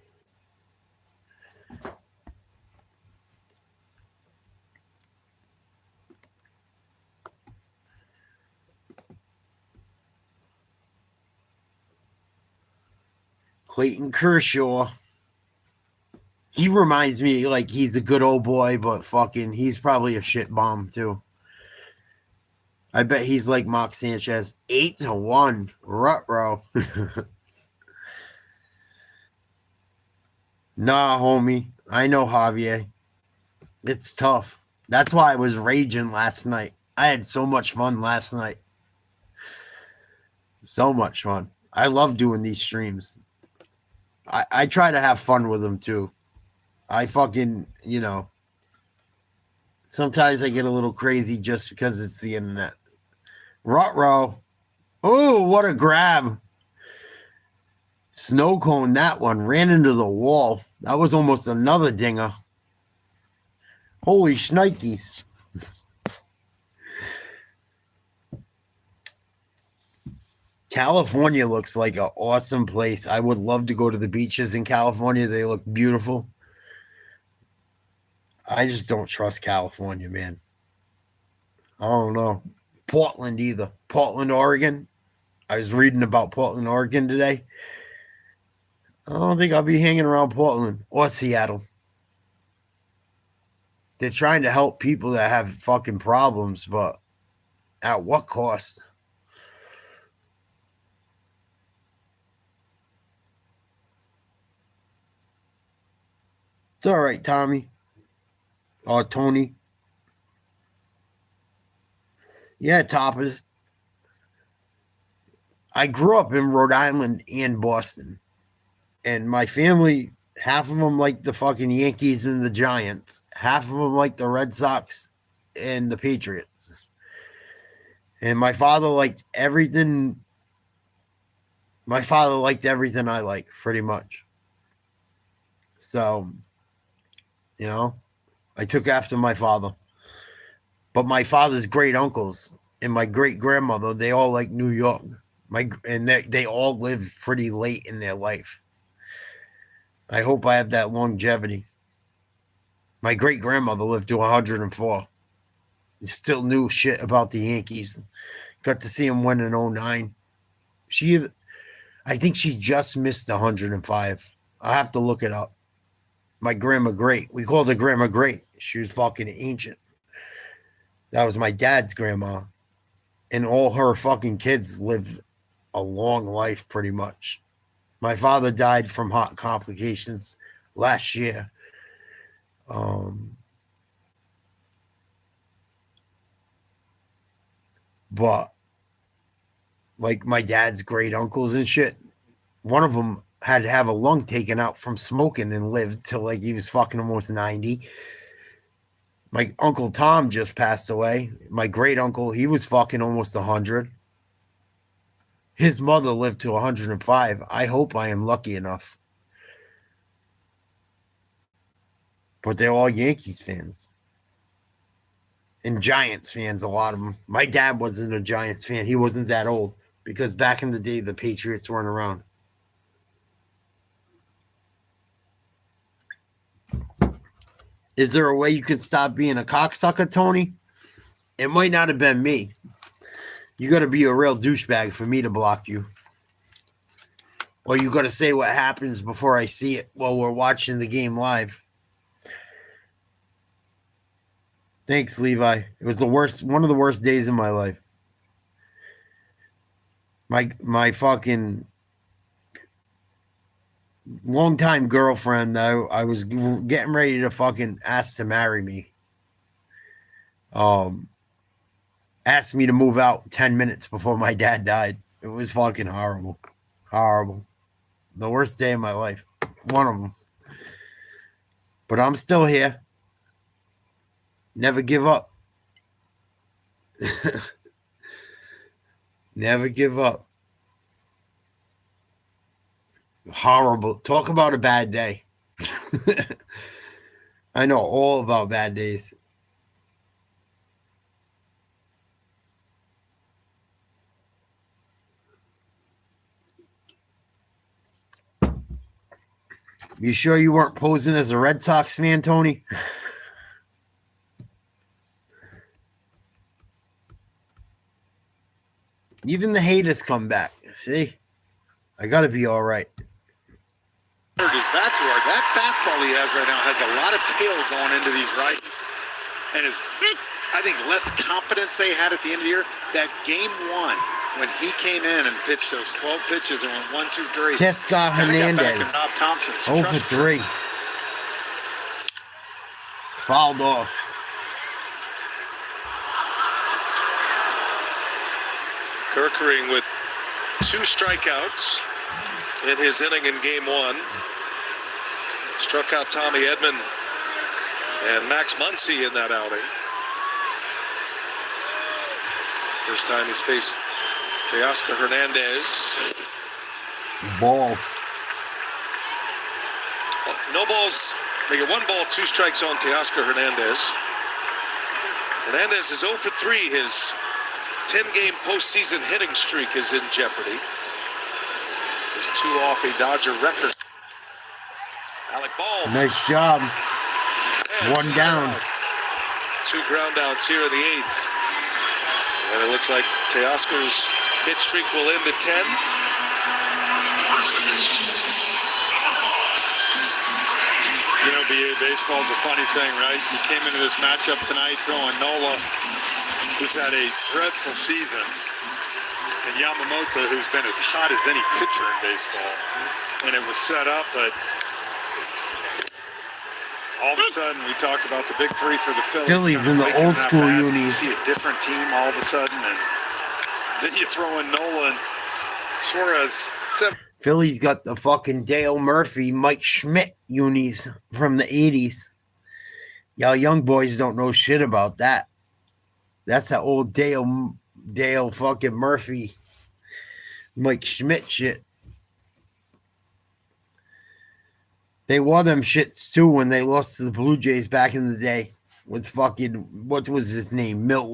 Clayton Kershaw. He reminds me like he's a good old boy, but fucking he's probably a shit bomb too. I bet he's like Mark Sanchez. 8-1. Rut-row. Nah, homie. I know Javier. It's tough. That's why I was raging last night. I had so much fun last night. So much fun. I love doing these streams. I try to have fun with them too. I fucking, sometimes I get a little crazy just because it's the internet. Rut-row. Oh, what a grab. Snow cone, that one. Ran into the wall. That was almost another dinger. Holy shnikes. California looks like an awesome place. I would love to go to the beaches in California. They look beautiful. I just don't trust California, man. I don't know. Portland either. Portland, Oregon. I was reading about Portland, Oregon today. I don't think I'll be hanging around Portland or Seattle. They're trying to help people that have fucking problems, but at what cost? It's all right, Tommy. Or Tony. Yeah, Toppers. I grew up in Rhode Island and Boston. And my family, half of them like the fucking Yankees and the Giants. Half of them like the Red Sox and the Patriots. And my father liked everything. My father liked everything I like, pretty much. So, I took after my father. But my father's great uncles and my great grandmother, they all like New York. They all lived pretty late in their life. I hope I have that longevity. My great grandmother lived to 104. And still knew shit about the Yankees. Got to see them win in 09. I think she just missed 105. I'll have to look it up. My grandma great. We called her Grandma Great. She was fucking ancient. That was my dad's grandma. And all her fucking kids lived a long life, pretty much. My father died from heart complications last year. But like my dad's great uncles and shit, one of them had to have a lung taken out from smoking and lived till like he was fucking almost 90. My Uncle Tom just passed away. My great uncle, he was fucking almost 100. His mother lived to 105. I hope I am lucky enough. But they're all Yankees fans. And Giants fans, a lot of them. My dad wasn't a Giants fan. He wasn't that old because back in the day, the Patriots weren't around. Is there a way you could stop being a cocksucker, Tony? It might not have been me. You got to be a real douchebag for me to block you. Or you got to say what happens before I see it while we're watching the game live. Thanks, Levi. It was one of the worst days of my life. My fucking longtime girlfriend, I was getting ready to fucking ask to marry me. Asked me to move out 10 minutes before my dad died. It was fucking horrible. Horrible. The worst day of my life. One of them. But I'm still here. Never give up. Never give up. Horrible. Talk about a bad day. I know all about bad days. You sure you weren't posing as a Red Sox fan, Tony? Even the haters come back. See? I got to be all right. His bat too hard. That fastball he has right now has a lot of tail going into these righties. And is, I think, less confidence they had at the end of the year. That game one, when he came in and pitched those 12 pitches and went 1, 2, 3. Tesca Hernandez. Rob Thompson's 0 for 3. Fouled off. Kerkering with 2 strikeouts in his inning in game 1. Struck out Tommy Edman and Max Muncy in that outing. First time he's faced Teoscar Hernandez. Ball. No balls. They get 1 ball, 2 strikes on Teoscar Hernandez. Hernandez is 0 for 3. His 10-game postseason hitting streak is in jeopardy. He's 2 off a Dodger record. Alec Ball. Nice job. And 1 down. 2 ground outs here in the 8th. And it looks like Teoscar's hit streak will end at 10. You know, BA, baseball's a funny thing, right? You came into this matchup tonight throwing Nola, who's had a dreadful season, and Yamamoto, who's been as hot as any pitcher in baseball. And it was set up, but all of a sudden we talked about the big 3 for the Phillies. Phillies in the old school unis. You see a different team all of a sudden, and then you throw in Nola and Suarez. Philly's got the fucking Dale Murphy, Mike Schmidt unis from the 80s. Y'all young boys don't know shit about that. That's that old Dale fucking Murphy, Mike Schmidt shit. They wore them shits too when they lost to the Blue Jays back in the day with fucking, what was his name? Milt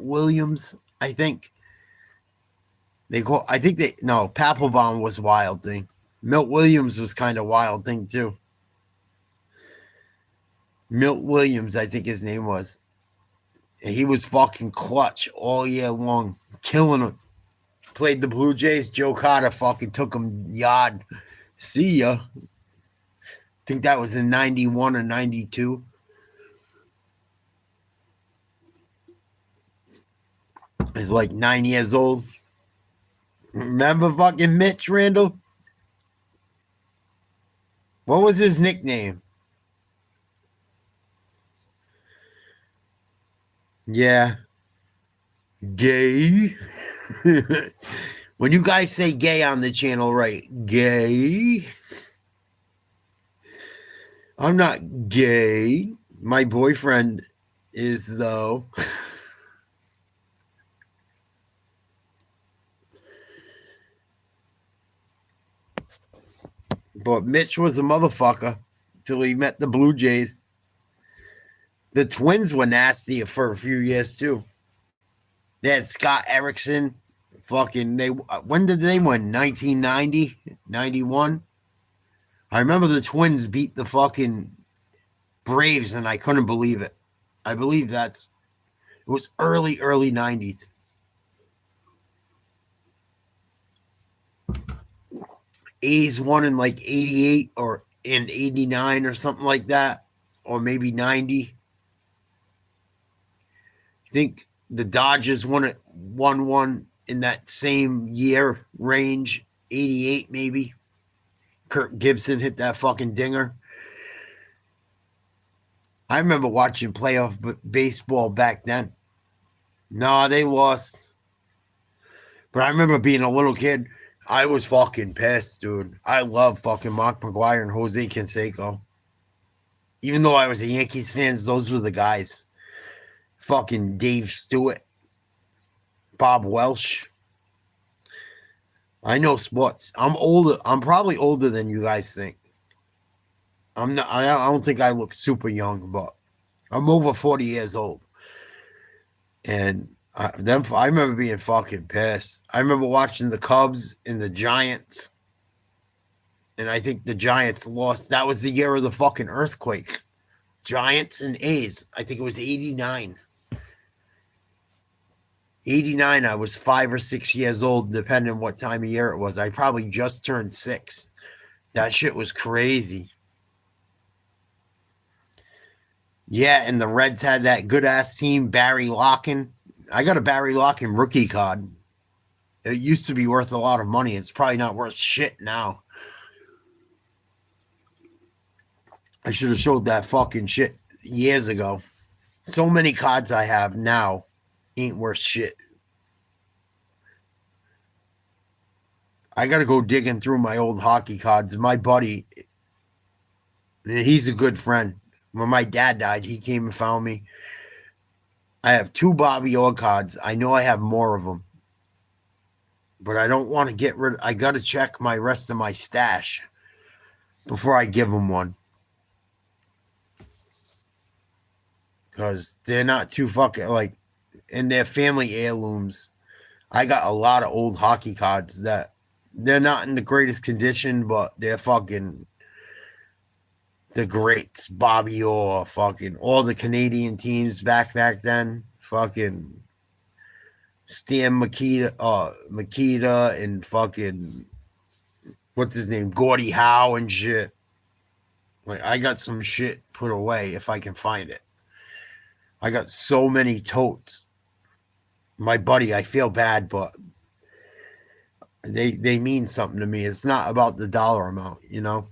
Williams, I think. Papelbon was Wild Thing. Milt Williams was kind of Wild Thing too. Milt Williams, I think his name was. And he was fucking clutch all year long, killing him. Played the Blue Jays. Joe Carter fucking took him yard. See ya. I think that was in 91 or 92. He's like 9 years old. Remember fucking Mitch Randall? What was his nickname? Yeah. Gay. When you guys say gay on the channel, right? Gay. I'm not gay. My boyfriend is, though. But Mitch was a motherfucker till he met the Blue Jays. The Twins were nasty for a few years, too. They had Scott Erickson. When did they win? 1990? 91? I remember the Twins beat the fucking Braves, and I couldn't believe it. I believe it was early 90s. A's won in like 88 or in 89 or something like that, or maybe 90. I think the Dodgers won one in that same year range, 88 maybe. Kirk Gibson hit that fucking dinger. I remember watching playoff baseball back then. No, they lost. But I remember being a little kid. I was fucking pissed, dude. I love fucking Mark McGwire and Jose Canseco. Even though I was a Yankees fan, those were the guys. Fucking Dave Stewart. Bob Welsh. I know sports. I'm older. I'm probably older than you guys think. I'm not. I don't think I look super young, but I'm over 40 years old. And I remember being fucking pissed. I remember watching the Cubs and the Giants, and I think the Giants lost. That was the year of the fucking earthquake. Giants and A's. I think it was 89. 89, I was 5 or 6 years old, depending on what time of year it was. I probably just turned 6. That shit was crazy. Yeah, and the Reds had that good ass team, Barry Locken. I got a Barry Locken rookie card. It used to be worth a lot of money. It's probably not worth shit now. I should have showed that fucking shit years ago. So many cards I have now ain't worth shit. I got to go digging through my old hockey cards. My buddy, he's a good friend. When my dad died, he came and found me. I have 2 Bobby Orr cards. I know I have more of them. But I don't want to get rid. I got to check my rest of my stash before I give him one. Because they're not too fucking, like, in their family heirlooms. I got a lot of old hockey cards that they're not in the greatest condition, but they're fucking the greats. Bobby Orr, fucking all the Canadian teams back then. Fucking Stan Makita and fucking what's his name? Gordie Howe and shit. Like, I got some shit put away if I can find it. I got so many totes. My buddy, I feel bad, but they mean something to me. It's not about the dollar amount, you know.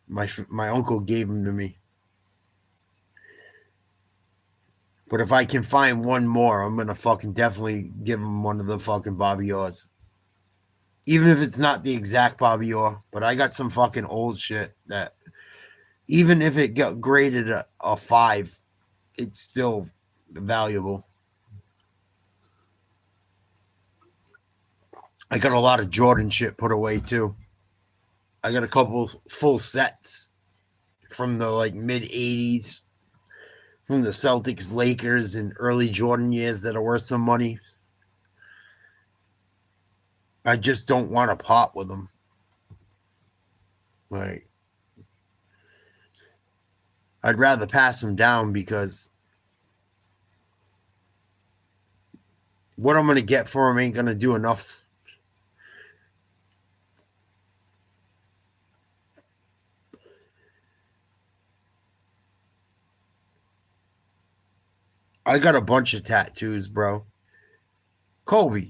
My uncle gave them to me. But if I can find one more, I'm gonna fucking definitely give him one of the fucking Bobby Orrs. Even if it's not the exact Bobby Orr, but I got some fucking old shit that even if it got graded a 5, it's still valuable. I got a lot of Jordan shit put away too. I got a couple full sets from the like mid 80s, from the Celtics, Lakers, and early Jordan years that are worth some money. I just don't want to pot with them. Like, I'd rather pass them down because what I'm going to get for them ain't going to do enough. I got a bunch of tattoos, bro. Kobe's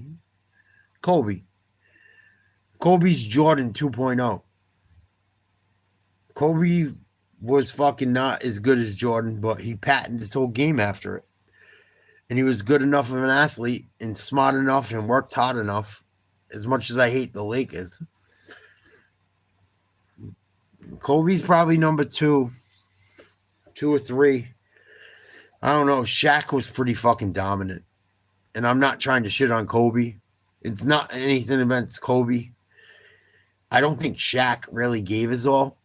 Jordan 2.0. Kobe was fucking not as good as Jordan, but he patented his whole game after it. And he was good enough of an athlete and smart enough and worked hard enough, as much as I hate the Lakers. Kobe's probably number 2 or 3. I don't know. Shaq was pretty fucking dominant. And I'm not trying to shit on Kobe. It's not anything against Kobe. I don't think Shaq really gave his all.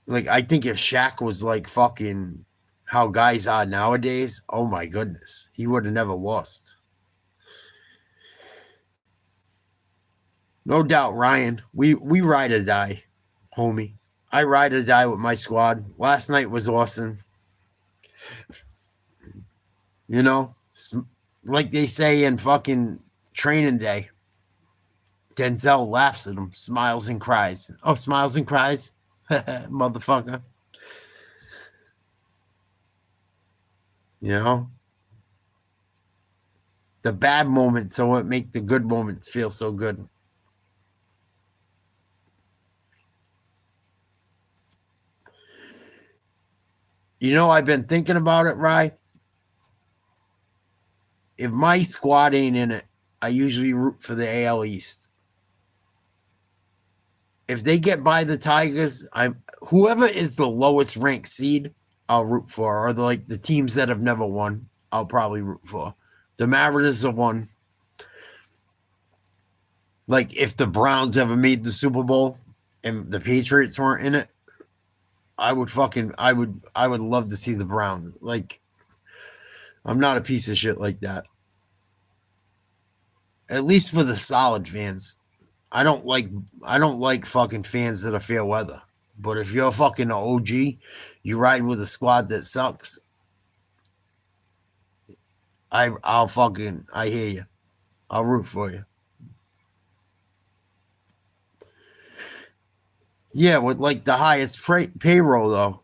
Like, I think if Shaq was like fucking how guys are nowadays, oh my goodness, he would have never lost. No doubt, Ryan. We ride or die, homie. I ride or die with my squad. Last night was awesome. You know, like they say in fucking Training Day, Denzel laughs at him, smiles and cries. Oh, smiles and cries? Motherfucker. You know? The bad moments are what make the good moments feel so good. You know, I've been thinking about it, Rye. If my squad ain't in it, I usually root for the AL East. If they get by the Tigers, whoever is the lowest ranked seed, I'll root for, or the teams that have never won, I'll probably root for. The Mariners are one. Like, if the Browns ever made the Super Bowl and the Patriots weren't in it, I would love to see the Browns. Like, I'm not a piece of shit like that. At least for the solid fans. I don't like fucking fans that are fair weather. But if you're fucking an OG, you ride with a squad that sucks. I hear you. I'll root for you. Yeah, with like the highest payroll though.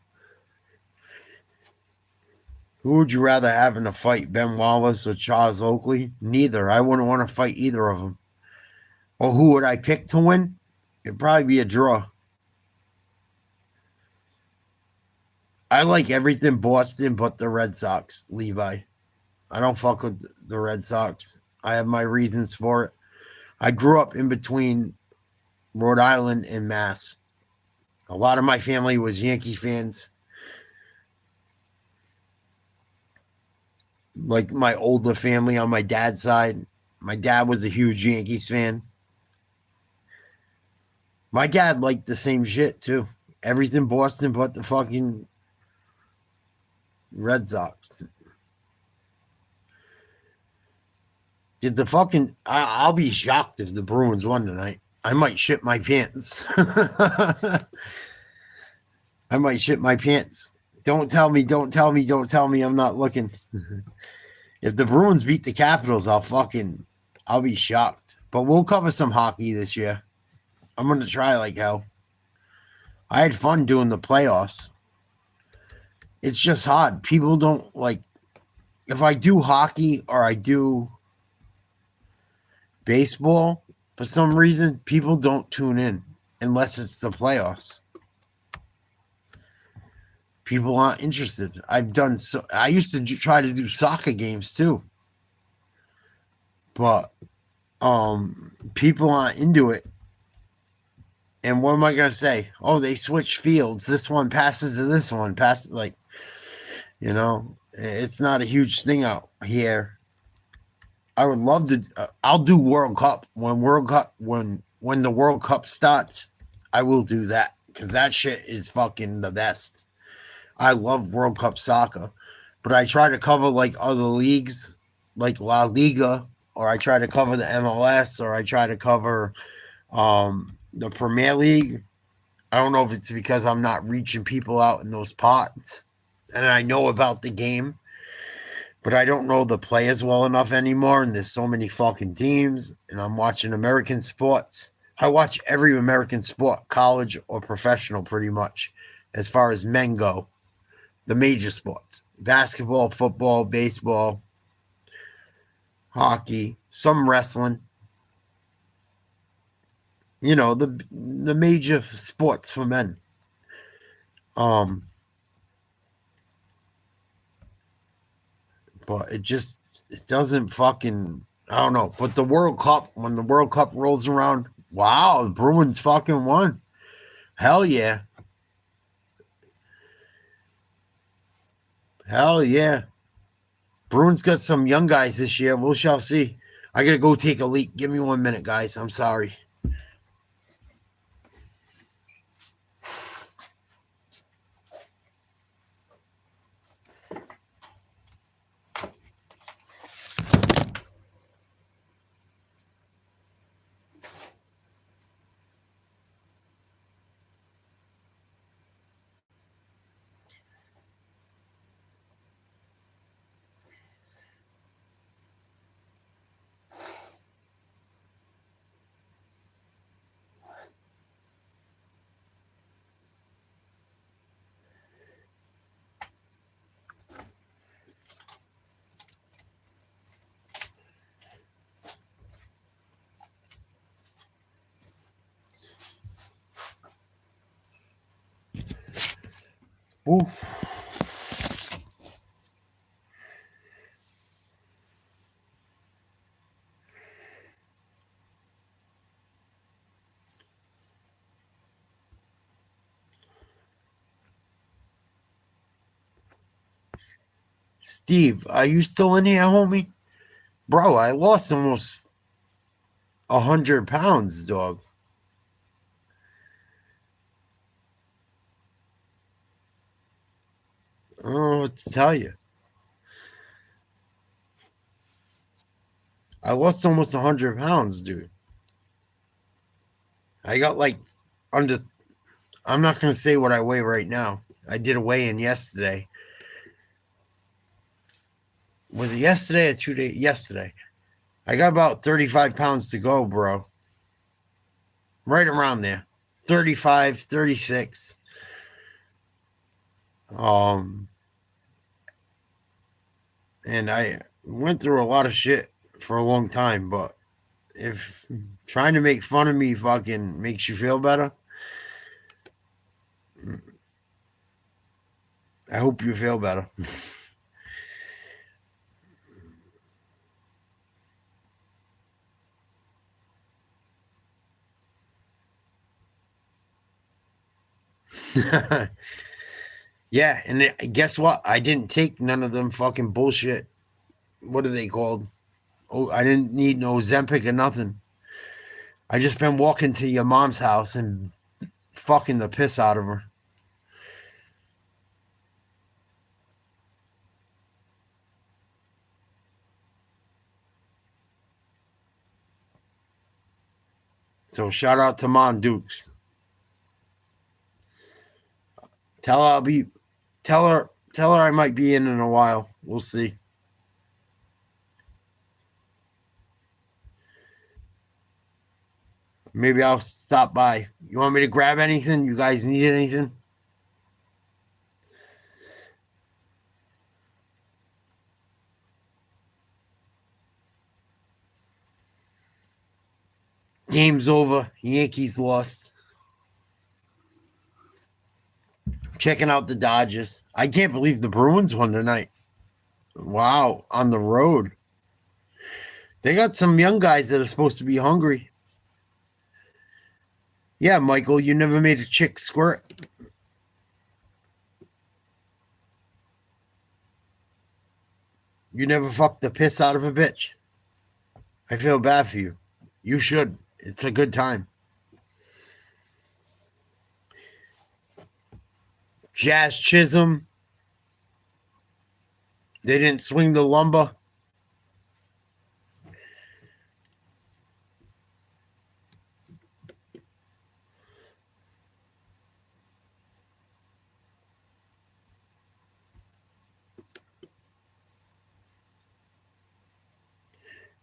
Who would you rather have in a fight, Ben Wallace or Charles Oakley? Neither. I wouldn't want to fight either of them. Or who would I pick to win? It'd probably be a draw. I like everything Boston but the Red Sox, Levi. I don't fuck with the Red Sox. I have my reasons for it. I grew up in between Rhode Island and Mass. A lot of my family was Yankee fans. Like my older family on my dad's side. My dad was a huge Yankees fan. My dad liked the same shit too. Everything Boston but the fucking Red Sox. Did the fucking... I'll be shocked if the Bruins won tonight. I might shit my pants. I might shit my pants. Don't tell me I'm not looking. If the Bruins beat the Capitals, I'll be shocked. But we'll cover some hockey this year. I'm going to try like hell. I had fun doing the playoffs. It's just hard. People don't like... If I do hockey or I do baseball, for some reason, people don't tune in unless it's the playoffs. People aren't interested. I used to try to do soccer games too. But people aren't into it. And what am I gonna say? Oh, they switch fields. This one passes to this one. It's not a huge thing out here. I would love to. I'll do World Cup when the World Cup starts. I will do that because that shit is fucking the best. I love World Cup soccer, but I try to cover like other leagues, like La Liga, or I try to cover the MLS, or I try to cover the Premier League. I don't know if it's because I'm not reaching people out in those parts, and I know about the game, but I don't know the players well enough anymore, and there's so many fucking teams, and I'm watching American sports. I watch every American sport, college or professional, pretty much, as far as men go. The major sports: basketball, football, baseball, hockey, some wrestling. The major sports for men. But it doesn't fucking... I don't know. But the World Cup, when the World Cup rolls around, wow, the Bruins fucking won. Hell yeah. Hell yeah. Bruins got some young guys this year. We shall see. I gotta go take a leak. Give me 1 minute, guys. I'm sorry. Oof. Steve, are you still in here, homie? Bro, I lost almost 100 pounds, dog. I don't know what to tell you. I lost almost 100 pounds, dude. I got like under. I'm not going to say what I weigh right now. I did a weigh in yesterday. Was it yesterday or 2 days? Yesterday. I got about 35 pounds to go, bro. Right around there. 35, 36. And I went through a lot of shit for a long time, but if trying to make fun of me fucking makes you feel better, I hope you feel better. Yeah, and guess what? I didn't take none of them fucking bullshit. What are they called? Oh, I didn't need no Ozempic or nothing. I just been walking to your mom's house and fucking the piss out of her. So shout out to Mom Dukes. Tell her I might be in a while. We'll see. Maybe I'll stop by. You want me to grab anything? You guys need anything? Game's over. Yankees lost. Checking out the Dodgers. I can't believe the Bruins won tonight. Wow, on the road. They got some young guys that are supposed to be hungry. Yeah, Michael, you never made a chick squirt. You never fucked the piss out of a bitch. I feel bad for you. You should. It's a good time. Jazz Chisholm. They didn't swing the lumber.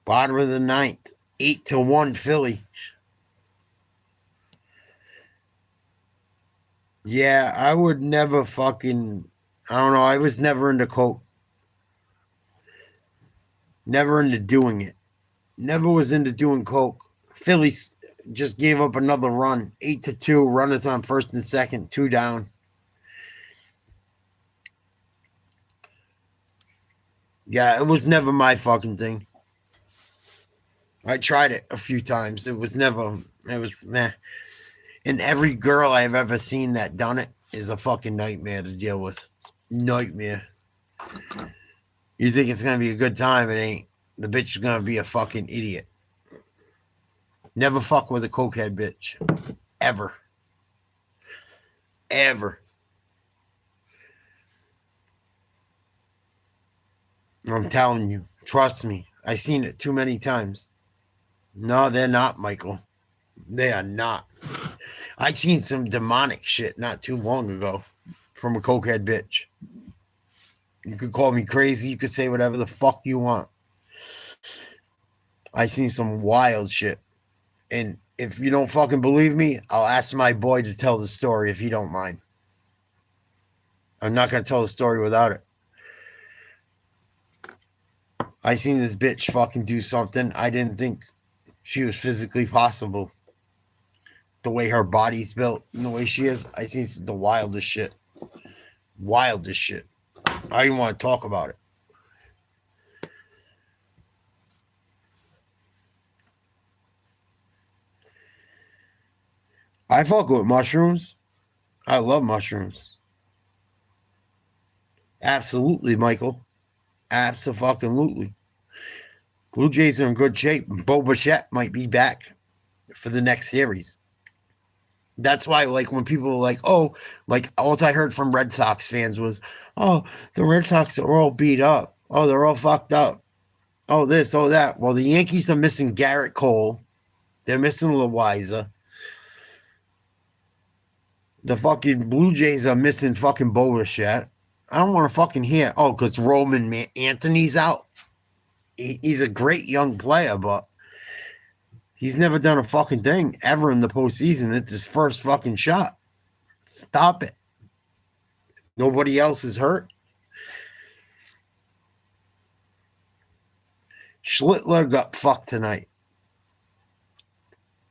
Bottom of the ninth. 8-1 Philly. Yeah, I would never fucking. I don't know. I was never into coke. Never into doing it. Never was into doing coke. Philly just gave up another run. 8-2. Runners on first and second. 2 down. Yeah, it was never my fucking thing. I tried it a few times. It was never. It was meh. And every girl I've ever seen that done it is a fucking nightmare to deal with. Nightmare. You think it's gonna be a good time? It ain't. The bitch is gonna be a fucking idiot. Never fuck with a cokehead bitch. Ever. Ever. I'm telling you. Trust me. I've seen it too many times. No, they're not, Michael. They are not. I seen some demonic shit not too long ago from a cokehead bitch. You could call me crazy. You could say whatever the fuck you want. I seen some wild shit. And if you don't fucking believe me, I'll ask my boy to tell the story if you don't mind. I'm not going to tell the story without it. I seen this bitch fucking do something I didn't think she was physically possible. The way her body's built and the way she is, I seen the wildest shit. Wildest shit. I don't even want to talk about it. I fuck with mushrooms. I love mushrooms. Absolutely, Michael. Absolutely. Blue Jays are in good shape. Bo Bichette might be back for the next series. That's why, like, when people were like, oh, like, all I heard from Red Sox fans was, oh, the Red Sox are all beat up. Oh, they're all fucked up. Oh, this, oh, that. Well, the Yankees are missing Garrett Cole. They're missing Loaiza. The fucking Blue Jays are missing fucking Bo Bichette. I don't want to fucking hear, oh, because Roman Anthony's out. He's a great young player, but he's never done a fucking thing ever in the postseason. It's his first fucking shot. Stop it. Nobody else is hurt. Schlittler got fucked tonight.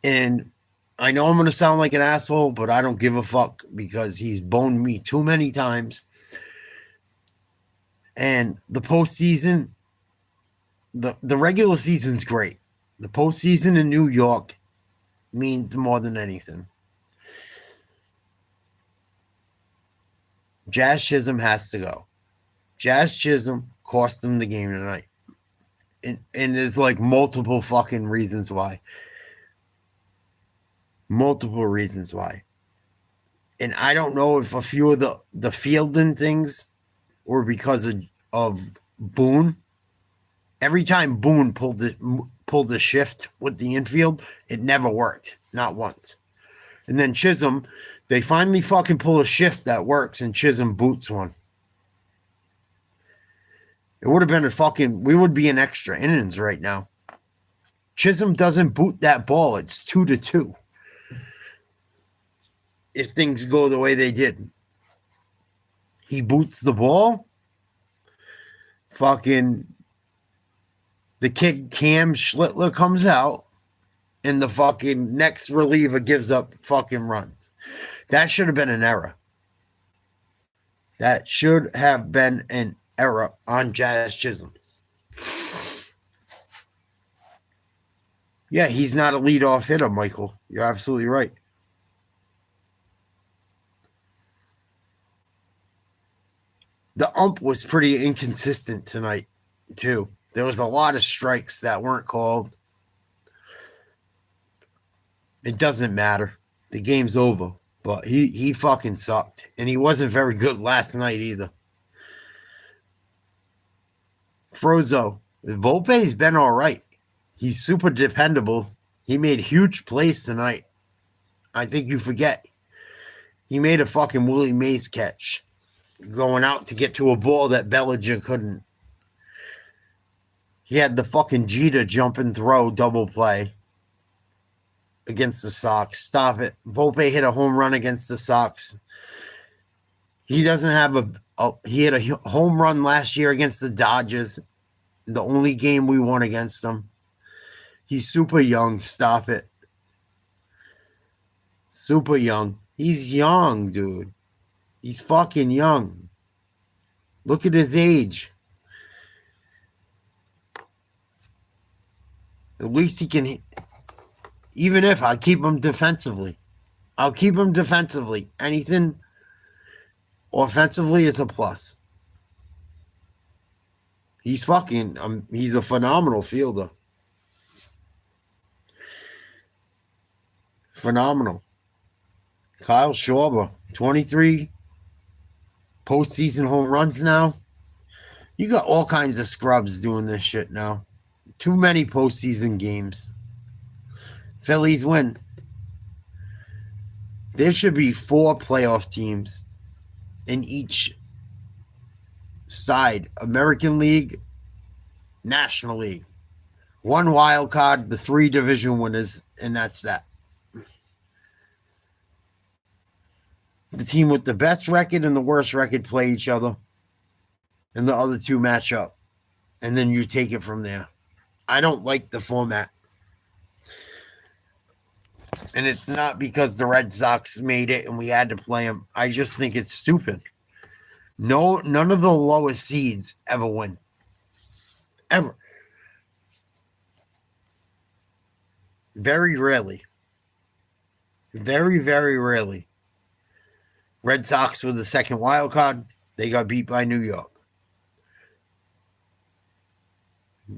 And I know I'm going to sound like an asshole, but I don't give a fuck because he's boned me too many times. And the postseason, the regular season's great. The postseason in New York means more than anything. Jazz Chisholm has to go. Jazz Chisholm cost them the game tonight. And there's like multiple fucking reasons why. Multiple reasons why. And I don't know if a few of the fielding things were because of Boone. Every time Boone pulled the shift with the infield, it never worked. Not once. And then Chisholm, they finally fucking pull a shift that works, and Chisholm boots one. It would have been we would be in extra innings right now. Chisholm doesn't boot that ball. It's 2-2. If things go the way they did. He boots the ball. Fucking the kid Cam Schlittler comes out, and the fucking next reliever gives up fucking runs. That should have been an error. That should have been an error on Jazz Chisholm. Yeah, he's not a leadoff hitter, Michael. You're absolutely right. The ump was pretty inconsistent tonight, too. There was a lot of strikes that weren't called. It doesn't matter. The game's over. But he fucking sucked. And he wasn't very good last night either. Frozo. Volpe's been all right. He's super dependable. He made huge plays tonight. I think you forget. He made a fucking Willie Mays catch. Going out to get to a ball that Bellinger couldn't. He had the fucking Jeter jump and throw double play against the Sox. Stop it. Volpe hit a home run against the Sox. He doesn't have he hit a home run last year against the Dodgers. The only game we won against them. He's super young. Stop it. Super young. He's young, dude. He's fucking young. Look at his age. At least he can, even if I keep him defensively. I'll keep him defensively. Anything offensively is a plus. He's fucking, he's a phenomenal fielder. Phenomenal. Kyle Schwarber, 23 postseason home runs now. You got all kinds of scrubs doing this shit now. Too many postseason games. Phillies win. There should be 4 playoff teams in each side. American League, National League. 1 wild card, the 3 division winners, and that's that. The team with the best record and the worst record play each other, and the other 2 match up. And then you take it from there. I don't like the format. And it's not because the Red Sox made it and we had to play them. I just think it's stupid. No, none of the lowest seeds ever win. Ever. Very rarely. Very, very rarely. Red Sox were the second wild card. They got beat by New York.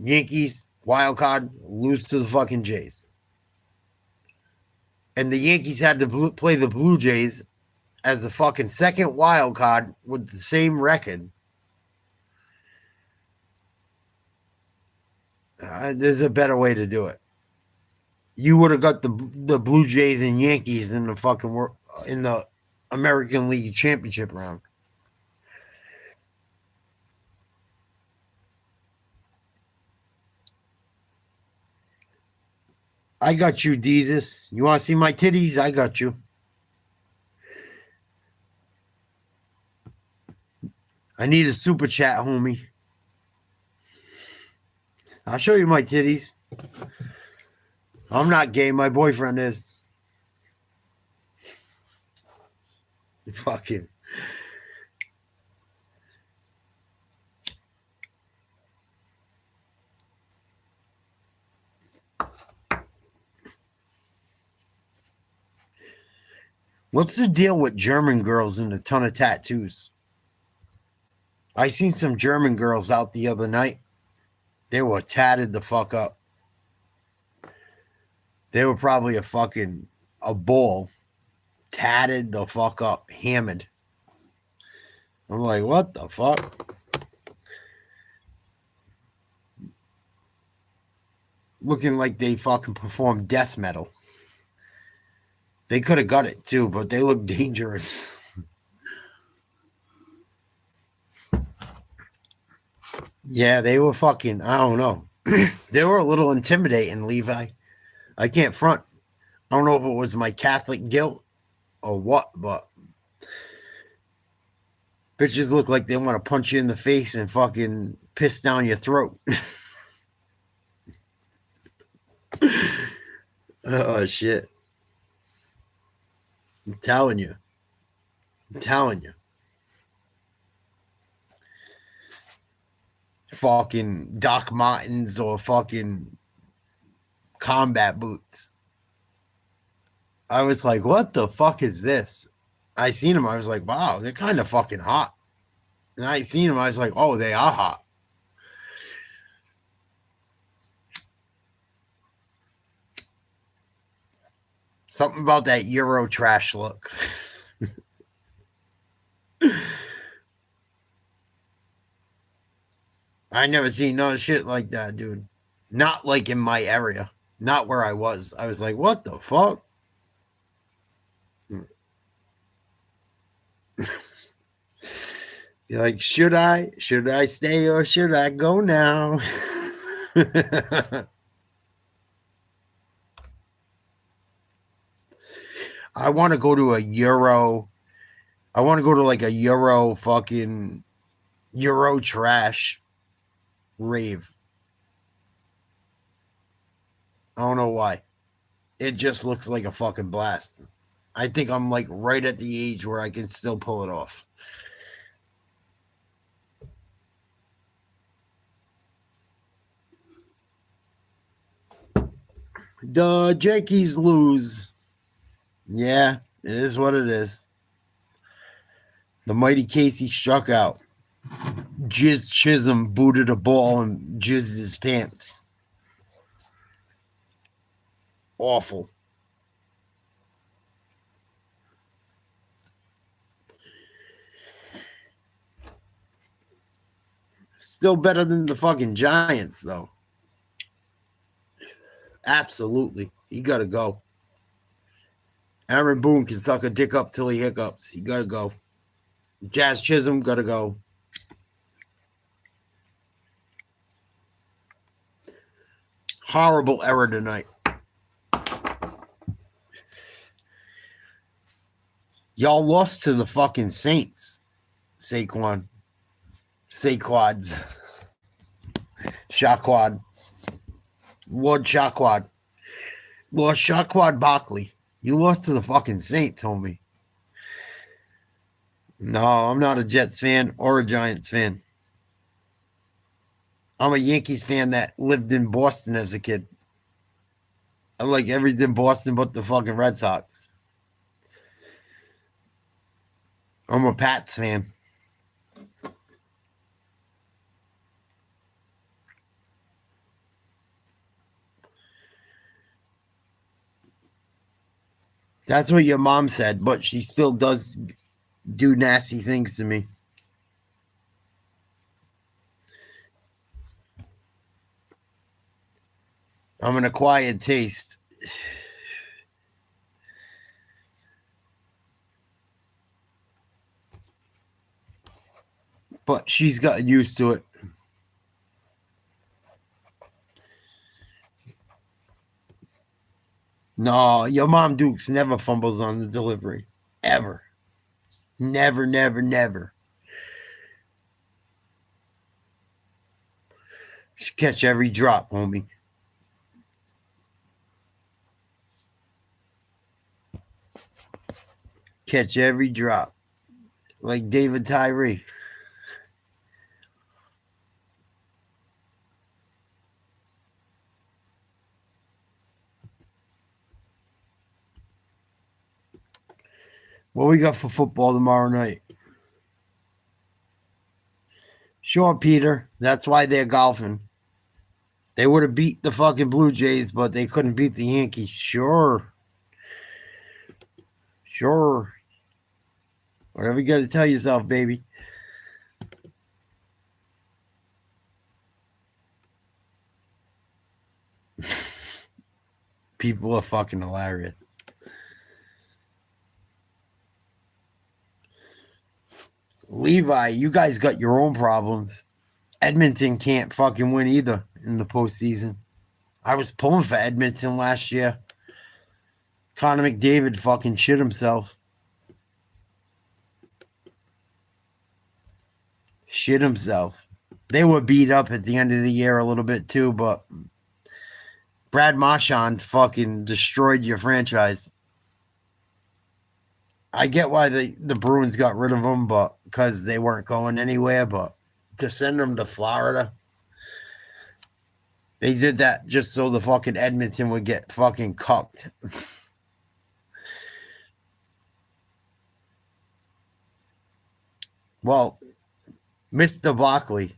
Yankees Wild card, lose to the fucking Jays. And the Yankees had to play the Blue Jays as the fucking second wild card with the same record. There's a better way to do it. You would have got the Blue Jays and Yankees in the American League Championship round. I got you, Jesus. You want to see my titties? I got you. I need a super chat, homie. I'll show you my titties. I'm not gay. My boyfriend is. Fuck him. What's the deal with German girls and a ton of tattoos? I seen some German girls out the other night. They were tatted the fuck up. They were probably a bull. Tatted the fuck up. Hammered. I'm like, what the fuck? Looking like they fucking performed death metal. They could have got it too, but they look dangerous. Yeah, they were fucking, I don't know. They were a little intimidating, Levi. I can't front. I don't know if it was my Catholic guilt or what, but bitches look like they want to punch you in the face and fucking piss down your throat. Oh, shit. I'm telling you. Fucking Doc Martens or fucking combat boots. I was like, what the fuck is this? I seen them. I was like, wow, they're kind of fucking hot. And I seen them. I was like, oh, they are hot. Something about that Euro trash look. I never seen no shit like that, dude. Not like in my area. Not where I was. I was like, what the fuck? You're like, should I stay or should I go now? I want to go to a Euro. I want to go to like a Euro fucking Euro trash rave. I don't know why. It just looks like a fucking blast. I think I'm like right at the age where I can still pull it off. The Yankees lose. Yeah, it is what it is. The mighty Casey struck out. Jizz Chisholm booted a ball and jizzed his pants. Awful. Still better than the fucking Giants, though. Absolutely. He got to go. Aaron Boone can suck a dick up till he hiccups. He got to go. Jazz Chisholm got to go. Horrible error tonight. Y'all lost to the fucking Saints. Saquads. Shaquad. Lord Shaquad. Lord Shaquad Barkley. You lost to the fucking Saints, homie. No, I'm not a Jets fan or a Giants fan. I'm a Yankees fan that lived in Boston as a kid. I like everything Boston but the fucking Red Sox. I'm a Pats fan. That's what your mom said, but she still does do nasty things to me. I'm an acquired taste. But she's gotten used to it. No, your mom Dukes never fumbles on the delivery. Ever. Never, never, never. She catch every drop, homie. Catch every drop. Like David Tyree. What we got for football tomorrow night? Sure, Peter. That's why they're golfing. They would have beat the fucking Blue Jays, but they couldn't beat the Yankees. Sure. Sure. Whatever you got to tell yourself, baby. People are fucking hilarious. Levi, you guys got your own problems. Edmonton can't fucking win either in the postseason. I was pulling for Edmonton last year. Connor McDavid fucking shit himself. Shit himself. They were beat up at the end of the year a little bit too, but Brad Marchand fucking destroyed your franchise. I get why the Bruins got rid of him, but because they weren't going anywhere, but to send them to Florida, they did that just so the fucking Edmonton would get fucking cucked. Well, Mr. Barkley,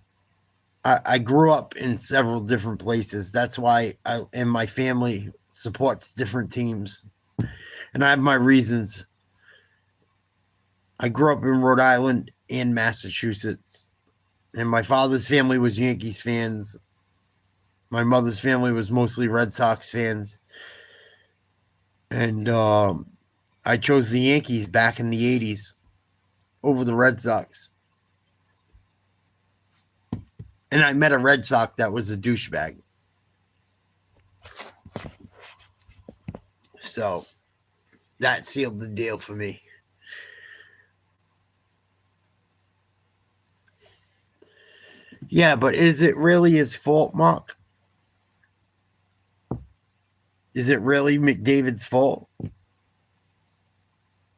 I grew up in several different places. That's why my family supports different teams. And I have my reasons. I grew up in Rhode Island and Massachusetts. And my father's family was Yankees fans. My mother's family was mostly Red Sox fans. And I chose the Yankees back in the 80s over the Red Sox. And I met a Red Sox that was a douchebag. So that sealed the deal for me. Yeah, but is it really his fault, Mark? Is it really McDavid's fault?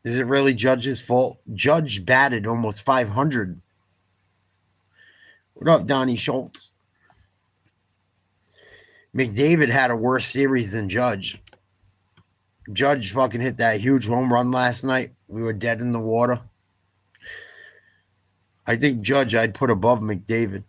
Is it really Judge's fault? Judge batted almost 500. What up, Donnie Schultz? McDavid had a worse series than Judge. Judge fucking hit that huge home run last night. We were dead in the water. I think Judge I'd put above McDavid.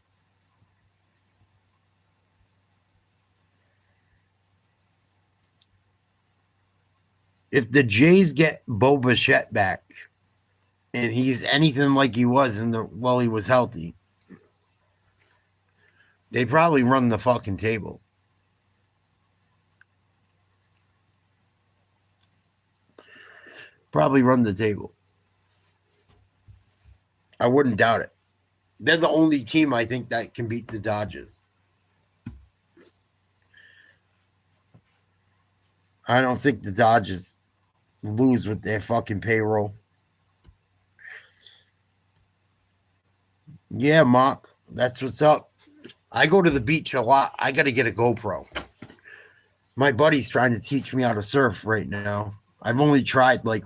If the Jays get Bo Bichette back and he's anything like he was while he was healthy, they probably run the fucking table. Probably run the table. I wouldn't doubt it. They're the only team I think that can beat the Dodgers. I don't think the Dodgers lose with their fucking payroll. Yeah, Mark, that's what's up. I go to the beach a lot. I got to get a GoPro. My buddy's trying to teach me how to surf right now. I've only tried like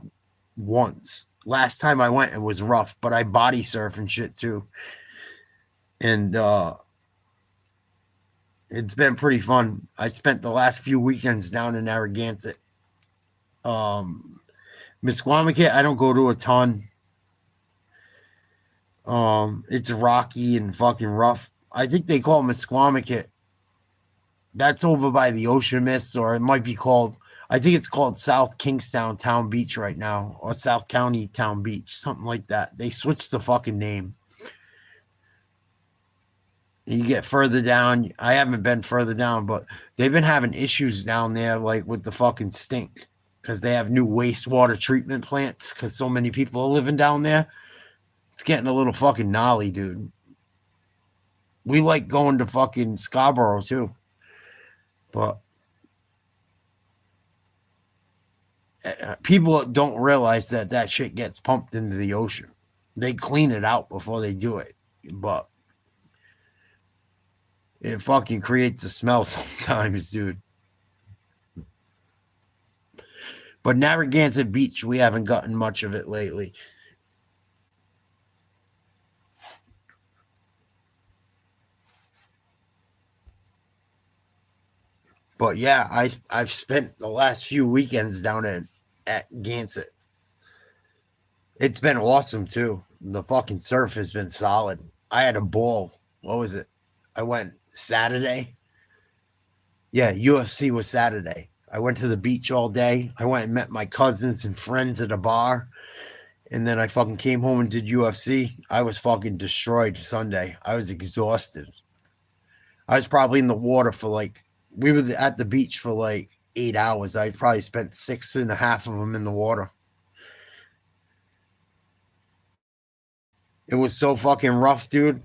once. Last time I went, it was rough, but I body surf and shit too. And it's been pretty fun. I spent the last few weekends down in Narragansett. Misquamicut, I don't go to a ton. It's rocky and fucking rough. I think they call Misquamicut. That's over by the Ocean Mist, or it might be called I think it's called South Kingstown Town Beach right now, or South County Town Beach, something like that. They switched the fucking name. You get further down. I haven't been further down, but they've been having issues down there, like with the fucking stink, because they have new wastewater treatment plants. Because so many people are living down there, it's getting a little fucking gnarly, dude. We like going to fucking Scarborough too, but people don't realize that that shit gets pumped into the ocean. They clean it out before they do it, but it fucking creates a smell sometimes, dude. But Narragansett Beach, we haven't gotten much of it lately. But yeah, I've spent the last few weekends down at Gansett. It's been awesome too. The fucking surf has been solid. I had a ball. What was it? I went Saturday. Yeah, UFC was Saturday. I went to the beach all day. I went and met my cousins and friends at a bar. And then I fucking came home and did UFC. I was fucking destroyed Sunday. I was exhausted. I was probably in the water for like, we were at the beach for like 8 hours. I probably spent 6.5 of them in the water. It was so fucking rough, dude.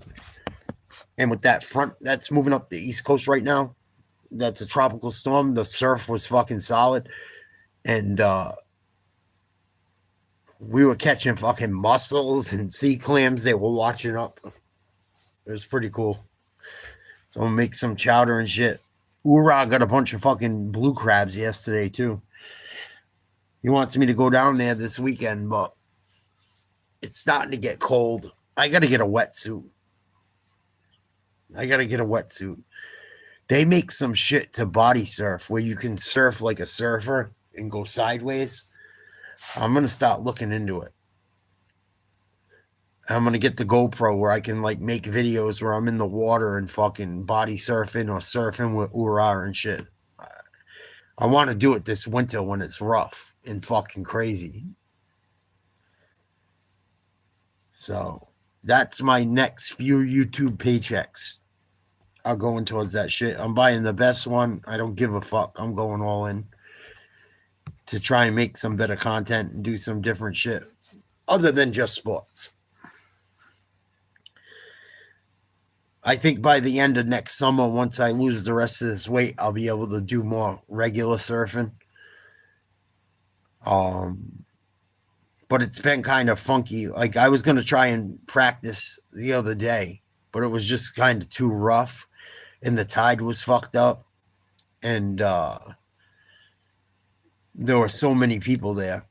And with that front that's moving up the East Coast right now, that's a tropical storm. The surf was fucking solid. And we were catching fucking mussels and sea clams. They were watching up. It was pretty cool. So I'm gonna make some chowder and shit. Ura got a bunch of fucking blue crabs yesterday too. He wants me to go down there this weekend, but it's starting to get cold. I gotta get a wetsuit. They make some shit to body surf where you can surf like a surfer and go sideways. I'm gonna start looking into it. I'm gonna get the GoPro where I can like make videos where I'm in the water and fucking body surfing or surfing with Ura and shit. I want to do it this winter when it's rough and fucking crazy. So that's my next few YouTube paychecks. I'll go in towards that shit. I'm buying the best one. I don't give a fuck. I'm going all in to try and make some better content and do some different shit other than just sports. I think by the end of next summer, once I lose the rest of this weight, I'll be able to do more regular surfing. But it's been kind of funky. Like I was going to try and practice the other day, but it was just kind of too rough and the tide was fucked up. And there were so many people there.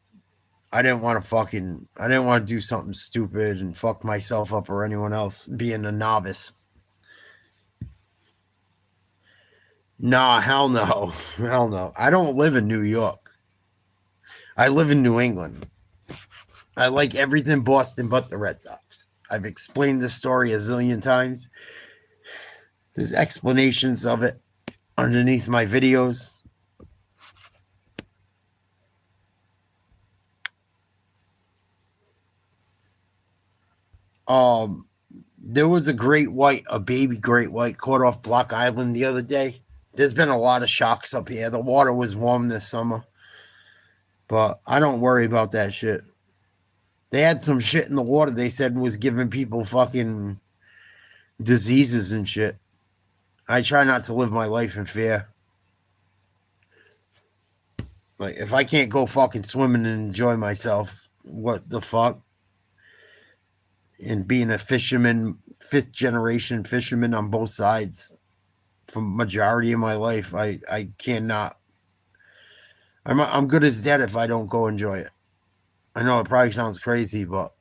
I didn't want to do something stupid and fuck myself up or anyone else being a novice. Nah, hell no. Hell no. I don't live in New York. I live in New England. I like everything Boston but the Red Sox. I've explained this story a zillion times. There's explanations of it underneath my videos. There was a baby great white caught off Block Island the other day. There's been a lot of shocks up here. The water was warm this summer. But I don't worry about that shit. They had some shit in the water they said was giving people fucking diseases and shit. I try not to live my life in fear. Like, if I can't go fucking swimming and enjoy myself, what the fuck? And being a fisherman, 5th generation fisherman on both sides for majority of my life, I cannot. I'm good as dead if I don't go enjoy it. I know it probably sounds crazy, but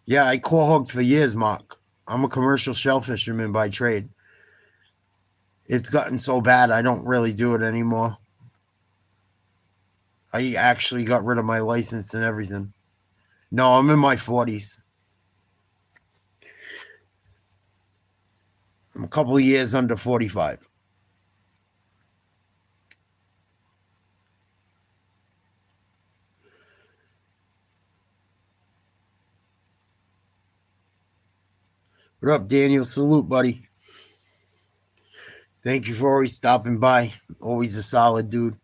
yeah, I core hooked for years, Mark. I'm a commercial shell fisherman by trade. It's gotten so bad I don't really do it anymore. I actually got rid of my license and everything. No, I'm in my 40s. I'm a couple of years under 45. What up, Daniel? Salute, buddy. Thank you for always stopping by. Always a solid dude.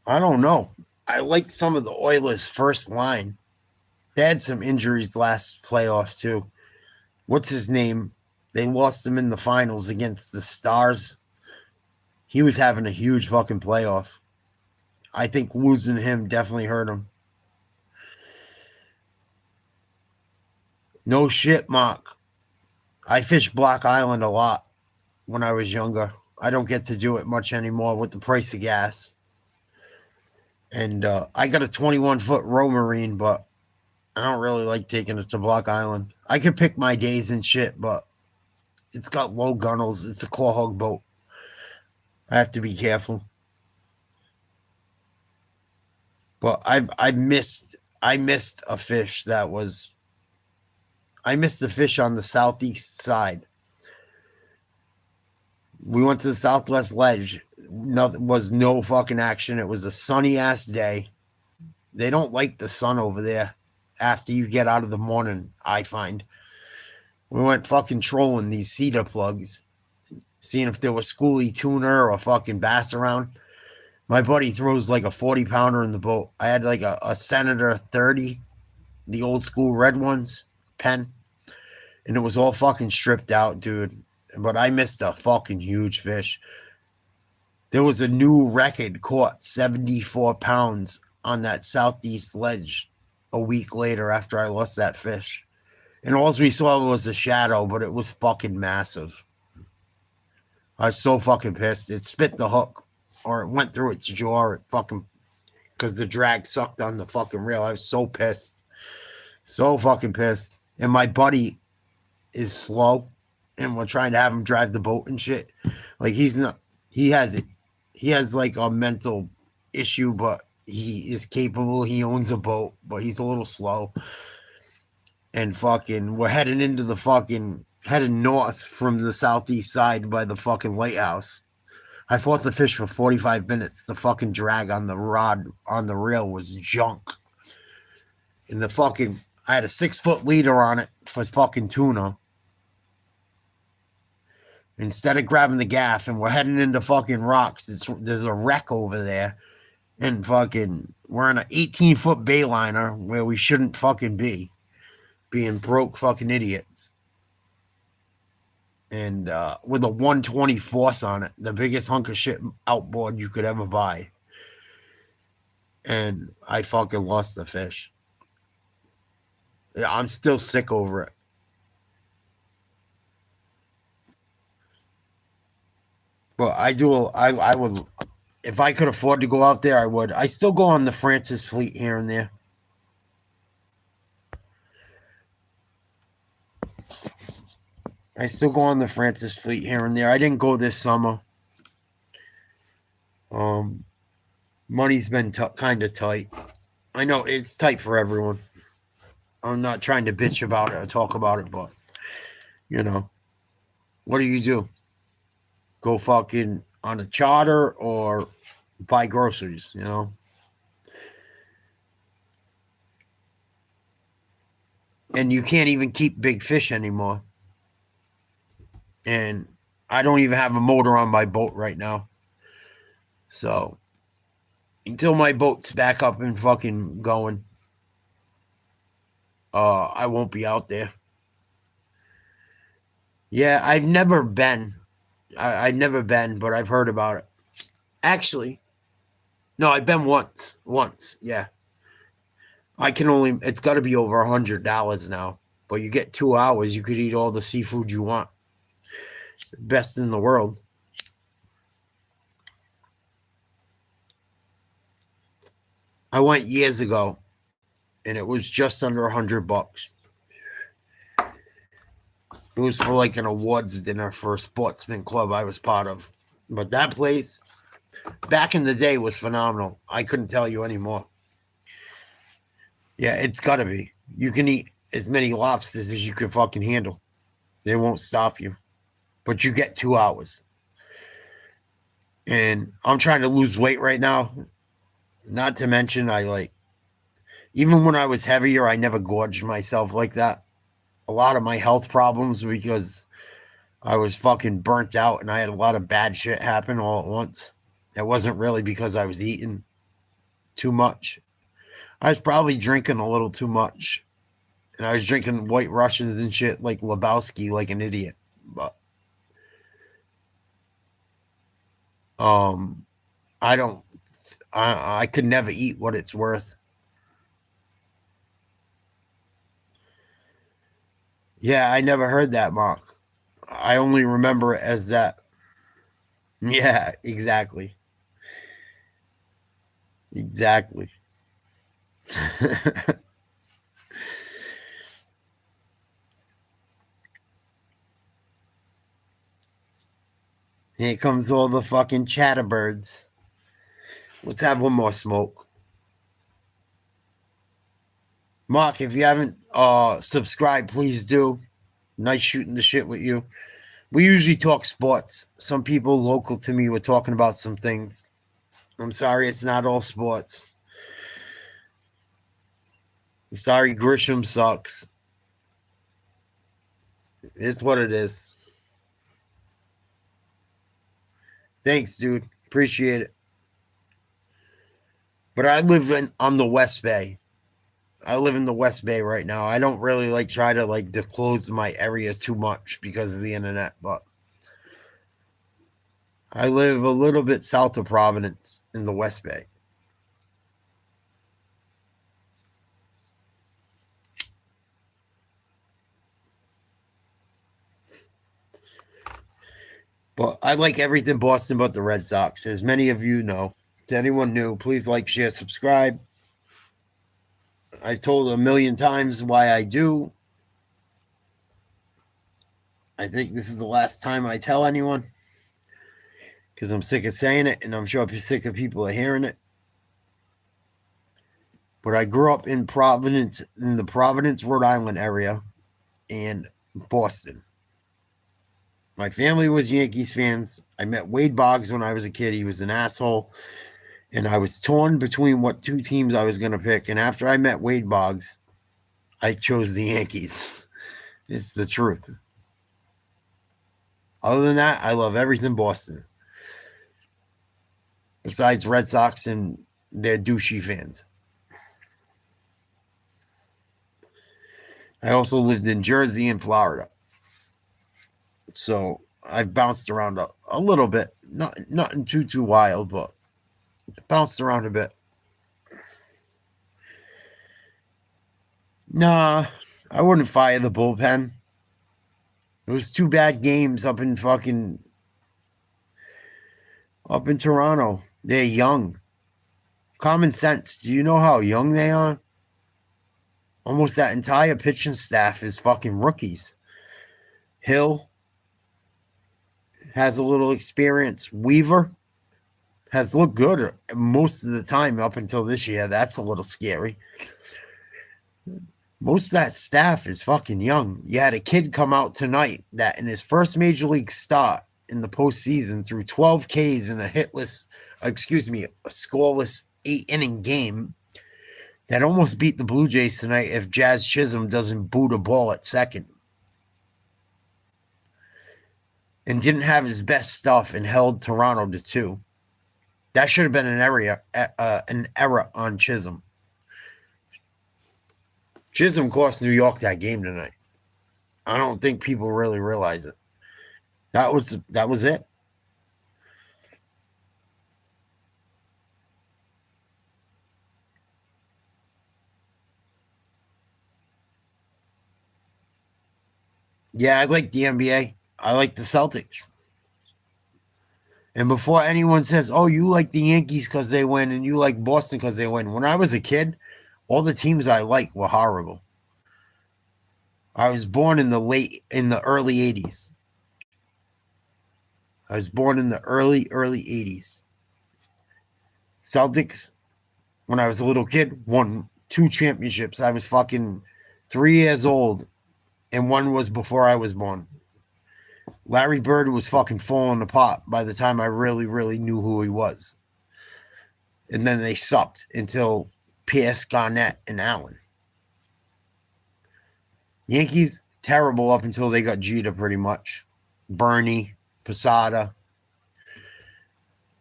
I don't know. I liked some of the Oilers' first line. They had some injuries last playoff, too. What's his name? They lost him in the finals against the Stars. He was having a huge fucking playoff. I think losing him definitely hurt him. No shit, Mark. I fished Block Island a lot when I was younger. I don't get to do it much anymore with the price of gas. And I got a 21-foot row marine, but I don't really like taking it to Block Island. I can pick my days and shit, but it's got low gunnels. It's a core hog boat. I have to be careful. But I missed a fish that was. I missed a fish on the southeast side. We went to the southwest ledge. Was no fucking action. It was a sunny ass day. They don't like the sun over there after you get out of the morning, I find. We went fucking trolling these cedar plugs, seeing if there was schoolie tuna or fucking bass around. My buddy throws like a 40-pounder in the boat. I had like a Senator 30, the old school red ones, pen, and it was all fucking stripped out, dude. But I missed a fucking huge fish. There was a new record caught 74 pounds on that southeast ledge a week later after I lost that fish. And all we saw was a shadow, but it was fucking massive. I was so fucking pissed. It spit the hook, or it went through its jaw. It fucking, because the drag sucked on the fucking reel. I was so pissed. So fucking pissed. And my buddy is slow, and we're trying to have him drive the boat and shit. Like, he's not, he has like a mental issue, but he is capable. He owns a boat, but he's a little slow. And fucking, we're heading north from the southeast side by the fucking lighthouse. I fought the fish for 45 minutes. The fucking drag on the rod on the reel was junk. And I had a 6-foot leader on it for fucking tuna. Instead of grabbing the gaff, and we're heading into fucking rocks, there's a wreck over there. And fucking, we're on an 18-foot bayliner where we shouldn't fucking be. Being broke fucking idiots. And with a 120 force on it, the biggest hunk of shit outboard you could ever buy. And I fucking lost the fish. Yeah, I'm still sick over it. But I would, if I could afford to go out there, I would. I still go on the Francis Fleet here and there. I still go on the Francis Fleet here and there. I didn't go this summer. Money's been kind of tight. I know it's tight for everyone. I'm not trying to bitch about it or talk about it, but, you know, what do? Go fucking on a charter or buy groceries, you know? And you can't even keep big fish anymore. And I don't even have a motor on my boat right now. So until my boat's back up and fucking going, I won't be out there. Yeah, I've never been. I've never been, but I've heard about it. Actually, no, I've been once. Yeah. It's got to be over $100 now. But you get 2 hours, you could eat all the seafood you want. Best in the world. I went years ago, and it was just under $100. It was for like an awards dinner for a sportsman club I was part of. But that place, back in the day, was phenomenal. I couldn't tell you anymore. Yeah, it's got to be. You can eat as many lobsters as you can fucking handle. They won't stop you. But you get 2 hours. And I'm trying to lose weight right now. Not to mention, even when I was heavier, I never gorged myself like that. A lot of my health problems were because I was fucking burnt out and I had a lot of bad shit happen all at once. It wasn't really because I was eating too much. I was probably drinking a little too much. And I was drinking White Russians and shit like Lebowski like an idiot. But I don't I could never eat what it's worth. Yeah, I never heard that, Mark. I only remember it as that. Yeah, exactly. Exactly. Here comes all the fucking chatterbirds. Let's have one more smoke. Mark, if you haven't subscribed, please do. Nice shooting the shit with you. We usually talk sports. Some people local to me were talking about some things. I'm sorry it's not all sports. I'm sorry Grisham sucks. It's what it is. Thanks, dude. Appreciate it. But I live on the West Bay. I live in the West Bay right now. I don't really try to disclose my area too much because of the internet, but I live a little bit south of Providence in the West Bay. But I like everything Boston but the Red Sox, as many of you know. To anyone new, please like, share, subscribe. I've told a million times why I do. I think this is the last time I tell anyone because I'm sick of saying it, and I'm sure I'm sick of people hearing it. But I grew up in Providence, in the Providence, Rhode Island area, and Boston. My family was Yankees fans. I met Wade Boggs when I was a kid. He was an asshole. And I was torn between what two teams I was going to pick. And after I met Wade Boggs, I chose the Yankees. It's the truth. Other than that, I love everything Boston. Besides Red Sox and their douchey fans. I also lived in Jersey and Florida. So I've bounced around a little bit. Nothing too wild, but bounced around a bit. Nah, I wouldn't fire the bullpen. It was 2 bad games up in Toronto. They're young. Common sense. Do you know how young they are? Almost that entire pitching staff is fucking rookies. Hill has a little experience. Weaver has looked good most of the time up until this year. That's a little scary. Most of that staff is fucking young. You had a kid come out tonight that in his first major league start in the postseason threw 12 Ks in a scoreless 8-inning game that almost beat the Blue Jays tonight if Jazz Chisholm doesn't boot a ball at second. And didn't have his best stuff and held Toronto to 2. That should have been an error on Chisholm. Chisholm cost New York that game tonight. I don't think people really realize it. That was it. Yeah, I like the NBA. I like the Celtics. And before anyone says, oh, you like the Yankees because they win and you like Boston because they win. When I was a kid, all the teams I liked were horrible. I was born in the early 80s. I was born in the early 80s. Celtics, when I was a little kid, won 2 championships. I was fucking 3 years old, and one was before I was born. Larry Bird was fucking falling apart by the time I really, really knew who he was. And then they sucked until Pierce, Garnett, and Allen. Yankees, terrible up until they got Jeter pretty much. Bernie, Posada,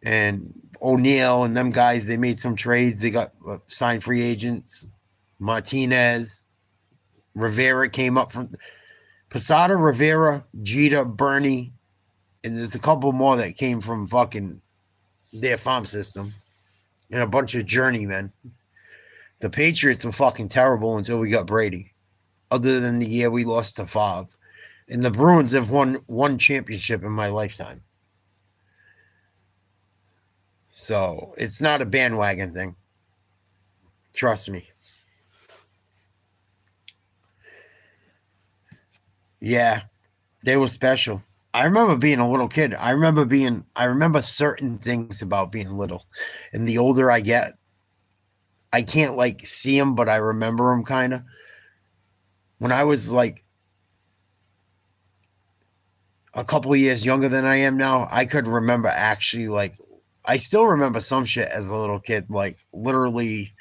and O'Neal and them guys, they made some trades. They got signed free agents. Martinez, Rivera came up from Posada, Rivera, Jeter, Bernie, and there's a couple more that came from fucking their farm system. And a bunch of journeymen. The Patriots were fucking terrible until we got Brady. Other than the year we lost to Favre. And the Bruins have won one championship in my lifetime. So it's not a bandwagon thing. Trust me. Yeah, they were special. I remember being a little kid. I remember certain things about being little. And the older I get, I can't like see them, but I remember them kind of. When I was like a couple of years younger than I am now, I could remember actually like, I still remember some shit as a little kid, like literally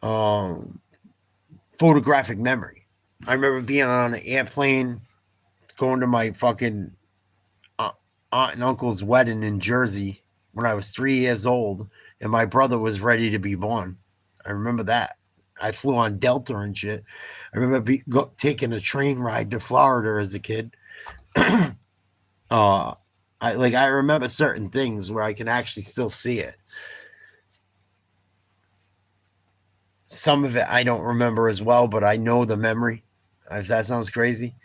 photographic memory. I remember being on an airplane, going to my fucking aunt and uncle's wedding in Jersey when I was 3 years old, and my brother was ready to be born. I remember that. I flew on Delta and shit. I remember taking a train ride to Florida as a kid. I remember certain things where I can actually still see it. Some of it I don't remember as well, but I know the memory. If that sounds crazy.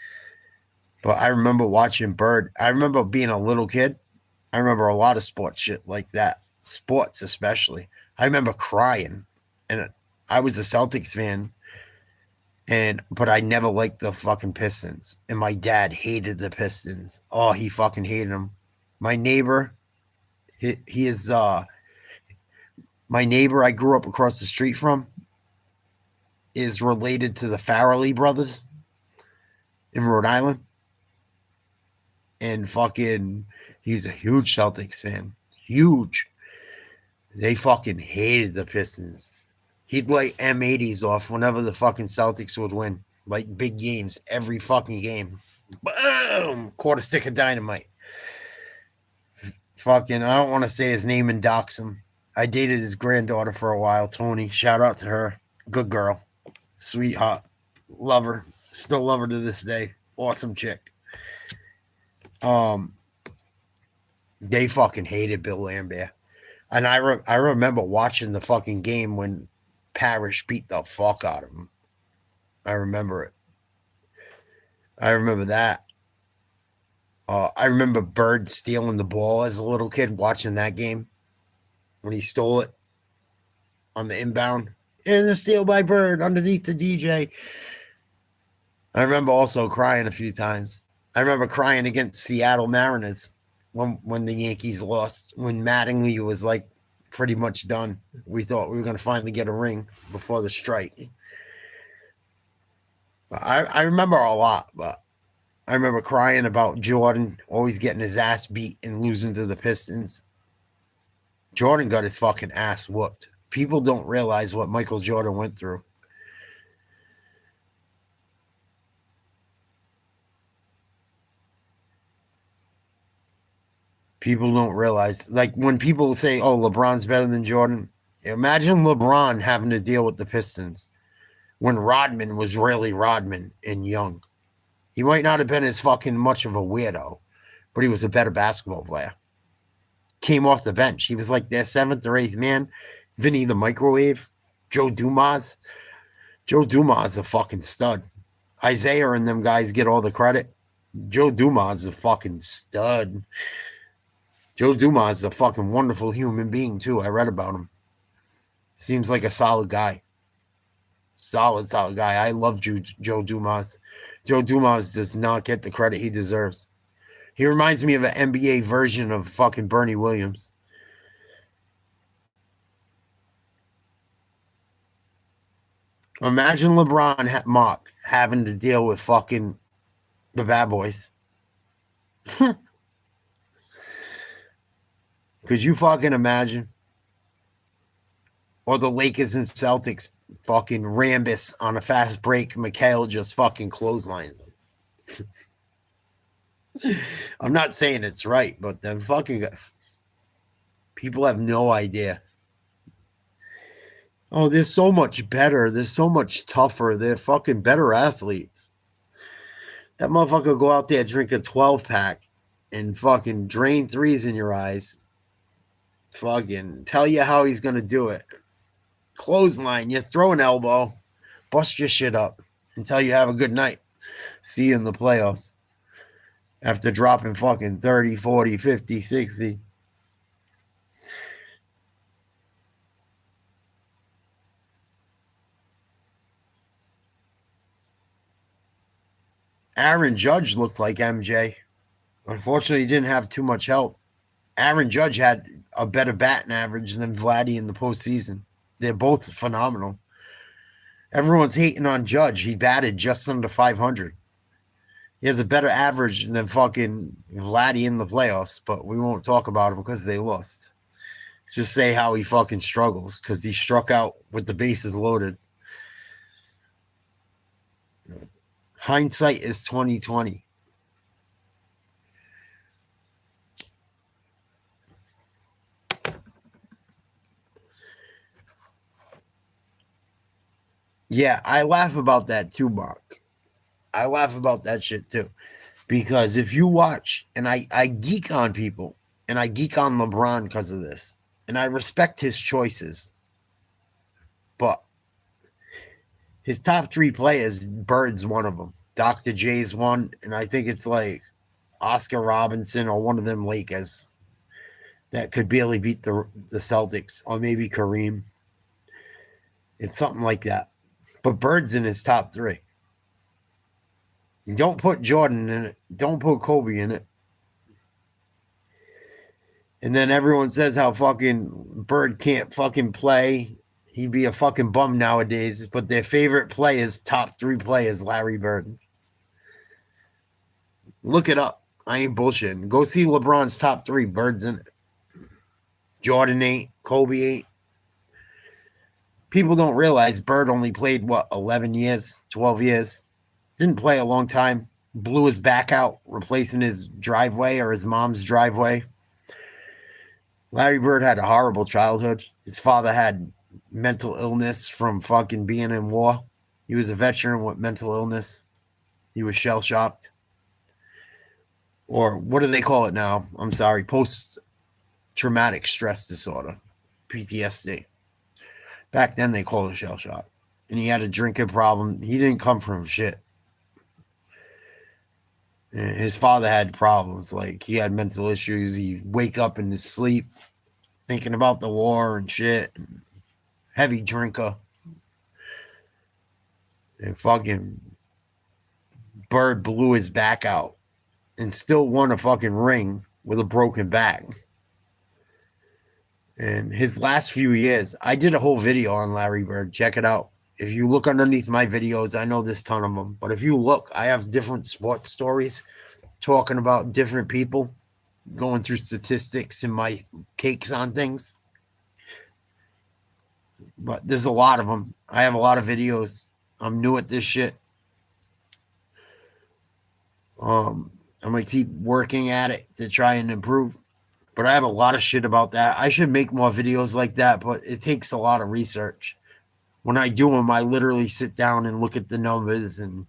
But I remember watching Bird. I remember being a little kid. I remember a lot of sports shit like that. Sports especially. I remember crying. And I was a Celtics fan. But I never liked the fucking Pistons. And my dad hated the Pistons. Oh, he fucking hated them. My neighbor, he is my neighbor I grew up across the street from is related to the Farrelly brothers in Rhode Island. And fucking, he's a huge Celtics fan. Huge. They fucking hated the Pistons. He'd light M80s off whenever the fucking Celtics would win. Like big games, every fucking game. Boom! Quarter stick of dynamite. Fucking, I don't want to say his name and dox him. I dated his granddaughter for a while, Tony. Shout out to her. Good girl. Sweetheart. Love her. Still love her to this day. Awesome chick. They fucking hated Bill Lambert. And I remember watching the fucking game when Parrish beat the fuck out of him. I remember it. I remember that. I remember Bird stealing the ball as a little kid, watching that game when he stole it on the inbound. And the steal by Bird underneath the DJ. I remember also crying a few times. I remember crying against Seattle Mariners when the Yankees lost, when Mattingly was like pretty much done. We thought we were going to finally get a ring before the strike. I remember a lot, but I remember crying about Jordan always getting his ass beat and losing to the Pistons. Jordan got his fucking ass whooped. People don't realize what Michael Jordan went through. People don't realize, like when people say, oh, LeBron's better than Jordan. Imagine LeBron having to deal with the Pistons when Rodman was really Rodman and young. He might not have been as fucking much of a weirdo, but he was a better basketball player. Came off the bench. He was like their seventh or eighth man. Vinny the Microwave. Joe Dumas. Joe Dumas is a fucking stud. Isaiah and them guys get all the credit. Joe Dumas is a fucking stud. Joe Dumas is a fucking wonderful human being, too. I read about him. Seems like a solid guy. Solid guy. I love Joe Dumas. Joe Dumas does not get the credit he deserves. He reminds me of an NBA version of fucking Bernie Williams. Imagine LeBron Mark having to deal with fucking the bad boys. Could you fucking imagine? Or the Lakers and Celtics fucking Rambus on a fast break. Mikhail just fucking clotheslines him. I'm not saying it's right, but then fucking people have no idea. Oh, they're so much better. They're so much tougher. They're fucking better athletes. That motherfucker go out there, drink a 12-pack, and fucking drain threes in your eyes. Fucking tell you how he's going to do it. Clothesline, you throw an elbow, bust your shit up, and tell you have a good night. See you in the playoffs. After dropping fucking 30, 40, 50, 60. Aaron Judge looked like MJ. Unfortunately, he didn't have too much help. Aaron Judge had a better batting average than Vladdy in the postseason. They're both phenomenal. Everyone's hating on Judge. He batted just under 500. He has a better average than fucking Vladdy in the playoffs, but we won't talk about him because they lost. Just say how he fucking struggles because he struck out with the bases loaded. Hindsight is 2020. Yeah, I laugh about that too, Mark. I laugh about that shit too. Because if you watch, and I geek on people, and I geek on LeBron because of this, and I respect his choices, but his top three players, Bird's one of them. Dr. J's one, and I think it's like Oscar Robinson or one of them Lakers that could barely beat the Celtics, or maybe Kareem. It's something like that. But Bird's in his top three. Don't put Jordan in it. Don't put Kobe in it. And then everyone says how fucking Bird can't fucking play. He'd be a fucking bum nowadays. But their favorite players, top three players, Larry Bird. Look it up. I ain't bullshitting. Go see LeBron's top three. Bird's in it. Jordan ain't. Kobe ain't. People don't realize Bird only played, 11 years, 12 years? Didn't play a long time. Blew his back out, replacing his driveway or his mom's driveway. Larry Bird had a horrible childhood. His father had mental illness from fucking being in war. He was a veteran with mental illness. He was shell-shocked. Or what do they call it now? I'm sorry, post-traumatic stress disorder, PTSD. Back then, they called it shell shock. And he had a drinking problem. He didn't come from shit. And his father had problems. Like, he had mental issues. He'd wake up in his sleep thinking about the war and shit. Heavy drinker. And fucking Bird blew his back out and still won a fucking ring with a broken back. And his last few years, I did a whole video on Larry Bird. Check it out. If you look underneath my videos, I know there's a ton of them. But if you look, I have different sports stories talking about different people, going through statistics and my takes on things. But there's a lot of them. I have a lot of videos. I'm new at this shit. I'm going to keep working at it to try and improve. But I have a lot of shit about that. I should make more videos like that, but it takes a lot of research. When I do them, I literally sit down and look at the numbers and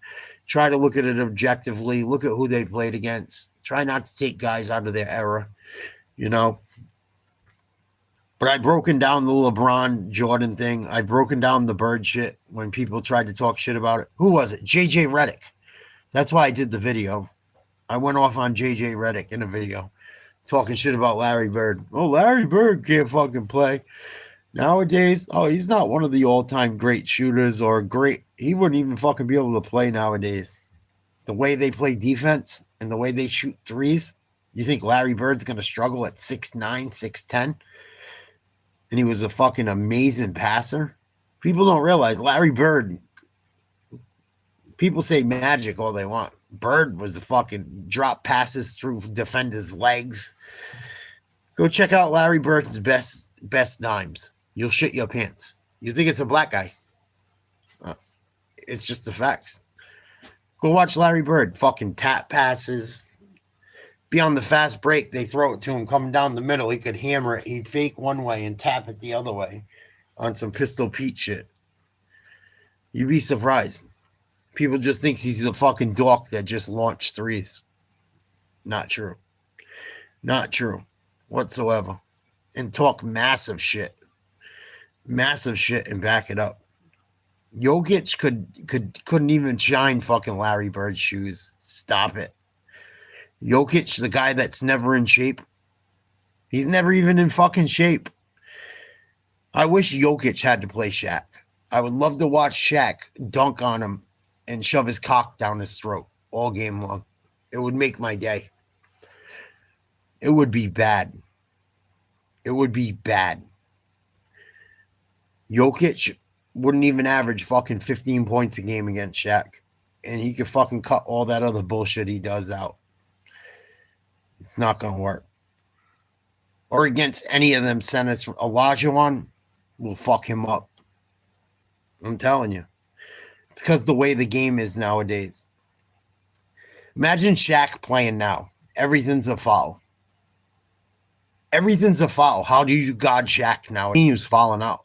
try to look at it objectively, look at who they played against, try not to take guys out of their era, you know. But I've broken down the LeBron Jordan thing. I've broken down the Bird shit when people tried to talk shit about it. Who was it? JJ Redick. That's why I did the video. I went off on JJ Redick in a video. Talking shit about Larry Bird. Oh, Larry Bird can't fucking play. Nowadays, he's not one of the all-time great shooters or great. He wouldn't even fucking be able to play nowadays. The way they play defense and the way they shoot threes, you think Larry Bird's going to struggle at 6'9", 6'10"? And he was a fucking amazing passer? People don't realize Larry Bird, people say magic all they want. Bird was a fucking drop passes through defenders' legs. Go check out Larry Bird's best dimes. You'll shit your pants. You think it's a black guy? It's just the facts. Go watch Larry Bird. Fucking tap passes. Be on the fast break. They throw it to him coming down the middle. He could hammer it. He'd fake one way and tap it the other way on some Pistol Pete shit. You'd be surprised. People just think he's a fucking dork that just launched threes. Not true. Not true whatsoever. And talk massive shit. Massive shit and back it up. Jokic couldn't even shine fucking Larry Bird's shoes. Stop it. Jokic, the guy that's never in shape. He's never even in fucking shape. I wish Jokic had to play Shaq. I would love to watch Shaq dunk on him and shove his cock down his throat all game long. It would make my day. It would be bad. It would be bad. Jokic wouldn't even average fucking 15 points a game against Shaq. And he could fucking cut all that other bullshit he does out. It's not going to work. Or against any of them centers. Olajuwon will fuck him up. I'm telling you. It's because the way the game is nowadays. Imagine Shaq playing now. Everything's a foul. Everything's a foul. How do you guard Shaq now? He was falling out.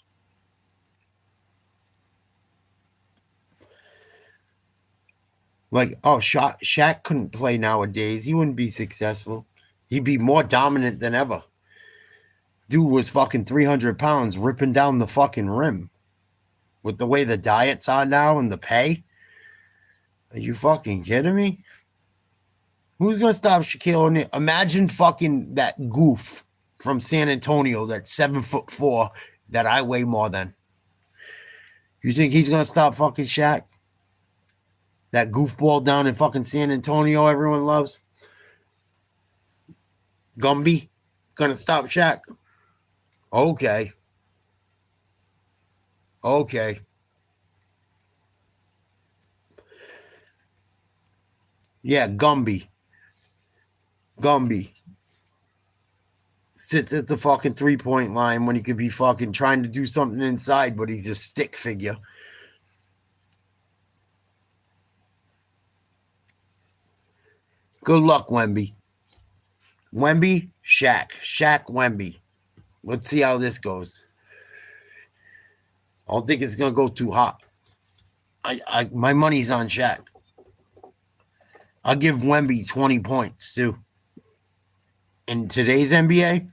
Like, oh, Shaq couldn't play nowadays. He wouldn't be successful. He'd be more dominant than ever. Dude was fucking 300 pounds ripping down the fucking rim. With the way the diets are now and the pay. Are you fucking kidding me? Who's going to stop Shaquille O'Neal? Imagine fucking that goof from San Antonio that's 7'4" that I weigh more than. You think he's going to stop fucking Shaq? That goofball down in fucking San Antonio everyone loves? Gumby? Gonna stop Shaq? Okay. Okay. Yeah, Gumby. Gumby. Sits at the fucking 3-point line when he could be fucking trying to do something inside, but he's a stick figure. Good luck, Wemby. Wemby, Shaq. Shaq, Wemby. Let's see how this goes. I don't think it's going to go too hot. My money's on Shaq. I'll give Wemby 20 points, too. In today's NBA?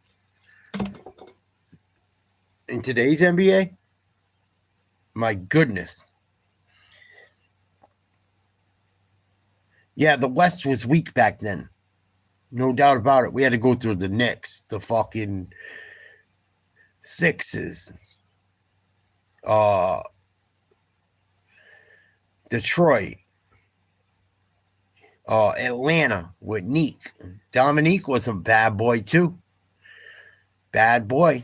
My goodness. Yeah, the West was weak back then. No doubt about it. We had to go through the Knicks, the fucking Sixers, Detroit, Atlanta with Neek. Dominique was a bad boy too. Bad boy.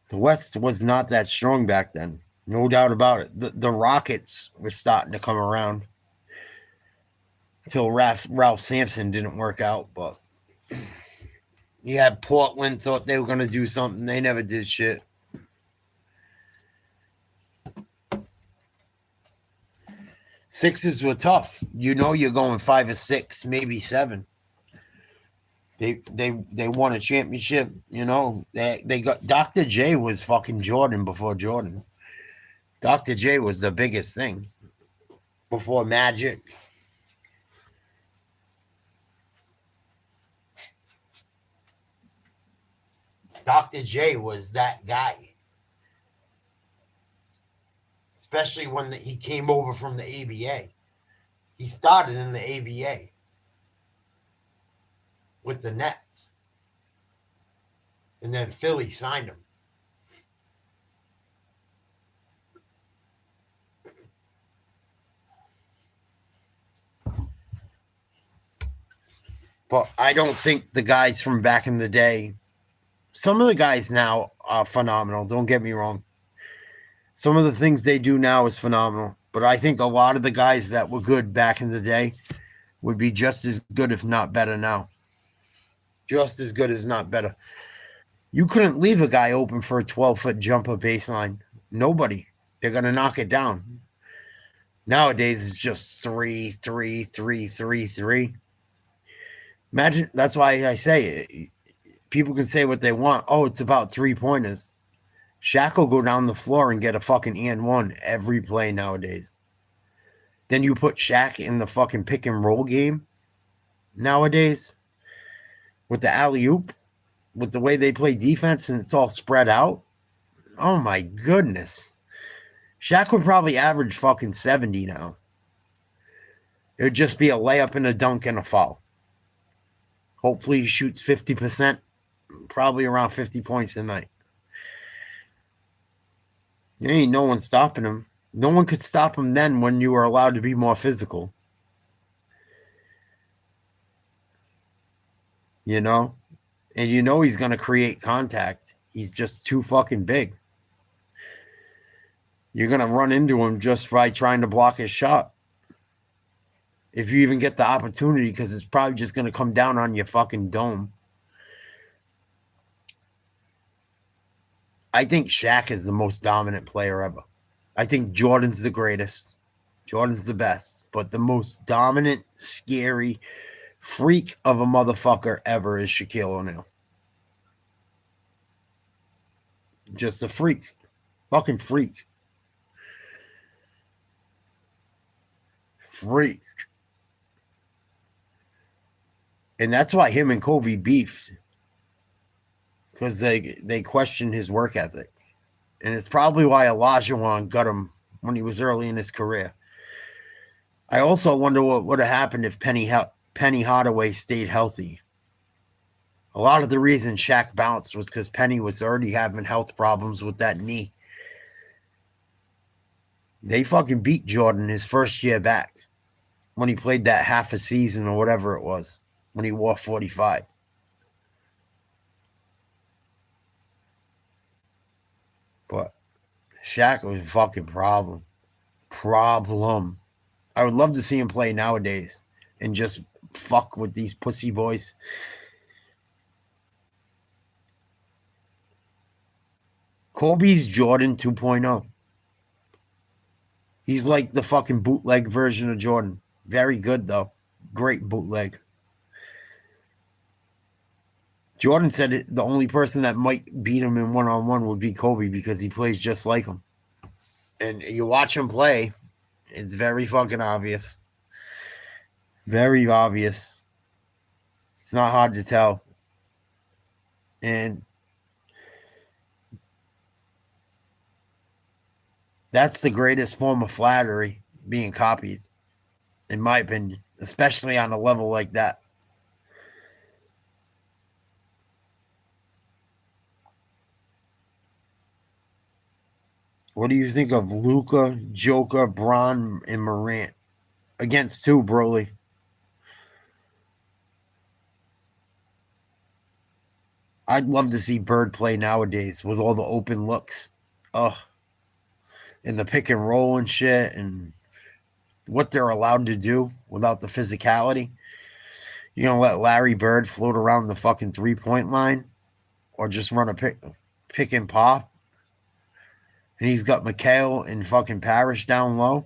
The West was not that strong back then. No doubt about it. The Rockets were starting to come around. Until Ralph Sampson didn't work out. But you had Portland, thought they were going to do something. They never did shit. Sixers were tough. You know you're going 5 or 6, maybe 7. They won a championship. You know, they got Dr. J was fucking Jordan before Jordan. Dr. J was the biggest thing before Magic. Dr. J was that guy. Especially when he came over from the ABA. He started in the ABA with the Nets. And then Philly signed him. But I don't think the guys from back in the day, some of the guys now are phenomenal. Don't get me wrong. Some of the things they do now is phenomenal. But I think a lot of the guys that were good back in the day would be just as good, if not better now. Just as good as not better. You couldn't leave a guy open for a 12-foot jumper baseline. Nobody. They're going to knock it down. Nowadays, it's just 3, 3, 3, 3, 3. Imagine, that's why I say people can say what they want. Oh, it's about 3-pointers. Shaq will go down the floor and get a fucking and one every play nowadays. Then you put Shaq in the fucking pick and roll game nowadays with the alley-oop, with the way they play defense and it's all spread out. Oh my goodness. Shaq would probably average fucking 70 now. It would just be a layup and a dunk and a foul. Hopefully he shoots 50%, probably around 50 points a night. There ain't no one stopping him. No one could stop him then when you were allowed to be more physical. You know? And you know he's going to create contact. He's just too fucking big. You're going to run into him just by trying to block his shot. If you even get the opportunity, because it's probably just going to come down on your fucking dome. I think Shaq is the most dominant player ever. I think Jordan's the greatest. Jordan's the best. But the most dominant, scary freak of a motherfucker ever is Shaquille O'Neal. Just a freak. Fucking freak. Freak. And that's why him and Kobe beefed. Because they questioned his work ethic. And it's probably why Olajuwon got him when he was early in his career. I also wonder what would have happened if Penny Hardaway stayed healthy. A lot of the reason Shaq bounced was because Penny was already having health problems with that knee. They fucking beat Jordan his first year back when he played that half a season or whatever it was, when he wore 45. But Shaq was a fucking problem. I would love to see him play nowadays and just fuck with these pussy boys. Kobe's Jordan 2.0. He's like the fucking bootleg version of Jordan. Very good, though. Great bootleg. Jordan said the only person that might beat him in one-on-one would be Kobe because he plays just like him. And you watch him play, it's very fucking obvious. Very obvious. It's not hard to tell. And that's the greatest form of flattery being copied, in my opinion, especially on a level like that. What do you think of Luka, Joker, Bron, and Morant? Against two, Broly. I'd love to see Bird play nowadays with all the open looks. And the pick and roll and shit and what they're allowed to do without the physicality. You're going to let Larry Bird float around the fucking 3-point line or just run a pick and pop? And he's got McHale and fucking Parrish down low.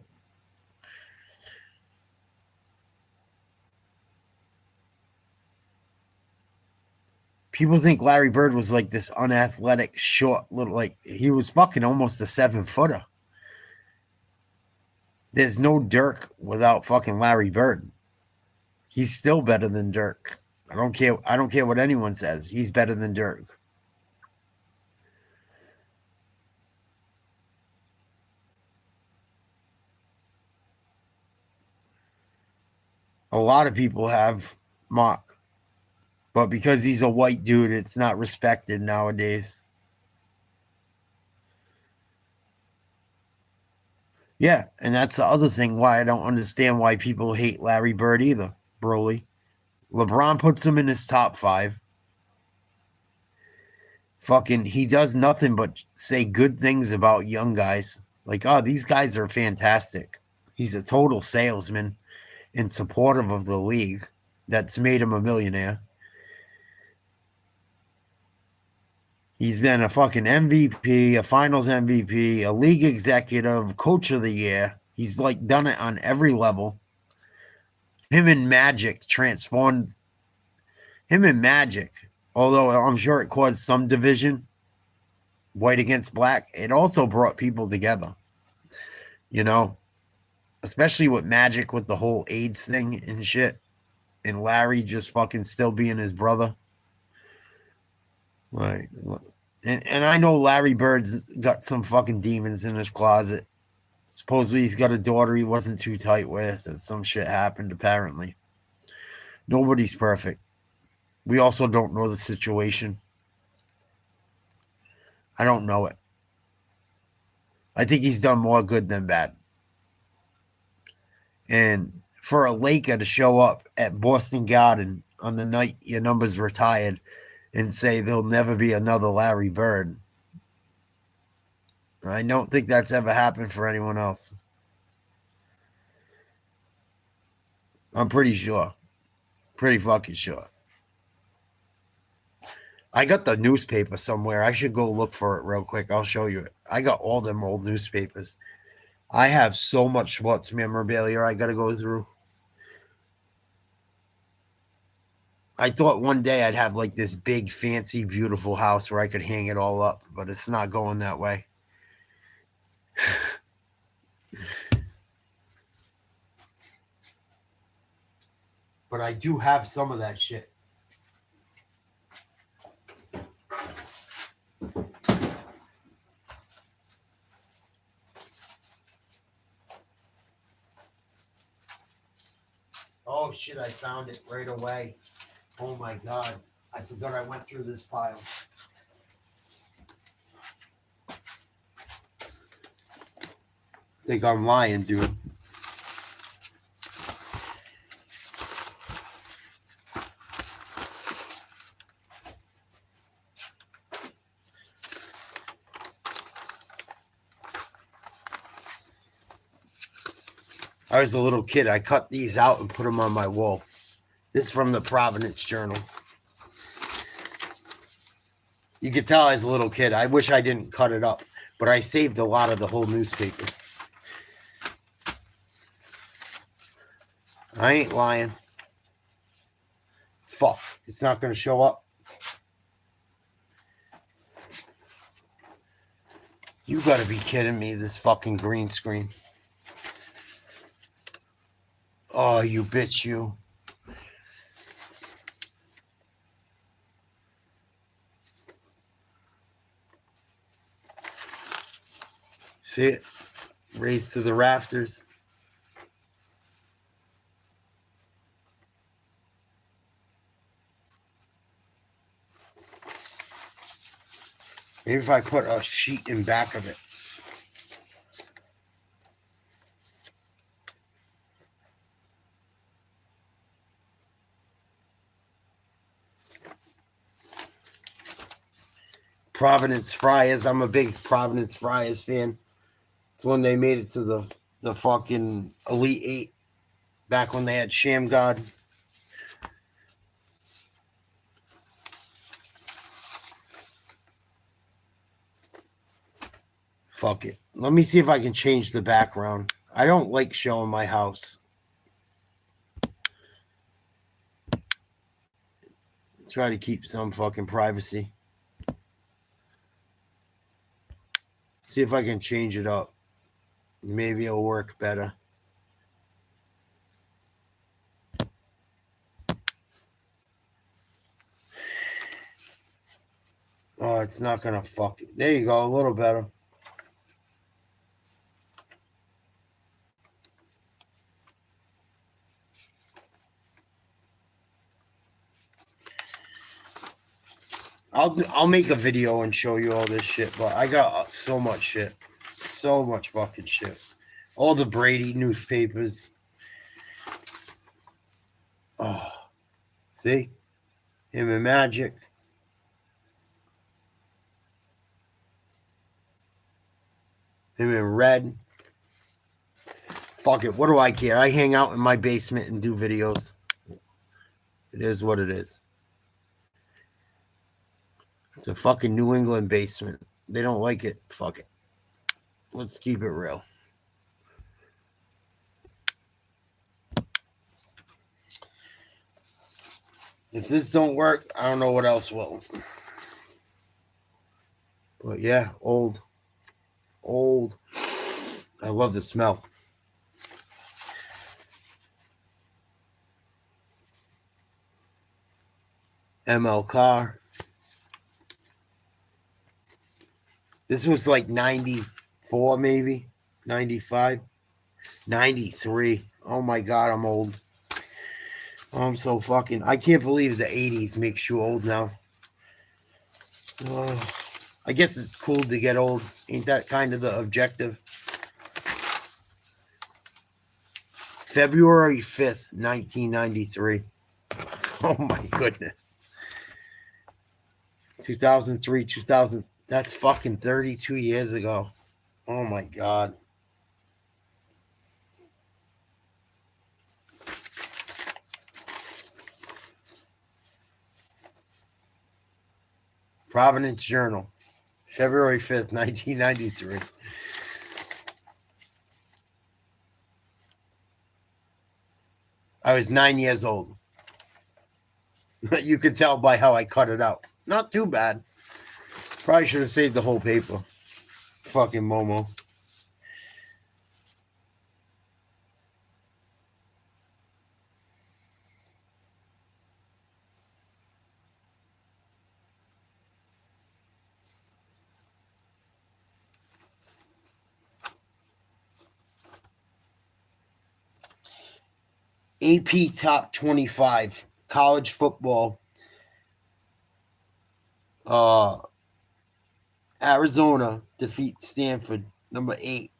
People think Larry Bird was like this unathletic, short little, like he was fucking almost a 7-footer. There's no Dirk without fucking Larry Bird. He's still better than Dirk. I don't care what anyone says. He's better than Dirk. A lot of people have Mock. But because he's a white dude, it's not respected nowadays. Yeah, and that's the other thing why I don't understand why people hate Larry Bird either, Broly. LeBron puts him in his top 5. Fucking, he does nothing but say good things about young guys. Like, oh, these guys are fantastic. He's a total salesman and supportive of the league that's made him a millionaire. He's been a fucking MVP, a finals MVP, a league executive, coach of the year. He's like done it on every level. Him and Magic transformed him and Magic, although I'm sure it caused some division, white against black, it also brought people together. You know, especially with Magic with the whole AIDS thing and shit, and Larry just fucking still being his brother. Like, and I know Larry Bird's got some fucking demons in his closet. Supposedly he's got a daughter he wasn't too tight with, and some shit happened apparently. Nobody's perfect. We also don't know the situation. I don't know it. I think he's done more good than bad. And for a Laker to show up at Boston Garden on the night your number's retired and say there'll never be another Larry Bird, I don't think that's ever happened for anyone else. I'm pretty sure. Pretty fucking sure. I got the newspaper somewhere. I should go look for it real quick. I'll show you it. I got all them old newspapers. I have so much sports memorabilia I got to go through. I thought one day I'd have like this big, fancy, beautiful house where I could hang it all up, but it's not going that way. But I do have some of that shit. Oh shit, I found it right away. Oh my God. I forgot I went through this pile. Think I'm lying, dude. I was a little kid. I cut these out and put them on my wall. This is from the Providence Journal. You could tell I was a little kid. I wish I didn't cut it up, but I saved a lot of the whole newspapers. I ain't lying. Fuck. It's not going to show up. You got to be kidding me, this fucking green screen. Oh, you bitch, you. See it? Raised to the rafters. Maybe if I put a sheet in back of it. Providence Friars. I'm a big Providence Friars fan. It's when they made it to the fucking Elite Eight. Back when they had Shamgod. Fuck it. Let me see if I can change the background. I don't like showing my house. Try to keep some fucking privacy. See if I can change it up. Maybe it'll work better. Oh, it's not gonna fuck it. There you go, a little better. I'll make a video and show you all this shit, but I got so much shit. So much fucking shit. All the Brady newspapers. Oh. See? Him and Magic. Him and Red. Fuck it. What do I care? I hang out in my basement and do videos. It is what it is. It's a fucking New England basement. They don't like it. Fuck it. Let's keep it real. If this don't work, I don't know what else will. But yeah, old. Old. I love the smell. ML car. This was like 94 maybe. 95. 93. Oh my god, I'm old. I'm so fucking... I can't believe the 80s makes you old now. I guess it's cool to get old. Ain't that kind of the objective? February 5th, 1993. Oh my goodness. 2003, 2000. That's fucking 32 years ago. Oh my god. Providence Journal, February 5th, 1993. I was 9 years old. You could tell by how I cut it out. Not too bad. Probably should have saved the whole paper. Fucking Momo. AP Top 25. College football. Arizona defeats Stanford. Number 8.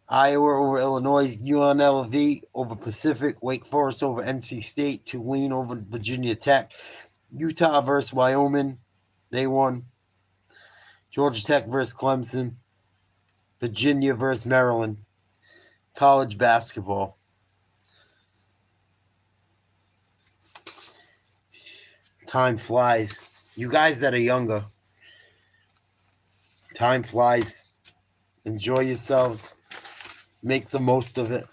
Iowa over Illinois. UNLV over Pacific. Wake Forest over NC State. Tulane over Virginia Tech. Utah versus Wyoming. They won. Georgia Tech versus Clemson. Virginia versus Maryland. College basketball. Time flies. You guys that are younger, time flies. Enjoy yourselves. Make the most of it.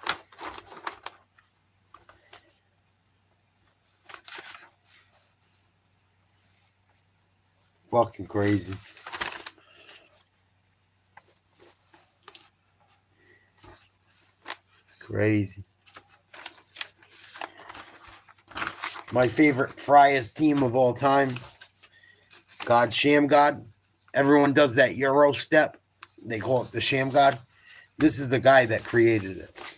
Fucking crazy. Crazy. My favorite Friars team of all time. God, Sham God. Everyone does that Euro step. They call it the Sham God. This is the guy that created it.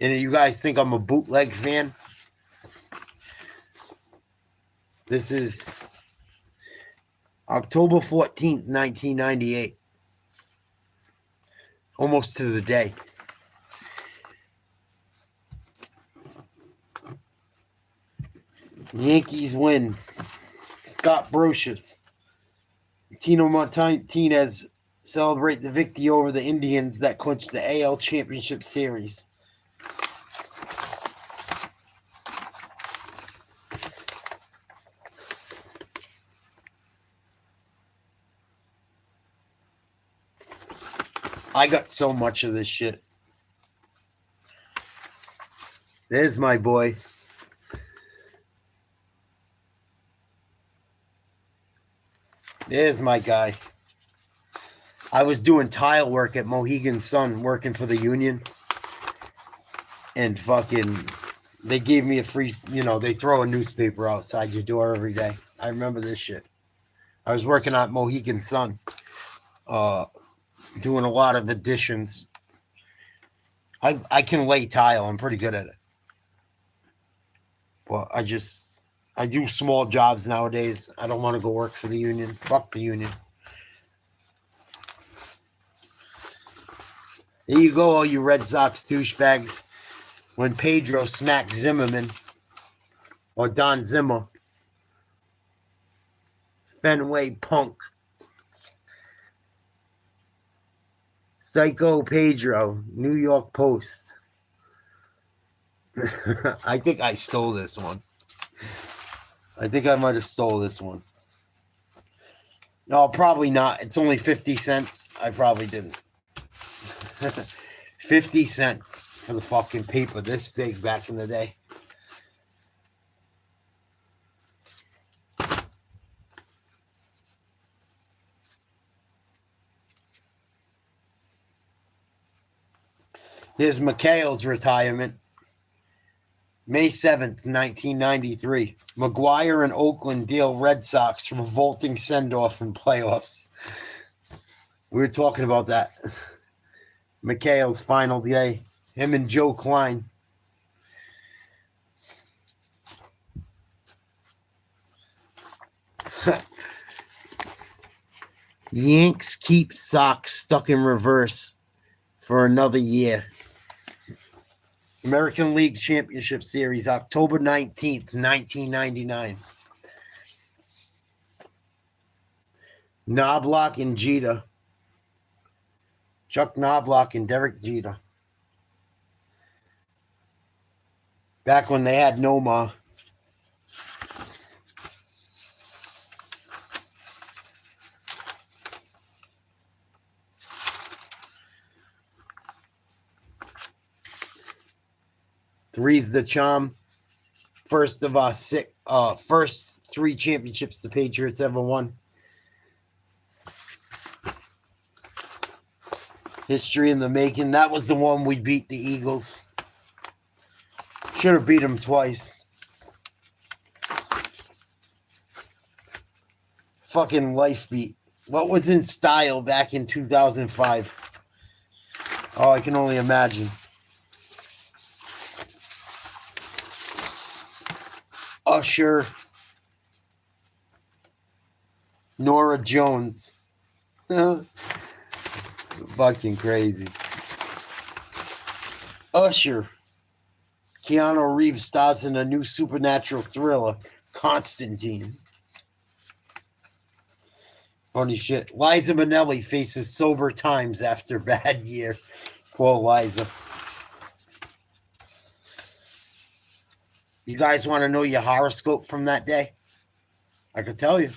And you guys think I'm a bootleg fan? This is October 14th, 1998. Almost to the day. Yankees win. Scott Brocious. Tino Martinez celebrate the victory over the Indians that clinched the AL Championship Series. I got so much of this shit. There's my boy. There's my guy. I was doing tile work at Mohegan Sun, working for the union. And fucking, they gave me a free, they throw a newspaper outside your door every day. I remember this shit. I was working at Mohegan Sun, doing a lot of additions. I can lay tile. I'm pretty good at it. But I do small jobs nowadays. I don't want to go work for the union. Fuck the union. There you go, all you Red Sox douchebags. When Pedro smacked Zimmerman, or Don Zimmer, Fenway punk. Psycho Pedro, New York Post. I think I stole this one. I think I might have stole this one. No, probably not. It's only 50 cents. I probably didn't. 50 cents for the fucking paper this big back in the day. Here's McHale's retirement. May 7th, 1993. McGuire and Oakland deal Red Sox revolting send-off in playoffs. We were talking about that. McHale's final day. Him and Joe Klein. Yanks keep Sox stuck in reverse for another year. American League Championship Series, October 19th, 1999. Knobloch and Jeter. Chuck Knobloch and Derek Jeter. Back when they had Nomar. Three's the charm. First of our first 3 championships the Patriots ever won. History in the making. That was the one we beat the Eagles. Should have beat them twice. Fucking life beat. What was in style back in 2005? Oh, I can only imagine. Usher, Nora Jones. Fucking crazy. Usher. Keanu Reeves stars in a new supernatural thriller, Constantine. Funny shit. Liza Minnelli faces sober times after bad year. Poor Liza. You guys want to know your horoscope from that day? I could tell you.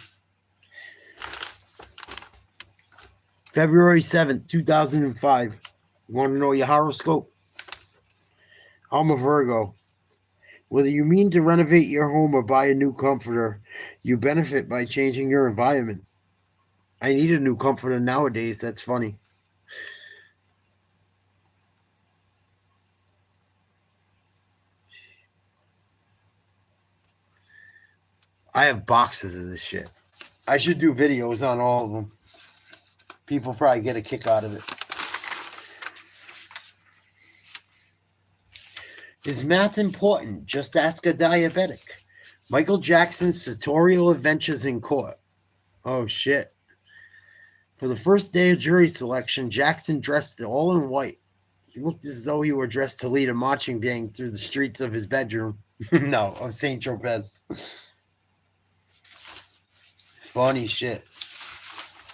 February 7th, 2005. You want to know your horoscope? I'm a Virgo. Whether you mean to renovate your home or buy a new comforter, you benefit by changing your environment. I need a new comforter nowadays. That's funny. I have boxes of this shit. I should do videos on all of them. People probably get a kick out of it. Is math important? Just ask a diabetic. Michael Jackson's sartorial adventures in court. Oh, shit. For the first day of jury selection, Jackson dressed all in white. He looked as though he were dressed to lead a marching band through the streets of his bedroom. No, of St. Tropez. Funny shit.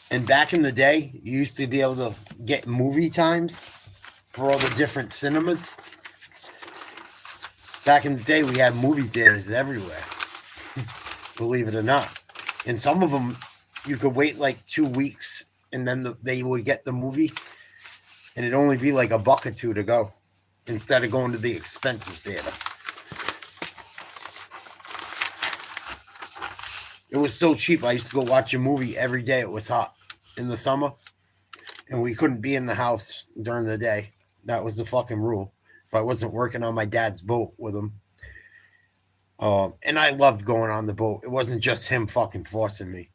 And back in the day, you used to be able to get movie times for all the different cinemas. Back in the day, we had movie theaters everywhere. Believe it or not. And some of them, you could wait like 2 weeks, and then they would get the movie, and it'd only be like $1 or $2 to go, instead of going to the expensive theater. It was so cheap. I used to go watch a movie every day. It was hot in the summer, and we couldn't be in the house during the day. That was the fucking rule. If I wasn't working on my dad's boat with him. And I loved going on the boat. It wasn't just him fucking forcing me.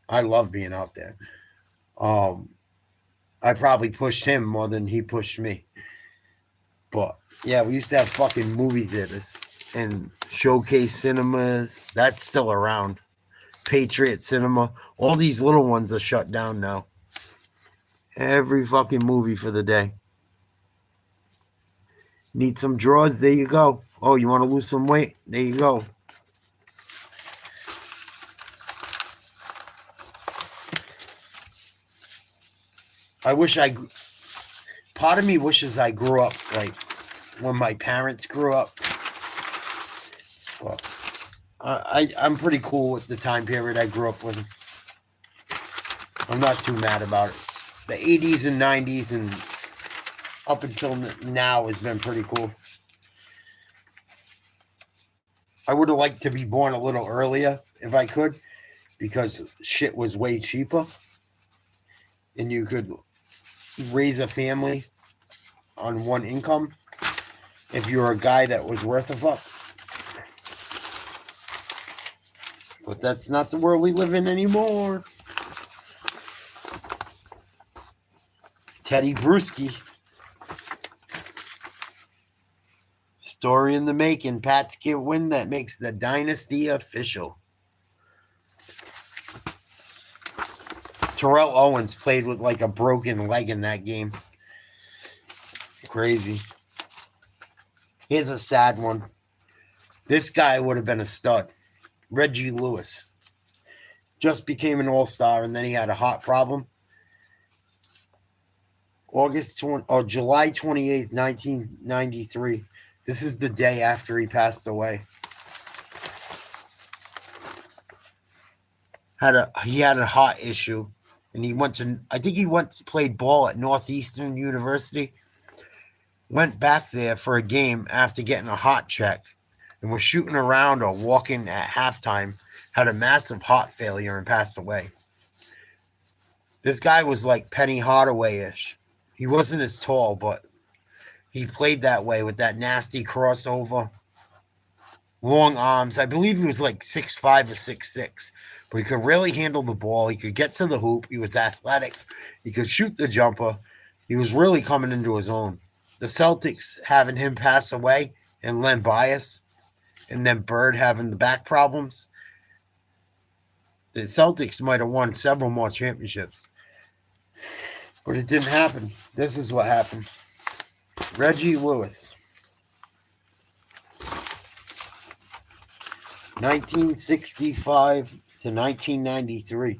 I loved being out there. I probably pushed him more than he pushed me. But, yeah, we used to have fucking movie theaters and Showcase Cinemas. That's still around. Patriot Cinema. All these little ones are shut down now. Every fucking movie for the day. Need some drawers? There you go. Oh, you want to lose some weight? There you go. I wish I part of me wishes I grew up like when my parents grew up. Well, I'm pretty cool with the time period I grew up with. I'm not too mad about it. The 80s and 90s and up until now has been pretty cool. I would have liked to be born a little earlier if I could, because shit was way cheaper. And you could raise a family on one income if you're a guy that was worth a fuck. But that's not the world we live in anymore. Teddy Bruschi. Story in the making. Pats get win that makes the dynasty official. Terrell Owens played with like a broken leg in that game. Crazy. Here's a sad one. This guy would have been a stud. Reggie Lewis. Just became an all-star and then he had a heart problem. July 28th, 1993. This is the day after he passed away. He had a heart issue, and played ball at Northeastern University. Went back there for a game after getting a heart check, and was shooting around or walking at halftime. Had a massive heart failure and passed away. This guy was like Penny Hardaway-ish. He wasn't as tall, but he played that way with that nasty crossover, long arms. I believe he was like 6'5" or 6'6", but he could really handle the ball. He could get to the hoop. He was athletic. He could shoot the jumper. He was really coming into his own. The Celtics having him pass away and Len Bias, and then Bird having the back problems, the Celtics might have won several more championships. But it didn't happen. This is what happened. Reggie Lewis. 1965 to 1993.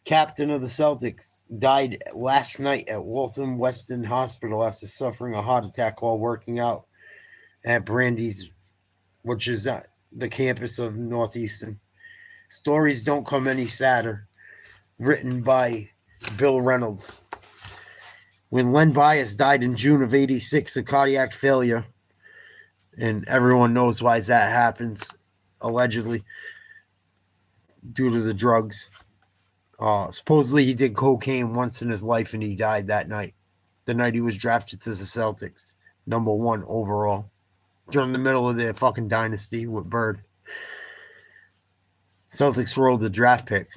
Captain of the Celtics. Died last night at Waltham Weston Hospital after suffering a heart attack while working out at Brandy's, which is the campus of Northeastern. Stories don't come any sadder. Written by Bill Reynolds. When Len Bias died in June of 86 of cardiac failure, and everyone knows why that happens, allegedly, due to the drugs. Supposedly he did cocaine once in his life and he died that night. The night he was drafted to the Celtics, number 1 overall, during the middle of their fucking dynasty with Bird. Celtics rolled the draft pick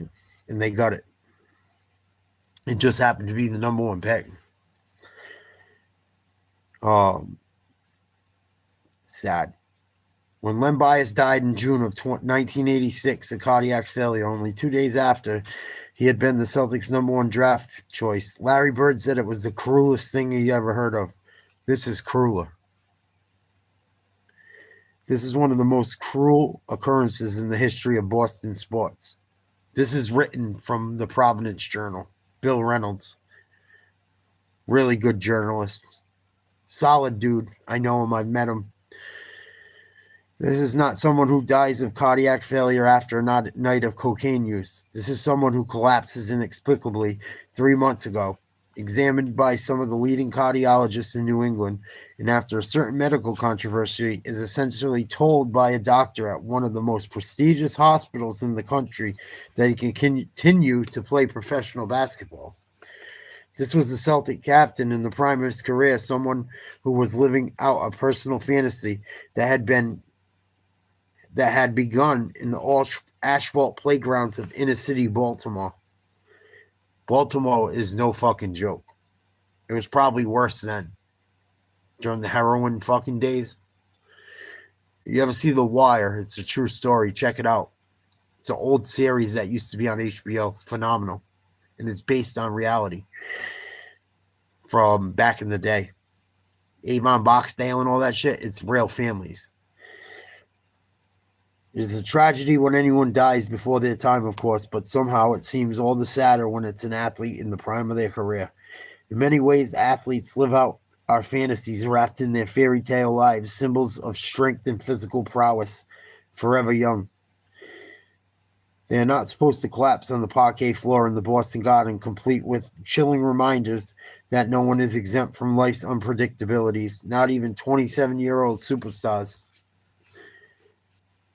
and they got it. It just happened to be the number 1 pick. Sad. When Len Bias died in June of 1986 of cardiac failure, only 2 days after he had been the Celtics' number 1 draft choice, Larry Bird said it was the cruelest thing he ever heard of. This is crueler. This is one of the most cruel occurrences in the history of Boston sports. This is written from the Providence Journal. Bill Reynolds. Really good journalist. Solid dude. I know him. I've met him. This is not someone who dies of cardiac failure after a night of cocaine use. This is someone who collapses inexplicably 3 months ago, examined by some of the leading cardiologists in New England, and after a certain medical controversy is essentially told by a doctor at one of the most prestigious hospitals in the country that he can continue to play professional basketball. This was the Celtic captain in the prime of his career, someone who was living out a personal fantasy that had begun in the asphalt playgrounds of inner city Baltimore. Baltimore is no fucking joke. It was probably worse then, during the heroin fucking days. You ever see The Wire? It's a true story. Check it out. It's an old series that used to be on HBO. Phenomenal. And it's based on reality from back in the day. Avon Boxdale and all that shit. It's real families. It's a tragedy when anyone dies before their time, of course, but somehow it seems all the sadder when it's an athlete in the prime of their career. In many ways, athletes live out our fantasies wrapped in their fairy tale lives, symbols of strength and physical prowess, forever young. They are not supposed to collapse on the parquet floor in the Boston Garden, complete with chilling reminders that no one is exempt from life's unpredictabilities, not even 27-year-old superstars.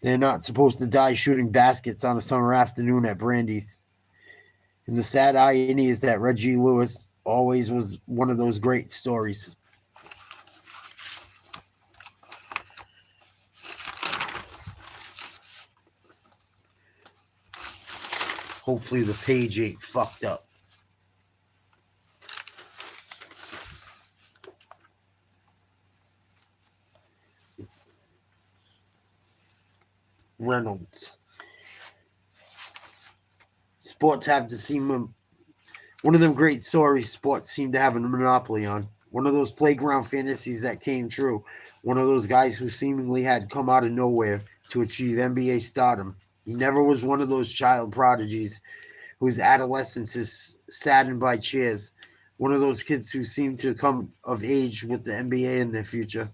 They're not supposed to die shooting baskets on a summer afternoon at Brandy's. And the sad irony is that Reggie Lewis always was one of those great stories. Hopefully the page ain't fucked up. Reynolds. Sports have to seem one of them great stories sports seem to have a monopoly on. One of those playground fantasies that came true. One of those guys who seemingly had come out of nowhere to achieve NBA stardom. He never was one of those child prodigies whose adolescence is saddened by cheers. One of those kids who seemed to come of age with the NBA in their future.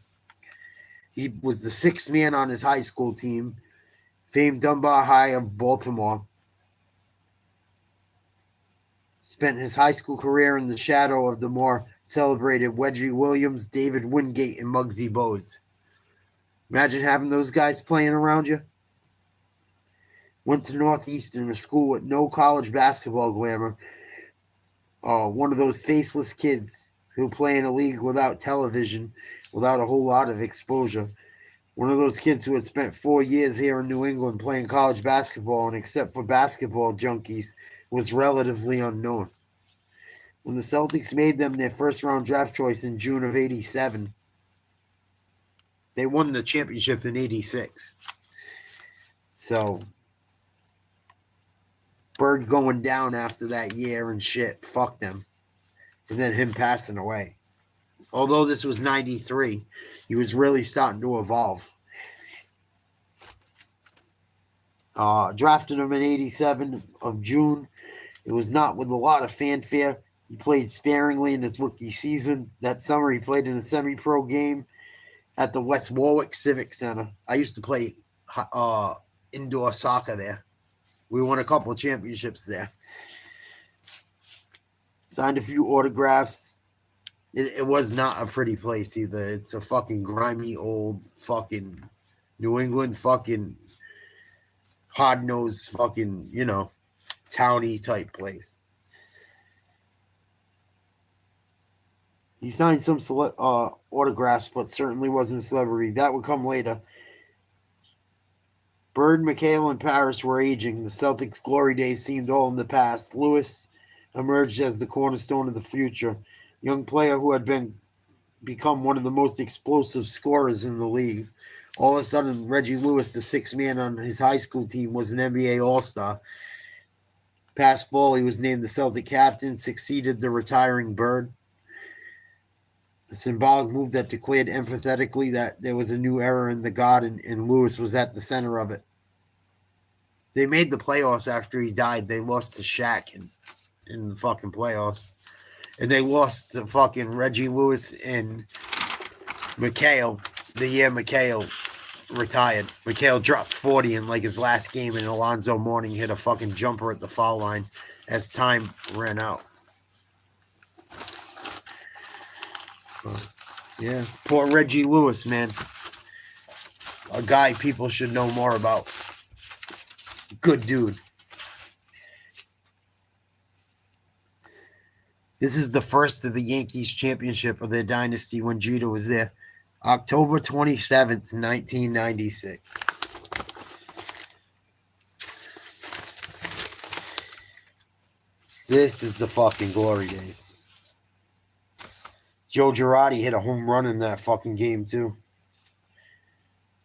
He was the sixth man on his high school team, famed Dunbar High of Baltimore. Spent his high school career in the shadow of the more celebrated Wedgie Williams, David Wingate, and Muggsy Bogues. Imagine having those guys playing around you. Went to Northeastern, a school with no college basketball glamour. One of those faceless kids who play in a league without television, without a whole lot of exposure. One of those kids who had spent 4 years here in New England playing college basketball, and except for basketball junkies, was relatively unknown. When the Celtics made them their first-round draft choice in June of '87, they won the championship in '86. So, Bird going down after that year and shit, fuck them. And then him passing away. Although this was '93, he was really starting to evolve. Drafted him in '87 of June. It was not with a lot of fanfare. He played sparingly in his rookie season. That summer, he played in a semi-pro game at the West Warwick Civic Center. I used to play indoor soccer there. We won a couple of championships there. Signed a few autographs. It was not a pretty place either. It's a fucking grimy old fucking New England fucking hard-nosed fucking, towny type place. He signed some autographs, but certainly wasn't a celebrity. That would come later. Bird, McHale, and Parrish were aging. The Celtics' glory days seemed all in the past. Lewis emerged as the cornerstone of the future. Young player who had become one of the most explosive scorers in the league. All of a sudden, Reggie Lewis, the sixth man on his high school team, was an NBA All-Star. Past fall, he was named the Celtic captain, succeeded the retiring Bird. A symbolic move that declared emphatically that there was a new era in the Garden, and Lewis was at the center of it. They made the playoffs after he died. They lost to Shaq in the fucking playoffs. And they lost to fucking Reggie Lewis and McHale the year McHale retired. McHale dropped 40 in like his last game, and Alonzo Mourning hit a fucking jumper at the foul line as time ran out. Yeah, poor Reggie Lewis, man. A guy people should know more about. Good dude. This is the first of the Yankees championship of their dynasty when Jeter was there. October 27th, 1996. This is the fucking glory days. Joe Girardi hit a home run in that fucking game, too.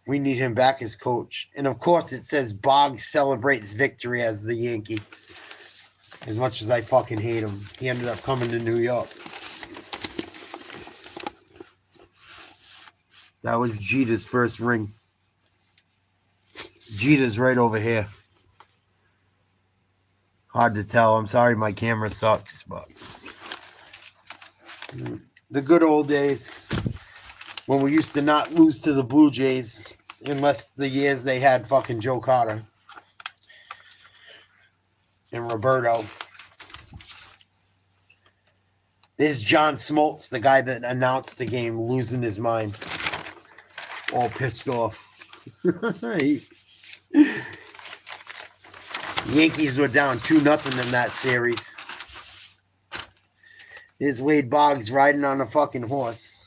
We need him back as coach. And, of course, it says Boggs celebrates victory as the Yankee. As much as I fucking hate him. He ended up coming to New York. That was Jeter's first ring. Jeter's right over here. Hard to tell. I'm sorry my camera sucks, but... The good old days when we used to not lose to the Blue Jays unless the years they had fucking Joe Carter and Roberto. There's John Smoltz, the guy that announced the game, losing his mind. All pissed off. Yankees were down 2-0 in that series. There's Wade Boggs riding on a fucking horse.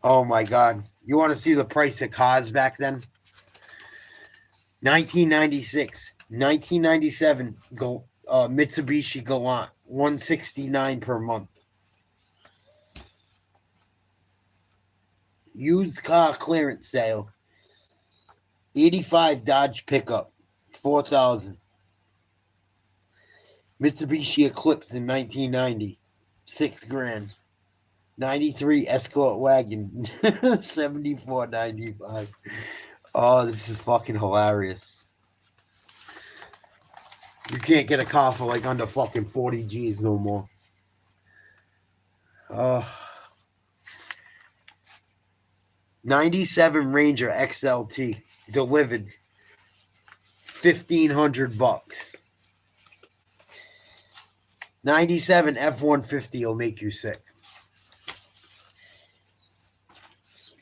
Oh my God. You want to see the price of cars back then? 1996, 1997, Mitsubishi Galant, $169 per month. Used car clearance sale, 85 Dodge pickup, $4,000. Mitsubishi Eclipse in 1990, $6,000. 93 Escort wagon, $74.95. Oh, this is fucking hilarious. You can't get a car for like under fucking 40 G's no more. 97 Ranger XLT delivered, $1,500. 97 F-150 will make you sick.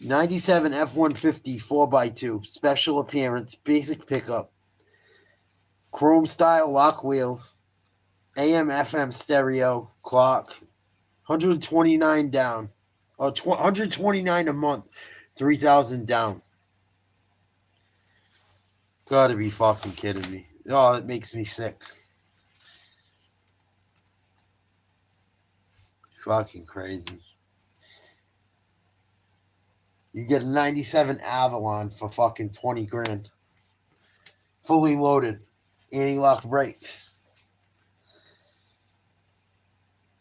97 F-150 4x2, special appearance, basic pickup, chrome style lock wheels, AM FM stereo, clock, 129 down, 129 a month, 3,000 down. Gotta be fucking kidding me. Oh, it makes me sick. Fucking crazy. You get a 97 Avalon for fucking $20,000. Fully loaded. Anti-lock brakes.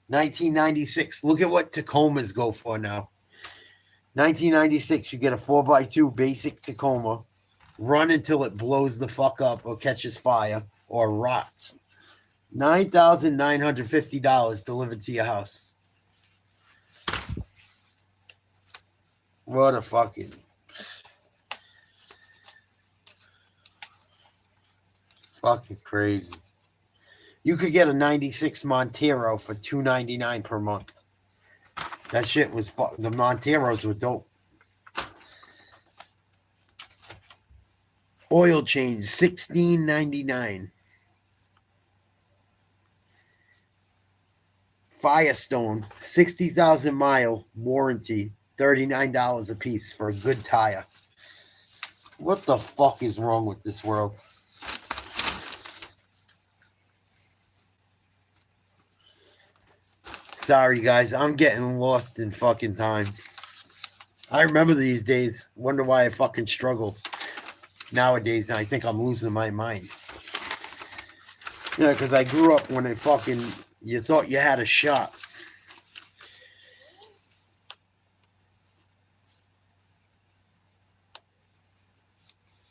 1996. Look at what Tacomas go for now. 1996, you get a 4x2 basic Tacoma. Run until it blows the fuck up or catches fire or rots. $9,950 delivered to your house. What a fucking crazy. You could get a 96 Montero for $299 per month. That shit was the Monteros were dope. Oil change, $16.99. Firestone, 60,000 mile warranty, $39 a piece for a good tire. What the fuck is wrong with this world? Sorry, guys. I'm getting lost in fucking time. I remember these days. Wonder why I fucking struggle. Nowadays, I think I'm losing my mind. Yeah, because I grew up when you thought you had a shot.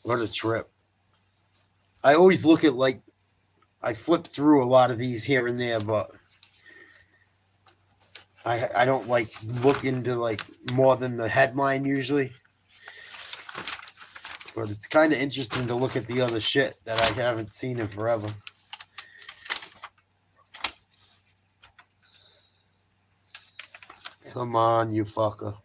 What a trip. I always look at I flip through a lot of these here and there, but I don't look into more than the headline usually. But it's kind of interesting to look at the other shit that I haven't seen in forever. Come on, you fucker.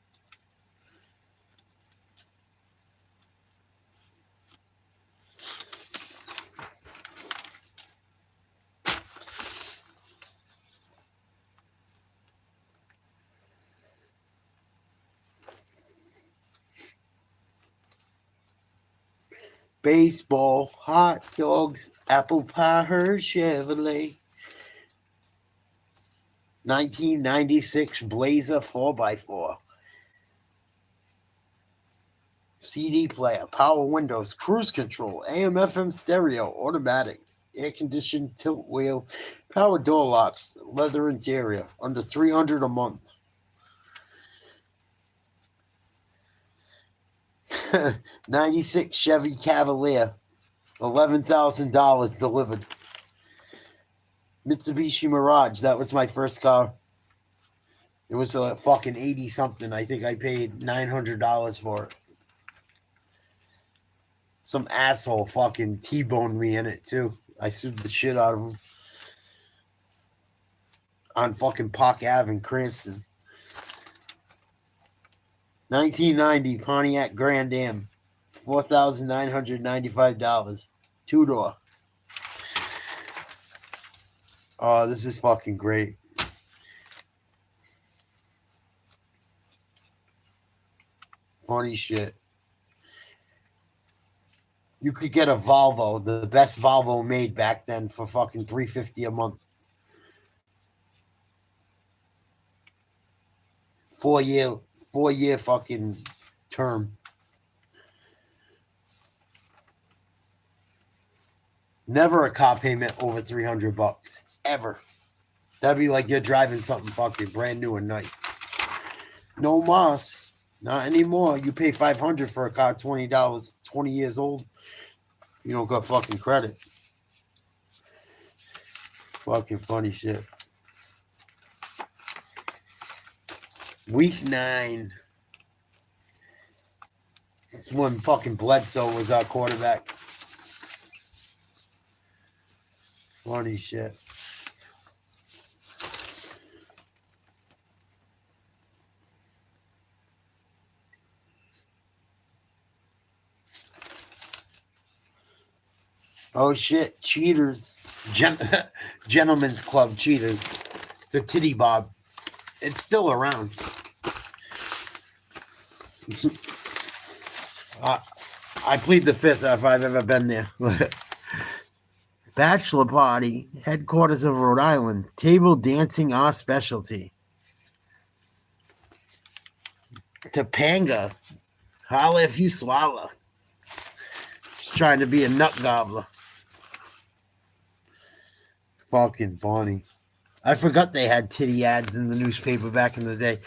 Baseball, hot dogs, apple pie, her Chevrolet. 1996 Blazer 4x4. CD player, power windows, cruise control, AM FM stereo, automatics, air conditioned tilt wheel, power door locks, leather interior, under $300 a month. 96 Chevy Cavalier, $11,000 delivered. Mitsubishi Mirage. That was my first car. It was a fucking 80 something. I think I paid $900 for it. Some asshole fucking T-boned me in it too. I sued the shit out of him. On fucking Park Ave in Cranston. 1990 Pontiac Grand Am. $4,995. Two-door. Oh, this is fucking great. Funny shit. You could get a Volvo, the best Volvo made back then, for fucking $350 a month. 4-year fucking term. Never a car payment over $300 ever. That'd be like you're driving something fucking brand new and nice. No mas, not anymore. You pay $500 for a car, $20, 20 years old. You don't got fucking credit. Fucking funny shit. Week 9. This is when fucking Bledsoe was our quarterback. Funny shit. Oh shit, cheaters. Gentlemen's Club cheaters. It's a titty bob. It's still around. I plead the fifth if I've ever been there. Bachelor party, headquarters of Rhode Island. Table dancing, our specialty. Topanga. Holla if you swallow. Just trying to be a nut gobbler. Fucking funny. I forgot they had titty ads in the newspaper back in the day.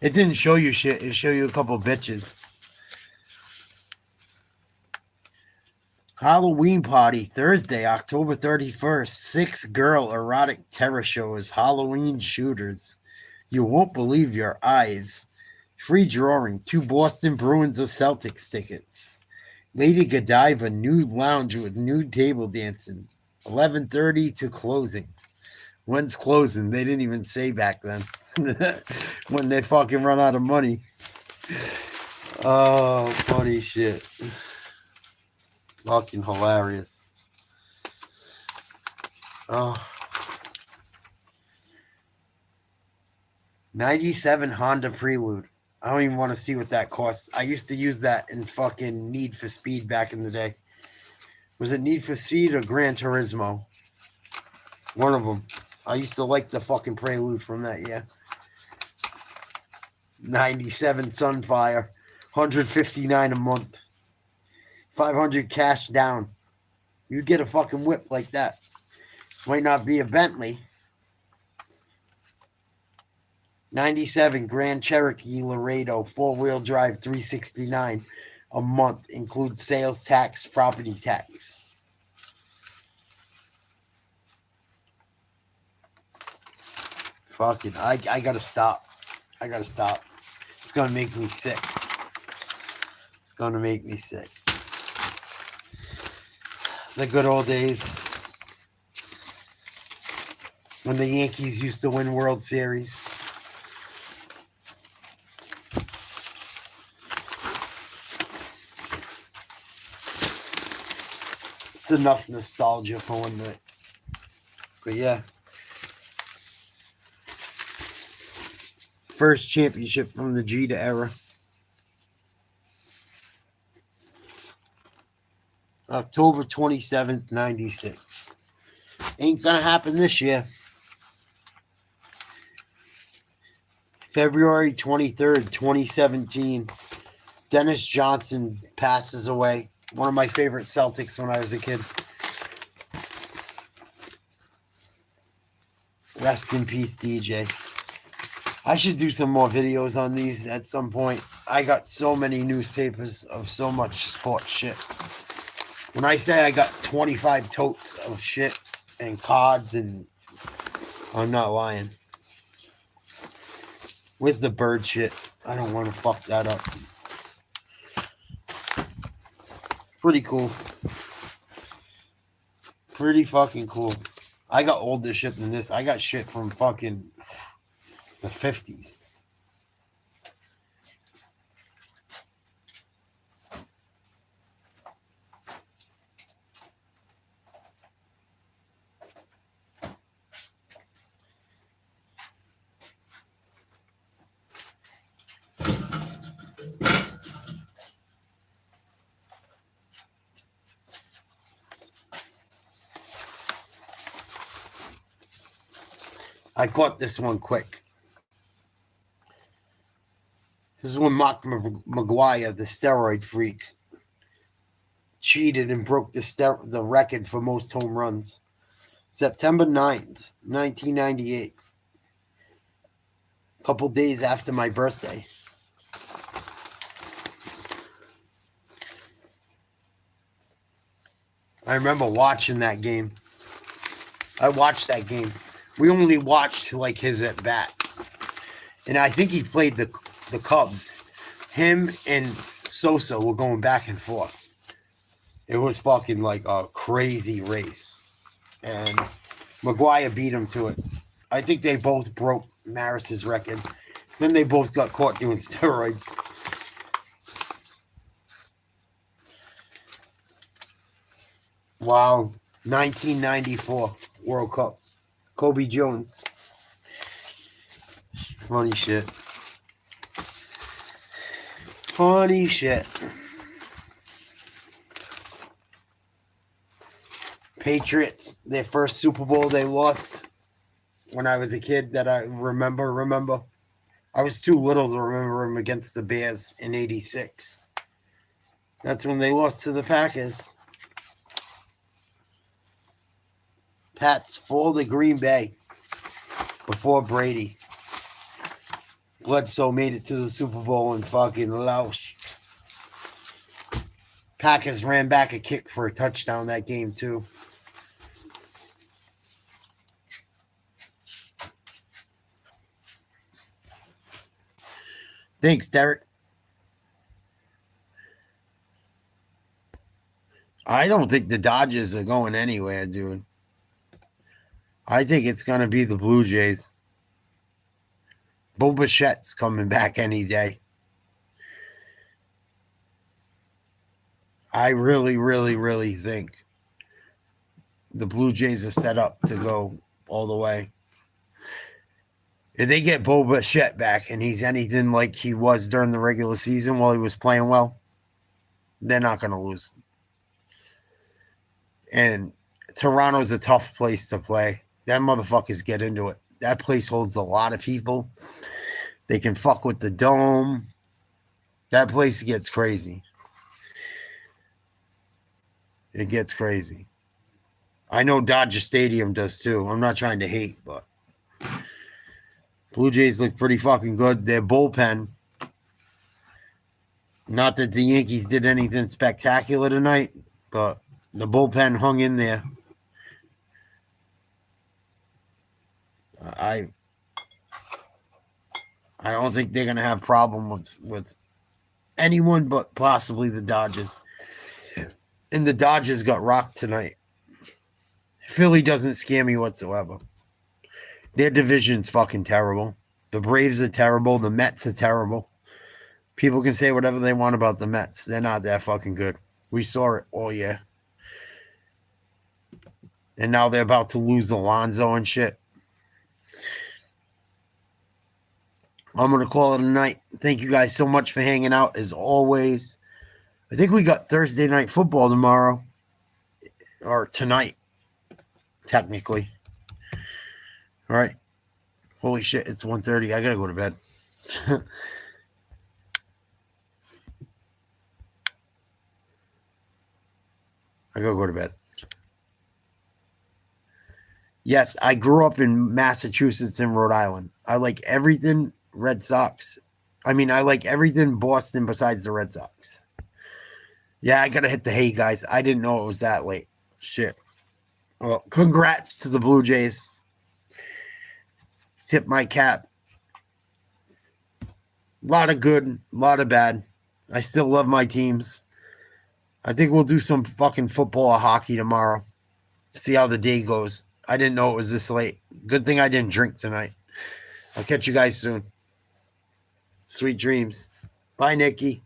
It didn't show you shit. It showed you a couple bitches. Halloween party, Thursday, October 31st. 6 girl erotic terror shows, Halloween shooters. You won't believe your eyes. Free drawing, 2 Boston Bruins or Celtics tickets. Lady Godiva, nude lounge with nude table dancing. 11:30 to closing. When's closing? They didn't even say back then. When they fucking run out of money. Oh, funny shit. Fucking hilarious. Oh. 97 Honda Prelude. I don't even want to see what that costs. I used to use that in fucking Need for Speed back in the day. Was it Need for Speed or Gran Turismo? One of them. I used to like the fucking Prelude from that year. 97 Sunfire. $159 a month. 500 cash down. You get a fucking whip like that. Might not be a Bentley. 97 Grand Cherokee Laredo 4-wheel drive $369 a month. Includes sales tax, property tax. Fucking, I gotta stop. I gotta stop. It's gonna make me sick. It's gonna make me sick. The good old days when the Yankees used to win World Series. It's enough nostalgia for one night. But yeah. First championship from the Jeter era. October 27th, 96. Ain't gonna happen this year. February 23rd, 2017. Dennis Johnson passes away. One of my favorite Celtics when I was a kid. Rest in peace, DJ. I should do some more videos on these at some point. I got so many newspapers of so much sports shit. When I say I got 25 totes of shit and cards and I'm not lying. Where's the bird shit? I don't want to fuck that up. Pretty cool. Pretty fucking cool. I got older shit than this. I got shit from fucking the 50s. I caught this one quick. This is when Mark McGwire, the steroid freak, cheated and broke the record for most home runs. September 9th, 1998. A couple days after my birthday. I remember watching that game. I watched that game. We only watched like his at bats, and I think he played the Cubs. Him and Sosa were going back and forth. It was fucking like a crazy race, and McGwire beat him to it. I think they both broke Maris's record. Then they both got caught doing steroids. Wow, 1994 World Cup. Kobe Jones. Funny shit. Funny shit. Patriots, their first Super Bowl they lost when I was a kid that I remember. I was too little to remember them against the Bears in 86. That's when they lost to the Packers. Pats fall to Green Bay before Brady. Bledsoe made it to the Super Bowl and fucking lost. Packers ran back a kick for a touchdown that game too. Thanks, Derek. I don't think the Dodgers are going anywhere, dude. I think it's going to be the Blue Jays. Bo Bichette's coming back any day. I really, really, really think the Blue Jays are set up to go all the way. If they get Bo Bichette back and he's anything like he was during the regular season while he was playing well, they're not going to lose. And Toronto's a tough place to play. That motherfuckers get into it. That place holds a lot of people. They can fuck with the dome. That place gets crazy. It gets crazy. I know Dodger Stadium does too. I'm not trying to hate, but Blue Jays look pretty fucking good. Their bullpen. Not that the Yankees did anything spectacular tonight, but the bullpen hung in there. I don't think they're gonna have problem with anyone but possibly the Dodgers. And the Dodgers got rocked tonight. Philly doesn't scare me whatsoever. Their division's fucking terrible. The Braves are terrible. The Mets are terrible. People can say whatever they want about the Mets. They're not that fucking good. We saw it all year. And now they're about to lose Alonso and shit. I'm going to call it a night. Thank you guys so much for hanging out as always. I think we got Thursday night football tomorrow. Or tonight, technically. All right. Holy shit, it's 1:30. I got to go to bed. I got to go to bed. Yes, I grew up in Massachusetts and Rhode Island. I like everything Red Sox. I like everything Boston besides the Red Sox. Yeah, I got to hit the hay, guys. I didn't know it was that late. Shit. Well, congrats to the Blue Jays. Tip my cap. A lot of good, a lot of bad. I still love my teams. I think we'll do some fucking football or hockey tomorrow. See how the day goes. I didn't know it was this late. Good thing I didn't drink tonight. I'll catch you guys soon. Sweet dreams. Bye, Nikki.